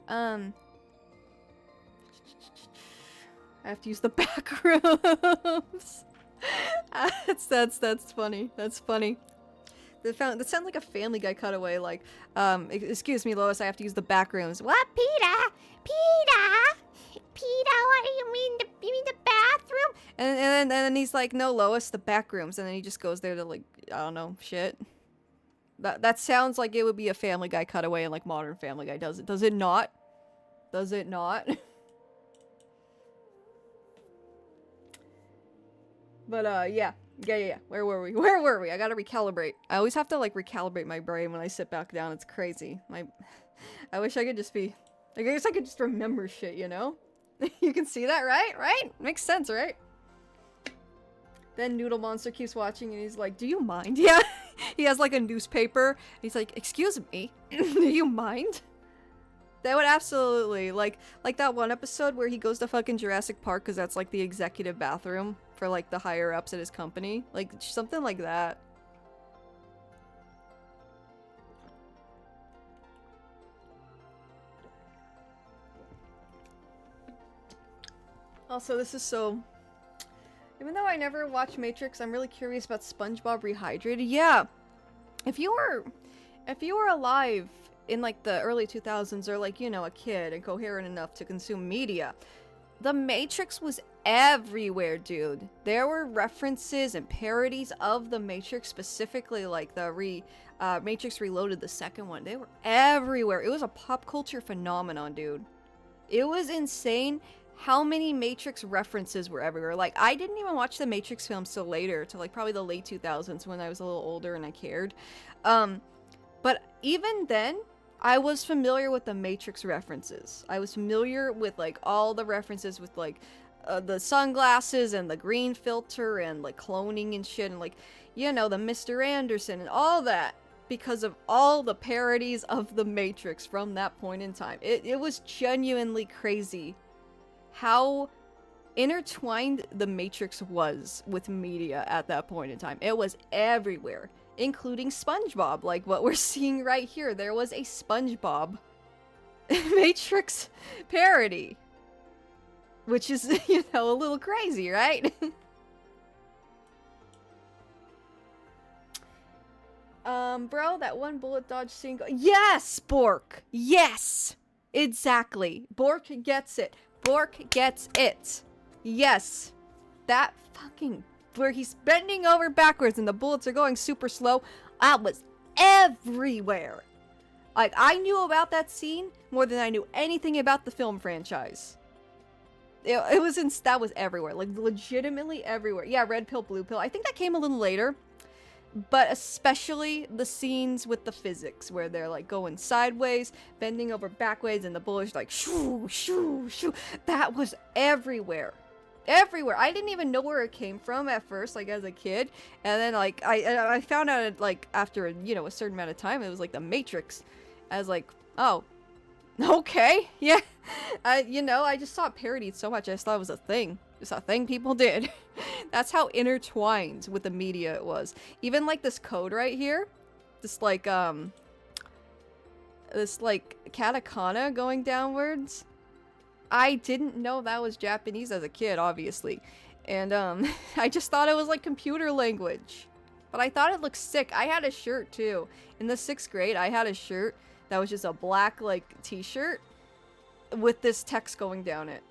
I have to use the back rooms. That's funny. That's funny. That sounds like a Family Guy cutaway. Like, excuse me, Lois, I have to use the back rooms. What, Peter? Peter, what do you mean? You mean the bathroom? And then he's like, no, Lois, the back rooms. And then he just goes there to, like, I don't know, shit. That sounds like it would be a Family Guy cutaway in, like, modern Family Guy. Does it not? Does it not? But, yeah. Yeah. Where were we? I gotta recalibrate. I always have to, like, recalibrate my brain when I sit back down. It's crazy. I wish I could just be... I guess I could just remember shit, you know? You can see that, right? Right? Makes sense, right? Then Noodle Monster keeps watching and he's like, do you mind? Yeah. He has, like, a newspaper. He's like, excuse me? Do you mind? That would absolutely... Like that one episode where he goes to fucking Jurassic Park because that's, like, the executive bathroom for, like, the higher-ups at his company. Like, something like that. Also, this is so... Even though I never watched Matrix, I'm really curious about SpongeBob Rehydrated. Yeah! If you were alive in, like, the early 2000s, or, like, you know, a kid and coherent enough to consume media, The Matrix was everywhere, dude. There were references and parodies of The Matrix, specifically, like, the Matrix Reloaded, the second one. They were everywhere. It was a pop culture phenomenon, dude. It was insane how many Matrix references were everywhere. Like, I didn't even watch the Matrix films till later, till, like, probably the late 2000s when I was a little older and I cared. But even then, I was familiar with the Matrix references. I was familiar with, like, all the references with, like, the sunglasses and the green filter and, like, cloning and shit and, like, you know, the Mr. Anderson and all that, because of all the parodies of the Matrix from that point in time. It was genuinely crazy how intertwined the Matrix was with media at that point in time. It was everywhere, including SpongeBob, like what we're seeing right here. There was a SpongeBob Matrix parody, which is, you know, a little crazy, right? Bro, that one bullet dodge single. Yes, Bork! Yes! Exactly. Bork gets it. Bork gets it. Yes. That fucking... where he's bending over backwards and the bullets are going super slow. That was everywhere. Like, I knew about that scene more than I knew anything about the film franchise. That was everywhere. Like, legitimately everywhere. Yeah, red pill, blue pill. I think that came a little later. But especially the scenes with the physics, where they're, like, going sideways, bending over backwards, and the bullets, like, shoo, shoo, shoo. That was everywhere. Everywhere. I didn't even know where it came from at first, like, as a kid. And then, like, I found out, like, after, you know, a certain amount of time, it was, like, the Matrix. I was like, oh, Okay, yeah. You know, I just saw it parodied so much, I just thought it was a thing. Just a thing people did. That's how intertwined with the media it was. Even like this code right here, this like katakana going downwards. I didn't know that was Japanese as a kid, obviously. And I just thought it was like computer language. But I thought it looked sick. I had a shirt too. In the 6th grade, I had a shirt that was just a black like t-shirt with this text going down it.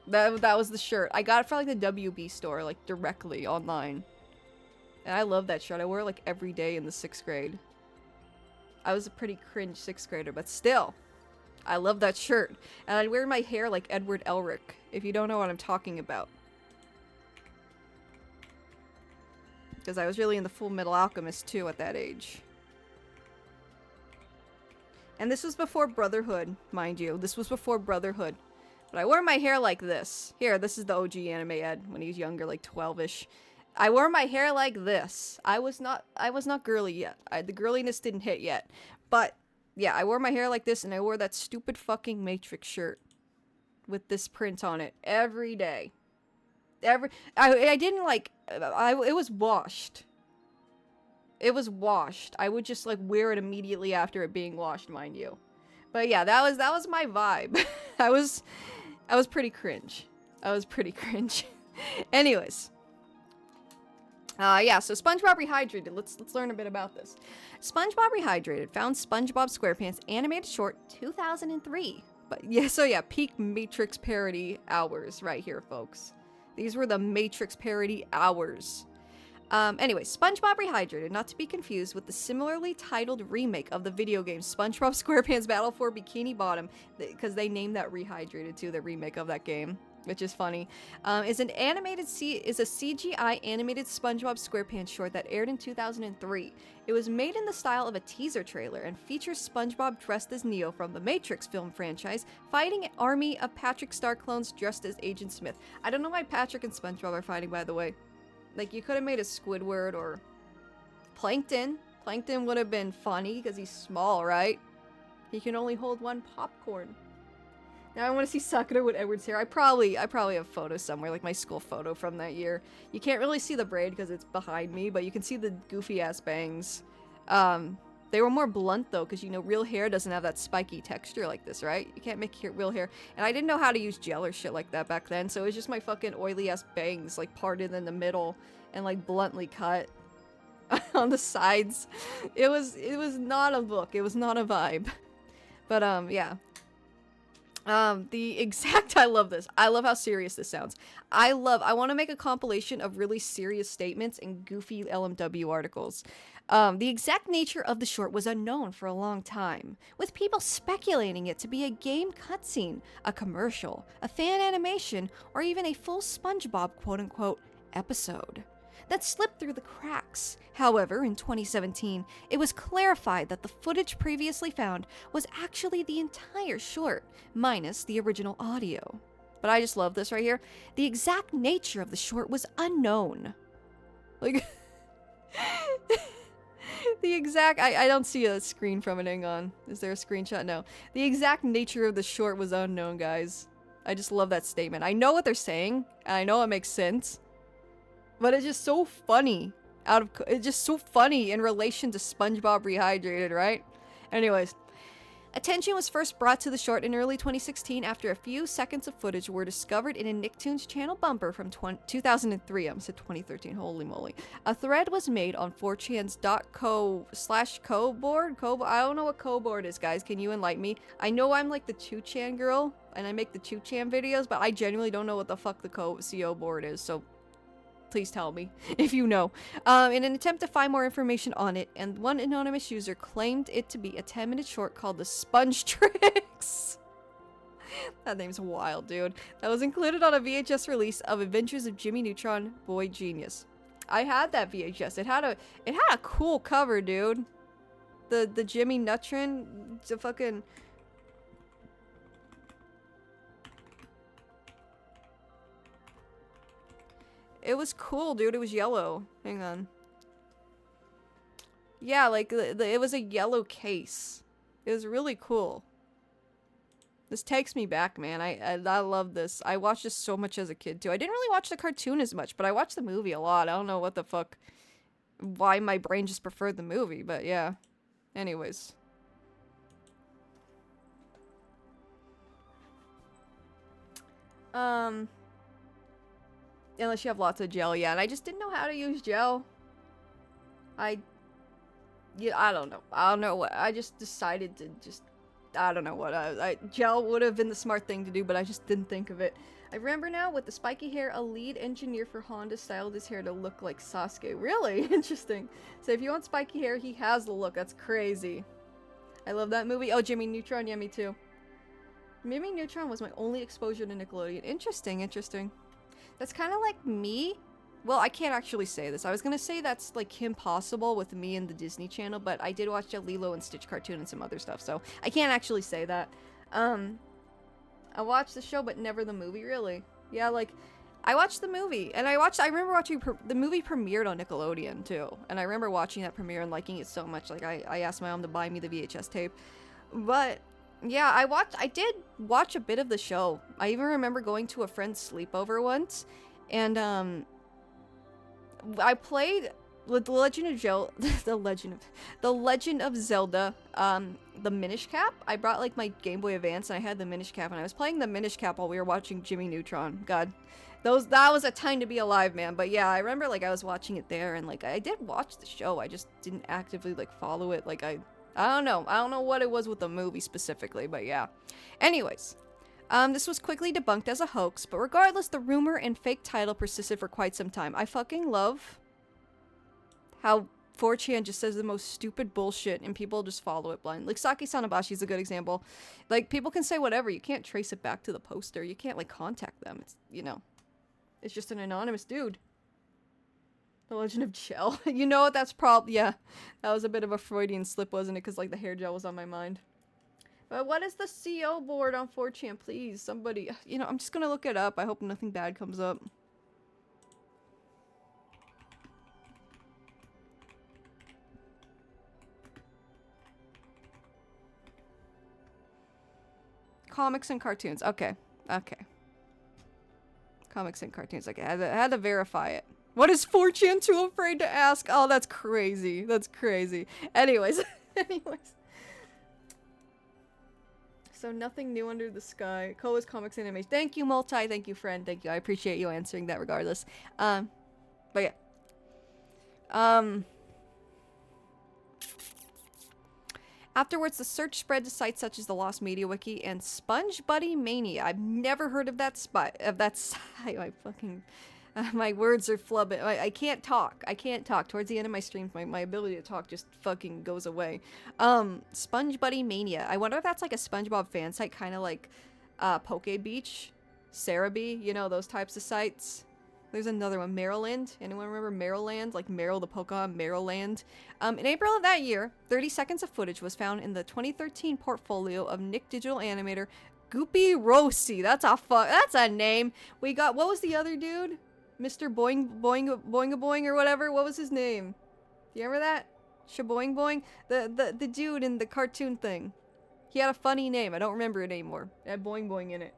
That was the shirt. I got it for like the WB store, like directly online. And I love that shirt. I wore it like every day in the 6th grade. I was a pretty cringe 6th grader, but still. I love that shirt. And I'd wear my hair like Edward Elric, if you don't know what I'm talking about. Because I was really in the Full Metal Alchemist too at that age. And this was before Brotherhood, mind you. This was before Brotherhood. But I wore my hair like this. Here, this is the OG anime Ed when he was younger, like 12-ish. I wore my hair like this. I was not girly yet. The girliness didn't hit yet. But yeah, I wore my hair like this, and I wore that stupid fucking Matrix shirt with this print on it every day. I didn't like. It was washed. It was washed. I would just like wear it immediately after it being washed, mind you. But yeah, that was my vibe. I was pretty cringe. I was pretty cringe. Anyways. Yeah, so SpongeBob Rehydrated. Let's learn a bit about this. SpongeBob Rehydrated found SpongeBob SquarePants animated short 2003. But yeah, so yeah, peak Matrix parody hours right here, folks. These were the Matrix parody hours. Anyway, SpongeBob Rehydrated, not to be confused with the similarly titled remake of the video game SpongeBob SquarePants Battle for Bikini Bottom, because they named that Rehydrated too, the remake of that game, which is funny, is a CGI animated SpongeBob SquarePants short that aired in 2003. It was made in the style of a teaser trailer and features SpongeBob dressed as Neo from the Matrix film franchise, fighting an army of Patrick Star clones dressed as Agent Smith. I don't know why Patrick and SpongeBob are fighting, by the way. Like, you could have made a Squidward or Plankton. Plankton would have been funny because he's small, right? He can only hold one popcorn. Now I want to see Sakura with Edward's hair. I probably have photos somewhere, like my school photo from that year. You can't really see the braid because it's behind me, but you can see the goofy ass bangs. They were more blunt though, because you know real hair doesn't have that spiky texture like this, right? You can't make real hair. And I didn't know how to use gel or shit like that back then, so it was just my fucking oily ass bangs, like parted in the middle and like bluntly cut on the sides. It was not a look. It was not a vibe. But yeah. The exact, I love this. I love how serious this sounds. I want to make a compilation of really serious statements and goofy LMW articles. The exact nature of the short was unknown for a long time, with people speculating it to be a game cutscene, a commercial, a fan animation, or even a full SpongeBob quote-unquote episode that slipped through the cracks. However, in 2017, it was clarified that the footage previously found was actually the entire short, minus the original audio. But I just love this right here. The exact nature of the short was unknown. Like, the exact, I don't see a screen from it, hang on. Is there a screenshot? No. The exact nature of the short was unknown, guys. I just love that statement. I know what they're saying, and I know it makes sense. But it's just so funny. It's just so funny in relation to SpongeBob Rehydrated, right? Anyways, attention was first brought to the short in early 2016 after a few seconds of footage were discovered in a Nicktoons channel bumper from 2003. I almost said 2013. Holy moly! A thread was made on 4chans.co/co-board. I don't know what co-board is, guys. Can you enlighten me? I know I'm like the 2chan girl, and I make the 2chan videos, but I genuinely don't know what the fuck the CO board is. So please tell me if you know. In an attempt to find more information on it, and one anonymous user claimed it to be a 10-minute short called The Sponge Tricks. That name's wild, dude. That was included on a VHS release of Adventures of Jimmy Neutron, Boy Genius. I had that VHS. It had a cool cover, dude. The Jimmy Neutron, the fucking. It was cool, dude. It was yellow. Hang on. Yeah, like, it was a yellow case. It was really cool. This takes me back, man. I love this. I watched this so much as a kid, too. I didn't really watch the cartoon as much, but I watched the movie a lot. I don't know what the fuck... why my brain just preferred the movie, but yeah. Anyways. Unless you have lots of gel, yeah. And I just didn't know how to use gel. I don't know. I don't know what. I just decided to just... I don't know what. Gel would have been the smart thing to do, but I just didn't think of it. I remember now, with the spiky hair, a lead engineer for Honda styled his hair to look like Sasuke. Really? Interesting. So if you want spiky hair, he has the look. That's crazy. I love that movie. Oh, Jimmy Neutron. Yeah, me too. Jimmy Neutron was my only exposure to Nickelodeon. Interesting, interesting. That's kind of like me. Well, I can't actually say this. I was gonna say that's like impossible with me and the Disney Channel, but I did watch a Lilo and Stitch cartoon and some other stuff, so I can't actually say that. I watched the show, but never the movie, really. Yeah, like, I watched the movie, and I remember watching, the movie premiered on Nickelodeon, too, and I remember watching that premiere and liking it so much, like, I asked my mom to buy me the VHS tape, but... yeah, I did watch a bit of the show. I even remember going to a friend's sleepover once, and, I played with The Legend of Zelda, the Minish Cap. I brought, like, my Game Boy Advance, and I had the Minish Cap, and I was playing the Minish Cap while we were watching Jimmy Neutron. God, that was a time to be alive, man. But yeah, I remember, like, I was watching it there, and, like, I did watch the show. I just didn't actively, like, follow it. Like, I don't know. I don't know what it was with the movie specifically, but yeah. Anyways, this was quickly debunked as a hoax, but regardless, the rumor and fake title persisted for quite some time. I fucking love how 4chan just says the most stupid bullshit and people just follow it blind. Like, Saki Sanabashi is a good example. Like, people can say whatever. You can't trace it back to the poster. You can't, like, contact them. It's, you know, it's just an anonymous dude. The Legend of Gel. You know what? That's yeah. That was a bit of a Freudian slip, wasn't it? Because, like, the hair gel was on my mind. But what is the CO board on 4chan? Please, somebody. You know, I'm just gonna look it up. I hope nothing bad comes up. Comics and cartoons. Okay. Okay. Comics and cartoons. Okay, I had to verify it. What is 4chan too afraid to ask? Oh, that's crazy. That's crazy. Anyways. Anyways. So nothing new under the sky. Koa's comics and animation. Thank you, Multi. Thank you, friend. Thank you. I appreciate you answering that regardless. But yeah. Afterwards, the search spread to sites such as the Lost Media Wiki and Sponge Buddy Mania. I've never heard of that site. My fucking... my words are flubbing. I can't talk. I can't talk. Towards the end of my streams, my ability to talk just fucking goes away. Sponge Buddy Mania. I wonder if that's like a SpongeBob fan site, kind of like Poke Beach, Cerebi, you know, those types of sites. There's another one, Maryland. Anyone remember Maryland? Like Meryl the Pokemon, Maryland. In April of that year, 30 seconds of footage was found in the 2013 portfolio of Nick digital animator Goopy Rossi. That's a name. We got, what was the other dude? Mr. Boing or whatever. What was his name? Do you remember that? Shaboing Boing? The dude in the cartoon thing. He had a funny name. I don't remember it anymore. It had Boing Boing in it.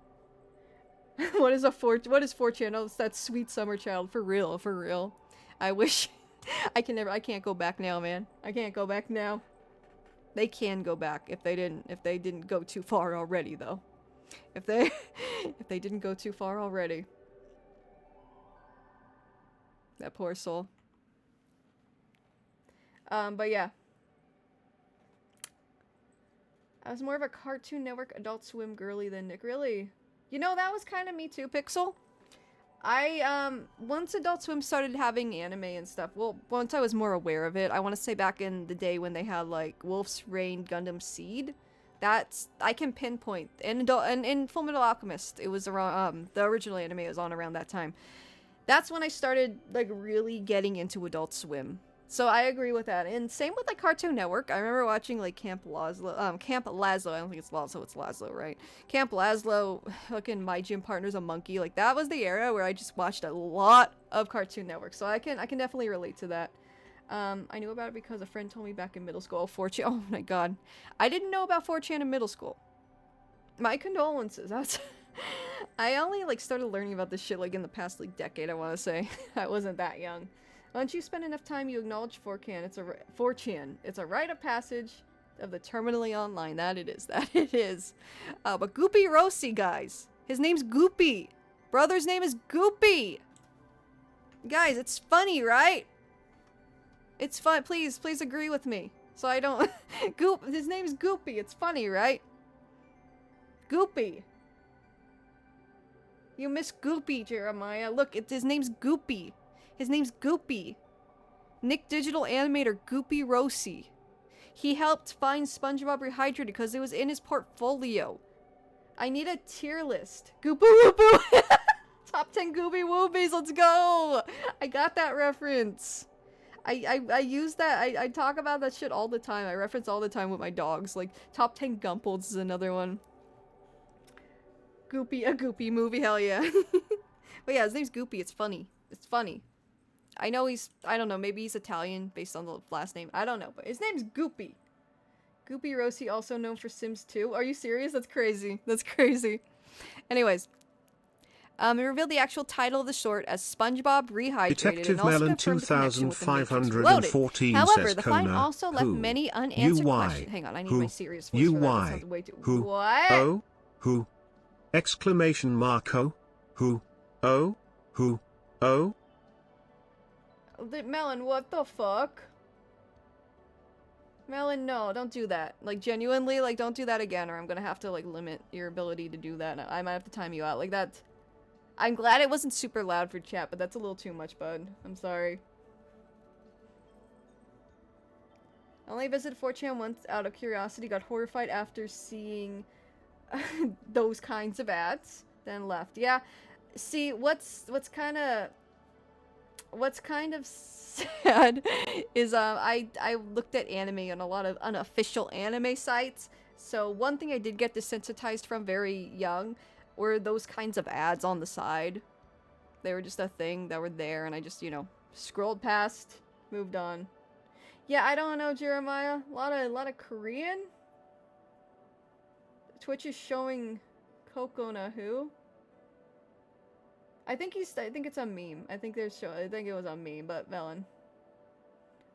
What is 4chan? Oh, it's that sweet summer child. For real, for real. I wish I can't go back now, man. I can't go back now. They can go back if they didn't go too far already, though. If they didn't go too far already. That poor soul. But yeah. I was more of a Cartoon Network Adult Swim girly than Nick. Really? You know, that was kind of me too, Pixel. Once Adult Swim started having anime and stuff, well, once I was more aware of it, I want to say back in the day when they had, like, Wolf's Rain Gundam Seed, I can pinpoint. And in Full Metal Alchemist, it was around, the original anime was on around that time. That's when I started, like, really getting into Adult Swim. So I agree with that. And same with, like, Cartoon Network. I remember watching, like, Camp Laszlo. Camp Laszlo. I don't think it's Laszlo, it's Laszlo, right? Camp Laszlo, fucking My Gym Partner's a Monkey. Like, that was the era where I just watched a lot of Cartoon Network. So I can definitely relate to that. I knew about it because a friend told me back in middle school. 4chan. Oh my god. I didn't know about 4chan in middle school. My condolences. That's I only like started learning about this shit like in the past like decade, I want to say. I wasn't that young. Once you spend enough time, you acknowledge 4chan. It's a 4chan. It's a rite of passage of the terminally online. That it is. That it is. But Goopy Rossi, guys. His name's Goopy. Brother's name is Goopy. Guys, it's funny, right? It's fun. Please agree with me. So I don't... Goop. His name's Goopy. It's funny, right? Goopy. You miss Goopy, Jeremiah. Look, his name's Goopy. His name's Goopy. Nick Digital Animator Goopy Rossi. He helped find SpongeBob Rehydrated because it was in his portfolio. I need a tier list. Goopoo Woopoo! Top 10 Goopy Woobies, let's go! I got that reference. I use that, I talk about that shit all the time. I reference all the time with my dogs. Like, Top 10 Gumpolds is another one. Goopy, a Goopy movie, hell yeah. But yeah, his name's Goopy, it's funny. It's funny. I know he's, I don't know, maybe he's Italian based on the last name. I don't know, but his name's Goopy. Goopy Rossi, also known for Sims 2. Are you serious? That's crazy. That's crazy. Anyways. It revealed the actual title of the short as SpongeBob Rehydrated. Detective and also Melon confirmed the connection with the Matrix 2514 However, says the find Kona, also left who, many unanswered why, questions. Hang on, I need who, my serious voice for that. That sounds way too... who, What? oh, who, exclamation mark, oh, who, oh, who, oh. Melon, what the fuck? Melon, no, don't do that. Like, genuinely, like, don't do that again, or I'm gonna have to, like, limit your ability to do that. I might have to time you out. Like, that... I'm glad it wasn't super loud for chat, but that's a little too much, bud. I'm sorry. I only visited 4chan once out of curiosity, got horrified after seeing those kinds of ads, then left. Yeah, see, what's kind of sad is I looked at anime on a lot of unofficial anime sites. So one thing I did get desensitized from very young were those kinds of ads on the side. They were just a thing that were there, and I just, you know, scrolled past, moved on. Yeah, I don't know, Jeremiah. A lot of Korean. Twitch is showing Kokona who? I think it's a meme. I think it was a meme, but Melon.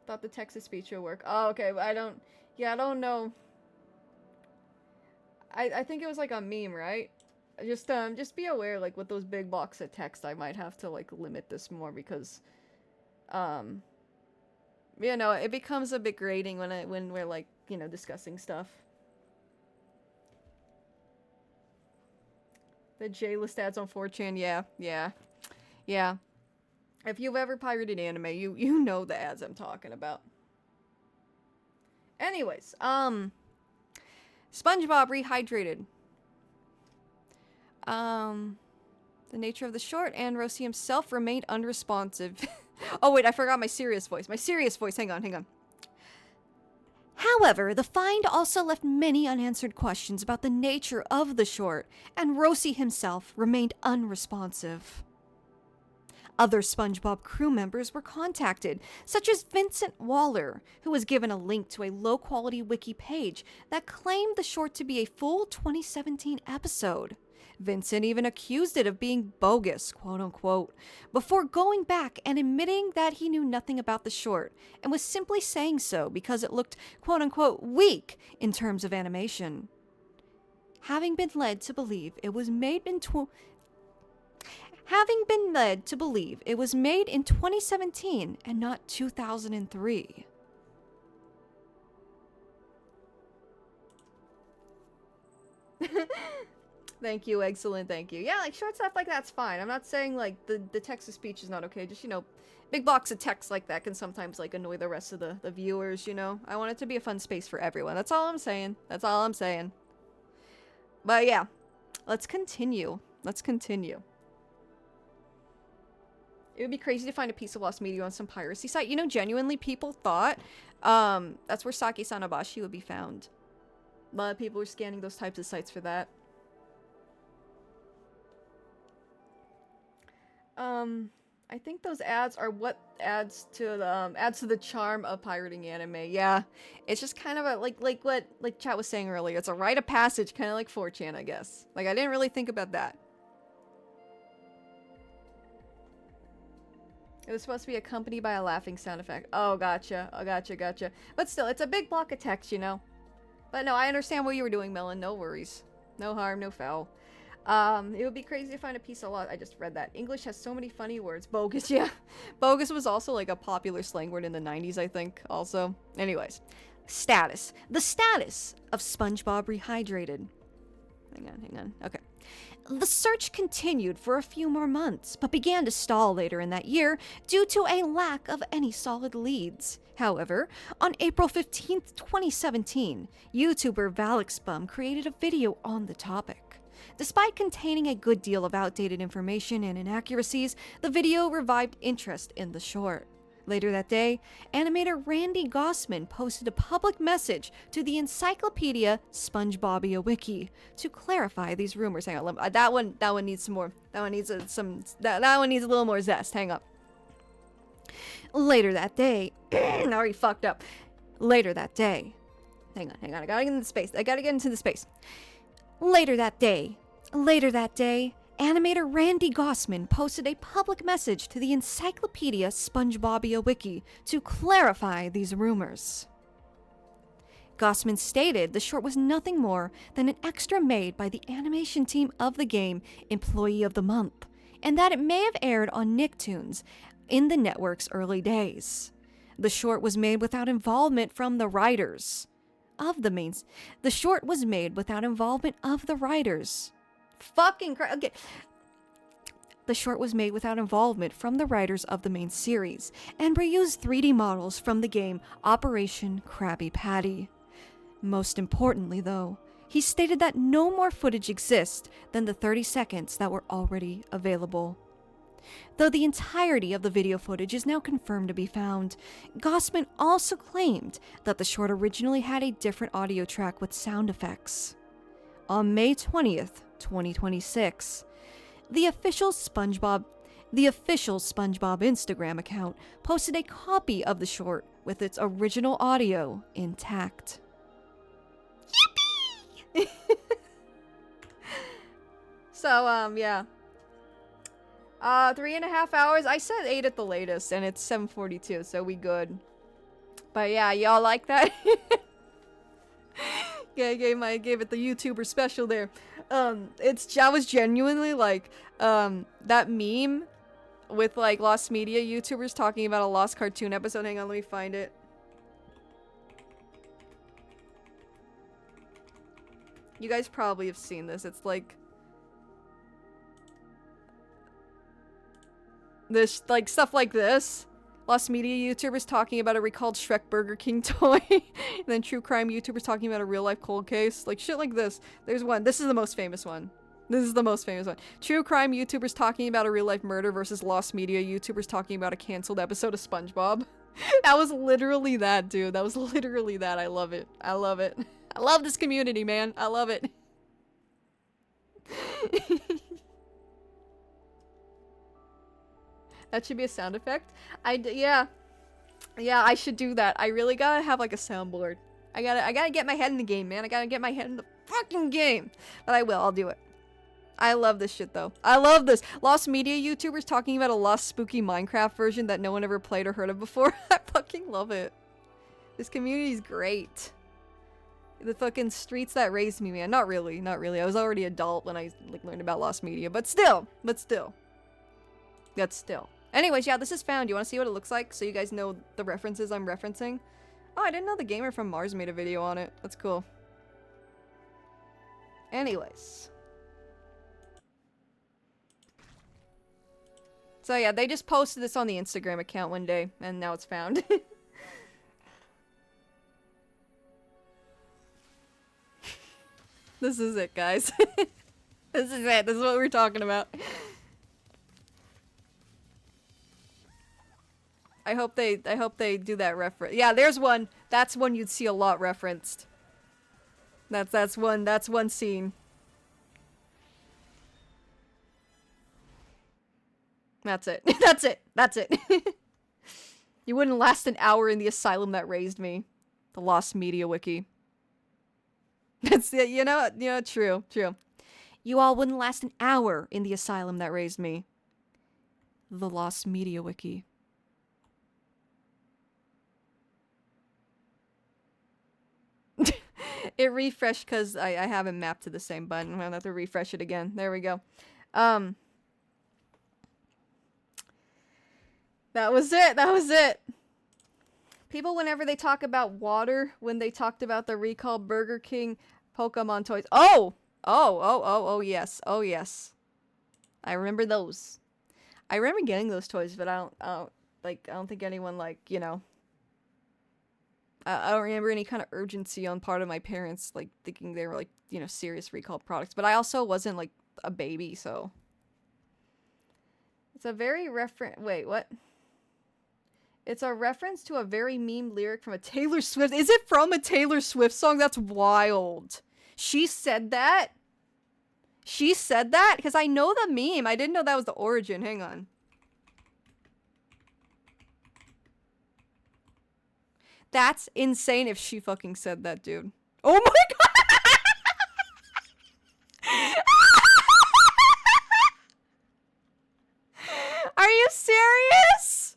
Thought the text-to speech would work. Oh, okay, but I don't know. I think it was like a meme, right? Just be aware, like, with those big blocks of text, I might have to, like, limit this more because, you know, it becomes a bit grating when we're, like, you know, discussing stuff. The J-list ads on 4chan, yeah. If you've ever pirated anime, you know the ads I'm talking about. Anyways, SpongeBob Rehydrated. The nature of the short, and Rossi himself remained unresponsive. Oh wait, I forgot my serious voice. Hang on. However, the find also left many unanswered questions about the nature of the short, and Rossi himself remained unresponsive. Other SpongeBob crew members were contacted, such as Vincent Waller, who was given a link to a low-quality wiki page that claimed the short to be a full 2017 episode. Vincent even accused it of being bogus, quote-unquote, before going back and admitting that he knew nothing about the short, and was simply saying so because it looked, quote-unquote, weak in terms of animation. Having been led to believe it was made in 2017 and not 2003. Thank you, excellent, thank you. Yeah, like, short stuff like that's fine. I'm not saying, like, the text-to-speech is not okay. Just, you know, big blocks of text like that can sometimes, like, annoy the rest of the viewers, you know? I want it to be a fun space for everyone. That's all I'm saying. But, yeah. Let's continue. It would be crazy to find a piece of lost media on some piracy site. You know, genuinely, people thought, that's where Sake Sanabashi would be found. A lot of people were scanning those types of sites for that. I think those ads are what adds to the charm of pirating anime. Yeah, it's just kind of a like chat was saying earlier. It's a rite of passage, kind of like 4chan, I guess. Like I didn't really think about that. It was supposed to be accompanied by a laughing sound effect. Oh, gotcha. Oh, gotcha. But still, it's a big block of text, you know. But no, I understand what you were doing, Melon. No worries. No harm, no foul. It would be crazy to find a piece of law. I just read that. English has so many funny words. Bogus, yeah. Bogus was also like a popular slang word in the 90s, I think, also. Anyways. Status. The status of SpongeBob Rehydrated. Hang on. Okay. The search continued for a few more months, but began to stall later in that year due to a lack of any solid leads. However, on April 15th, 2017, YouTuber Valixbum created a video on the topic. Despite containing a good deal of outdated information and inaccuracies, the video revived interest in the short. Later that day, animator Randy Gossman posted a public message to the encyclopedia SpongeBobby Wiki to clarify these rumors. Hang on, that one needs some more. That one needs that one needs a little more zest. Hang up. Later that day, I already fucked up. Later that day, hang on. I gotta get into the space. Later that day, animator Randy Gossman posted a public message to the encyclopedia SpongeBobby Wiki to clarify these rumors. Gossman stated the short was nothing more than an extra made by the animation team of the game Employee of the Month, and that it may have aired on Nicktoons in the network's early days. The short was made without involvement from the writers of the mains. The short was made without involvement of the writers. Fucking Christ. Okay. The short was made without involvement from the writers of the main series and reused 3D models from the game Operation Krabby Patty. Most importantly, though, he stated that no more footage exists than the 30 seconds that were already available. Though the entirety of the video footage is now confirmed to be found, Gossman also claimed that the short originally had a different audio track with sound effects. On May 20th, 2026, the official SpongeBob Instagram account posted a copy of the short with its original audio intact. Yippee! So, yeah. 3.5 hours. I said 8 at the latest, and it's 7:42, so we good. But yeah, y'all like that? Yeah, I gave it the YouTuber special there. I was genuinely like, that meme with like Lost Media YouTubers talking about a Lost cartoon episode. Hang on, let me find it. You guys probably have seen this. It's like this, like stuff like this. Lost Media YouTubers talking about a recalled Shrek Burger King toy. And then true crime YouTubers talking about a real life cold case. Like shit like this. There's one. This is the most famous one. True crime YouTubers talking about a real life murder versus Lost Media YouTubers talking about a canceled episode of SpongeBob. That was literally that, dude. That was literally that. I love it. I love this community, man. I love it. That should be a sound effect. Yeah, I should do that. I really gotta have like a soundboard. I gotta get my head in the game, man. I gotta get my head in the fucking game. But I will. I'll do it. I love this shit though. I love this. Lost Media YouTubers talking about a lost spooky Minecraft version that no one ever played or heard of before. I fucking love it. This community's great. The fucking streets that raised me, man. Not really. I was already adult when I like learned about Lost Media, but still. Anyways, yeah, this is found. You want to see what it looks like so you guys know the references I'm referencing? Oh, I didn't know the gamer from Mars made a video on it. That's cool. Anyways. So yeah, they just posted this on the Instagram account one day, and now it's found. This is it, guys. This is it. This is what we're talking about. I hope they do that reference. Yeah, there's one. That's one you'd see a lot referenced. That's one scene. That's it. That's it. That's it. You wouldn't last an hour in the asylum that raised me. The Lost Media Wiki. That's it. You know, true, true. You all wouldn't last an hour in the asylum that raised me. The Lost Media Wiki. It refreshed because I haven't mapped to the same button. I'm gonna have to refresh it again. There we go. That was it. That was it. People, whenever they talk about water, when they talked about the recall Burger King Pokemon toys. Oh! Oh, yes. Oh, yes. I remember those. I remember getting those toys, but I don't think anyone, like, you know. I don't remember any kind of urgency on part of my parents, like, thinking they were, like, you know, serious recall products. But I also wasn't, like, a baby, so. It's a very wait, what? It's a reference to a very meme lyric from a Taylor Swift. Is it from a Taylor Swift song? That's wild. She said that? She said that? Because I know the meme. I didn't know that was the origin. Hang on. That's insane if she fucking said that, dude. Oh my god! Are you serious?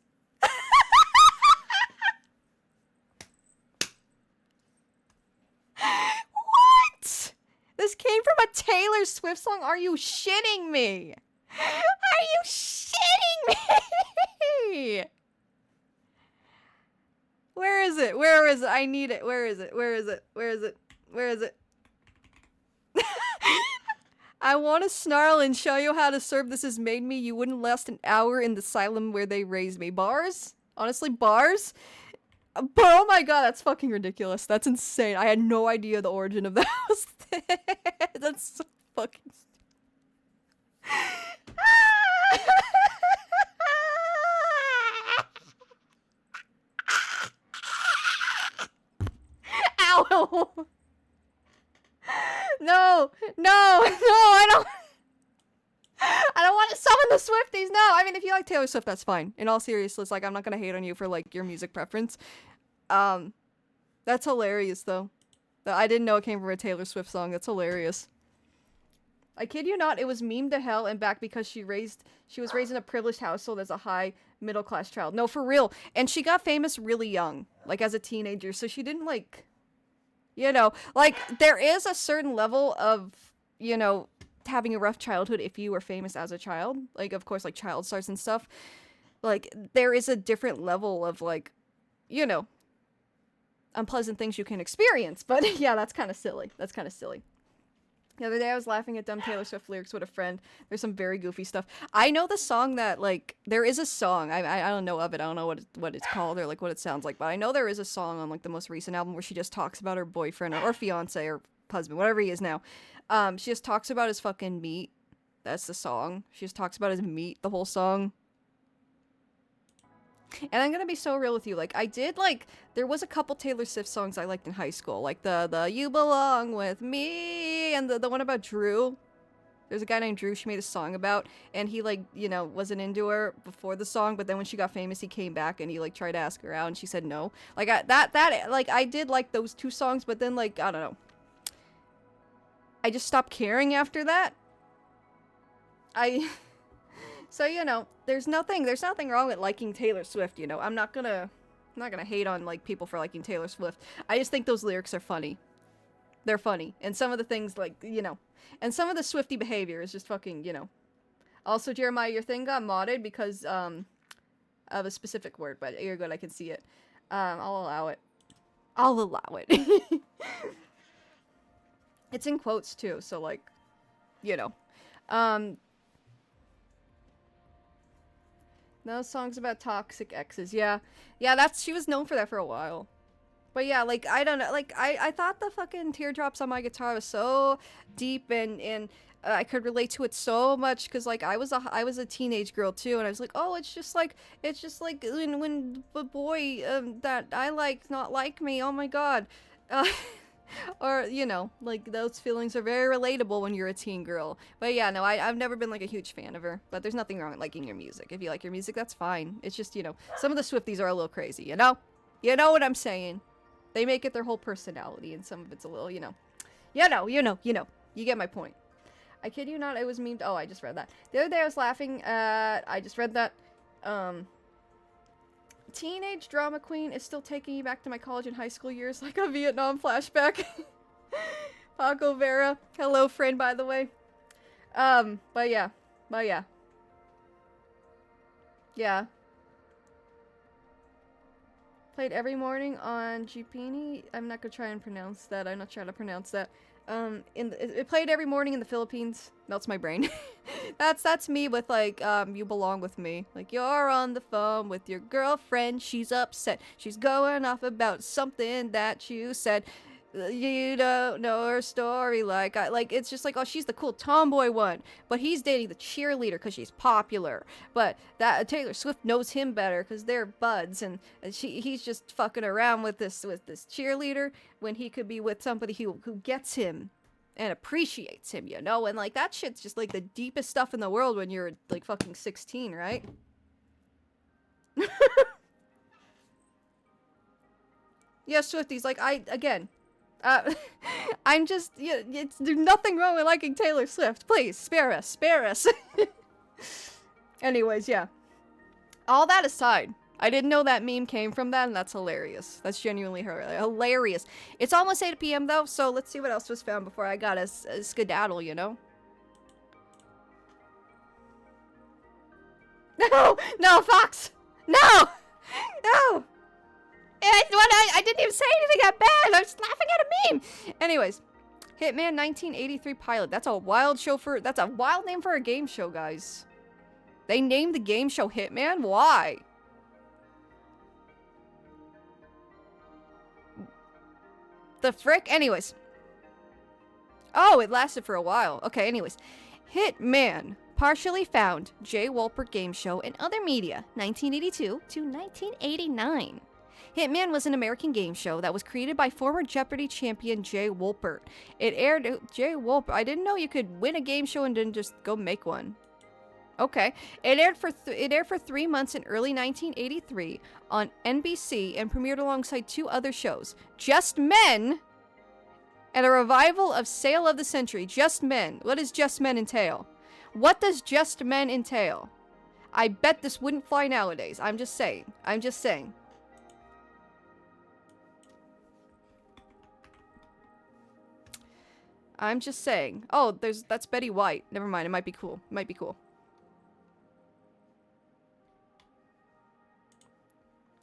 What? This came from a Taylor Swift song? Are you shitting me? Are you shitting me? Where is it? Where is it? I need it. Where is it? Where is it? Where is it? Where is it? I want to snarl and show you how to serve this has made me. You wouldn't last an hour in the asylum where they raised me. Bars? Honestly, bars? But oh my god, that's fucking ridiculous. That's insane. I had no idea the origin of that was That's so fucking Ow! No, I don't want to summon the Swifties. No, I mean, if you like Taylor Swift, that's fine. In all seriousness, like, I'm not gonna hate on you for, like, your music preference. That's hilarious, though. I didn't know it came from a Taylor Swift song. That's hilarious. I kid you not, it was memed to hell and back because she was raised in a privileged household as a high middle class child. No, for real. And she got famous really young, like as a teenager. So she didn't, like, you know, like, there is a certain level of, you know, having a rough childhood if you were famous as a child. Like, of course, like, child stars and stuff. Like, there is a different level of, like, you know, unpleasant things you can experience. But yeah, that's kind of silly. That's kind of silly. The other day I was laughing at dumb Taylor Swift lyrics with a friend. There's some very goofy stuff. I know the song that, like, there is a song. I don't know of it. I don't know what it's called or, like, what it sounds like. But I know there is a song on, like, the most recent album where she just talks about her boyfriend or fiance or husband, whatever he is now. She just talks about his fucking meat. That's the song. She just talks about his meat the whole song. And I'm gonna be so real with you, like, I did, like, there was a couple Taylor Swift songs I liked in high school, like the You Belong With Me, and the one about Drew. There's a guy named Drew she made a song about, and he, like, you know, wasn't into her before the song, but then when she got famous, he came back, and he, like, tried to ask her out, and she said no. Like, like, I did like those two songs, but then, like, I don't know. I just stopped caring after that. So, you know, there's nothing wrong with liking Taylor Swift, you know. I'm not gonna hate on, like, people for liking Taylor Swift. I just think those lyrics are funny. They're funny. And some of the things, like, you know, and some of the Swiftie behavior is just fucking, you know. Also, Jeremiah, your thing got modded because, of a specific word, but you're good, I can see it. I'll allow it. I'll allow it. It's in quotes, too, so, like, you know. No songs about toxic exes. Yeah, she was known for that for a while. But yeah, like, I don't know, like, I thought the fucking Teardrops on My Guitar was so deep and I could relate to it so much because, like, I was a teenage girl too, and I was like, oh, it's just like when the boy that I like not like me. Oh my god. Or, you know, like, those feelings are very relatable when you're a teen girl. But yeah, no, I've never been, like, a huge fan of her. But there's nothing wrong with liking your music. If you like your music, that's fine. It's just, you know, some of the Swifties are a little crazy, you know? You know what I'm saying? They make it their whole personality, and some of it's a little, you know. You know. You get my point. I kid you not, I was memed. Oh, I just read that. The other day I was laughing at... I just read that. Teenage drama queen is still taking me back to my college and high school years like a Vietnam flashback. Paco Vera. Hello, friend, by the way. But yeah. Yeah. Played every morning on Gpini. I'm not gonna try and pronounce that. I'm not trying to pronounce that. It played every morning in the Philippines. Melts my brain. That's me with, like, You Belong With Me. Like, you're on the phone with your girlfriend. She's upset. She's going off about something that you said. You don't know her story like it's just like, oh, she's the cool tomboy one, but he's dating the cheerleader because she's popular. But that Taylor Swift knows him better because they're buds, and he's just fucking around with this cheerleader when he could be with somebody who gets him and appreciates him, you know? And like, that shit's just like the deepest stuff in the world when you're like fucking 16, right? Yeah, Swifties, like, I'm just, yeah, there's nothing wrong with liking Taylor Swift. Please, spare us. Anyways, yeah. All that aside, I didn't know that meme came from that, and that's hilarious. That's genuinely hilarious. It's almost 8 p.m. though, so let's see what else was found before I got a skedaddle, you know? No, Fox! No! I didn't even say anything that bad. I was laughing at a meme. Anyways, Hitman 1983 pilot. That's a wild name for a game show, guys. They named the game show Hitman? Why? The frick? Anyways. Oh, it lasted for a while. Okay, anyways. Hitman. Partially found. Jay Wolpert game show and other media. 1982 to 1989. Hitman was an American game show that was created by former Jeopardy champion Jay Wolpert. It aired... Jay Wolpert... I didn't know you could win a game show and then just go make one. Okay. It aired for 3 months in early 1983 on NBC and premiered alongside 2 other shows. Just Men and a revival of Sale of the Century. Just Men. What does Just Men entail? What does Just Men entail? I bet this wouldn't fly nowadays. I'm just saying. Oh, that's Betty White. Never mind, it might be cool.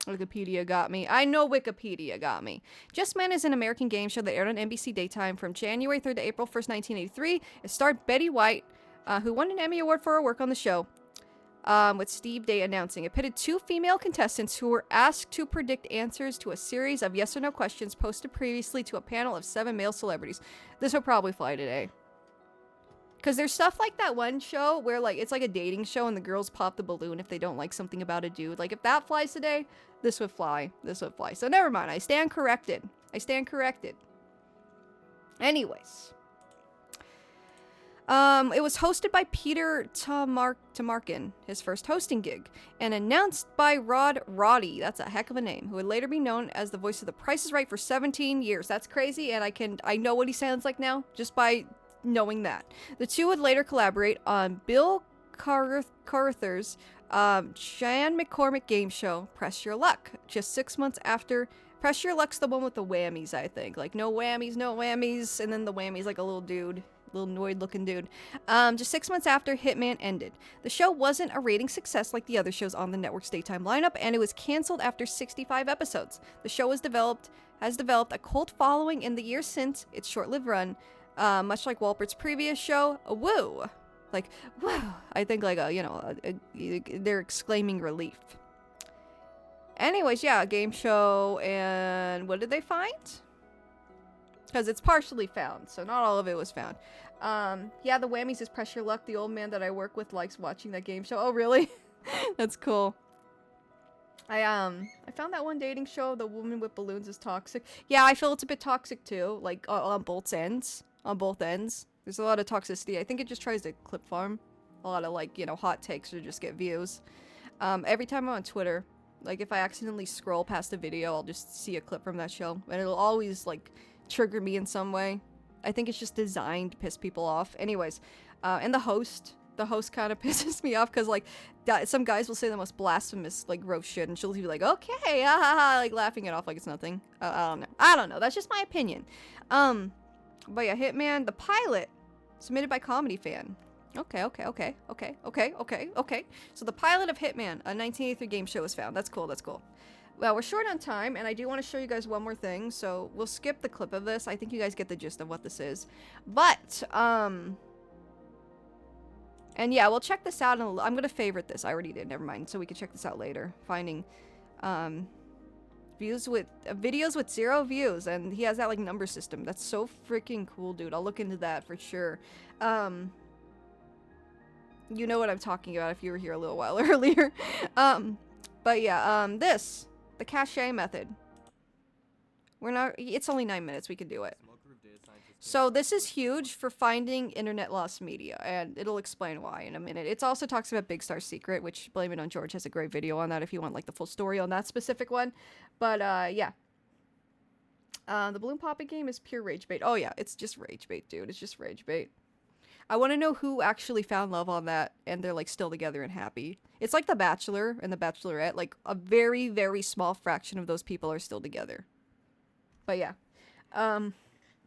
Wikipedia got me. I know Wikipedia got me. Just Men is an American game show that aired on NBC Daytime from January 3rd to April 1st, 1983. It starred Betty White, who won an Emmy Award for her work on the show. With Steve Day announcing. It pitted 2 female contestants who were asked to predict answers to a series of yes or no questions posted previously to a panel of 7 male celebrities. This will probably fly today. Because there's stuff like that one show where, like, it's like a dating show and the girls pop the balloon if they don't like something about a dude. Like, if that flies today, this would fly. So never mind. I stand corrected. Anyways. It was hosted by Peter Tamarkin, his first hosting gig, and announced by Rod Roddy, that's a heck of a name, who would later be known as the voice of The Price is Right for 17 years. That's crazy, and I know what he sounds like now, just by knowing that. The two would later collaborate on Bill Carruthers' Jan McCormick game show, Press Your Luck, just 6 months after. Press Your Luck's the one with the whammies, I think. Like, no whammies, and then the whammies like a little dude. Little annoyed looking dude. Just 6 months after Hitman ended. The show wasn't a rating success like the other shows on the network's daytime lineup, and it was canceled after 65 episodes. The show has developed a cult following in the years since its short-lived run, much like Wolpert's previous show, Woo! Like, woo! I think like they're exclaiming relief. Anyways, yeah, a game show, and what did they find? Because it's partially found, so not all of it was found. Yeah, the whammies is Press Your Luck. The old man that I work with likes watching that game show. Oh, really? That's cool. I found that one dating show, The Woman with Balloons is Toxic. Yeah, I feel it's a bit toxic too, like on both ends. On both ends. There's a lot of toxicity. I think it just tries to clip farm. A lot of like, you know, hot takes or just get views. Every time I'm on Twitter, like if I accidentally scroll past a video, I'll just see a clip from that show. And it'll always like trigger me in some way. I think it's just designed to piss people off. Anyways, and the host kind of pisses me off because like some guys will say the most blasphemous like gross shit and she'll be like, okay, ah, ha, ha, like laughing it off like it's nothing. I don't know, that's just my opinion. But yeah, Hitman, the pilot, submitted by Comedy Fan. Okay. So the pilot of Hitman, a 1983 game show, was found. That's cool. Well, we're short on time, and I do want to show you guys one more thing, so we'll skip the clip of this. I think you guys get the gist of what this is. But, and yeah, we'll check this out. I'm gonna favorite this. I already did. Never mind. So we can check this out later. Finding, videos with 0 views, and he has that like number system. That's so freaking cool, dude. I'll look into that for sure. You know what I'm talking about if you were here a little while earlier. But yeah, the cache method. It's only 9 minutes, we can do it. So this is huge for finding internet lost media, and it'll explain why in a minute. It also talks about Big Star Secret, which Blame It on George has a great video on that if you want like the full story on that specific one. But yeah. The balloon popping game is pure rage bait. Oh yeah, it's just rage bait, dude. It's just rage bait. I want to know who actually found love on that and they're like still together and happy. It's like The Bachelor and The Bachelorette. Like a very, very small fraction of those people are still together. But yeah.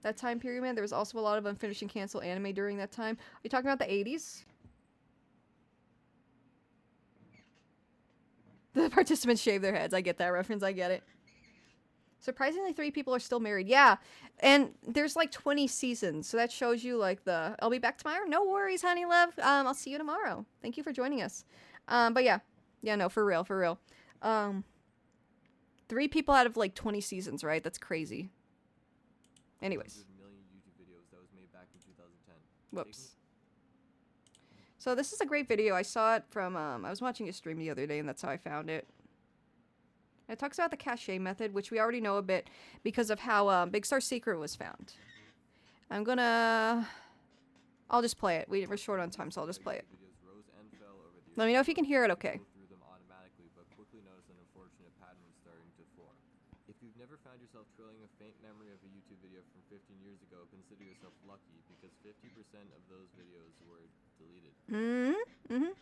That time period, man, there was also a lot of unfinished and canceled anime during that time. Are you talking about the 80s? The participants shave their heads. I get that reference. I get it. Surprisingly, 3 people are still married. Yeah, and there's like 20 seasons, so that shows you like I'll be back tomorrow. No worries, honey love. I'll see you tomorrow. Thank you for joining us. But yeah, no, for real. 3 people out of like 20 seasons, right? That's crazy. Anyways. Whoops. So this is a great video. I saw it from I was watching a stream the other day, and that's how I found it. It talks about the cache method, which we already know a bit because of how Big Star Secret was found. I'll just play it. We're short on time, so I'll just play it. Let me know if you can hear it okay. If you've never found yourself trailing a faint memory of a YouTube video from 15 years ago, consider yourself lucky because 50% of those videos were deleted.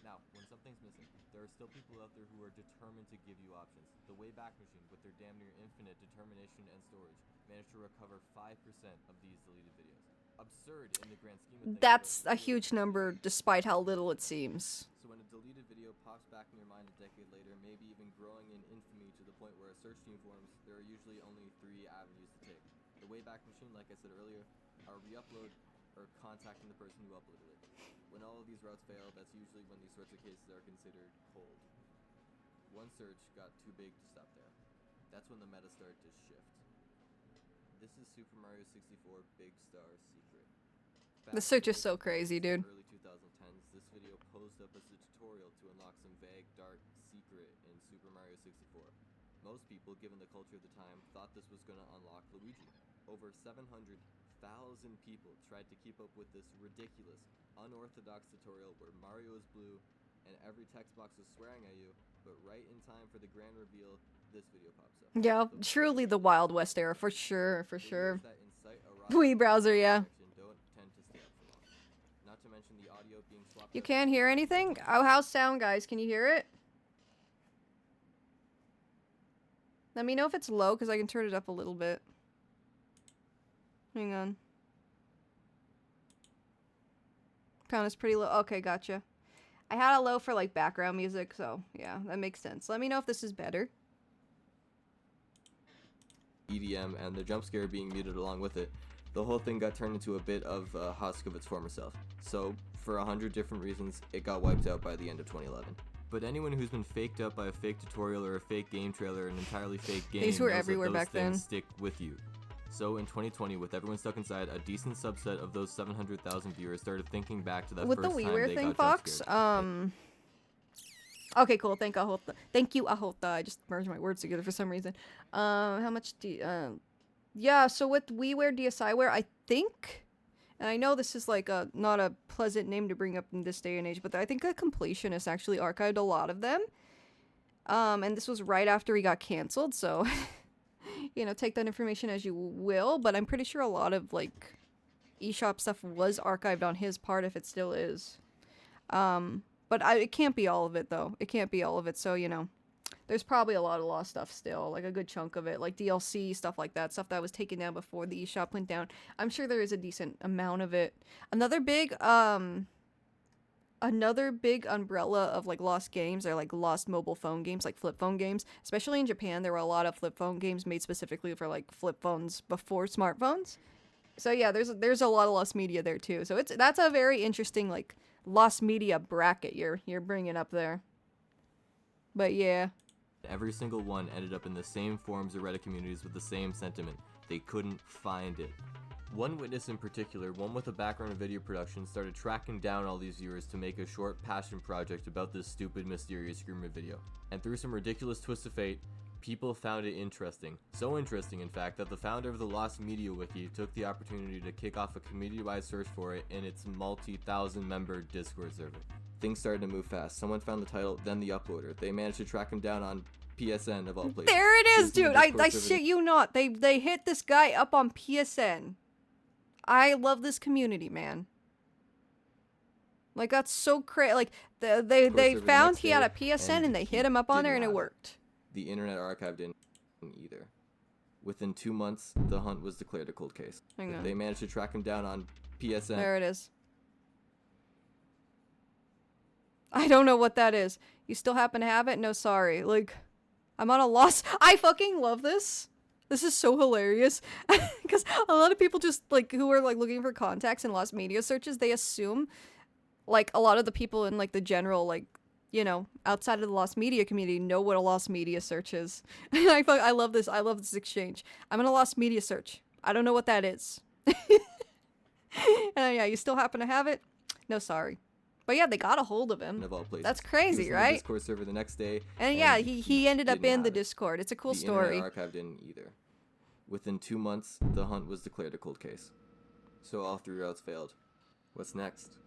Now, when something's missing, there are still people out there who are determined to give you options. The Wayback Machine, with their damn near infinite determination and storage, managed to recover 5% of these deleted videos. Absurd in the grand scheme of things. That's a huge number, despite how little it seems. So when a deleted video pops back in your mind a decade later, maybe even growing in infamy to the point where a search team forms, there are usually only 3 avenues to take. The Wayback Machine, like I said earlier, are re-upload or contacting the person who uploaded it. When all of these routes fail, that's usually when these sorts of cases are considered cold. One search got too big to stop there. That's when the meta started to shift. This is Super Mario 64 Big Star Secret. The search is so crazy, dude. Early 2010s, this video posed up as a tutorial to unlock some vague, dark secret in Super Mario 64. Most people, given the culture of the time, thought this was going to unlock Luigi. Over 700,000 people tried to keep up with this ridiculous, unorthodox tutorial where Mario is blue and every text box is swearing at you, but right in time for the grand reveal, this video pops up. Yeah, truly the Wild West era, for sure. Wii browser, yeah. Not to mention the audio being swapped. You can't hear anything? Oh, how's sound, guys? Can you hear it? Let me know if it's low, because I can turn it up a little bit. Hang on. Count is pretty low. Okay, gotcha. I had a low for, like, background music, so, yeah, that makes sense. Let me know if this is better. EDM and the jump scare being muted along with it. The whole thing got turned into a bit of a husk of its former self. So, for 100 different reasons, it got wiped out by the end of 2011. But anyone who's been faked up by a fake tutorial or a fake game trailer or an entirely fake game These were knows everywhere that those back then. things stick with you. So in 2020, with everyone stuck inside, a decent subset of those 700,000 viewers started thinking back to that with first the time WiiWare they thing, got Fox, jump scared. Okay, cool. Thank you, Ahota. I just merged my words together for some reason. How much do yeah, so with WiiWare, DSiWare, I think, and I know this is like a not a pleasant name to bring up in this day and age, but I think a completionist actually archived a lot of them. And this was right after he got canceled, so you know, take that information as you will, but I'm pretty sure a lot of like eShop stuff was archived on his part if it still is. But it can't be all of it though. It can't be all of it, so you know. There's probably a lot of lost stuff still, like a good chunk of it, like DLC, stuff like that, stuff that was taken down before the eShop went down. I'm sure there is a decent amount of it. Another big umbrella of like lost games are like lost mobile phone games, like flip phone games. Especially in Japan, there were a lot of flip phone games made specifically for like flip phones before smartphones. So yeah, there's a lot of lost media there too. So that's a very interesting like lost media bracket you're bringing up there. But yeah. Every single one ended up in the same forums or Reddit communities with the same sentiment. They couldn't find it. One witness in particular, one with a background in video production, started tracking down all these viewers to make a short passion project about this stupid, mysterious Screamer video. And through some ridiculous twist of fate, people found it interesting. So interesting, in fact, that the founder of the Lost Media Wiki took the opportunity to kick off a community-wide search for it in its multi-thousand member Discord server. Things started to move fast. Someone found the title, then the uploader. They managed to track him down on PSN of all places. There it is, dude! I shit you not. They hit this guy up on PSN. I love this community, man. Like, that's so crazy. Like, they found he had a PSN and they hit him up on there and it worked. The Internet Archive didn't either. Within 2 months, the hunt was declared a cold case. Hang on. They managed to track him down on PSN. There it is. I don't know what that is. You still happen to have it? No, sorry. Like, I'm on a loss. I fucking love this. This is so hilarious. Because a lot of people just, like, who are, like, looking for contacts in lost media searches, they assume, like, a lot of the people in, like, the general, like, you know, outside of the lost media community know what a lost media search is. And I love this. I love this exchange. I'm in a lost media search. I don't know what that is. Yeah, you still happen to have it? No, sorry. But yeah, they got a hold of him. Of all places. That's crazy, right? The Discord server the next day. And yeah, he ended up in the Discord. It's a cool story. The Internet Archive didn't either. Within 2 months, the hunt was declared a cold case. So all 3 routes failed. What's next?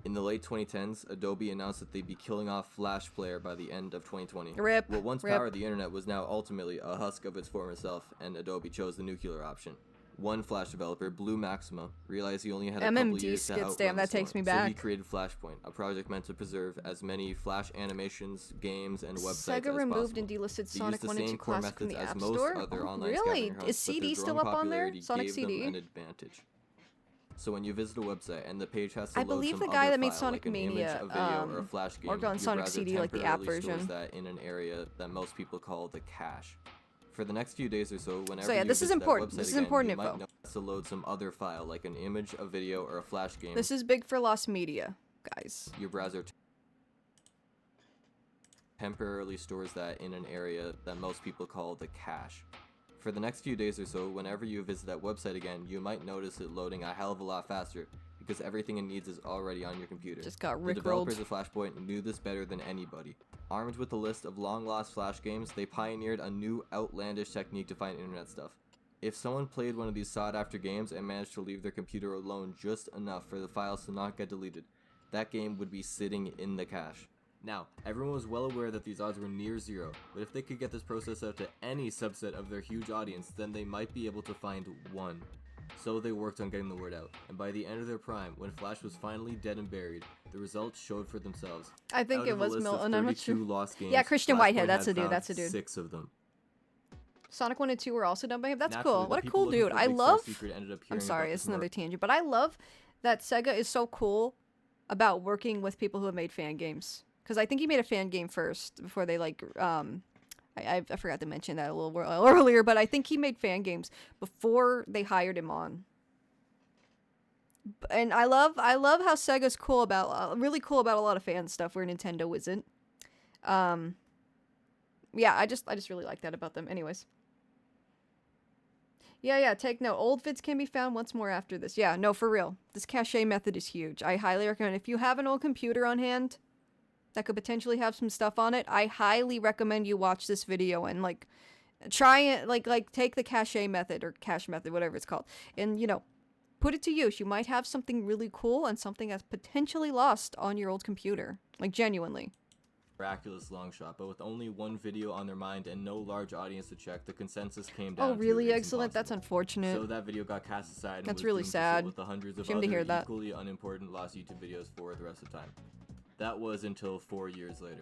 In the late 2010s, Adobe announced that they'd be killing off Flash Player by the end of 2020. Rip. What once powered the internet was now ultimately a husk of its former self, and Adobe chose the nuclear option. One Flash developer, Blue Maxima, realized he only had a couple years to outrun the storm, so he created Flashpoint, a project meant to preserve as many Flash animations, games, and websites Sega as removed possible. and delisted They Sonic used the 1 and 2 same core Classic from methods the as App most Store? other Oh, online really? scavenger hunts, Is CD but their still growing up on there? popularity Sonic gave CD? them an advantage. So when you visit a website and the page has to I load believe some the guy other that made file, Sonic like an image, Mania, a video, or a flash game, worked on your Sonic browser CD, like the app temporarily stores version. that in an area that most people call the cache. For the next few days or so, whenever So yeah, you this is visit that important. website This is again, important you info. might notice to load some other file, like an image, a video, or a flash game. This is big for lost media, guys. Your browser temporarily stores that in an area that most people call the cache. For the next few days or so, whenever you visit that website again, you might notice it loading a hell of a lot faster, because everything it needs is already on your computer. Just got The rickrolled. developers of Flashpoint knew this better than anybody. Armed with a list of long-lost Flash games, they pioneered a new outlandish technique to find internet stuff. If someone played one of these sought-after games and managed to leave their computer alone just enough for the files to not get deleted, that game would be sitting in the cache. Now, everyone was well aware that these odds were near zero, but if they could get this process out to any subset of their huge audience, then they might be able to find one. So they worked on getting the word out, and by the end of their prime, when Flash was finally dead and buried, the results showed for themselves. I think Out it of a was list of Milton, I'm not 32 sure. lost games, Yeah, Christian Flashpoint Whitehead, that's had a dude, found that's a dude. 6 of them. Sonic 1 and 2 were also done by him. That's Naturally, cool. the What a people cool looking dude. for I Big Star love... Secret ended up I'm hearing sorry, about it's this from another tangent, but I love that Sega is so cool about working with people who have made fan games. Because I think he made a fan game first before they, like, I forgot to mention that a little earlier, but I think he made fan games before they hired him on. And I love how Sega's cool about, really cool about a lot of fan stuff where Nintendo isn't. Yeah, I just really like that about them. Anyways. Yeah, take note. Old vids can be found once more after this. Yeah, no, for real. This cache method is huge. I highly recommend if you have an old computer on hand, that could potentially have some stuff on it, I highly recommend you watch this video and like try it, like take the cache method or cache method, whatever it's called, and you know, put it to use. You might have something really cool and something that's potentially lost on your old computer, like genuinely. Miraculous long shot, but with only one video on their mind and no large audience to check, the consensus came down. Oh, really? To Excellent. That's unfortunate. So that video got cast aside. And That's was really doomed to sit sad. with the hundreds of Shame other to hear that. equally unimportant lost YouTube videos for the rest of time. That was until 4 years later.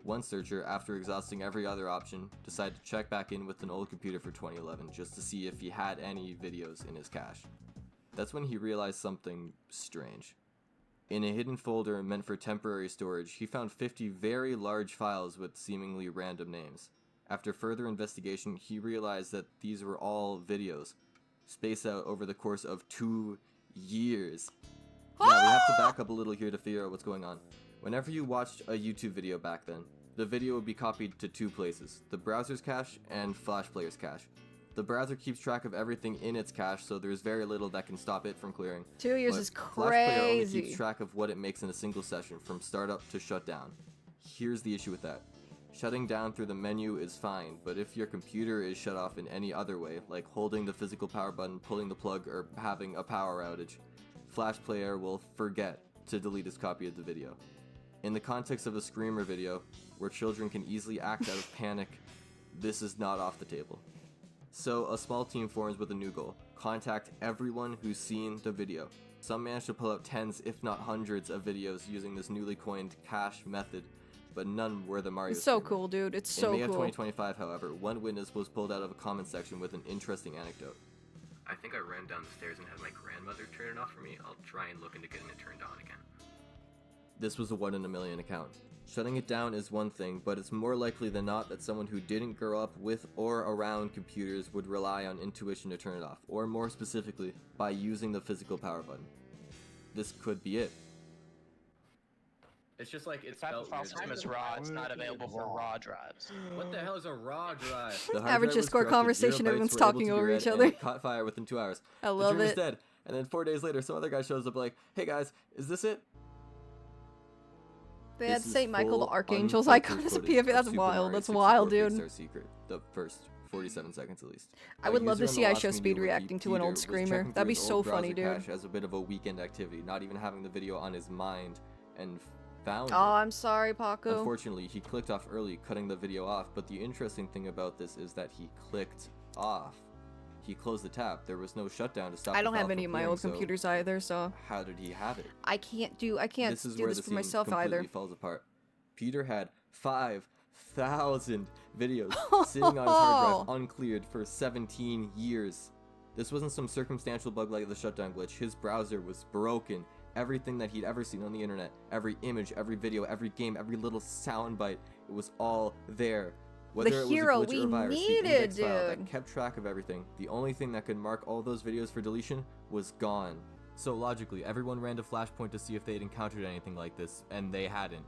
One searcher, after exhausting every other option, decided to check back in with an old computer for 2011 just to see if he had any videos in his cache. That's when he realized something strange. In a hidden folder meant for temporary storage, he found 50 very large files with seemingly random names. After further investigation, he realized that these were all videos, spaced out over the course of 2 years. Now, we have to back up a little here to figure out what's going on. Whenever you watched a YouTube video back then, the video would be copied to 2 places, the browser's cache and Flash Player's cache. The browser keeps track of everything in its cache, so there's very little that can stop it from clearing. 2 years But is Flash Player only crazy. keeps track of what it makes in a single session, from startup to shutdown. Here's the issue with that. Shutting down through the menu is fine, but if your computer is shut off in any other way, like holding the physical power button, pulling the plug, or having a power outage, Flash Player will forget to delete its copy of the video. In the context of a screamer video, where children can easily act out of panic, this is not off the table. So a small team forms with a new goal: contact everyone who's seen the video. Some managed to pull out tens, if not hundreds, of videos using this newly coined cache method, but none were the Mario It's so screamer. cool, dude. It's so In May of cool. 2025, however, one witness was pulled out of a comment section with an interesting anecdote. I think I ran down the stairs and had my grandmother turn it off for me. I'll try and look into getting it turned on again. This was a 1 in a million account. Shutting it down is one thing, but it's more likely than not that someone who didn't grow up with or around computers would rely on intuition to turn it off, or more specifically, by using the physical power button. This could be it. It's just like it's The file system is raw. It's not available for raw drives. What the hell is a raw drive? The hard Average drive was Discord corrupted, conversation, 0 bytes everyone's were able talking to be over read, each and other. it caught fire within 2 hours. I The love driver's it. dead. And then 4 days later, some other guy shows up like, "Hey guys, is this it?" They had This is St. Michael the full Archangel's unfiltered icon as a footage PFA. of That's Super wild. Mario That's 64 wild, Big dude. Star Secret, the first 47 seconds at least. I would love to user see on the I Lost Show Media speed Wiki, reacting to an Peter, old was screamer. checking That'd be through his so old funny, browser dude. cache as a bit of a weekend activity, not even having the video on his mind, and found Oh, it. I'm sorry, Paco. Unfortunately, he clicked off early, cutting the video off, but the interesting thing about this is that he clicked off. He closed the tab. There was no shutdown to stop I the don't file have any from of my clearing, old so computers either, so how did he have it? I can't do This is where the for scene myself completely either. falls apart. Peter had 5,000 videos sitting on his hard drive uncleared for 17 years. This wasn't some circumstantial bug like the shutdown glitch. His browser was broken. Everything that he'd ever seen on the internet, every image, every video, every game, every little soundbite, it was all there. Whether it hero was a glitch we or a virus, needed, the index file that dude. kept track of everything, the only thing that could mark all those videos for deletion was gone. So logically, everyone ran to Flashpoint to see if they'd encountered anything like this, and they hadn't.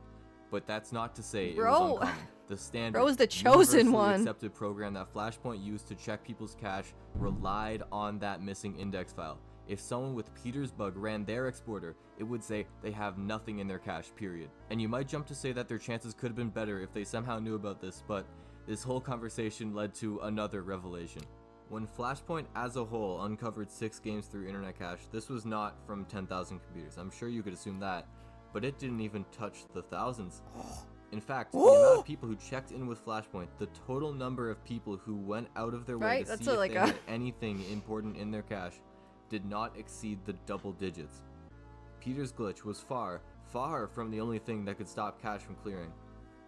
But that's not to say it was Bro. uncommon. The standard, Bro's the chosen universally one. accepted program that Flashpoint used to check people's cache relied on that missing index file. If someone with Peter's bug ran their exporter, it would say they have nothing in their cache, period. And you might jump to say that their chances could have been better if they somehow knew about this, but this whole conversation led to another revelation. When Flashpoint as a whole uncovered 6 games through internet cache, this was not from 10,000 computers. I'm sure you could assume that, but it didn't even touch the thousands. In fact, the amount of people who checked in with Flashpoint, the total number of people who went out of their way Right? to That's see if like they a- had anything important in their cache, did not exceed the double digits. Peter's glitch was far, far from the only thing that could stop cache from clearing.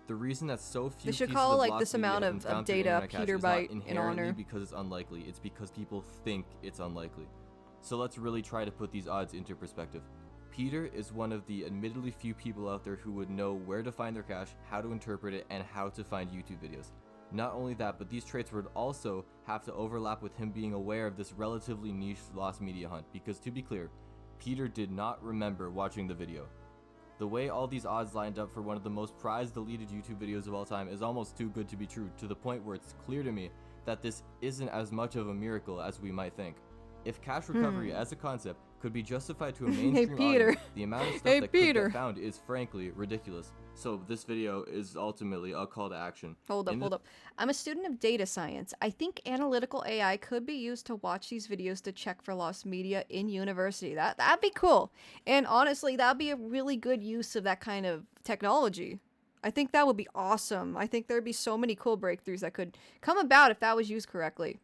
The reason that so few They should pieces call of like lost this media amount have been of found through data internet cache Peter is not byte in inherently honor. because it's unlikely, it's because people think it's unlikely. So let's really try to put these odds into perspective. Peter is one of the admittedly few people out there who would know where to find their cache, how to interpret it, and how to find YouTube videos. Not only that, but these traits would also have to overlap with him being aware of this relatively niche lost media hunt, because to be clear, Peter did not remember watching the video. The way all these odds lined up for one of the most prized deleted YouTube videos of all time is almost too good to be true, to the point where it's clear to me that this isn't as much of a miracle as we might think. If cache recovery as a concept could be justified to a mainstream Peter. audience, the amount of stuff Hey, that Peter. could get found is frankly ridiculous. So this video is ultimately a call to action. Hold up. I'm a student of data science. I think analytical AI could be used to watch these videos to check for lost media in university. That'd be cool. And honestly, that'd be a really good use of that kind of technology. I think that would be awesome. I think there'd be so many cool breakthroughs that could come about if that was used correctly.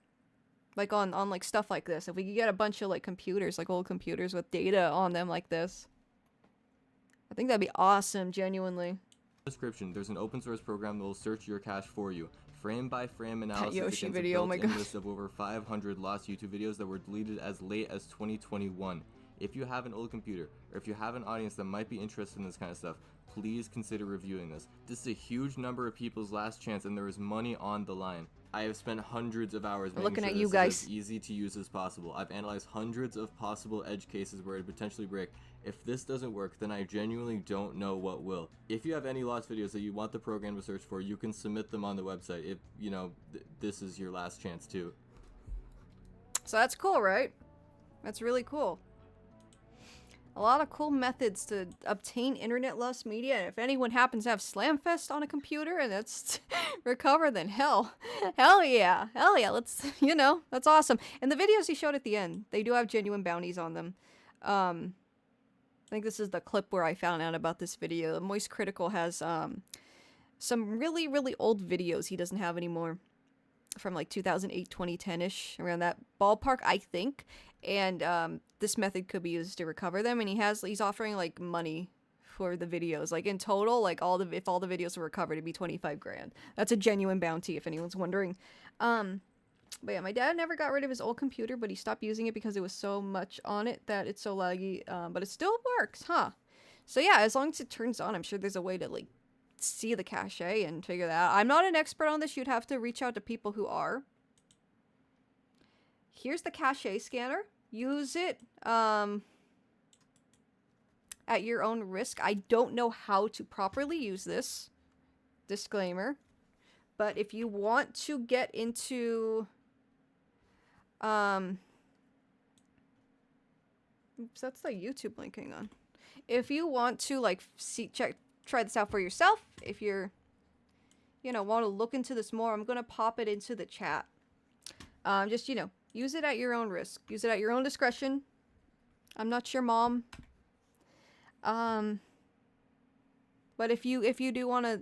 Like on like stuff like this. If we could get a bunch of like computers, like old computers with data on them like this. I think that'd be awesome, genuinely. Description, there's an open source program that will search your cache for you. Frame by frame analysis Yoshi against video, a oh my built-in gosh. list of over 500 lost YouTube videos that were deleted as late as 2021. If you have an old computer, or if you have an audience that might be interested in this kind of stuff, please consider reviewing this. This is a huge number of people's last chance, and there is money on the line. I have spent hundreds of hours making looking sure at you this guys. is as easy to use as possible. I've analyzed hundreds of possible edge cases where it would potentially break. If this doesn't work, then I genuinely don't know what will. If you have any lost videos that you want the program to search for, you can submit them on the website. If, you know, this is your last chance too. So that's cool, right? That's really cool. A lot of cool methods to obtain internet lost media, and if anyone happens to have Slamfest on a computer and that's recover, then hell yeah, let's, you know, that's awesome. And the videos he showed at the end, they do have genuine bounties on them. I think this is the clip where I found out about this video. Moist Critical has some really, really old videos he doesn't have anymore. From like 2008, 2010-ish, around that ballpark, I think. And this method could be used to recover them, and he's offering like money for the videos. Like in total, like if all the videos were recovered, it'd be 25 grand. That's a genuine bounty, if anyone's wondering. But yeah, my dad never got rid of his old computer, but he stopped using it because there was so much on it that it's so laggy. But it still works, huh? So yeah, as long as it turns on, I'm sure there's a way to like see the cache and figure that out. I'm not an expert on this. You'd have to reach out to people who are. Here's the cache scanner. Use it at your own risk. I don't know how to properly use this. Disclaimer. But if you want to get into oops, that's the YouTube link. Hang on. If you want to like try this out for yourself, if you're, you know, want to look into this more, I'm gonna pop it into the chat. Just, you know, use it at your own risk. Use it at your own discretion. I'm not your mom. But if you do want to,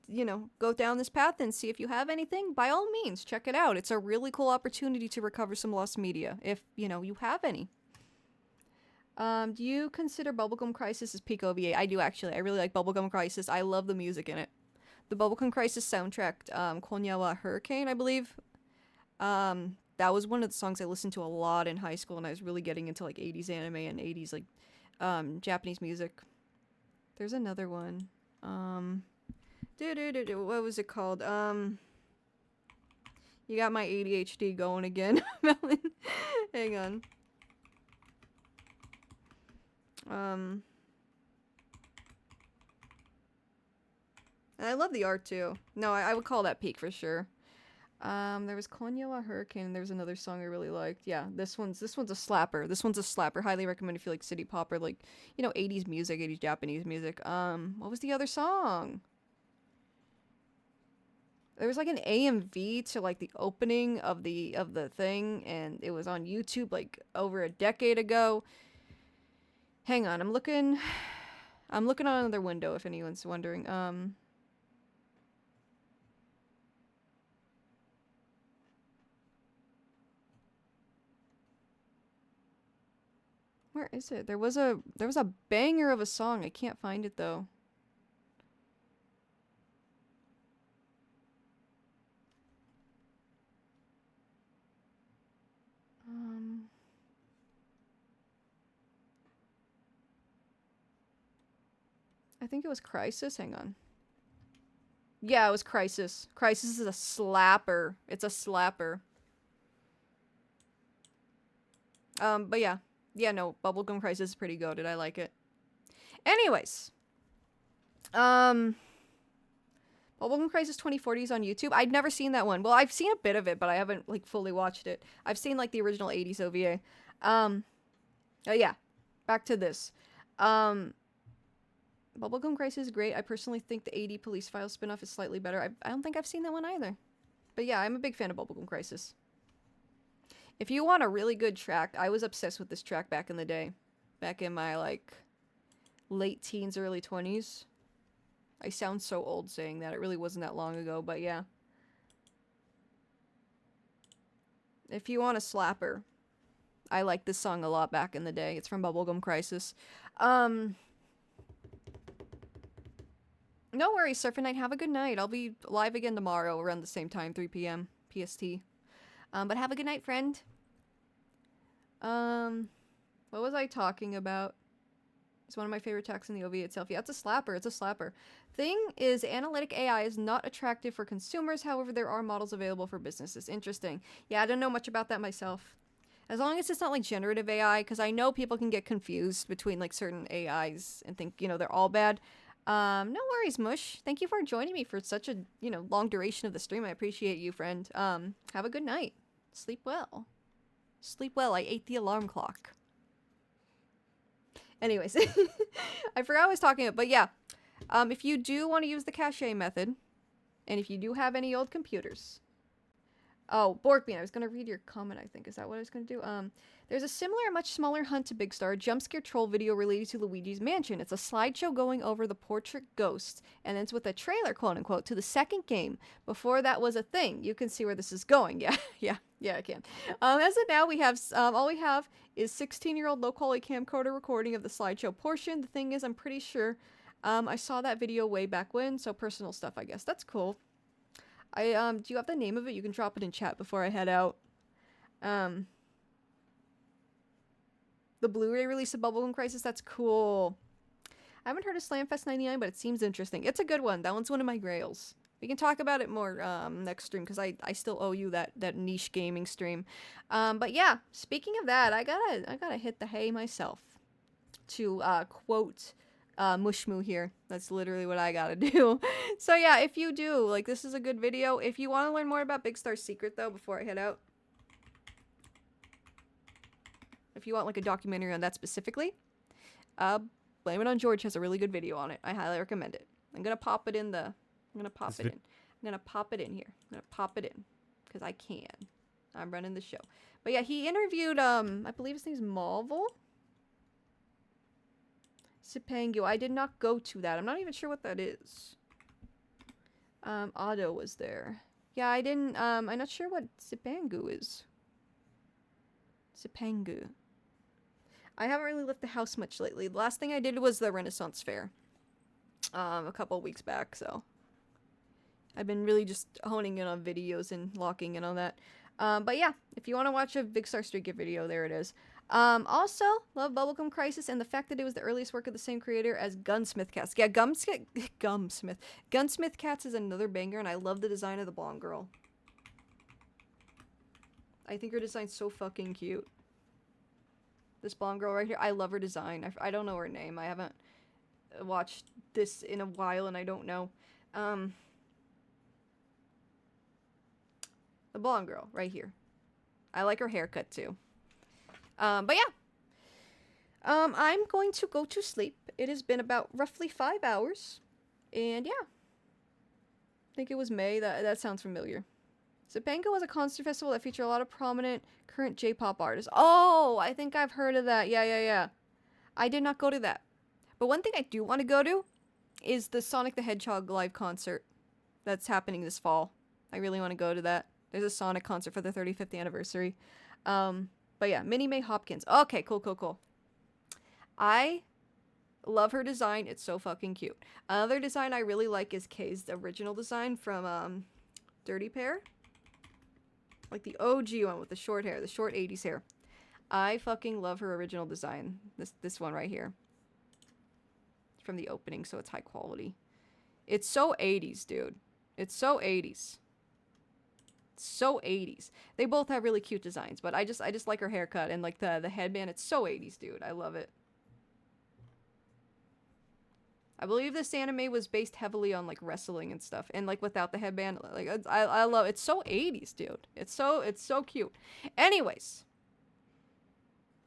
you know, go down this path and see if you have anything, by all means, check it out. It's a really cool opportunity to recover some lost media, if, you know, you have any. Do you consider Bubblegum Crisis as peak OVA? I do, actually. I really like Bubblegum Crisis. I love the music in it. The Bubblegum Crisis soundtrack, Konyawa Hurricane, I believe. That was one of the songs I listened to a lot in high school, and I was really getting into, like, 80s anime and 80s, like, Japanese music. There's another one. What was it called? You got my ADHD going again. Hang on. And I love the art too. No, I would call that peak for sure. There was Konyawa Hurricane, and there was another song I really liked. Yeah, this one's a slapper. This one's a slapper. Highly recommend if you like city pop or like, you know, 80s music, 80s Japanese music. What was the other song? There was like an AMV to like the opening of the thing, and it was on YouTube like over a decade ago. Hang on, I'm looking on another window if anyone's wondering. Where is it? There was a banger of a song. I can't find it though. I think it was Crisis. Hang on. Yeah, it was Crisis. Crisis is a slapper. It's a slapper. But yeah. Yeah, no, Bubblegum Crisis is pretty goated. I like it. Anyways. Bubblegum Crisis 2040 is on YouTube. I'd never seen that one. Well, I've seen a bit of it, but I haven't, like, fully watched it. I've seen, like, the original 80s OVA. Oh yeah, back to this. Bubblegum Crisis is great. I personally think the 80 Police Files spinoff is slightly better. I don't think I've seen that one either. But yeah, I'm a big fan of Bubblegum Crisis. If you want a really good track, I was obsessed with this track back in the day. Back in my, like, late teens, early 20s. I sound so old saying that. It really wasn't that long ago, but yeah. If you want a slapper, I like this song a lot back in the day. It's from Bubblegum Crisis. No worries, Surfer Knight. Have a good night. I'll be live again tomorrow around the same time, 3 p.m. PST. But have a good night, friend. What was I talking about? It's one of my favorite tracks in the OV itself. Yeah, it's a slapper. It's a slapper. Thing is, analytic AI is not attractive for consumers. However, there are models available for businesses. Interesting. Yeah, I don't know much about that myself. As long as it's not like generative AI, because I know people can get confused between like certain AIs and think, you know, they're all bad. No worries, Mush. Thank you for joining me for such a, you know, long duration of the stream. I appreciate you, friend. Have a good night. Sleep well. Sleep well. I ate the alarm clock. Anyways, I forgot what I was talking about, but yeah. If you do want to use the cache method, and if you do have any old computers. Oh, Borkbean, I was going to read your comment, I think. Is that what I was going to do? There's a similar, much smaller hunt to Big Star, jump scare troll video related to Luigi's Mansion. It's a slideshow going over the portrait ghosts, and it's with a trailer, quote-unquote, to the second game. Before that was a thing. You can see where this is going. Yeah, I can. As of now, we have, all we have is 16-year-old low-quality camcorder recording of the slideshow portion. The thing is, I'm pretty sure, I saw that video way back when, so personal stuff, I guess. That's cool. Do you have the name of it? You can drop it in chat before I head out. The Blu-ray release of Bubblegum Crisis, that's cool. I haven't heard of Slamfest 99, but it seems interesting. It's a good one. That one's one of my grails. We can talk about it more next stream, because I still owe you that niche gaming stream. But yeah, speaking of that, I gotta hit the hay myself. To quote Mushmoo here. That's literally what I gotta do. So yeah, if you do, like, this is a good video. If you want to learn more about Big Star's secret, though, before I head out. If you want, like, a documentary on that specifically, Blame It on George has a really good video on it. I highly recommend it. I'm gonna pop it in the... I'm gonna pop it in. I'm gonna pop it in here. I'm gonna pop it in. Because I can. I'm running the show. But yeah, he interviewed, I believe his name's Marvel? Sipangu. I did not go to that. I'm not even sure what that is. Otto was there. Yeah, I didn't, I'm not sure what Sipangu is. Sipangu. I haven't really left the house much lately. The last thing I did was the Renaissance Fair. A couple of weeks back, so. I've been really just honing in on videos and locking in on that. But yeah, if you want to watch a Big Star Street Kid video, there it is. Also, love Bubblegum Crisis and the fact that it was the earliest work of the same creator as Gunsmith Cats. Yeah, Gunsmith Cats is another banger, and I love the design of the blonde girl. I think her design's so fucking cute. This blonde girl right here, I love her design. I don't know her name. I haven't watched this in a while, and I don't know. The blonde girl right here. I like her haircut too. But yeah. I'm going to go to sleep. It has been about roughly 5 hours. And yeah. I think it was May. That sounds familiar. Zipango was a concert festival that featured a lot of prominent current J-pop artists. Oh, I think I've heard of that. Yeah. I did not go to that. But one thing I do want to go to is the Sonic the Hedgehog live concert that's happening this fall. I really want to go to that. There's a Sonic concert for the 35th anniversary. But yeah, Minnie Mae Hopkins. Okay, cool. I love her design. It's so fucking cute. Another design I really like is Kay's original design from Dirty Pair. Like the OG one with the short hair, the short 80s hair. I fucking love her original design. This one right here. It's from the opening, so it's high quality. It's so 80s, dude. It's so 80s. So 80s. They both have really cute designs, but I just like her haircut and like the headband. It's so 80s, dude. I love it. I believe this anime was based heavily on like wrestling and stuff, and like without the headband. Like I love it. It's so 80s, dude. It's so cute. Anyways.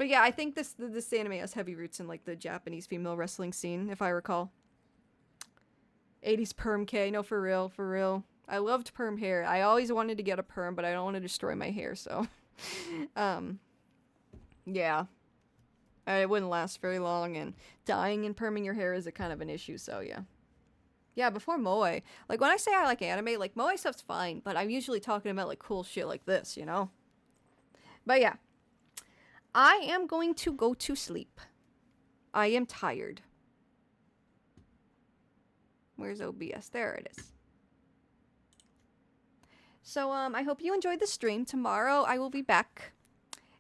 But yeah, I think this anime has heavy roots in like the Japanese female wrestling scene, if I recall. 80s perm K, no, for real, for real. I loved perm hair. I always wanted to get a perm, but I don't want to destroy my hair, so. Yeah. It wouldn't last very long, and dyeing and perming your hair is a kind of an issue, so yeah. Yeah, before Moe. Like, when I say I like anime, like, Moe stuff's fine, but I'm usually talking about, like, cool shit like this, you know? But yeah. I am going to go to sleep. I am tired. Where's OBS? There it is. So, I hope you enjoyed the stream. Tomorrow, I will be back.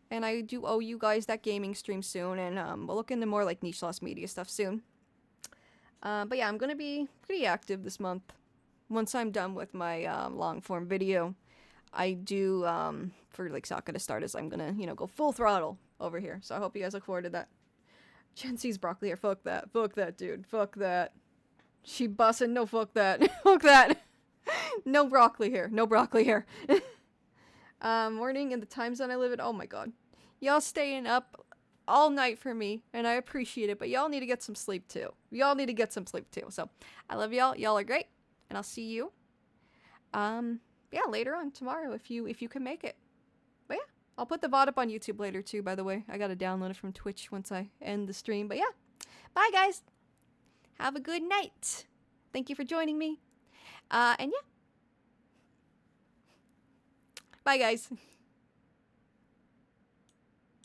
And I do owe you guys that gaming stream soon, and we'll look into more, like, niche lost media stuff soon. But yeah, I'm gonna be pretty active this month. Once I'm done with my long-form video, I do, for, like, Sakura Stardust, I'm gonna, you know, go full throttle over here. So I hope you guys look forward to that. Gen C's broccoli hair. Fuck that. Fuck that, dude. Fuck that. She bussin'. No, fuck that. Fuck that. No broccoli hair. No broccoli hair. Morning in the time zone I live in. Oh my god. Y'all staying up all night for me, and I appreciate it, but y'all need to get some sleep too. Y'all need to get some sleep too. So, I love y'all. Y'all are great, and I'll see you, yeah, later on tomorrow if you can make it. But yeah, I'll put the VOD up on YouTube later too, by the way. I gotta download it from Twitch once I end the stream. But yeah, bye guys. Have a good night. Thank you for joining me. And yeah. Bye guys.